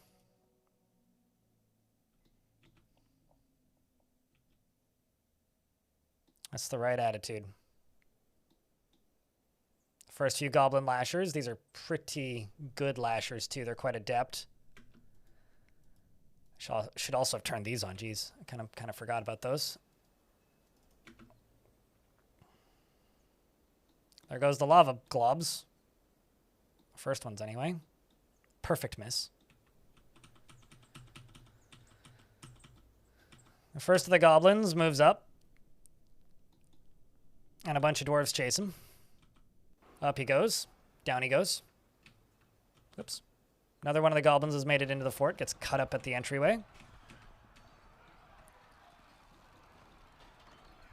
That's the right attitude. First few goblin lashers. These are pretty good lashers, too. They're quite adept. Should also have turned these on. Jeez, I kind of forgot about those. There goes the lava globs. First ones, anyway. Perfect miss. The first of the goblins moves up. And a bunch of dwarves chase him. Up he goes. Down he goes. Oops. Another one of the goblins has made it into the fort. Gets cut up at the entryway.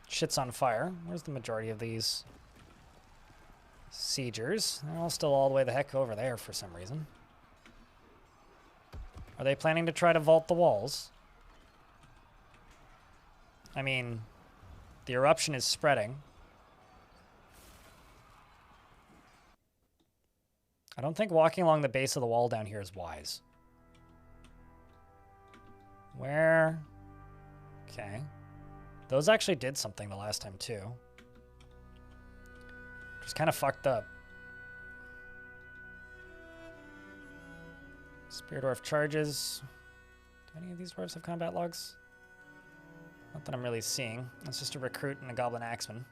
Shit's on fire. Where's the majority of these siegers? They're all still all the way the heck over there for some reason. Are they planning to try to vault the walls? I mean, the eruption is spreading. I don't think walking along the base of the wall down here is wise. Where? Okay. Those actually did something the last time, too. Just kind of fucked up. Spear Dwarf charges. Do any of these dwarves have combat logs? Not that I'm really seeing. It's just a recruit and a goblin axeman.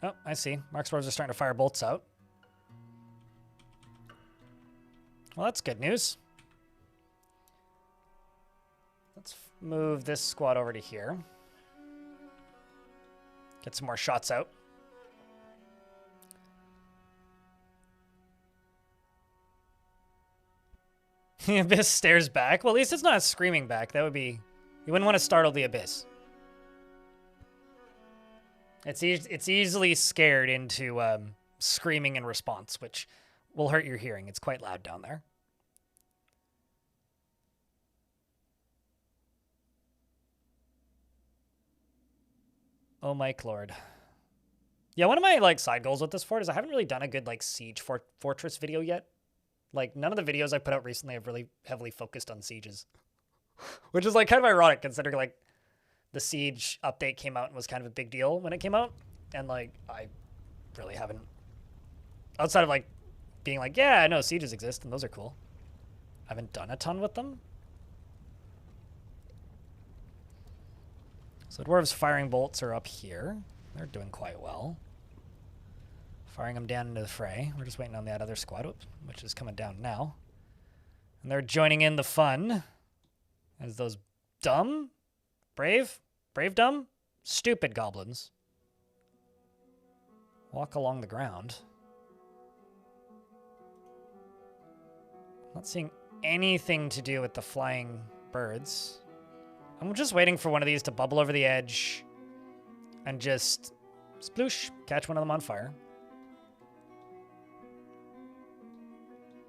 Oh, I see. Mark's dwarves are starting to fire bolts out. Well, that's good news. Let's move this squad over to here. Get some more shots out. The Abyss stares back. Well, at least it's not screaming back. That would be... You wouldn't want to startle the Abyss. It's easily scared into screaming in response, which will hurt your hearing. It's quite loud down there. Oh, Mike Lord. Yeah, one of my side goals with this fort is I haven't really done a good siege fortress video yet. None of the videos I put out recently have really heavily focused on sieges. Which is kind of ironic considering the siege update came out and was kind of a big deal when it came out. And I really haven't, outside of being yeah, I know sieges exist and those are cool. I haven't done a ton with them. So dwarves firing bolts are up here. They're doing quite well. Firing them down into the fray. We're just waiting on that other squad, which is coming down now. And they're joining in the fun. As those dumb, brave, dumb, stupid goblins walk along the ground. Not seeing anything to do with the flying birds. I'm just waiting for one of these to bubble over the edge and just sploosh, catch one of them on fire.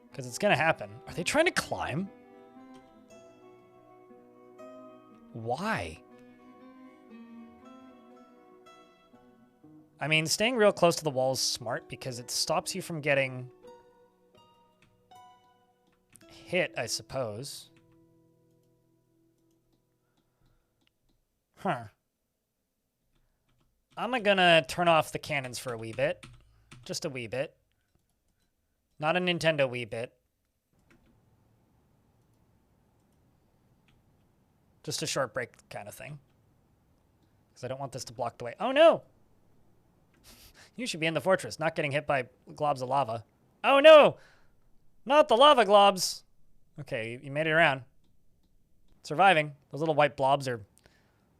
Because it's going to happen. Are they trying to climb? Why? I mean, staying real close to the wall is smart because it stops you from getting hit, I suppose. Huh. I'm gonna turn off the cannons for a wee bit. Just a wee bit. Not a Nintendo wee bit. Just a short break kind of thing. Because I don't want this to block the way. Oh no! You should be in the fortress, not getting hit by globs of lava. Oh no! Not the lava globs! Okay, you made it around. Surviving. Those little white blobs are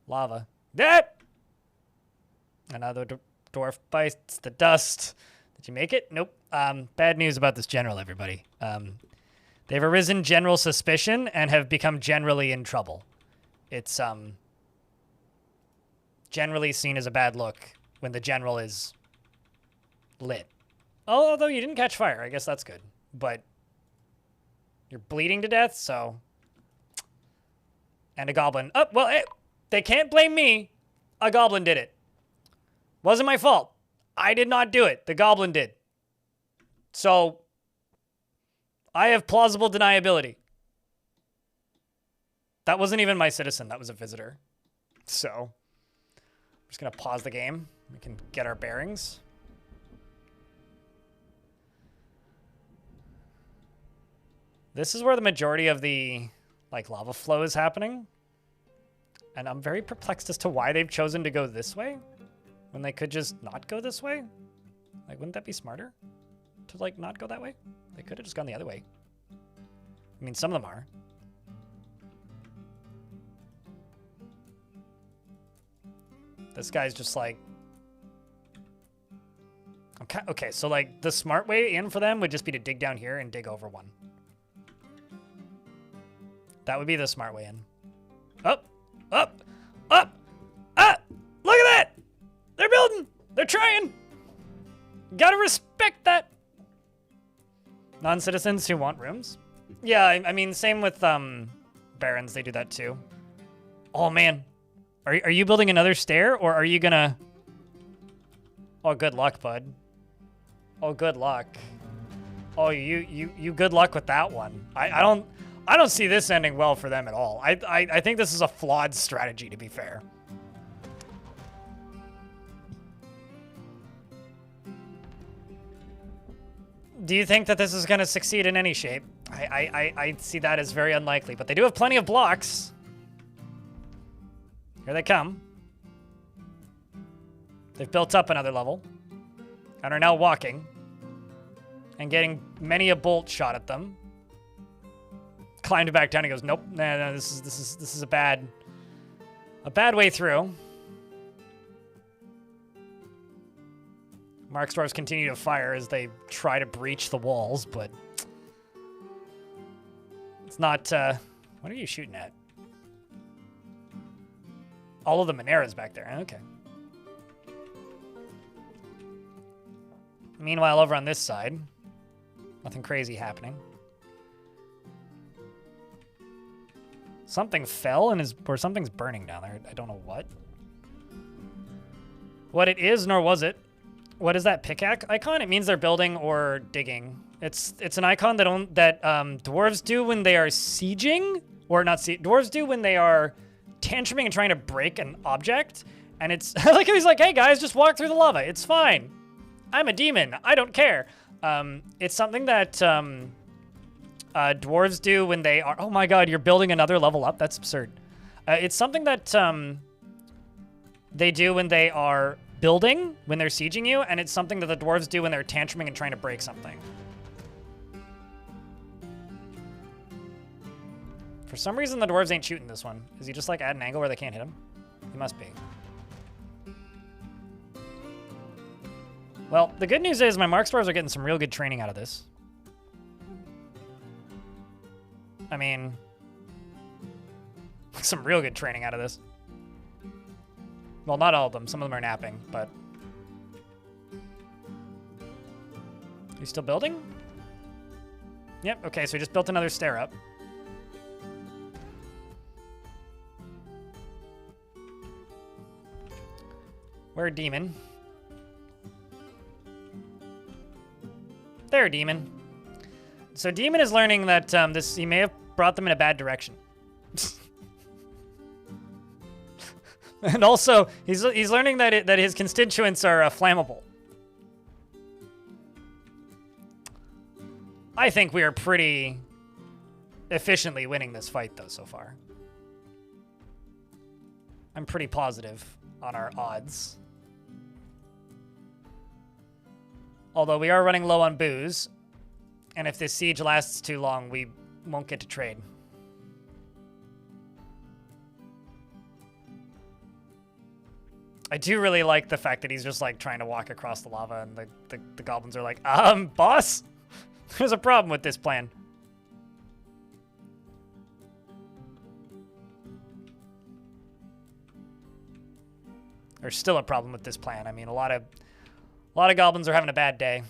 lava. That! Another dwarf bites the dust. Did you make it? Nope. Bad news about this general, everybody. They've arisen general suspicion and have become generally in trouble. It's generally seen as a bad look when the general is lit. Although you didn't catch fire, I guess that's good. But you're bleeding to death, so... And a goblin. Oh, well, they can't blame me. A goblin did it. Wasn't my fault. I did not do it. The goblin did. So, I have plausible deniability. That wasn't even my citizen. That was a visitor. So, I'm just going to pause the game. We can get our bearings. This is where the majority of the, lava flow is happening. And I'm very perplexed as to why they've chosen to go this way when they could just not go this way. Wouldn't that be smarter to, not go that way? They could have just gone the other way. I mean, some of them are. This guy's just okay, so, the smart way in for them would just be to dig down here and dig over one. That would be the smart way in. Up! Up! Up! Ah! Look at that! They're building! They're trying! Gotta respect that! Non-citizens who want rooms? Yeah, I mean, same with, barons, they do that too. Oh, man. Are you building another stair, or are you gonna... Oh, good luck, bud. Oh, good luck. Oh, you good luck with that one. I don't see this ending well for them at all. I think this is a flawed strategy, to be fair. Do you think that this is going to succeed in any shape? I see that as very unlikely, but they do have plenty of blocks. Here they come. They've built up another level and are now walking and getting many a bolt shot at them. Climbed back down and goes, nope, no, this is a bad way through. Mark Dwarves continue to fire as they try to breach the walls, but it's not, what are you shooting at? All of the Moneras back there, okay. Meanwhile, over on this side, nothing crazy happening. Something fell and or something's burning down there. I don't know what. What it is, nor was it. What is that pickaxe icon? It means they're building or digging. It's an icon that dwarves do when they are sieging, or not dwarves do when they are tantruming and trying to break an object. And it's like he's like, hey guys, just walk through the lava. It's fine. I'm a demon. I don't care. It's something that dwarves do when they are. Oh my god, you're building another level up. That's absurd. It's something that they do when they are building, when they're sieging you, and it's something that the dwarves do when they're tantruming and trying to break something. For some reason, the dwarves ain't shooting this one. Is he just like at an angle where they can't hit him? He must be. Well, the good news is my Mark dwarves are getting some real good training out of this. I mean, some real good training out of this. Well, not all of them. Some of them are napping, but... Are you still building? Yep, okay, so we just built another stair up. We're a demon. There, demon. So demon is learning that he may have brought them in a bad direction. And also, he's learning that his constituents are flammable. I think we are pretty efficiently winning this fight, though, so far. I'm pretty positive on our odds. Although we are running low on booze, and if this siege lasts too long, we won't get to trade. I do really like the fact that he's just like trying to walk across the lava and the goblins are like, boss, there's a problem with this plan. There's still a problem with this plan. I mean, a lot of goblins are having a bad day.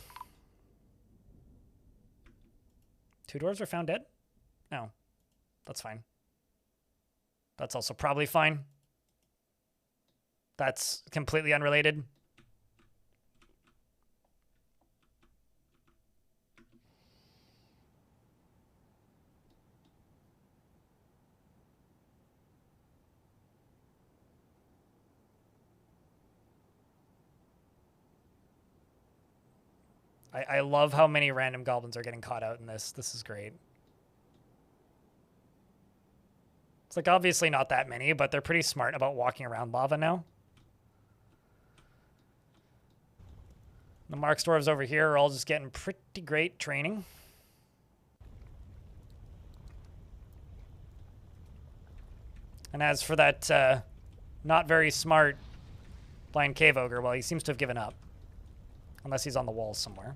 2 dwarves were found dead? No, that's fine. That's also probably fine. That's completely unrelated. I love how many random goblins are getting caught out in this. This is great. It's like obviously not that many, but they're pretty smart about walking around lava now. The Mark dwarves over here are all just getting pretty great training. And as for that not very smart blind cave ogre, well, he seems to have given up. Unless he's on the walls somewhere.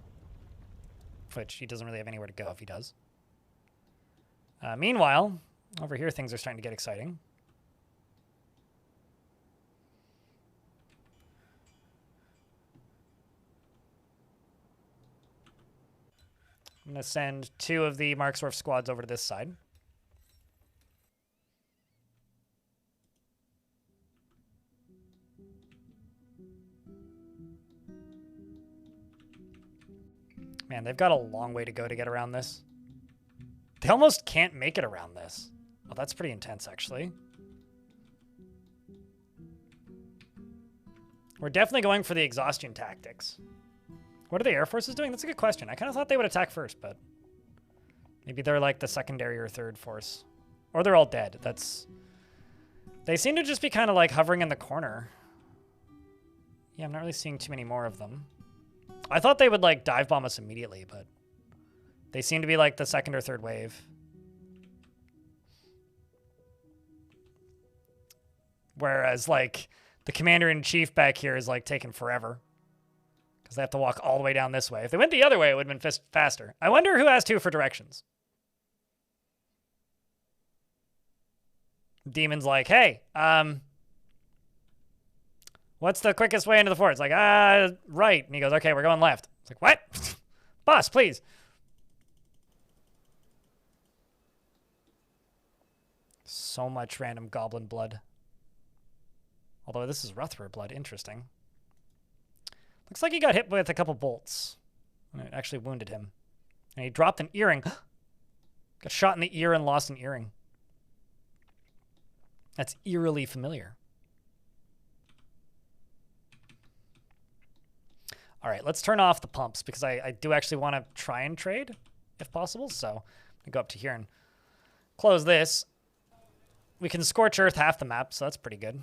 Which he doesn't really have anywhere to go if he does. Meanwhile, over here things are starting to get exciting. I'm going to send 2 of the Marksdwarf squads over to this side. Man, they've got a long way to go to get around this. They almost can't make it around this. Well, that's pretty intense, actually. We're definitely going for the exhaustion tactics. What are the Air Forces doing? That's a good question. I kind of thought they would attack first, but maybe they're like the secondary or third force. Or they're all dead. They seem to just be kind of like hovering in the corner. Yeah, I'm not really seeing too many more of them. I thought they would like dive bomb us immediately, but they seem to be like the second or third wave. Whereas like the commander-in-chief back here is like taking forever. Because they have to walk all the way down this way. If they went the other way, it would have been faster. I wonder who asked who for directions. Demon's like, hey, what's the quickest way into the fort? It's like, right. And he goes, okay, we're going left. It's like, what? Boss, please. So much random goblin blood. Although this is Ruther blood. Interesting. Looks like he got hit with a couple bolts. And it actually wounded him. And he dropped an earring. Got shot in the ear and lost an earring. That's eerily familiar. All right, let's turn off the pumps because I do actually want to try and trade if possible. So I go up to here and close this. We can scorch earth half the map, so that's pretty good.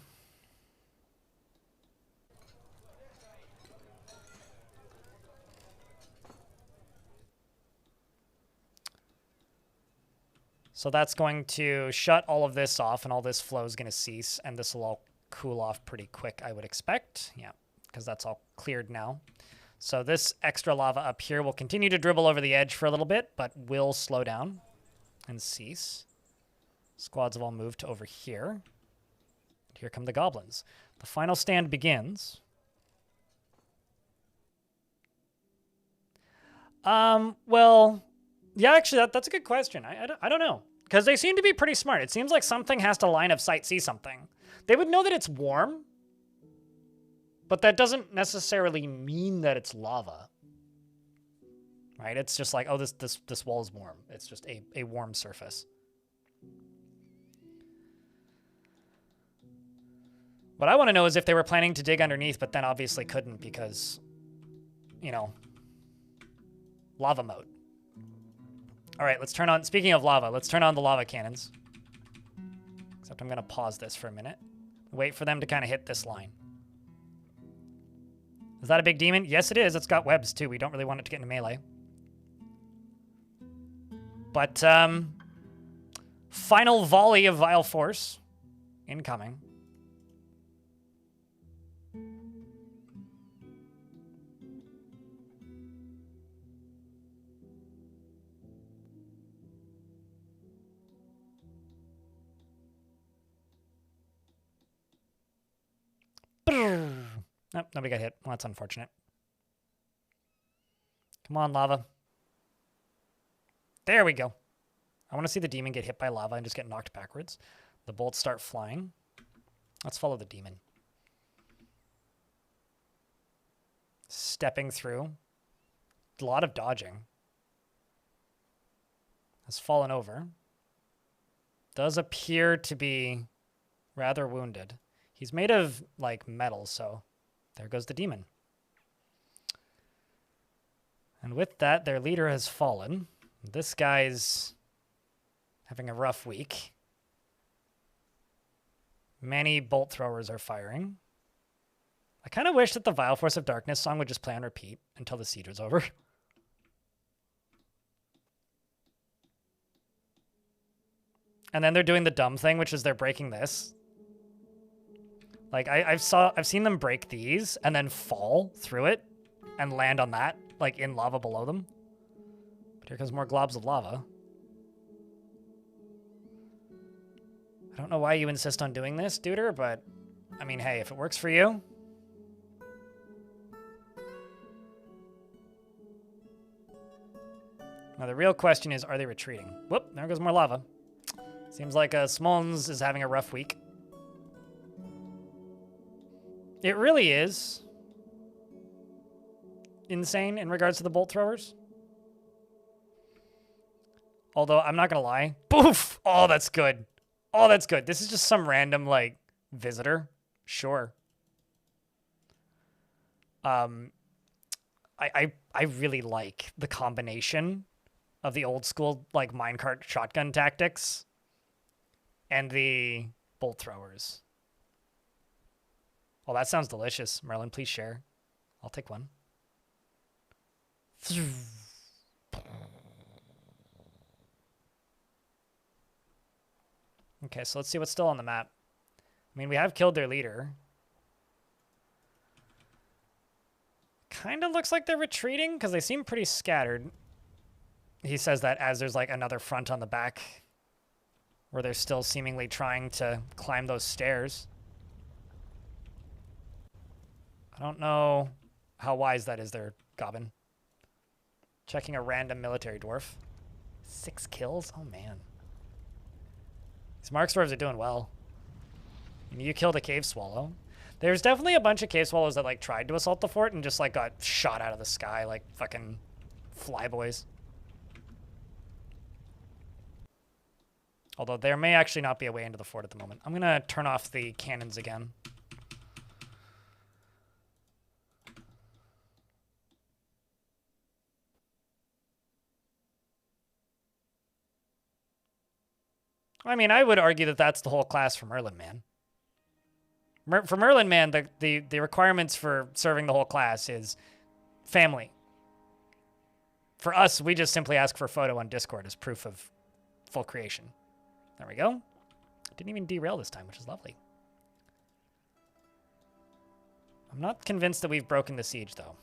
So that's going to shut all of this off, and all this flow is going to cease, and this will all cool off pretty quick, I would expect. Yeah, because that's all cleared now. So this extra lava up here will continue to dribble over the edge for a little bit, but will slow down and cease. Squads have all moved to over here. Here come the goblins. The final stand begins. Well, yeah, actually, that's a good question. I don't know. Because they seem to be pretty smart. It seems like something has to line of sight see something. They would know that it's warm, but that doesn't necessarily mean that it's lava. Right? It's just like, oh, this wall is warm. It's just a warm surface. What I want to know is if they were planning to dig underneath, but then obviously couldn't because, you know, lava mode. All right, let's turn on, speaking of lava, let's turn on the lava cannons. Except I'm going to pause this for a minute. Wait for them to kind of hit this line. Is that a big demon? Yes, it is. It's got webs, too. We don't really want it to get into melee. But, final volley of Vile Force incoming. Nope, nobody got hit. Well, that's unfortunate. Come on, lava. There we go. I want to see the demon get hit by lava and just get knocked backwards. The bolts start flying. Let's follow the demon. Stepping through. A lot of dodging. Has fallen over. Does appear to be rather wounded. He's made of, like, metal, so there goes the demon. And with that, their leader has fallen. This guy's having a rough week. Many bolt throwers are firing. I kind of wish that the Vile Force of Darkness song would just play on repeat until the siege was over. And then they're doing the dumb thing, which is they're breaking this. Like, I've seen them break these and then fall through it and land on that, like in lava below them. But here comes more globs of lava. I don't know why you insist on doing this, Duder, but I mean, hey, if it works for you. Now, the real question is, are they retreating? Whoop, there goes more lava. Seems like Smolens is having a rough week. It really is insane in regards to the bolt throwers. Although, I'm not gonna lie. Boof! Oh, that's good. Oh, that's good. This is just some random, like, visitor. Sure. I really like the combination of the old school, like, minecart shotgun tactics and the bolt throwers. Oh, that sounds delicious. Merlin, please share. I'll take one. Okay, so let's see what's still on the map. I mean, we have killed their leader. Kind of looks like they're retreating because they seem pretty scattered. He says that as there's like another front on the back where they're still seemingly trying to climb those stairs. I don't know how wise that is there, Gobbin. Checking a random military dwarf. 6 kills? Oh, man. These Mark Dwarves are doing well. You killed a cave swallow. There's definitely a bunch of cave swallows that like tried to assault the fort and just like got shot out of the sky like fucking flyboys. Although there may actually not be a way into the fort at the moment. I'm gonna turn off the cannons again. I mean, I would argue that that's the whole class for Merlin Man. For Merlin Man, the requirements for serving the whole class is family. For us, we just simply ask for a photo on Discord as proof of full creation. There we go. Didn't even derail this time, which is lovely. I'm not convinced that we've broken the siege, though.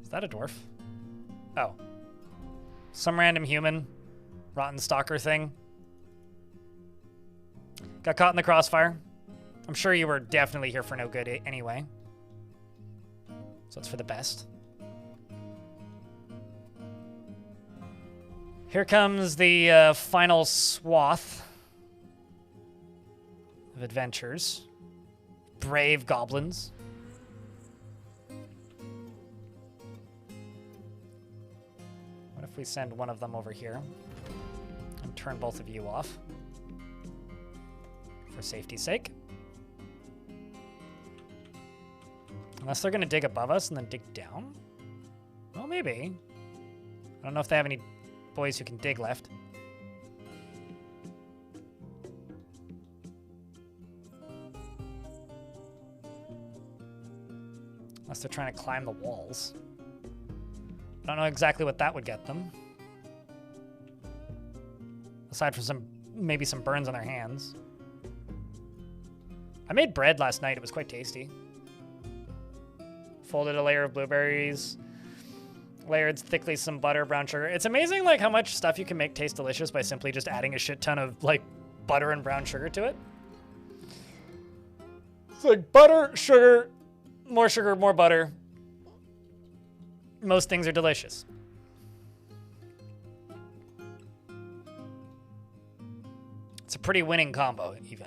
Is that a dwarf? Oh. Some random human. Rotten stalker thing. Got caught in the crossfire. I'm sure you were definitely here for no good anyway. So it's for the best. Here comes the final swath of adventures. Brave goblins. What if we send one of them over here and turn both of you off for safety's sake? Unless they're going to dig above us and then dig down? Well, maybe. I don't know if they have any boys who can dig left. Unless they're trying to climb the walls. I don't know exactly what that would get them. Aside from maybe some burns on their hands. I made bread last night. It was quite tasty. Folded a layer of blueberries. Layered thickly some butter, brown sugar. It's amazing like how much stuff you can make taste delicious by simply just adding a shit ton of like butter and brown sugar to it. It's like butter, sugar, more butter. Most things are delicious. It's a pretty winning combo, even.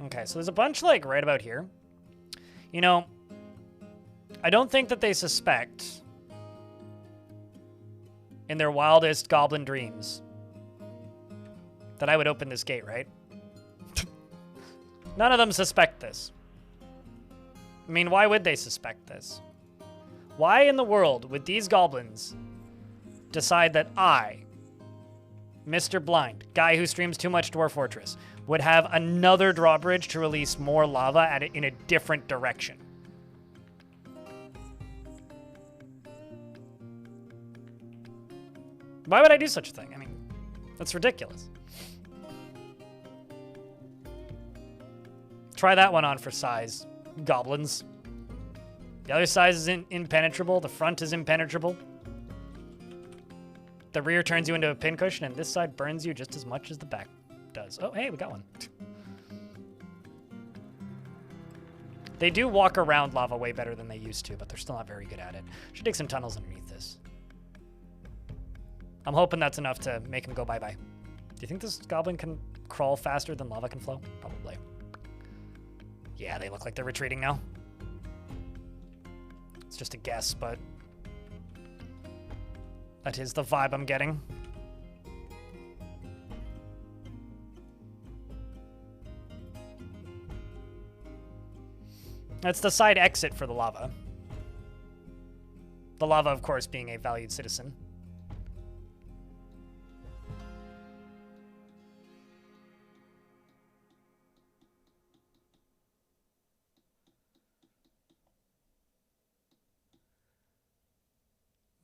Okay, so there's a bunch like right about here. You know, I don't think that they suspect in their wildest goblin dreams that I would open this gate, right? None of them suspect this. I mean, why would they suspect this? Why in the world would these goblins decide that I, Mr. Blind, guy who streams too much Dwarf Fortress, would have another drawbridge to release more lava in a different direction? Why would I do such a thing? I mean, that's ridiculous. Try that one on for size, goblins. The other side is impenetrable. The front is impenetrable. The rear turns you into a pincushion, and this side burns you just as much as the back does. Oh, hey, we got one. They do walk around lava way better than they used to, but they're still not very good at it. Should dig some tunnels underneath this. I'm hoping that's enough to make him go bye-bye. Do you think this goblin can crawl faster than lava can flow? Probably. Yeah, they look like they're retreating now. It's just a guess, but that is the vibe I'm getting. That's the side exit for the lava. The lava, of course, being a valued citizen.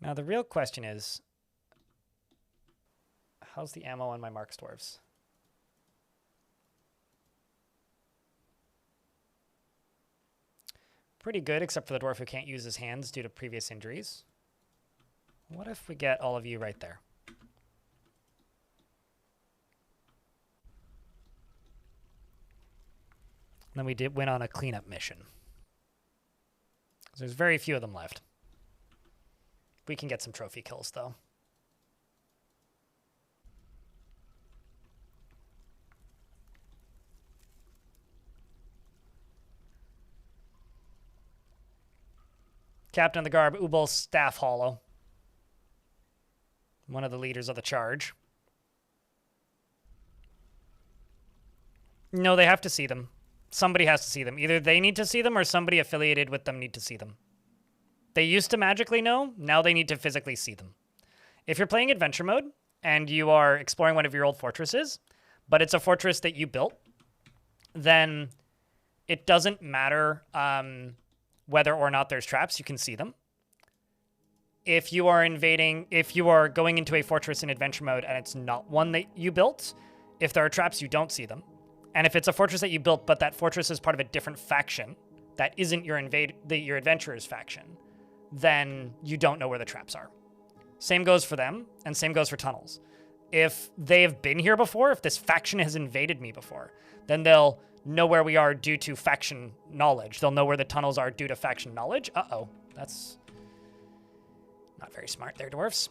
Now, the real question is, how's the ammo on my Marks Dwarves? Pretty good, except for the dwarf who can't use his hands due to previous injuries. What if we get all of you right there? And then we went on a cleanup mission. There's very few of them left. We can get some trophy kills, though. Captain of the Guard, Ubal's Staff Hollow. One of the leaders of the charge. No, they have to see them. Somebody has to see them. Either they need to see them or somebody affiliated with them need to see them. They used to magically know. Now they need to physically see them. If you're playing adventure mode and you are exploring one of your old fortresses, but it's a fortress that you built, then it doesn't matter whether or not there's traps, you can see them. If you are going into a fortress in adventure mode and it's not one that you built, if there are traps, you don't see them. And if it's a fortress that you built, but that fortress is part of a different faction that isn't your adventurer's faction, then you don't know where the traps are. Same goes for them, and same goes for tunnels. If they have been here before, if this faction has invaded me before, then they'll know where we are due to faction knowledge. They'll know where the tunnels are due to faction knowledge. Uh-oh. That's not very smart there, dwarfs.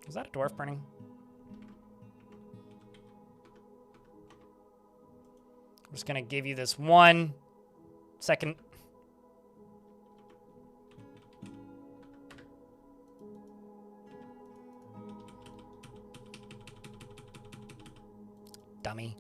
Is that a dwarf burning? I'm just going to give you this 1 second. Dummy.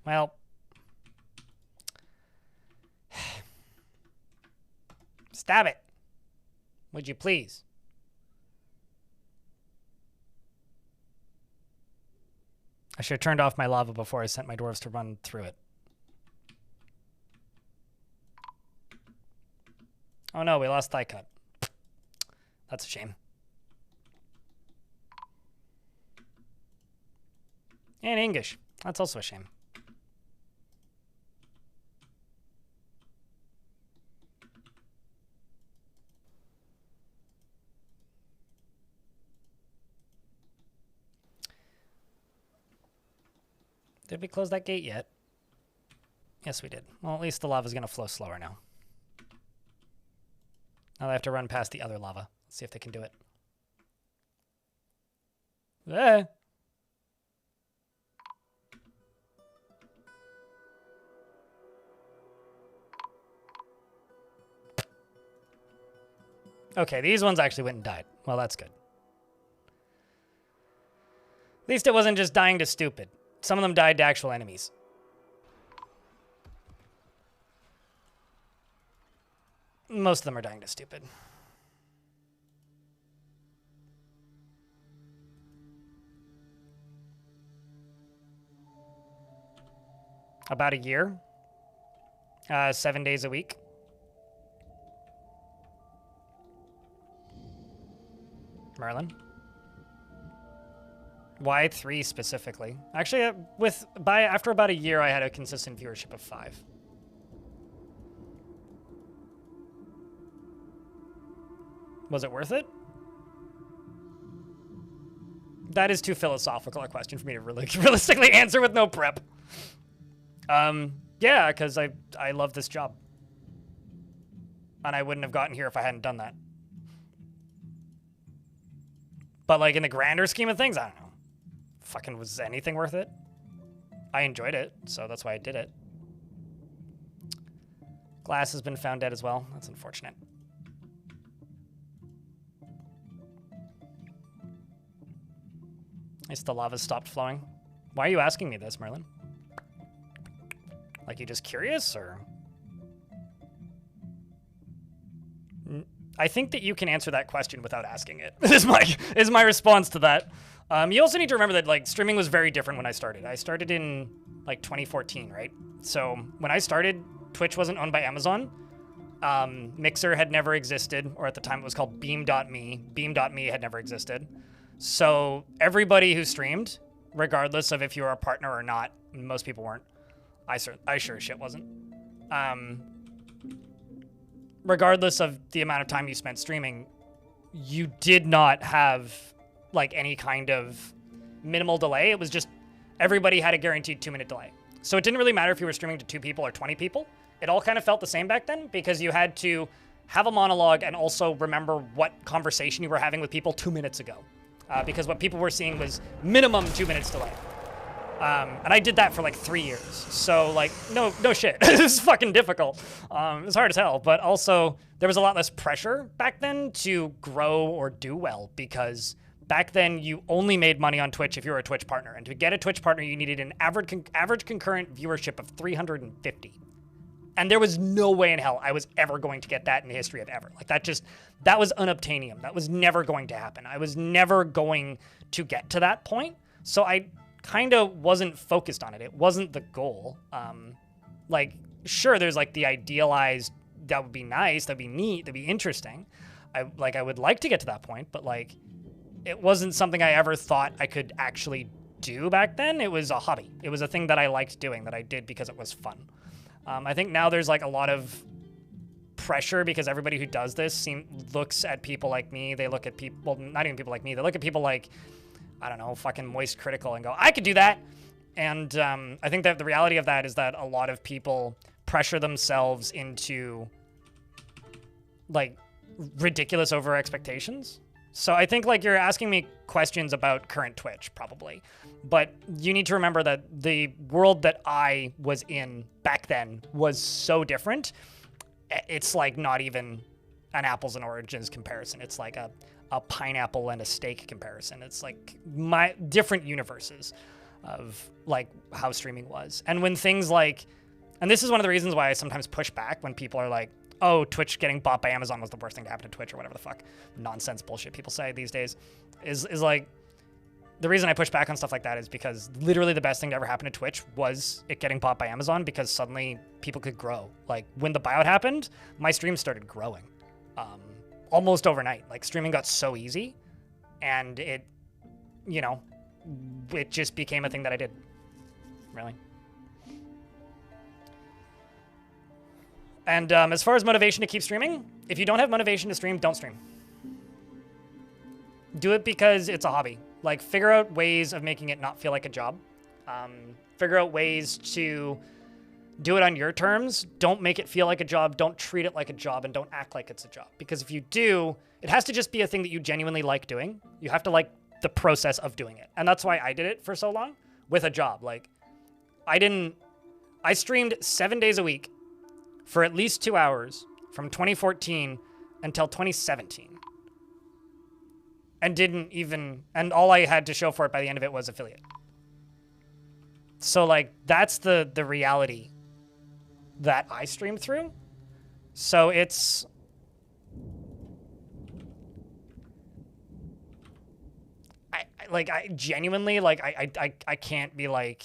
Well, stab it, would you please? I should have turned off my lava before I sent my dwarves to run through it. Oh no, we lost thigh cut. That's a shame. And English. That's also a shame. Did we close that gate yet? Yes, we did. Well, at least the lava's going to flow slower now. Now I have to run past the other lava. Let's see if they can do it. Ah. Okay, these ones actually went and died. Well, that's good. At least it wasn't just dying to stupid. Some of them died to actual enemies. Most of them are dying to stupid. About a year. 7 days a week. Merlin. Why 3 specifically? Actually, after about a year, I had a consistent viewership of 5. Was it worth it? That is too philosophical a question for me to really realistically answer with no prep. Yeah, because I love this job. And I wouldn't have gotten here if I hadn't done that. But like in the grander scheme of things, I don't know. Fucking was anything worth it? I enjoyed it, so that's why I did it. Glass has been found dead as well. That's unfortunate. At least the lava stopped flowing. Why are you asking me this, Merlin? Like, you just curious, or? I think that you can answer that question without asking it. is my response to that. You also need to remember that like streaming was very different when I started. I started in like 2014, right? So when I started, Twitch wasn't owned by Amazon. Mixer had never existed, or at the time it was called Beam.me. Beam.me had never existed. So everybody who streamed, regardless of if you were a partner or not, most people weren't. I sure as shit wasn't. Regardless of the amount of time you spent streaming, you did not have like any kind of minimal delay. It was just everybody had a guaranteed 2-minute delay. So it didn't really matter if you were streaming to 2 people or 20 people. It all kind of felt the same back then because you had to have a monologue and also remember what conversation you were having with people 2 minutes ago. Because what people were seeing was minimum 2 minutes delay. And I did that for like 3 years. So like, no shit. It was fucking difficult. It was hard as hell, but also there was a lot less pressure back then to grow or do well because back then you only made money on Twitch if you were a Twitch partner. And to get a Twitch partner, you needed an average concurrent viewership of 350. And there was no way in hell I was ever going to get that in the history of ever. Like that was unobtainium. That was never going to happen. I was never going to get to that point. So I kind of wasn't focused on it. It wasn't the goal. Like, sure, there's like the idealized, that would be nice, that'd be neat, that'd be interesting. I would like to get to that point, but like, it wasn't something I ever thought I could actually do back then. It was a hobby. It was a thing that I liked doing, that I did because it was fun. I think now there's like a lot of pressure because everybody who does this looks at people like me. They look at people, well, not even people like me. They look at people like, I don't know, fucking Moist Critical and go, I could do that. And I think that the reality of that is that a lot of people pressure themselves into like ridiculous over expectations. So I think like you're asking me questions about current Twitch probably, but you need to remember that the world that I was in back then was so different. It's like not even an apples and oranges comparison. It's like a pineapple and a steak comparison. It's like my different universes of like how streaming was. And when things like, and this is one of the reasons why I sometimes push back when people are like, oh, Twitch getting bought by Amazon was the worst thing to happen to Twitch or whatever the fuck nonsense bullshit people say these days is like, the reason I push back on stuff like that is because literally the best thing to ever happen to Twitch was it getting bought by Amazon because suddenly people could grow. Like when the buyout happened, my streams started growing. Almost overnight. Like streaming got so easy and it, you know, it just became a thing that I did. Really. And as far as motivation to keep streaming, if you don't have motivation to stream, don't stream. Do it because it's a hobby. Like figure out ways of making it not feel like a job. Figure out ways to do it on your terms. Don't make it feel like a job. Don't treat it like a job and don't act like it's a job. Because if you do, it has to just be a thing that you genuinely like doing. You have to like the process of doing it. And that's why I did it for so long with a job. Like I streamed 7 days a week for at least 2 hours from 2014 until 2017. And all I had to show for it by the end of it was affiliate. So like, that's the reality that I stream through. So it's, I genuinely, like, I can't be like,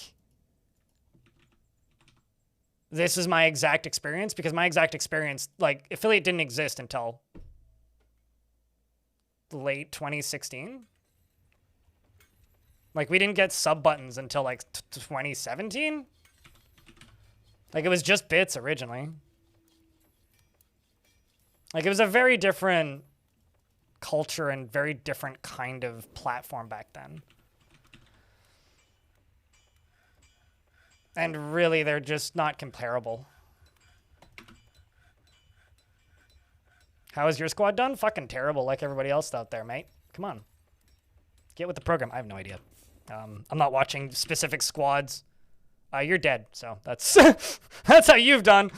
this is my exact experience, because my exact experience, like, affiliate didn't exist until late 2016. Like, we didn't get sub buttons until like 2017. Like, it was just bits originally. Like, it was a very different culture and very different kind of platform back then. And really, they're just not comparable. How is your squad done? Fucking terrible, like everybody else out there, mate. Come on. Get with the program. I have no idea. I'm not watching specific squads. You're dead, so that's that's how you've done.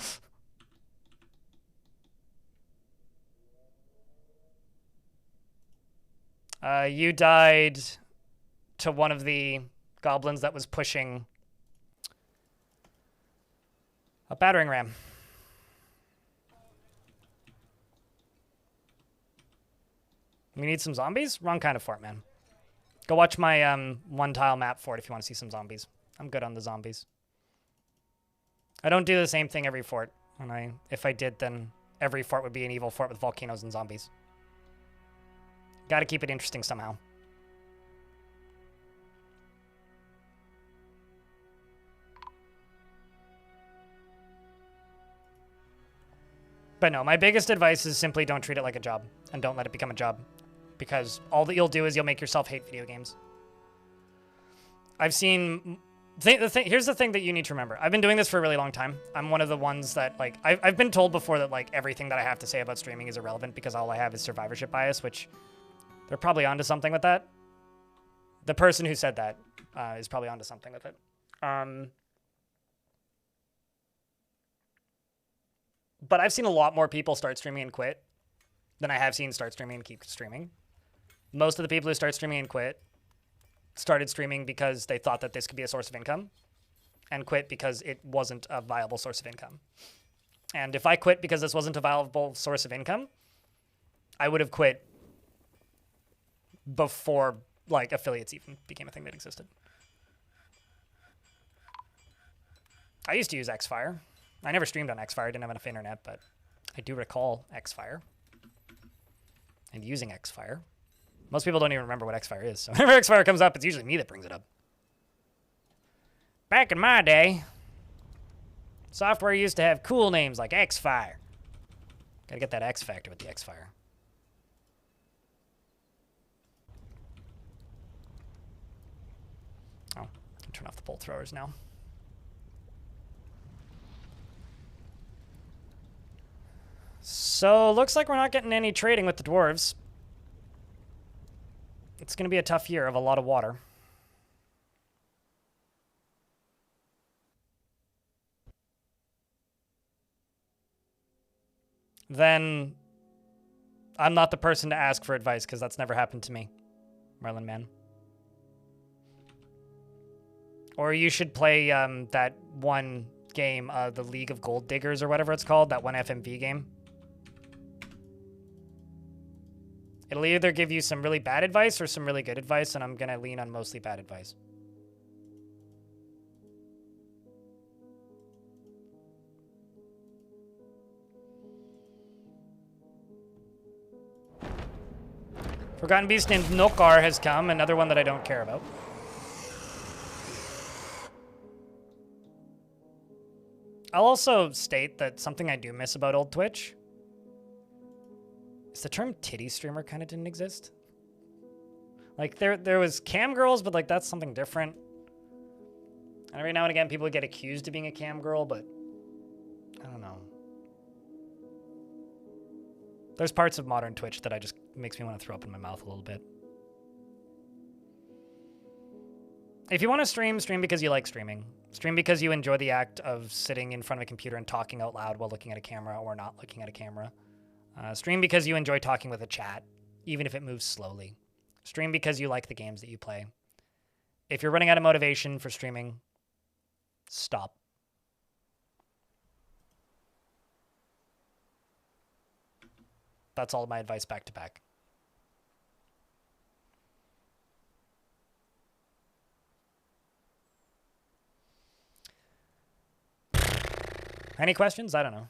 You died to one of the goblins that was pushing a battering ram. We need some zombies? Wrong kind of fort, man. Go watch my one-tile map fort if you want to see some zombies. I'm good on the zombies. I don't do the same thing every fort. And if I did, then every fort would be an evil fort with volcanoes and zombies. Gotta keep it interesting somehow. But no, my biggest advice is simply don't treat it like a job. And don't let it become a job. Because all that you'll do is you'll make yourself hate video games. I've seen... Here's the thing that you need to remember. I've been doing this for a really long time. I'm one of the ones that, like... I've been told before that, like, everything that I have to say about streaming is irrelevant because all I have is survivorship bias, which... They're probably onto something with that. The person who said that is probably onto something with it. But I've seen a lot more people start streaming and quit than I have seen start streaming and keep streaming. Most of the people who start streaming and quit started streaming because they thought that this could be a source of income and quit because it wasn't a viable source of income. And if I quit because this wasn't a viable source of income, I would have quit before, like, affiliates even became a thing that existed. I used to use Xfire. I never streamed on Xfire. I didn't have enough internet, but I do recall Xfire and using Xfire. Most people don't even remember what Xfire is, so whenever Xfire comes up, it's usually me that brings it up. Back in my day, software used to have cool names like Xfire. Gotta get that X factor with the Xfire. Oh, I'll turn off the bolt throwers now. So, looks like we're not getting any trading with the dwarves. It's going to be a tough year of a lot of water. Then, I'm not the person to ask for advice, because that's never happened to me, Merlin Man. Or you should play that one game, the League of Gold Diggers, or whatever it's called, that one FMV game. It'll either give you some really bad advice or some really good advice, and I'm going to lean on mostly bad advice. Forgotten Beast named Nokar has come, another one that I don't care about. I'll also state that something I do miss about old Twitch is the term titty streamer kind of didn't exist. Like, there was cam girls, but, like, that's something different. And every now and again, people would get accused of being a cam girl, but I don't know. There's parts of modern Twitch that makes me want to throw up in my mouth a little bit. If you want to stream because you like streaming. Stream because you enjoy the act of sitting in front of a computer and talking out loud while looking at a camera or not looking at a camera. Stream because you enjoy talking with a chat, even if it moves slowly. Stream because you like the games that you play. If you're running out of motivation for streaming, stop. That's all of my advice back to back. Any questions? I don't know.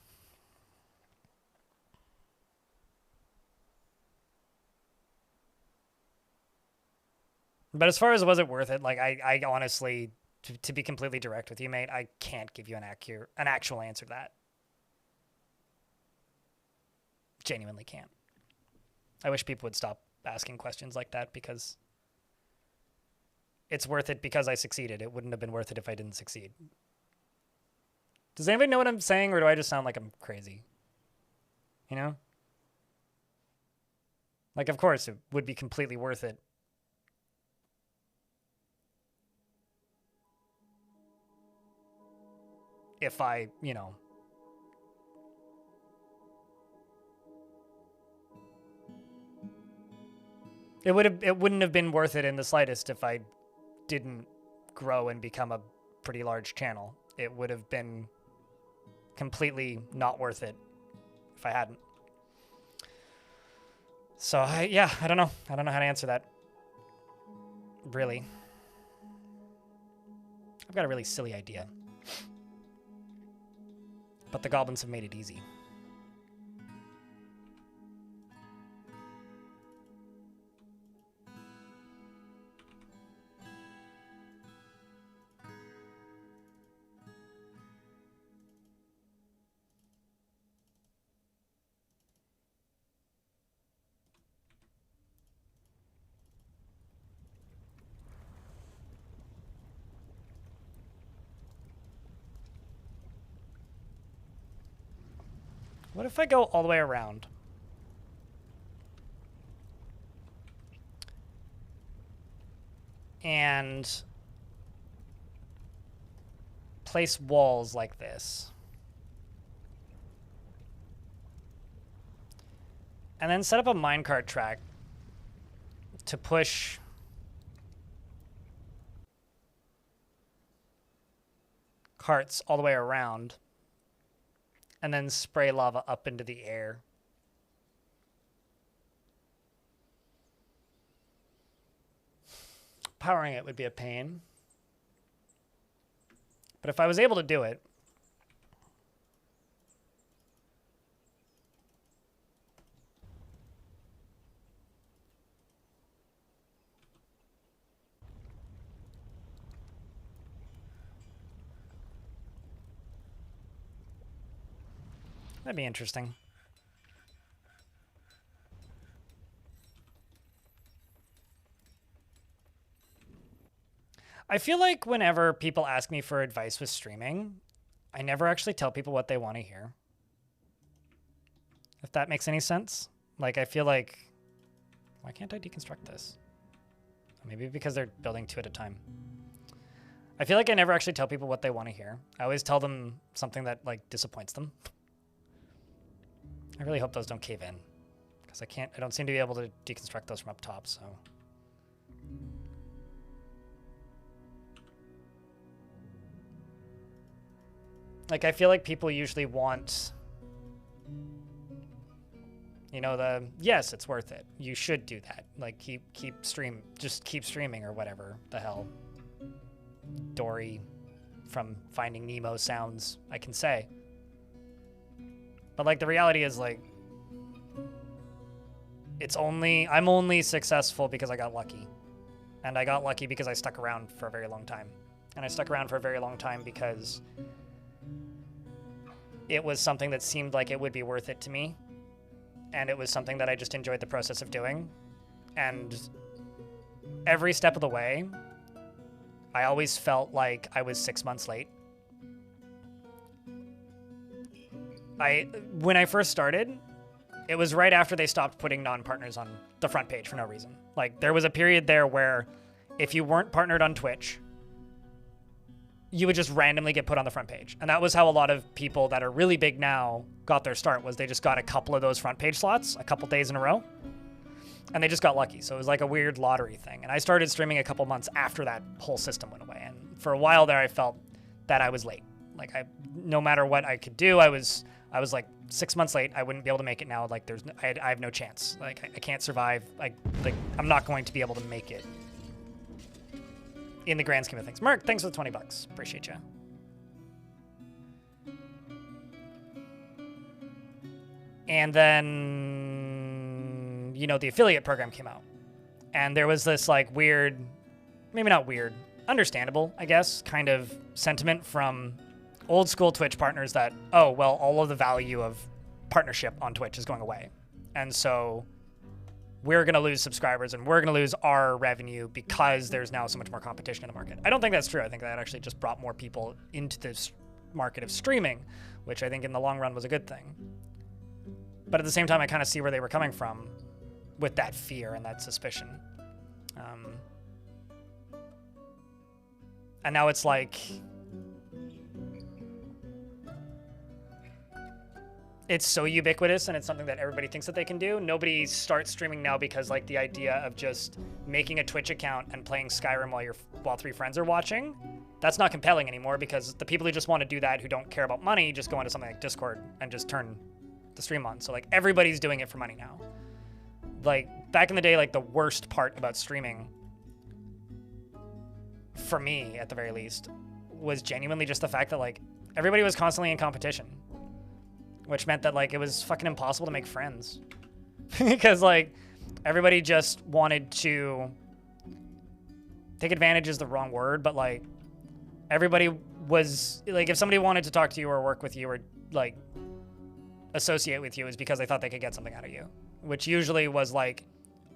But as far as was it worth it, like, I honestly, to be completely direct with you, mate, I can't give you an actual answer to that. Genuinely can't. I wish people would stop asking questions like that because it's worth it because I succeeded. It wouldn't have been worth it if I didn't succeed. Does anybody know what I'm saying, or do I just sound like I'm crazy? You know? Like, of course, it would be completely worth it. If I, you know... It wouldn't have been worth it in the slightest if I didn't grow and become a pretty large channel. It would have been completely not worth it if I hadn't. So yeah, I don't know. I don't know how to answer that. Really. I've got a really silly idea. But the goblins have made it easy. What if I go all the way around? And place walls like this. And then set up a minecart track to push carts all the way around. And then spray lava up into the air. Powering it would be a pain. But if I was able to do it, that'd be interesting. I feel like whenever people ask me for advice with streaming, I never actually tell people what they want to hear. If that makes any sense. Like, I feel like, why can't I deconstruct this? Maybe because they're building two at a time. I feel like I never actually tell people what they want to hear. I always tell them something that, like, disappoints them. I really hope those don't cave in, because I don't seem to be able to deconstruct those from up top, so. Like, I feel like people usually want, you know, yes, it's worth it. You should do that. Like, just keep streaming or whatever the hell Dory from Finding Nemo sounds I can say. But, like, the reality is, like, I'm only successful because I got lucky. And I got lucky because I stuck around for a very long time. And I stuck around for a very long time because it was something that seemed like it would be worth it to me. And it was something that I just enjoyed the process of doing. And every step of the way, I always felt like I was 6 months late. When I first started, it was right after they stopped putting non-partners on the front page for no reason. Like, there was a period there where if you weren't partnered on Twitch, you would just randomly get put on the front page. And that was how a lot of people that are really big now got their start, was they just got a couple of those front page slots a couple days in a row. And they just got lucky. So it was like a weird lottery thing. And I started streaming a couple months after that whole system went away. And for a while there, I felt that I was late. Like, no matter what I could do, I was like 6 months late. I wouldn't be able to make it now. Like, I have no chance. Like, I can't survive. I'm not going to be able to make it in the grand scheme of things. Mark, thanks for the $20. Appreciate you. And then, you know, the affiliate program came out. And there was this, like, weird, maybe not weird, understandable, I guess, kind of sentiment from old school Twitch partners that, oh, well, all of the value of partnership on Twitch is going away. And so we're going to lose subscribers and we're going to lose our revenue because there's now so much more competition in the market. I don't think that's true. I think that actually just brought more people into this market of streaming, which I think in the long run was a good thing. But at the same time, I kind of see where they were coming from with that fear and that suspicion. And now it's like, it's so ubiquitous and it's something that everybody thinks that they can do. Nobody starts streaming now because like the idea of just making a Twitch account and playing Skyrim while 3 friends are watching, that's not compelling anymore, because the people who just want to do that, who don't care about money, just go into something like Discord and just turn the stream on. So like everybody's doing it for money now. Like back in the day, like the worst part about streaming, for me at the very least, was genuinely just the fact that like everybody was constantly in competition, which meant that like it was fucking impossible to make friends because like everybody just wanted to take advantage is the wrong word, but like everybody was like, if somebody wanted to talk to you or work with you or like associate with you, is because they thought they could get something out of you, which usually was like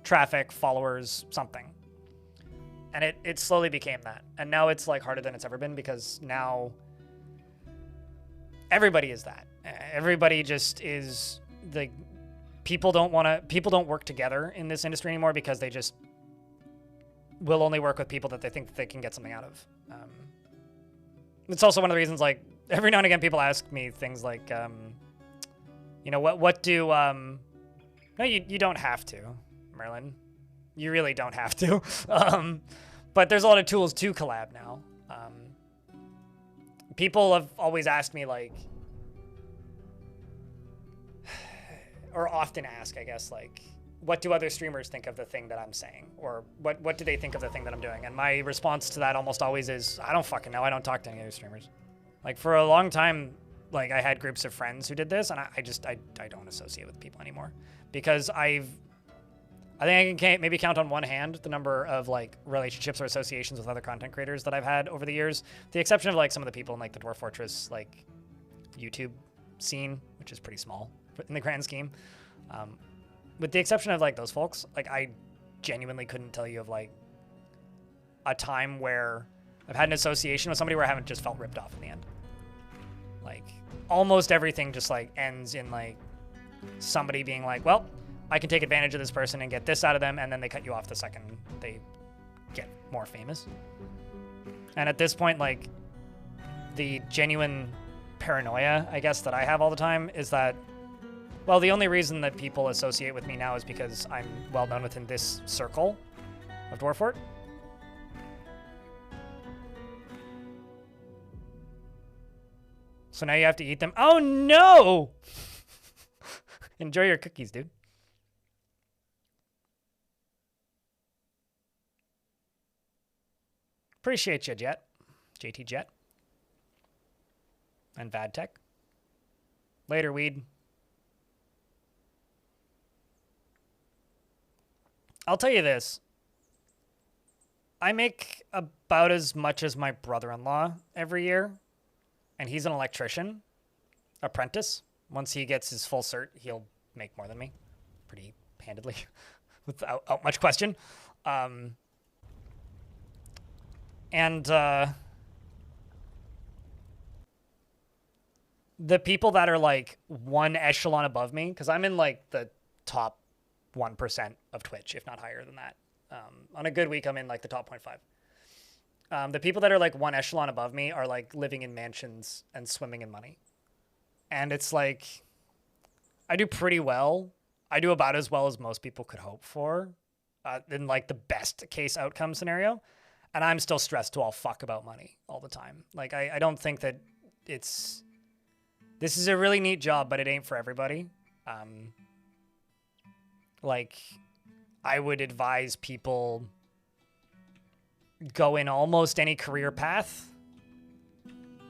traffic, followers, something. And it slowly became that. And now it's like harder than it's ever been, because now everybody is that. Everybody just is like, people don't work together in this industry anymore, because they just will only work with people that they think that they can get something out of. It's also one of the reasons, like, every now and again people ask me things like, you know, what do, no, you don't have to, Merlin. You really don't have to. But there's a lot of tools to collab now. People have always asked me, like, or often ask, I guess, like, what do other streamers think of the thing that I'm saying? Or what do they think of the thing that I'm doing? And my response to that almost always is, I don't fucking know. I don't talk to any other streamers. Like, for a long time, like, I had groups of friends who did this, and I don't associate with people anymore. Because I think I can maybe count on one hand the number of like relationships or associations with other content creators that I've had over the years. With the exception of like some of the people in like the Dwarf Fortress like YouTube scene, which is pretty small in the grand scheme. With the exception of like those folks, like I genuinely couldn't tell you of like a time where I've had an association with somebody where I haven't just felt ripped off in the end. Like almost everything just like ends in like somebody being like, well, I can take advantage of this person and get this out of them, and then they cut you off the second they get more famous. And at this point, like, the genuine paranoia, I guess, that I have all the time is that, well, the only reason that people associate with me now is because I'm well known within this circle of Dwarf Fort. So now you have to eat them. Oh, no! Enjoy your cookies, dude. Appreciate you, Jet. JT Jet. And Vadtech. Later, weed. I'll tell you this. I make about as much as my brother-in-law every year. And he's an electrician. Apprentice. Once he gets his full cert, he'll make more than me. Pretty handedly. Without much question. And the people that are like one echelon above me, because I'm in like the top 1% of Twitch, if not higher than that. On a good week, I'm in like the top 0.5. The people that are like one echelon above me are like living in mansions and swimming in money. And it's like, I do pretty well. I do about as well as most people could hope for in like the best case outcome scenario. And I'm still stressed to all fuck about money all the time. Like, I don't think that this is a really neat job, but it ain't for everybody. Like, I would advise people go in almost any career path,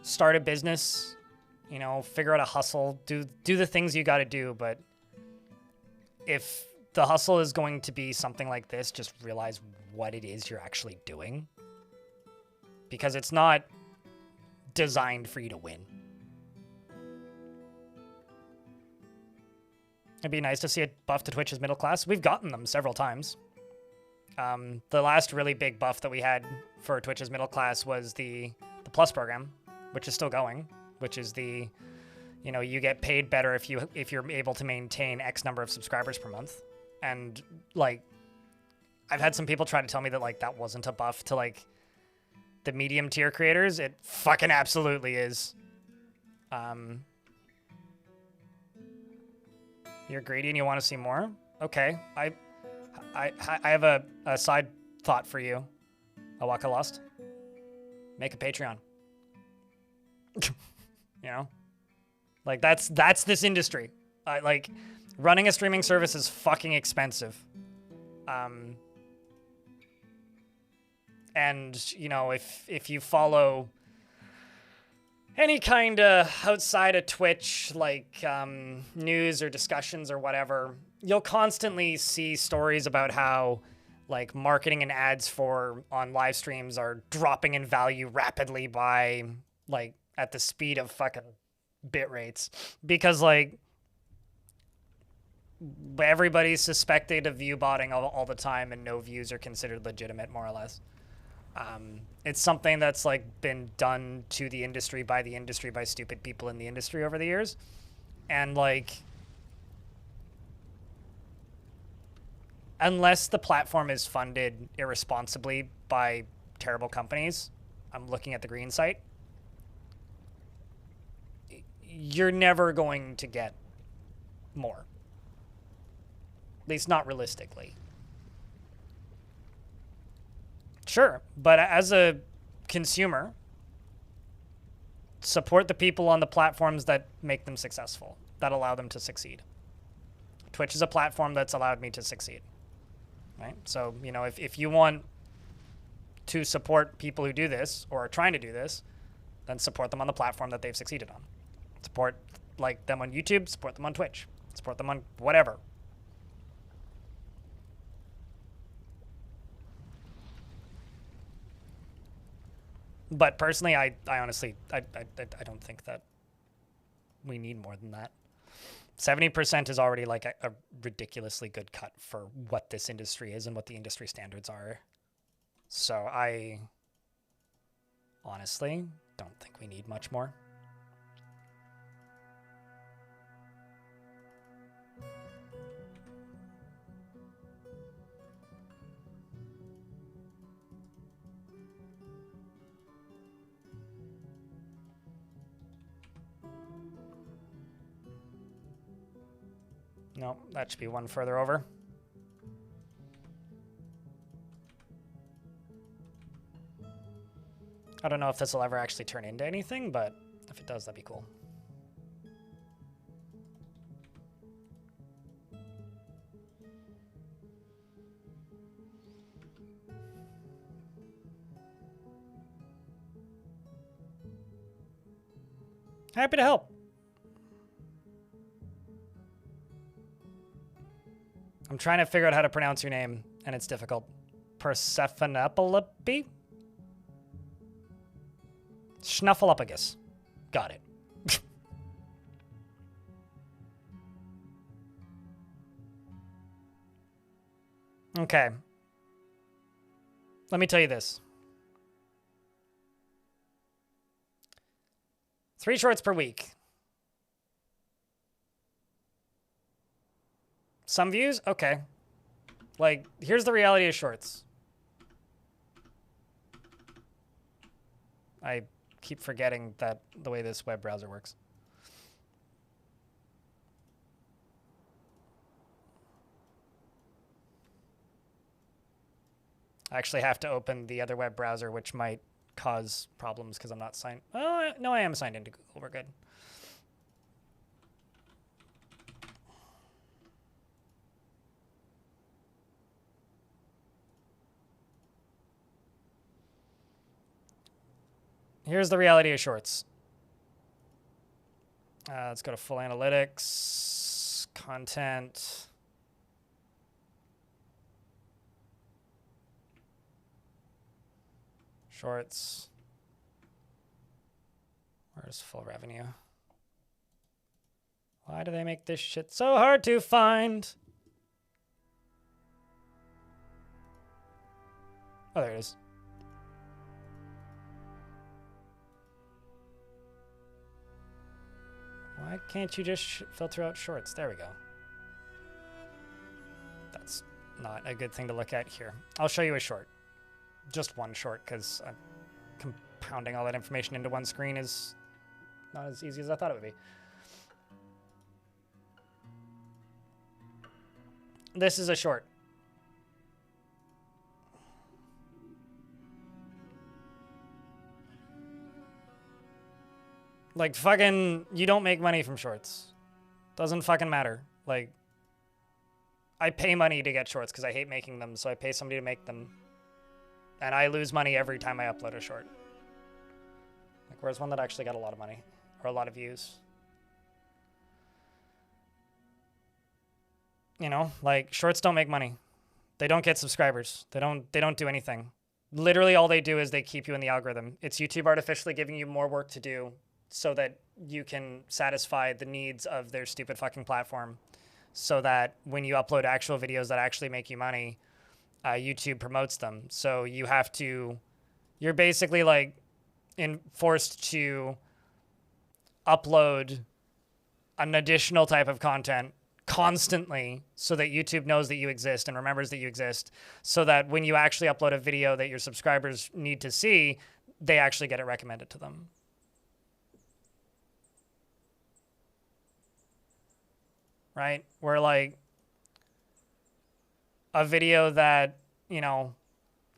start a business, you know, figure out a hustle, do the things you got to do. But if the hustle is going to be something like this, just realize what it is you're actually doing. Because it's not designed for you to win. It'd be nice to see a buff to Twitch's middle class. We've gotten them several times. The last really big buff that we had for Twitch's middle class was the Plus program, which is still going. which is the, you know, you get paid better if you're able to maintain X number of subscribers per month. And like, I've had some people try to tell me that like that wasn't a buff to like the medium tier creators. It fucking absolutely is. You're greedy and you want to see more? Okay. I have a side thought for you. Awaka Lost. Make a Patreon. You know? Like that's this industry. Like running a streaming service is fucking expensive. And you know, if you follow any kind of outside of Twitch, like news or discussions or whatever, you'll constantly see stories about how like marketing and ads on live streams are dropping in value rapidly by like at the speed of fucking bit rates, because like everybody's suspected of view botting all the time and no views are considered legitimate, more or less. It's something that's like been done to the industry by stupid people in the industry over the years. And like, unless the platform is funded irresponsibly by terrible companies, I'm looking at the green site, you're never going to get more. At least not realistically. Sure, but as a consumer, support the people on the platforms that make them successful, that allow them to succeed. Twitch is a platform that's allowed me to succeed, right? So, you know, if you want to support people who do this or are trying to do this, then support them on the platform that they've succeeded on. Support like them on YouTube, support them on Twitch, support them on whatever. But personally, I honestly, I don't think that we need more than that. 70% is already like a ridiculously good cut for what this industry is and what the industry standards are. So I honestly don't think we need much more. No, that should be one further over. I don't know if this will ever actually turn into anything, but if it does, that'd be cool. Happy to help. I'm trying to figure out how to pronounce your name, and it's difficult. Persephonepilope? Snuffleupagus. Got it. Okay. Let me tell you this. 3 shorts per week. Some views? Okay. Like, here's the reality of shorts. I keep forgetting that the way this web browser works. I actually have to open the other web browser, which might cause problems because I'm not signed. Oh, no, I am signed into Google. We're good. Here's the reality of shorts. Let's go to full analytics, content. Shorts. Where's full revenue? Why do they make this shit so hard to find? Oh, there it is. Why can't you just filter out shorts? There we go. That's not a good thing to look at here. I'll show you a short. Just one short, because compounding all that information into one screen is not as easy as I thought it would be. This is a short. Like, fucking, you don't make money from shorts. Doesn't fucking matter. Like, I pay money to get shorts because I hate making them, so I pay somebody to make them. And I lose money every time I upload a short. Like, where's one that actually got a lot of money? Or a lot of views? You know, like, shorts don't make money. They don't get subscribers. They don't do anything. Literally all they do is they keep you in the algorithm. It's YouTube artificially giving you more work to do so that you can satisfy the needs of their stupid fucking platform. So that when you upload actual videos that actually make you money, YouTube promotes them. So you have to, you're basically like forced to upload an additional type of content constantly so that YouTube knows that you exist and remembers that you exist, so that when you actually upload a video that your subscribers need to see, they actually get it recommended to them. Right? Where like a video that, you know,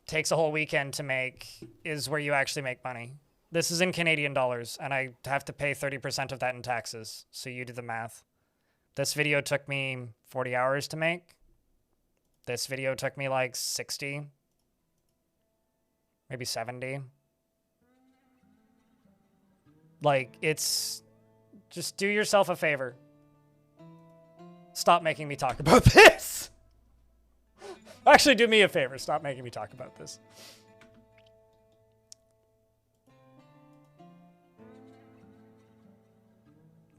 takes a whole weekend to make is where you actually make money. This is in Canadian dollars, and I have to pay 30% of that in taxes. So you do the math. This video took me 40 hours to make. This video took me like 60, maybe 70. Like, it's just do yourself a favor. Stop making me talk about this. Actually, do me a favor. Stop making me talk about this.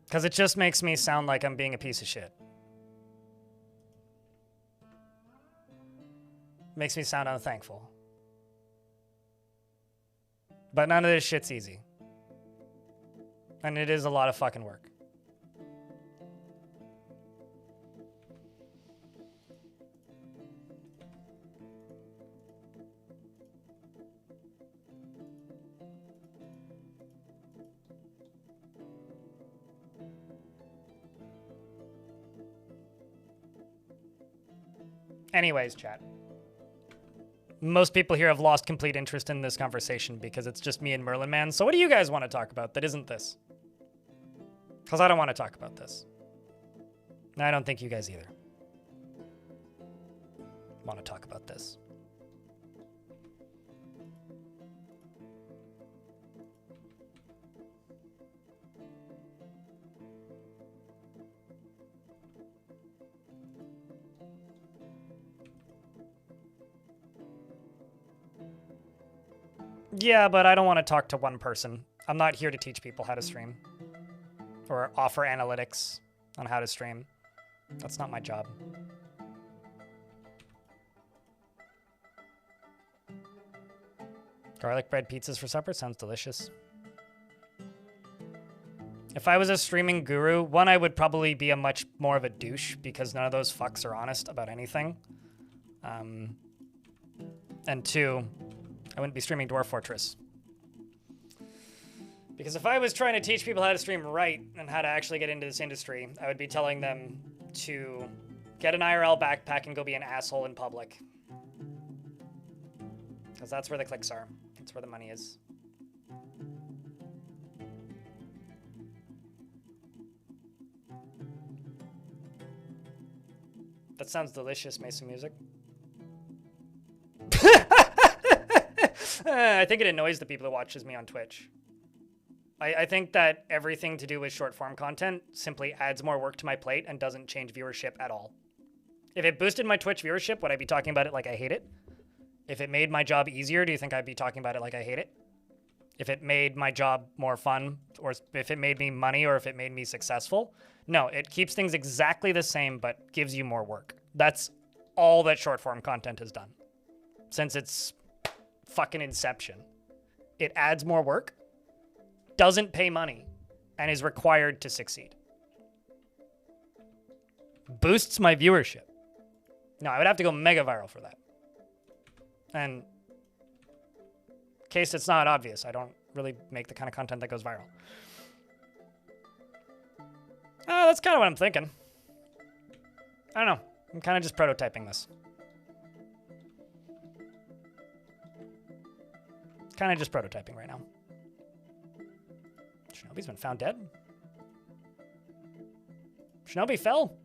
Because it just makes me sound like I'm being a piece of shit. Makes me sound unthankful. But none of this shit's easy. And it is a lot of fucking work. Anyways, chat. Most people here have lost complete interest in this conversation because it's just me and Merlin Man. So what do you guys want to talk about that isn't this? Because I don't want to talk about this. And I don't think you guys either want to talk about this. Yeah, but I don't want to talk to one person. I'm not here to teach people how to stream. Or offer analytics on how to stream. That's not my job. Garlic bread pizzas for supper sounds delicious. If I was a streaming guru, one, I would probably be a much more of a douche because none of those fucks are honest about anything. And two, I wouldn't be streaming Dwarf Fortress. Because if I was trying to teach people how to stream right and how to actually get into this industry, I would be telling them to get an IRL backpack and go be an asshole in public. Because that's where the clicks are. That's where the money is. That sounds delicious, Mason Music. I think it annoys the people who watches me on Twitch. I think that everything to do with short form content simply adds more work to my plate and doesn't change viewership at all. If it boosted my Twitch viewership, would I be talking about it like I hate it? If it made my job easier, do you think I'd be talking about it like I hate it? If it made my job more fun, or if it made me money, or if it made me successful? No, it keeps things exactly the same, but gives you more work. That's all that short form content has done. Since its fucking inception. It adds more work, doesn't pay money, and is required to succeed. boosts my viewership. No, I would have to go mega viral for that. And in case it's not obvious, I don't really make the kind of content that goes viral. That's kind of what I'm thinking. I don't know. I'm kind of just prototyping this. Kind of just prototyping right now. Shinobi's been found dead. Shinobi fell.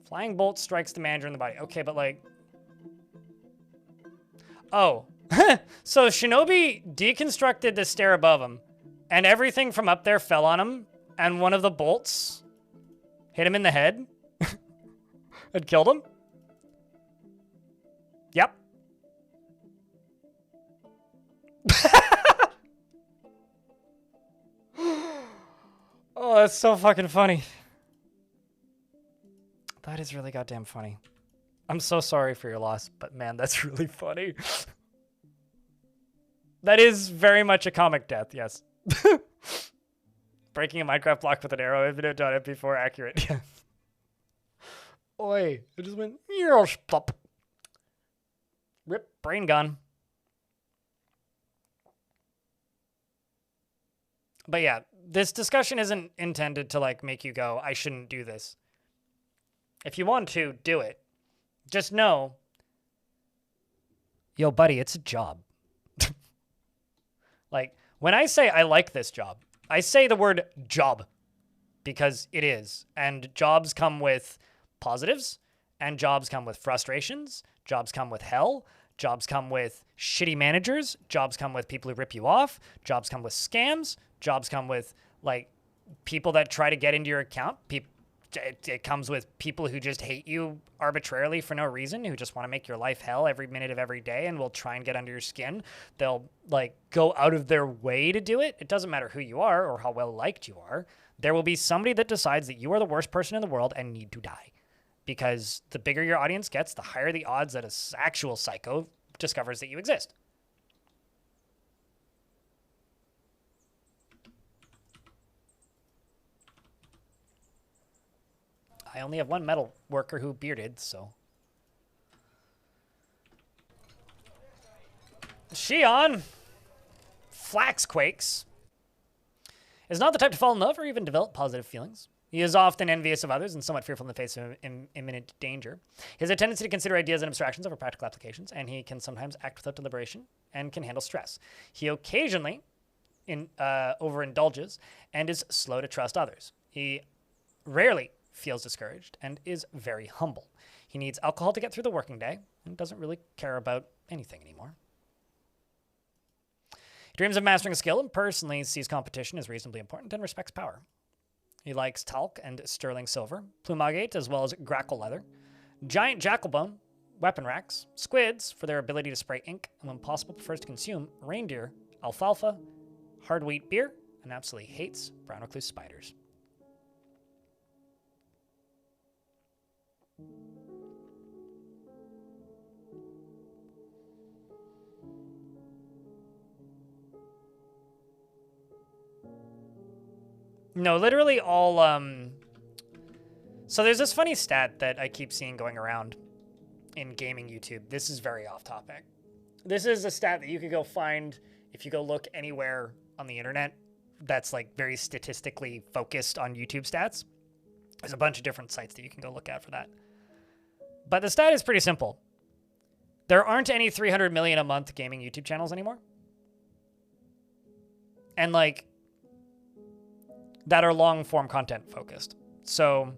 Flying bolt strikes the manager in the body. Okay, but like... Oh. So Shinobi deconstructed the stair above him, and everything from up there fell on him, and one of the bolts hit him in the head and killed him? Yep. Oh, that's so fucking funny. That is really goddamn funny. I'm so sorry for your loss, but man, that's really funny. That is very much a comic death, yes. Breaking a Minecraft block with an arrow. I've been done it before. Accurate. Yeah. Oi. It just went... Stop. Rip. Brain gun. But yeah, this discussion isn't intended to like make you go, I shouldn't do this. If you want to, do it. Just know, yo, buddy, it's a job. Like, when I say I like this job, I say the word job because it is. And jobs come with positives, and jobs come with frustrations, jobs come with hell, jobs come with shitty managers, jobs come with people who rip you off, jobs come with scams, jobs come with, like, people that try to get into your account, it comes with people who just hate you arbitrarily for no reason, who just want to make your life hell every minute of every day and will try and get under your skin. They'll like go out of their way to do it. It doesn't matter who you are or how well liked you are. There will be somebody that decides that you are the worst person in the world and need to die. Because the bigger your audience gets, the higher the odds that an actual psycho discovers that you exist. I only have one metal worker who bearded, so. Shion Flaxquakes is not the type to fall in love or even develop positive feelings. He is often envious of others and somewhat fearful in the face of imminent danger. He has a tendency to consider ideas and abstractions over practical applications, and he can sometimes act without deliberation and can handle stress. He occasionally overindulges and is slow to trust others. He rarely feels discouraged and is very humble. He needs alcohol to get through the working day and doesn't really care about anything anymore. He dreams of mastering a skill and personally sees competition as reasonably important and respects power. He likes talc and sterling silver, plumagate as well as grackle leather, giant jackalbone, weapon racks, squids for their ability to spray ink, and when possible prefers to consume reindeer, alfalfa, hard wheat beer, and absolutely hates brown recluse spiders. No, literally all, so there's this funny stat that I keep seeing going around in gaming YouTube. This is very off topic. This is a stat that you could go find if you go look anywhere on the internet that's like very statistically focused on YouTube stats. There's a bunch of different sites that you can go look at for that. But the stat is pretty simple. There aren't any 300 million a month gaming YouTube channels anymore. And like, that are long-form content focused. So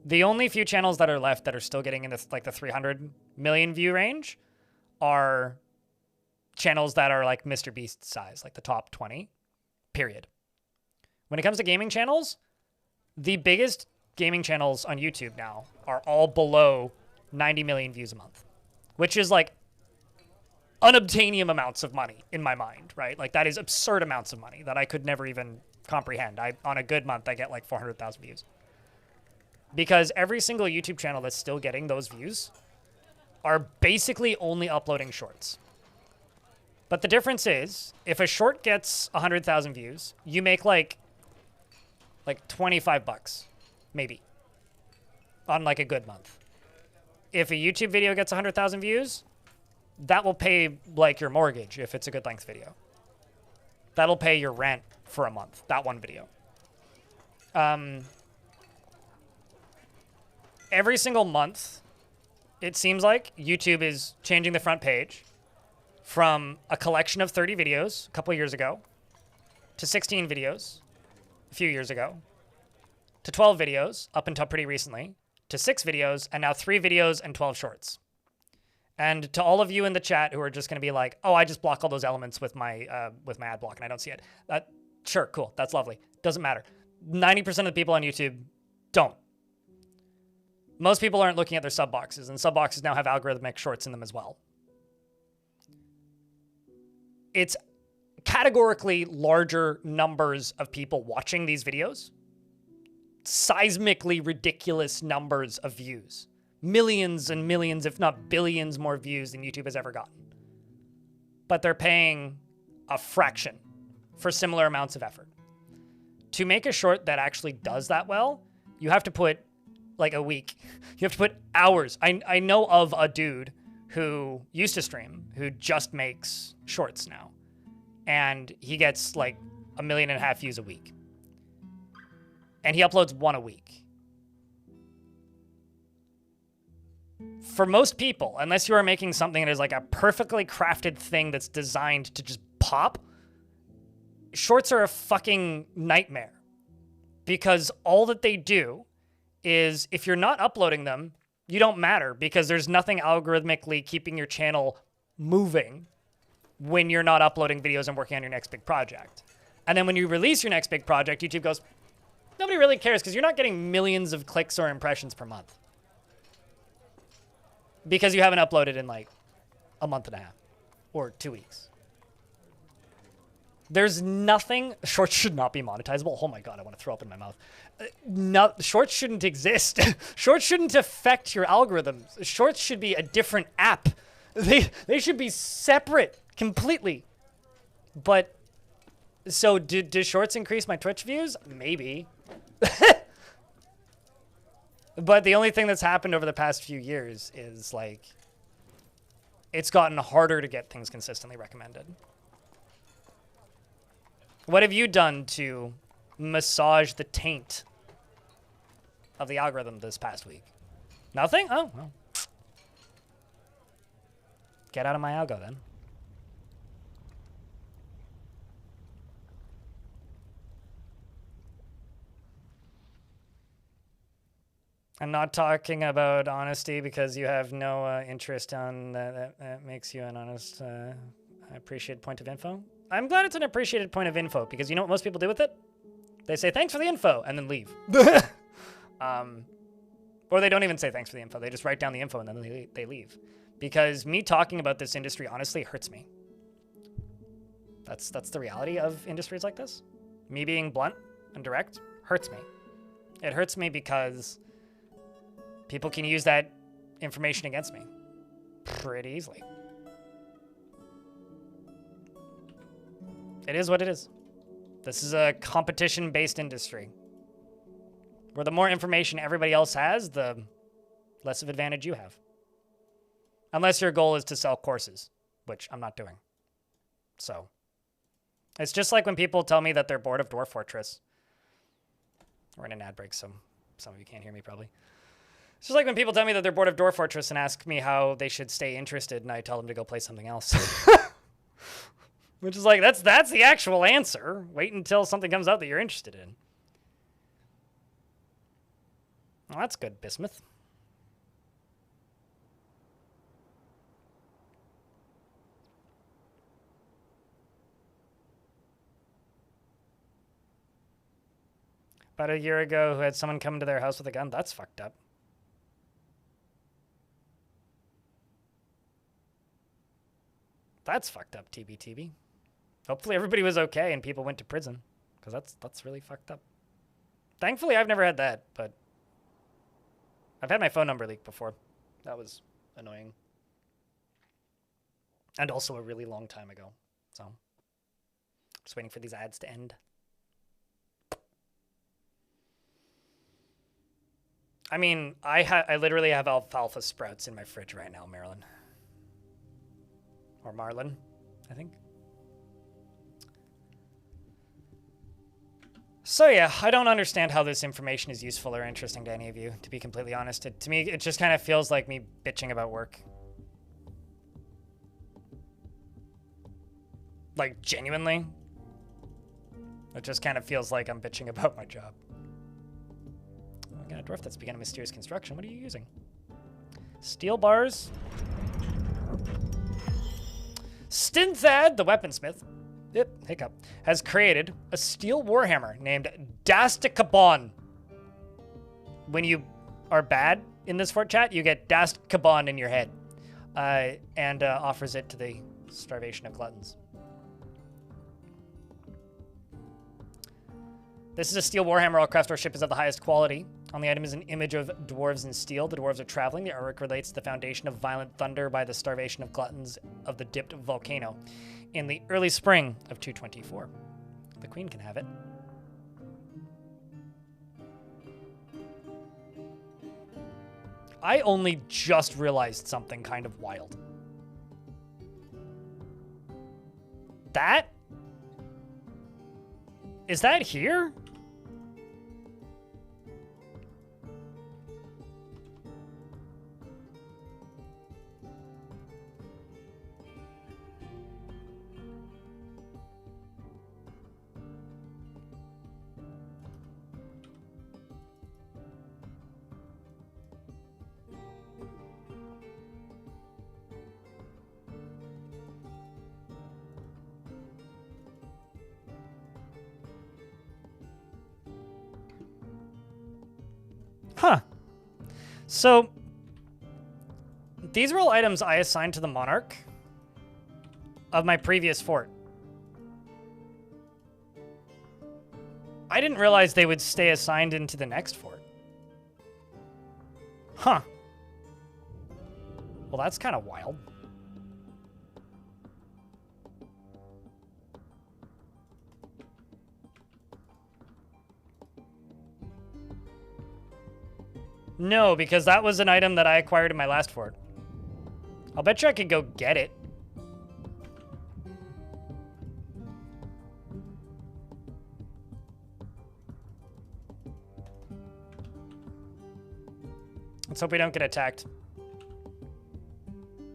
the only few channels that are left that are still getting in this, like the 300 million view range are channels that are like Mr. Beast size, like the top 20, period. When it comes to gaming channels, the biggest gaming channels on YouTube now are all below 90 million views a month, which is like unobtainium amounts of money in my mind, right? Like that is absurd amounts of money that I could never even comprehend. On a good month, I get like 400,000 views. Because every single YouTube channel that's still getting those views are basically only uploading shorts. But the difference is, if a short gets 100,000 views, you make like 25 bucks, maybe, on like a good month. If a YouTube video gets 100,000 views, that will pay like your mortgage if it's a good length video. That'll pay your rent for a month, that one video. Every single month, it seems like YouTube is changing the front page from a collection of 30 videos a couple years ago to 16 videos a few years ago to 12 videos up until pretty recently to 6 videos and now 3 videos and 12 shorts. And to all of you in the chat who are just going to be like, oh, I just block all those elements with my ad block and I don't see it. Sure, cool, that's lovely. Doesn't matter. 90% of the people on YouTube don't. Most people aren't looking at their sub boxes, and sub boxes now have algorithmic shorts in them as well. It's categorically larger numbers of people watching these videos. Seismically ridiculous numbers of views. Millions and millions, if not billions more views than YouTube has ever gotten. But they're paying a fraction for similar amounts of effort. To make a short that actually does that well, you have to put like a week. You have to put hours. I know of a dude who used to stream, who just makes shorts now. And he gets like 1.5 million views a week. And he uploads one a week. For most people, unless you are making something that is like a perfectly crafted thing that's designed to just pop, shorts are a fucking nightmare. Because all that they do is, if you're not uploading them, you don't matter because there's nothing algorithmically keeping your channel moving when you're not uploading videos and working on your next big project. And then when you release your next big project, YouTube goes, nobody really cares because you're not getting millions of clicks or impressions per month. Because you haven't uploaded in like a month and a half or 2 weeks. There's nothing. Shorts should not be monetizable. Oh my God, I want to throw up in my mouth. Shorts shouldn't exist. Shorts shouldn't affect your algorithms. Shorts should be a different app. They should be separate completely. But so do shorts increase my Twitch views? Maybe. But the only thing that's happened over the past few years is like it's gotten harder to get things consistently recommended. What have you done to massage the taint of the algorithm this past week? Nothing? Oh, well. Get out of my algo then. I'm not talking about honesty because you have no interest on that makes you an honest, appreciated point of info. I'm glad it's an appreciated point of info because you know what most people do with it? They say, thanks for the info, and then leave. Or they don't even say thanks for the info. They just write down the info and then they leave. Because me talking about this industry honestly hurts me. That's the reality of industries like this. Me being blunt and direct hurts me. It hurts me because people can use that information against me pretty easily. It is what it is. This is a competition-based industry where the more information everybody else has, the less of advantage you have. Unless your goal is to sell courses, which I'm not doing. So it's just like when people tell me that they're bored of Dwarf Fortress. We're in an ad break, so some of you can't hear me probably. It's just like when people tell me that they're bored of Dwarf Fortress and ask me how they should stay interested, and I tell them to go play something else. Which is like, that's the actual answer. Wait until something comes out that you're interested in. Well, that's good, Bismuth. About a year ago, who had someone come to their house with a gun. That's fucked up. That's fucked up, TBTB. Hopefully everybody was okay and people went to prison, because that's really fucked up. Thankfully, I've never had that, but I've had my phone number leaked before. That was annoying. And also a really long time ago. So, just waiting for these ads to end. I mean, I literally have alfalfa sprouts in my fridge right now, Marilyn. Or Marlin, I think. So yeah, I don't understand how this information is useful or interesting to any of you, to be completely honest. To me, it just kind of feels like me bitching about work. Like, genuinely. It just kind of feels like I'm bitching about my job. Oh, I got a dwarf that's begun a mysterious construction. What are you using? Steel bars. Stinthad, the weaponsmith, hiccup, has created a steel warhammer named Dastikabon. When you are bad in this fort chat, you get Dastikabon in your head. And offers it to the starvation of gluttons. This is a steel warhammer. All craft or ship is of the highest quality. On the item is an image of dwarves in steel. The dwarves are traveling. The artwork relates to the foundation of Violenthunger by the starvation of gluttons of the dipped volcano in the early spring of 224. The queen can have it. I only just realized something kind of wild. That? Is that here? Huh. So, these are all items I assigned to the monarch of my previous fort. I didn't realize they would stay assigned into the next fort. Huh. Well, that's kind of wild. No, because that was an item that I acquired in my last fort. I'll bet you I could go get it. Let's hope we don't get attacked.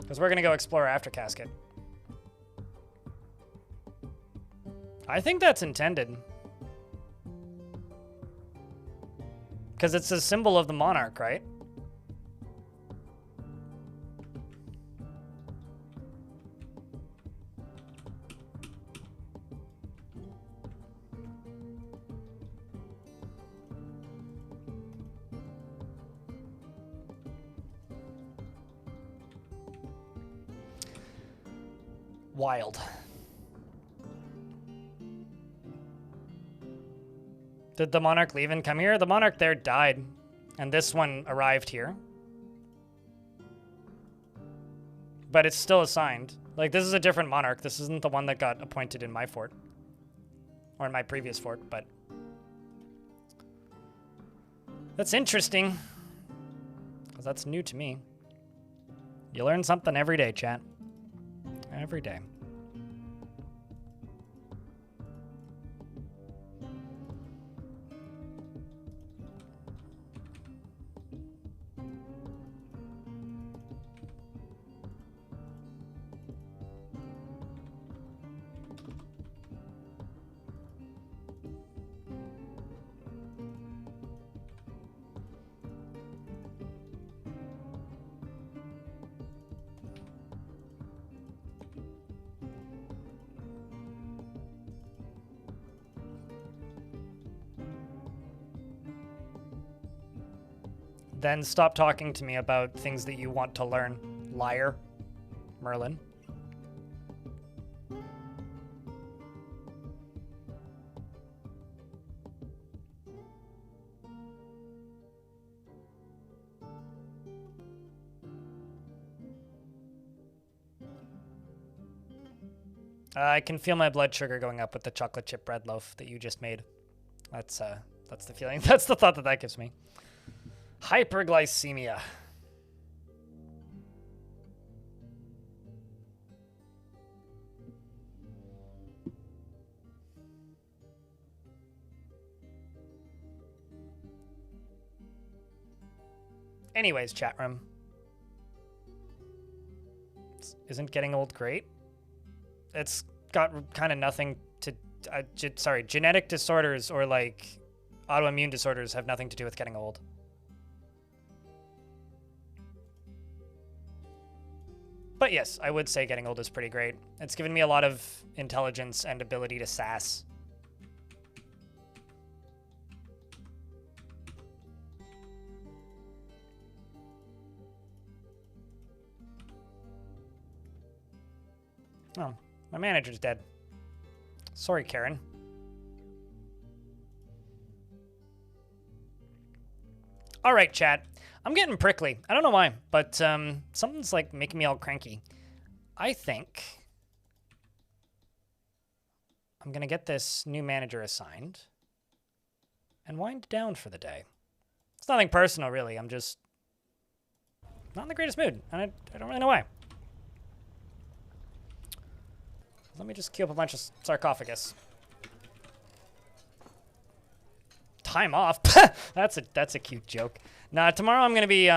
Because we're going to go explore after casket. I think that's intended. Because it's a symbol of the monarch, right? Wild. Did the monarch leave and come here? The monarch there died, and this one arrived here. But it's still assigned. Like, this is a different monarch. This isn't the one that got appointed in my fort. Or in my previous fort, but... That's interesting. Because that's new to me. You learn something every day, chat. Every day. Then stop talking to me about things that you want to learn, liar, Merlin. I can feel my blood sugar going up with the chocolate chip bread loaf that you just made. That's the feeling. That's the thought that gives me. Hyperglycemia. Anyways, chat room. Isn't getting old great? It's got kind of nothing to... sorry, genetic disorders or, like, autoimmune disorders have nothing to do with getting old. But yes, I would say getting old is pretty great. It's given me a lot of intelligence and ability to sass. Oh, my manager's dead. Sorry, Karen. All right, chat. I'm getting prickly. I don't know why, but something's like making me all cranky. I think I'm going to get this new manager assigned and wind down for the day. It's nothing personal, really. I'm just not in the greatest mood, and I don't really know why. Let me just queue up a bunch of sarcophagus. Time off? That's a cute joke. Nah, tomorrow I'm going to be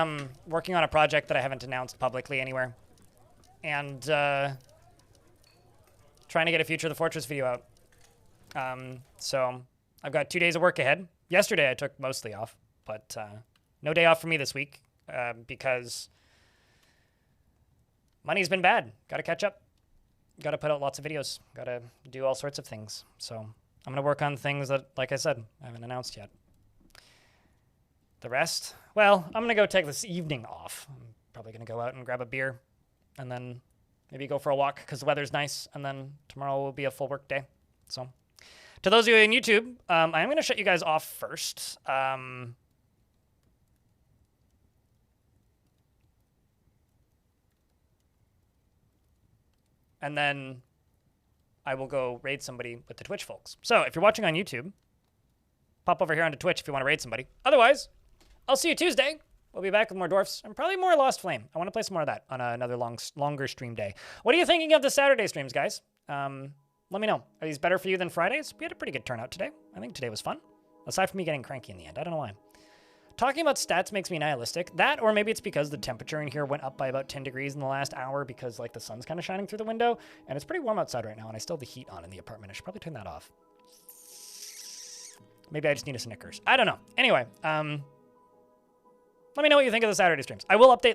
working on a project that I haven't announced publicly anywhere. And trying to get a Future of the Fortress video out. So I've got 2 days of work ahead. Yesterday I took mostly off, but no day off for me this week because money's been bad. Got to catch up. Got to put out lots of videos. Got to do all sorts of things. So I'm going to work on things that, like I said, I haven't announced yet. The rest, well, I'm going to go take this evening off. I'm probably going to go out and grab a beer and then maybe go for a walk because the weather's nice. And then tomorrow will be a full work day. So to those of you on YouTube, I am going to shut you guys off first. And then I will go raid somebody with the Twitch folks. So if you're watching on YouTube, pop over here onto Twitch if you want to raid somebody. Otherwise, I'll see you Tuesday. We'll be back with more Dwarfs and probably more Lost Flame. I want to play some more of that on another longer stream day. What are you thinking of the Saturday streams, guys? Let me know. Are these better for you than Fridays? We had a pretty good turnout today. I think today was fun. Aside from me getting cranky in the end. I don't know why. Talking about stats makes me nihilistic. That, or maybe it's because the temperature in here went up by about 10 degrees in the last hour because, like, the sun's kind of shining through the window. And it's pretty warm outside right now, and I still have the heat on in the apartment. I should probably turn that off. Maybe I just need a Snickers. I don't know. Anyway, let me know what you think of the Saturday streams. I will update